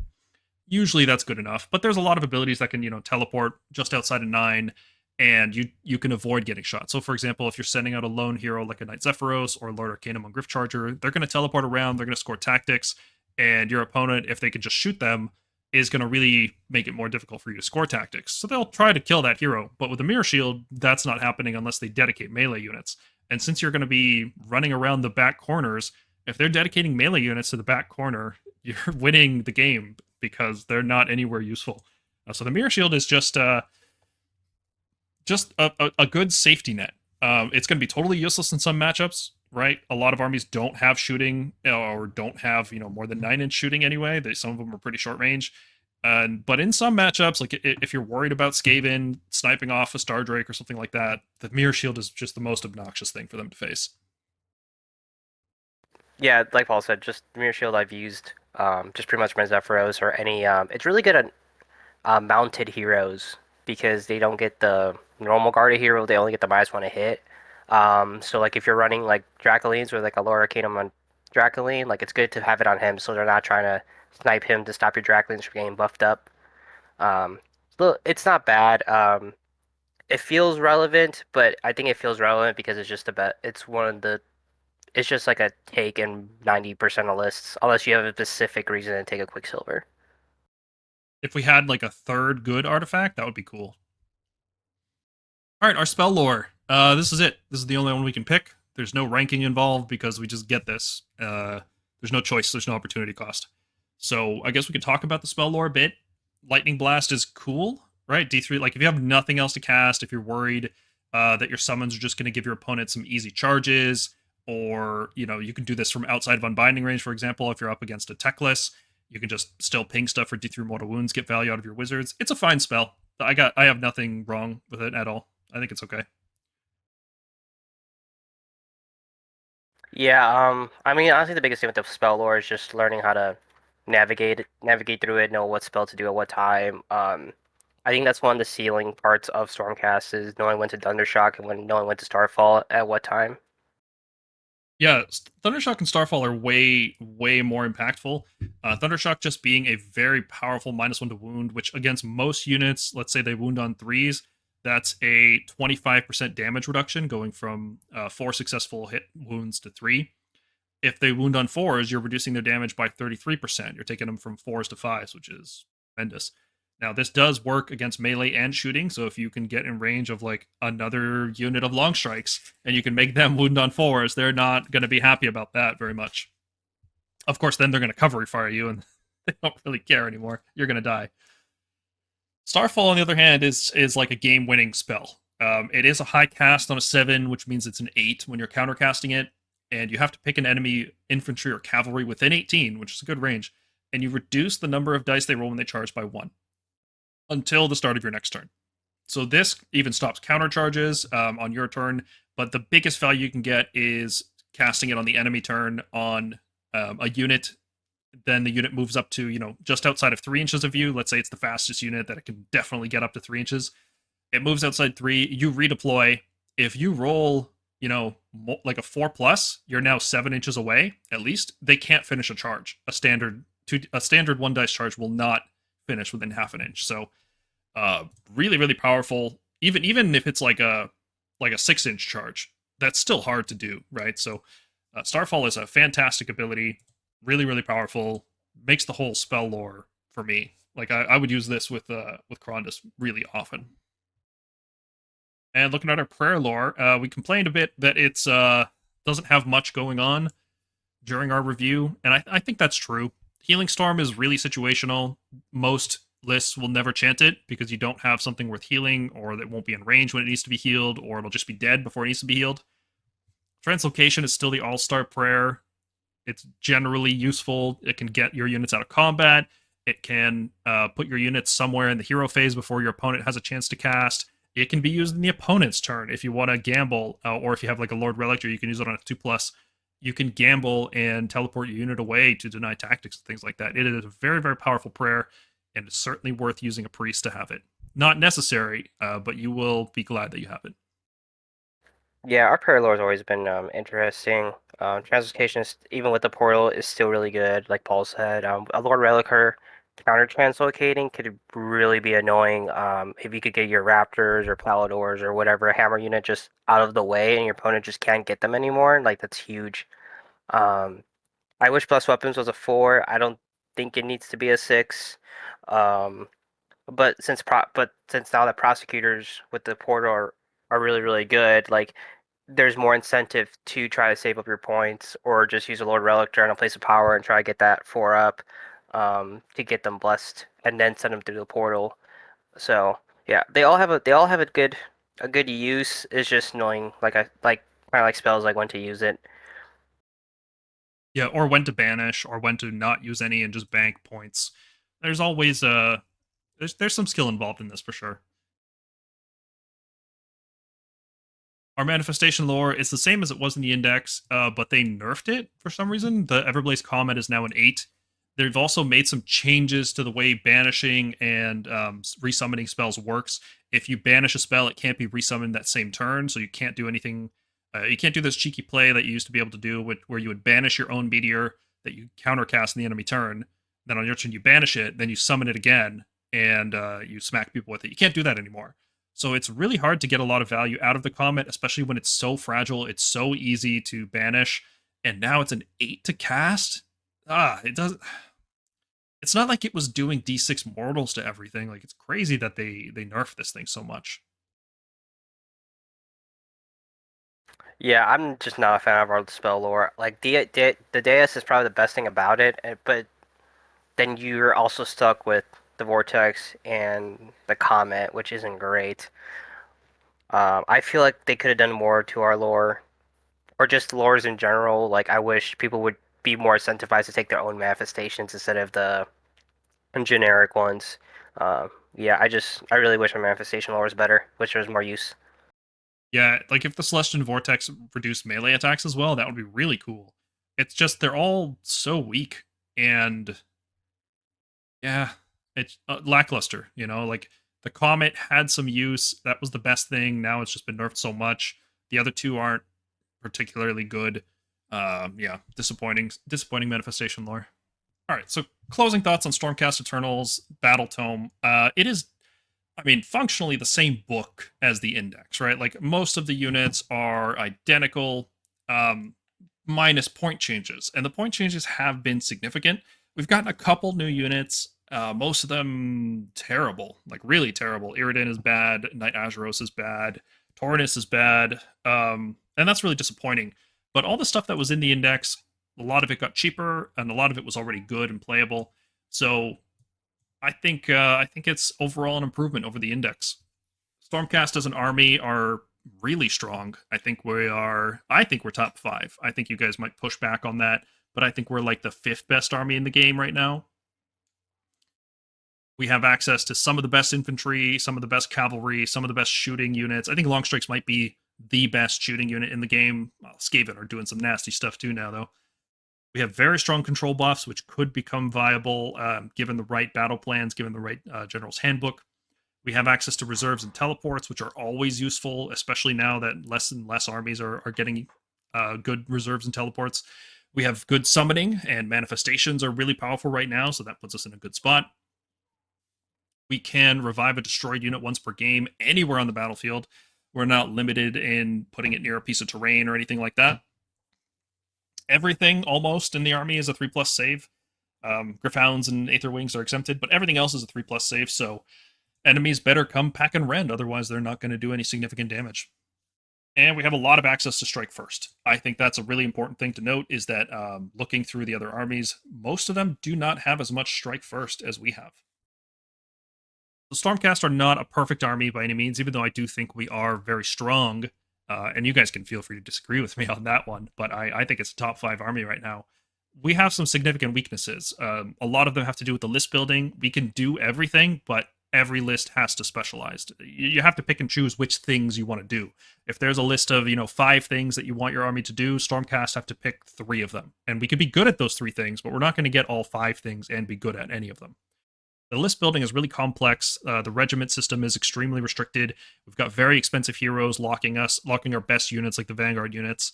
Usually that's good enough, but there's a lot of abilities that can, teleport just outside of 9, and you can avoid getting shot. So, for example, if you're sending out a lone hero like a Knight Zephyros or Lord Arcanum on Gryph Charger, they're going to teleport around, they're going to score tactics, and your opponent, if they can just shoot them, is going to really make it more difficult for you to score tactics. So they'll try to kill that hero, but with the Mirror Shield, that's not happening unless they dedicate melee units. And since you're going to be running around the back corners, if they're dedicating melee units to the back corner, you're winning the game because they're not anywhere useful. So the Mirror Shield is just a good safety net. It's going to be totally useless in some matchups, right? A lot of armies don't have shooting or don't have more than 9-inch shooting anyway. Some of them are pretty short range. But in some matchups, like if you're worried about Skaven sniping off a Stardrake or something like that, the Mirror Shield is just the most obnoxious thing for them to face. Yeah, like Paul said, just the Mirror Shield I've used just pretty much my Zephyros or any. It's really good at mounted heroes because they don't get the normal guarded hero, they only get the -1 to hit. So like if you're running like Dracolines or like a Lord Arcanum on Dracoline, like it's good to have it on him so they're not trying to snipe him to stop your Dracolines from getting buffed up. It's not bad. It feels relevant, but I think it feels relevant because it's just it's just like a take in 90% of lists, unless you have a specific reason to take a Quicksilver. If we had like a third good artifact, that would be cool. All right, our spell lore. This is it. This is the only one we can pick. There's no ranking involved because we just get this. There's no choice. There's no opportunity cost. So I guess we could talk about the spell lore a bit. Lightning Blast is cool, right? D3, like if you have nothing else to cast, if you're worried that your summons are just going to give your opponent some easy charges, or, you can do this from outside of unbinding range, for example, if you're up against a techless, you can just still ping stuff for D3 mortal wounds, get value out of your wizards. It's a fine spell. I have nothing wrong with it at all. I think it's okay. Yeah, I mean, honestly, the biggest thing with the spell lore is just learning how to navigate through it, know what spell to do at what time. I think that's one of the ceiling parts of Stormcast is knowing when to Thundershock and knowing when to Starfall at what time. Yeah, Thundershock and Starfall are way, way more impactful. Thundershock just being a very powerful -1 to wound, which against most units, let's say they wound on 3s, that's a 25% damage reduction, going from 4 successful hit wounds to 3. If they wound on 4s, you're reducing their damage by 33%. You're taking them from 4s to 5s, which is tremendous. Now, this does work against melee and shooting, so if you can get in range of like another unit of long strikes and you can make them wound on 4s, they're not going to be happy about that very much. Of course, then they're going to cover fire you and they don't really care anymore. You're going to die. Starfall, on the other hand, is like a game-winning spell. It is a high cast on a 7, which means it's an 8 when you're countercasting it, and you have to pick an enemy infantry or cavalry within 18, which is a good range, and you reduce the number of dice they roll when they charge by 1 until the start of your next turn. So this even stops counter charges on your turn, but the biggest value you can get is casting it on the enemy turn on a unit. Then the unit moves up to, just outside of 3 inches of you. Let's say it's the fastest unit that it can definitely get up to 3 inches. It moves outside 3, you redeploy. If you roll, like a 4+, you're now 7 inches away, at least. They can't finish a charge. A standard 1 dice charge will not finish within half an inch. So really, really powerful. Even if it's like a 6-inch charge, that's still hard to do, right? So Starfall is a fantastic ability, really, really powerful. Makes the whole spell lore for me. Like I would use this with Karandus really often. And looking at our prayer lore, we complained a bit that it's doesn't have much going on during our review, and I think that's true. Healing Storm is really situational. Most lists will never chant it because you don't have something worth healing, or that won't be in range when it needs to be healed, or it'll just be dead before it needs to be healed. Translocation is still the all-star prayer. It's generally useful. It can get your units out of combat. It can put your units somewhere in the hero phase before your opponent has a chance to cast. It can be used in the opponent's turn if you want to gamble, or if you have like a Lord Relictor, you can use it on a 2+. You can gamble and teleport your unit away to deny tactics and things like that. It is a very, very powerful prayer, and it's certainly worth using a priest to have it. Not necessary, but you will be glad that you have it. Yeah, our prayer lore has always been interesting. Translocation, even with the portal, is still really good, like Paul said. A Lord Relicor counter translocating could really be annoying. If you could get your Raptors or Palladors or whatever hammer unit just out of the way and your opponent just can't get them anymore, like that's huge. I wish plus weapons was a 4. I don't think it needs to be a 6. Um, but since now the prosecutors with the portal are really really good, like there's more incentive to try to save up your points or just use a Lord Relictor on a place of power and try to get that 4 up to get them blessed and then send them through the portal. So yeah, they all have a good use. It's just knowing kind of like spells like when to use it. Yeah, or when to banish, or when to not use any and just bank points. There's always there's some skill involved in this for sure. Our manifestation lore is the same as it was in the index, but they nerfed it for some reason. The Everblaze Comet is now an 8. They've also made some changes to the way banishing and resummoning spells works. If you banish a spell, it can't be resummoned that same turn, so you can't do anything. You can't do this cheeky play that you used to be able to do, where you would banish your own meteor that you countercast in the enemy turn. Then on your turn, you banish it, then you summon it again, and you smack people with it. You can't do that anymore. So it's really hard to get a lot of value out of the Comet, especially when it's so fragile. It's so easy to banish, and now it's an 8 to cast. It doesn't. It's not like it was doing D6 mortals to everything. Like, it's crazy that they nerfed this thing so much. Yeah, I'm just not a fan of our spell lore. Like the Deus is probably the best thing about it, but then you're also stuck with the Vortex and the Comet, which isn't great. I feel like they could have done more to our lore, or just lores in general. Like I wish people would be more incentivized to take their own manifestations instead of the generic ones. Yeah, I really wish my manifestation lore was better, wish there was more use. Yeah, like if the Celestian Vortex reduced melee attacks as well, that would be really cool. It's just they're all so weak, and yeah, it's lackluster, you know? Like, the Comet had some use, that was the best thing, now it's just been nerfed so much. The other two aren't particularly good. Yeah, disappointing manifestation lore. Alright, so closing thoughts on Stormcast Eternals, Battletome. It is, I mean, functionally the same book as the index, right? Like, most of the units are identical, minus point changes, and the point changes have been significant. We've gotten a couple new units, most of them terrible, like really terrible. Iridan is bad, Knight Azuros is bad, Taurus is bad, and that's really disappointing. But all the stuff that was in the index, a lot of it got cheaper, and a lot of it was already good and playable. So I think it's overall an improvement over the index. Stormcast as an army are really strong. I think we're top 5. I think you guys might push back on that, but I think we're like the 5th best army in the game right now. We have access to some of the best infantry, some of the best cavalry, some of the best shooting units. I think Longstrikes might be the best shooting unit in the game. Well, Skaven are doing some nasty stuff too now, though. We have very strong control buffs, which could become viable given the right battle plans, given the right General's Handbook. We have access to reserves and teleports, which are always useful, especially now that less and less armies are getting good reserves and teleports. We have good summoning, and manifestations are really powerful right now, so that puts us in a good spot. We can revive a destroyed unit once per game anywhere on the battlefield. We're not limited in putting it near a piece of terrain or anything like that. Everything almost in the army is a 3+ save. Gryph-hounds and Aetherwings are exempted, but everything else is a 3+ save, so enemies better come pack and rend, otherwise they're not going to do any significant damage. And we have a lot of access to strike first. I think that's a really important thing to note, is that looking through the other armies, most of them do not have as much strike first as we have. The Stormcast are not a perfect army by any means, even though I do think we are very strong. And you guys can feel free to disagree with me on that one, but I think it's a top 5 army right now. We have some significant weaknesses. A lot of them have to do with the list building. We can do everything, but every list has to specialize. You have to pick and choose which things you want to do. If there's a list of 5 things that you want your army to do, Stormcast have to pick 3 of them. And we could be good at those 3 things, but we're not going to get all 5 things and be good at any of them. The list building is really complex. The regiment system is extremely restricted. We've got very expensive heroes locking our best units like the Vanguard units.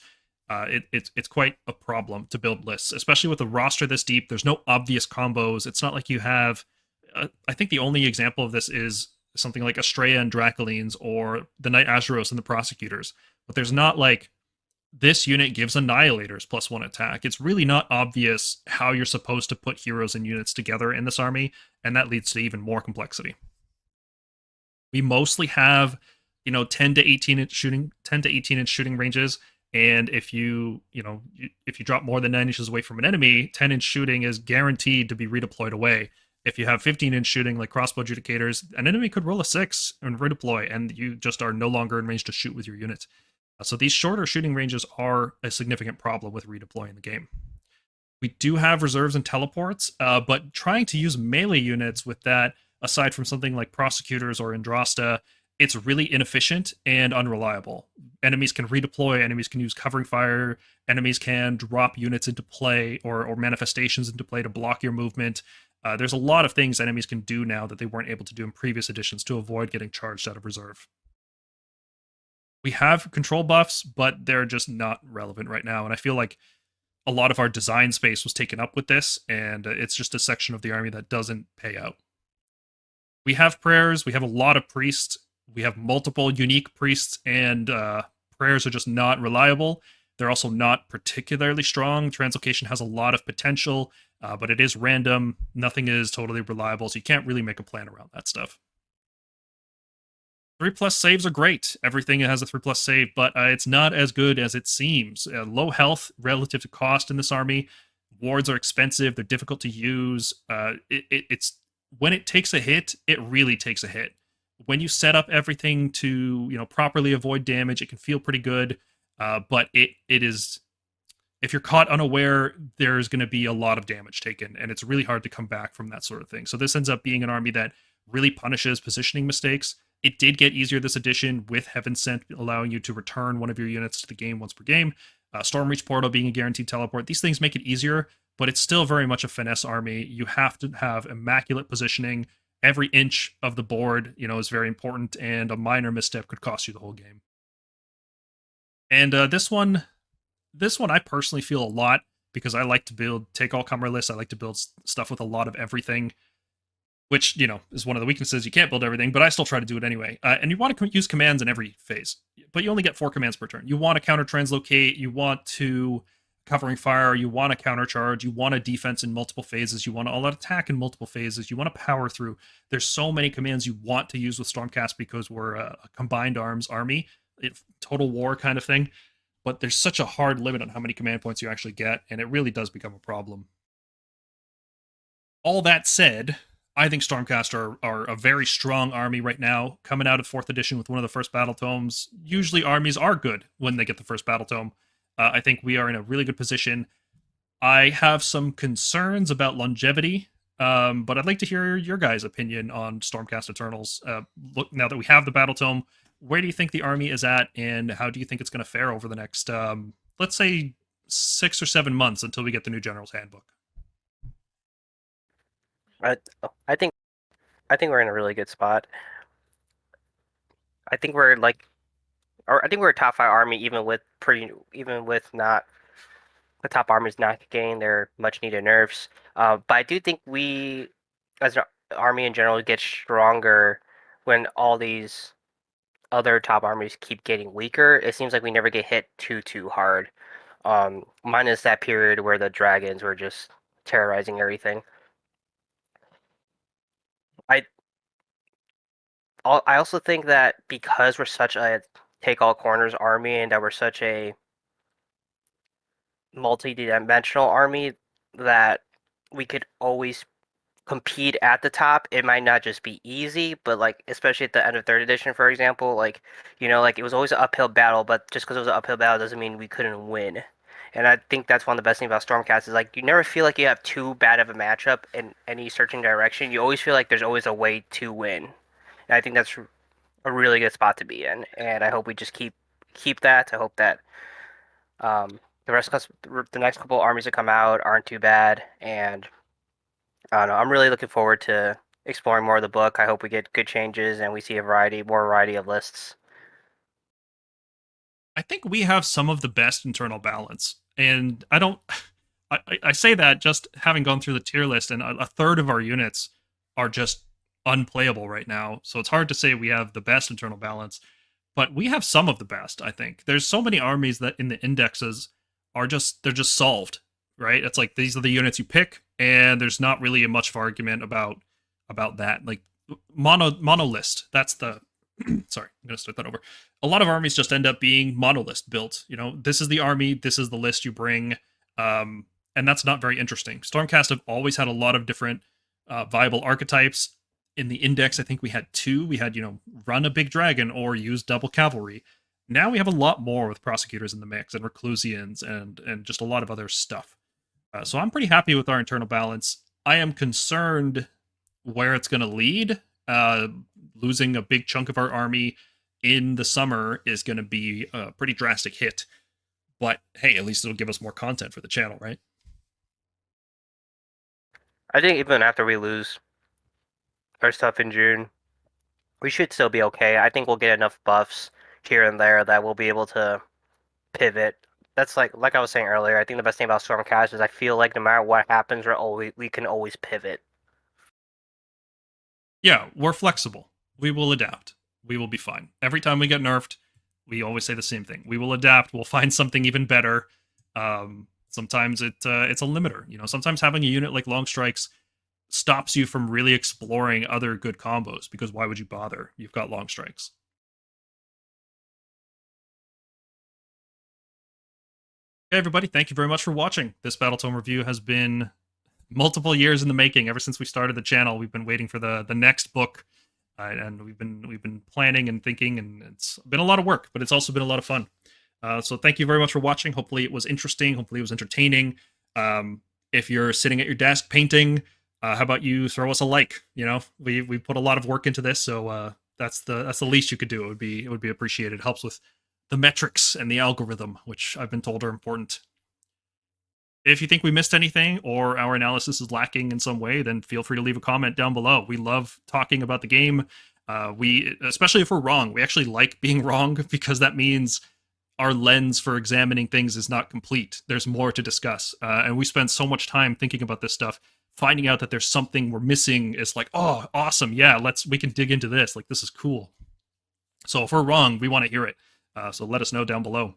It's quite a problem to build lists, especially with a roster this deep. There's no obvious combos. It's not like you have I think the only example of this is something like Estrella and Dracolines or the Knight Azuros and the Prosecutors. But there's not like this unit gives Annihilators +1 attack. It's really not obvious how you're supposed to put heroes and units together in this army, and that leads to even more complexity. We mostly have, 10 to 18 inch shooting ranges, and if you drop more than 9 inches away from an enemy, 10-inch shooting is guaranteed to be redeployed away. If you have 15-inch shooting like crossbow adjudicators, an enemy could roll a 6 and redeploy, and you just are no longer in range to shoot with your unit. So these shorter shooting ranges are a significant problem with redeploying the game. We do have reserves and teleports, but trying to use melee units with that, aside from something like Prosecutors or Andrasta, it's really inefficient and unreliable. Enemies can redeploy, enemies can use covering fire, enemies can drop units into play or manifestations into play to block your movement. There's a lot of things enemies can do now that they weren't able to do in previous editions to avoid getting charged out of reserve. We have control buffs, but they're just not relevant right now, and I feel like a lot of our design space was taken up with this, and it's just a section of the army that doesn't pay out. We have prayers, we have a lot of priests, we have multiple unique priests, and prayers are just not reliable. They're also not particularly strong. Translocation has a lot of potential, but it is random. Nothing is totally reliable, so you can't really make a plan around that stuff. 3+ saves are great. Everything has a 3+ save, but it's not as good as it seems. Low health relative to cost in this army. Wards are expensive. They're difficult to use. It's when it takes a hit, it really takes a hit. When you set up everything to properly avoid damage, it can feel pretty good. But it is, if you're caught unaware, there's going to be a lot of damage taken, and it's really hard to come back from that sort of thing. So this ends up being an army that really punishes positioning mistakes. It did get easier this edition with Heaven Sent allowing you to return one of your units to the game once per game. Stormreach Portal being a guaranteed teleport. These things make it easier, but it's still very much a finesse army. You have to have immaculate positioning. Every inch of the board, is very important, and a minor misstep could cost you the whole game. And this one I personally feel a lot because I like to build take-all-comer lists. I like to build stuff with a lot of everything, which, is one of the weaknesses. You can't build everything, but I still try to do it anyway. And you want to use commands in every phase, but you only get 4 commands per turn. You want to counter-translocate, you want to covering fire, you want to countercharge, you want a defense in multiple phases, you want to all-out attack in multiple phases, you want to power through. There's so many commands you want to use with Stormcast because we're a combined arms army, total war kind of thing, but there's such a hard limit on how many command points you actually get, and it really does become a problem. All that said, I think Stormcast are a very strong army right now, coming out of 4th edition with one of the first Battletomes. Usually armies are good when they get the first Battletome. I think we are in a really good position. I have some concerns about longevity, but I'd like to hear your guys' opinion on Stormcast Eternals. Look, now that we have the Battletome, where do you think the army is at, and how do you think it's going to fare over the next, let's say, 6 or 7 months until we get the new General's Handbook? I think we're in a really good spot. I think we're a top 5 army, even with not the top armies not getting their much needed nerfs. But I do think we, as an army in general, get stronger when all these other top armies keep getting weaker. It seems like we never get hit too hard. Minus that period where the dragons were just terrorizing everything. I also think that because we're such a take-all-corners army and that we're such a multi-dimensional army that we could always compete at the top. It might not just be easy, but especially at the end of 3rd edition, for example, it was always an uphill battle, but just because it was an uphill battle doesn't mean we couldn't win. And I think that's one of the best things about Stormcast is you never feel like you have too bad of a matchup in any certain direction. You always feel like there's always a way to win. And I think that's a really good spot to be in, and I hope we just keep that. I hope that the next couple armies that come out aren't too bad, and I don't know. I'm really looking forward to exploring more of the book. I hope we get good changes and we see more variety of lists. I think we have some of the best internal balance, and I say that just having gone through the tier list, and a third of our units are just unplayable right now. So it's hard to say we have the best internal balance, but we have some of the best, I think. There's so many armies that in the indexes are they're just solved, right? It's like these are the units you pick, and there's not really much of argument about that. Like monolist, that's the sorry, I'm gonna start that over. A lot of armies just end up being monolist built. You know, this is the army, this is the list you bring, and that's not very interesting. Stormcast have always had a lot of different viable archetypes. In the index, I think we had 2. We had, run a big dragon or use double cavalry. Now we have a lot more with prosecutors in the mix and reclusians and just a lot of other stuff. So I'm pretty happy with our internal balance. I am concerned where it's going to lead. Losing a big chunk of our army in the summer is going to be a pretty drastic hit. But hey, at least it'll give us more content for the channel, right? I think even after we lose our stuff in June, we should still be okay. I think we'll get enough buffs here and there that we'll be able to pivot. That's like I was saying earlier, I think the best thing about Stormcast is I feel like no matter what happens, we can always pivot. Yeah, we're flexible. We will adapt. We will be fine. Every time we get nerfed, we always say the same thing. We will adapt. We'll find something even better. Sometimes it's a limiter. Sometimes having a unit like Long Strikes stops you from really exploring other good combos, because why would you bother? You've got Long Strikes. Okay, everybody, thank you very much for watching. This Battletome review has been multiple years in the making. Ever since we started the channel, we've been waiting for the next book, and we've been planning and thinking, and it's been a lot of work, but it's also been a lot of fun. So thank you very much for watching. Hopefully it was interesting. Hopefully it was entertaining. If you're sitting at your desk painting, how about you throw us a like? We put a lot of work into this, so that's the least you could do. It would be appreciated. It helps with the metrics and the algorithm, which I've been told are important. If you think we missed anything or our analysis is lacking in some way, then feel free to leave a comment down below. We love talking about the game. Especially if we're wrong, we actually like being wrong, because that means our lens for examining things is not complete. There's more to discuss. And we spend so much time thinking about this stuff. Finding out that there's something we're missing is like, oh, awesome. Yeah, we can dig into this. Like, this is cool. So if we're wrong, we want to hear it. So let us know down below.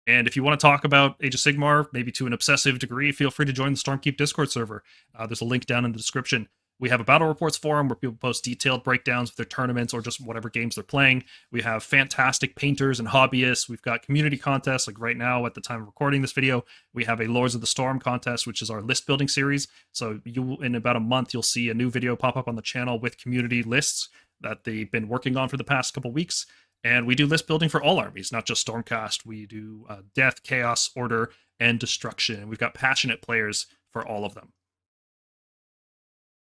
And if you want to talk about Age of Sigmar, maybe to an obsessive degree, feel free to join the Stormkeep Discord server. There's a link down in the description. We have a battle reports forum where people post detailed breakdowns of their tournaments or just whatever games they're playing. We have fantastic painters and hobbyists. We've got community contests, like right now at the time of recording this video. We have a Lords of the Storm contest, which is our list building series. So in about a month, you'll see a new video pop up on the channel with community lists that they've been working on for the past couple weeks. And we do list building for all armies, not just Stormcast. We do Death, Chaos, Order, and Destruction. And we've got passionate players for all of them.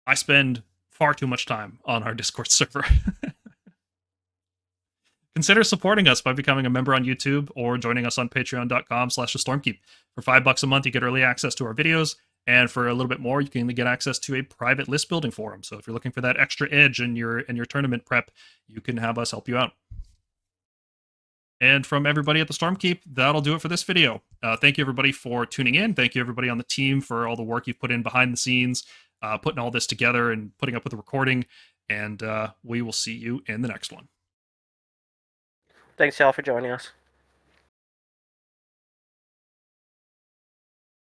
I spend far too much time on our Discord server. Consider supporting us by becoming a member on YouTube or joining us on patreon.com/thestormkeep. For $5 a month, you get early access to our videos. And for a little bit more, you can get access to a private list building forum. So if you're looking for that extra edge in your tournament prep, you can have us help you out. And from everybody at the Stormkeep, that'll do it for this video. Thank you, everybody, for tuning in. Thank you, everybody on the team, for all the work you've put in behind the scenes, putting all this together and putting up with the recording. And we will see you in the next one. Thanks, y'all, for joining us.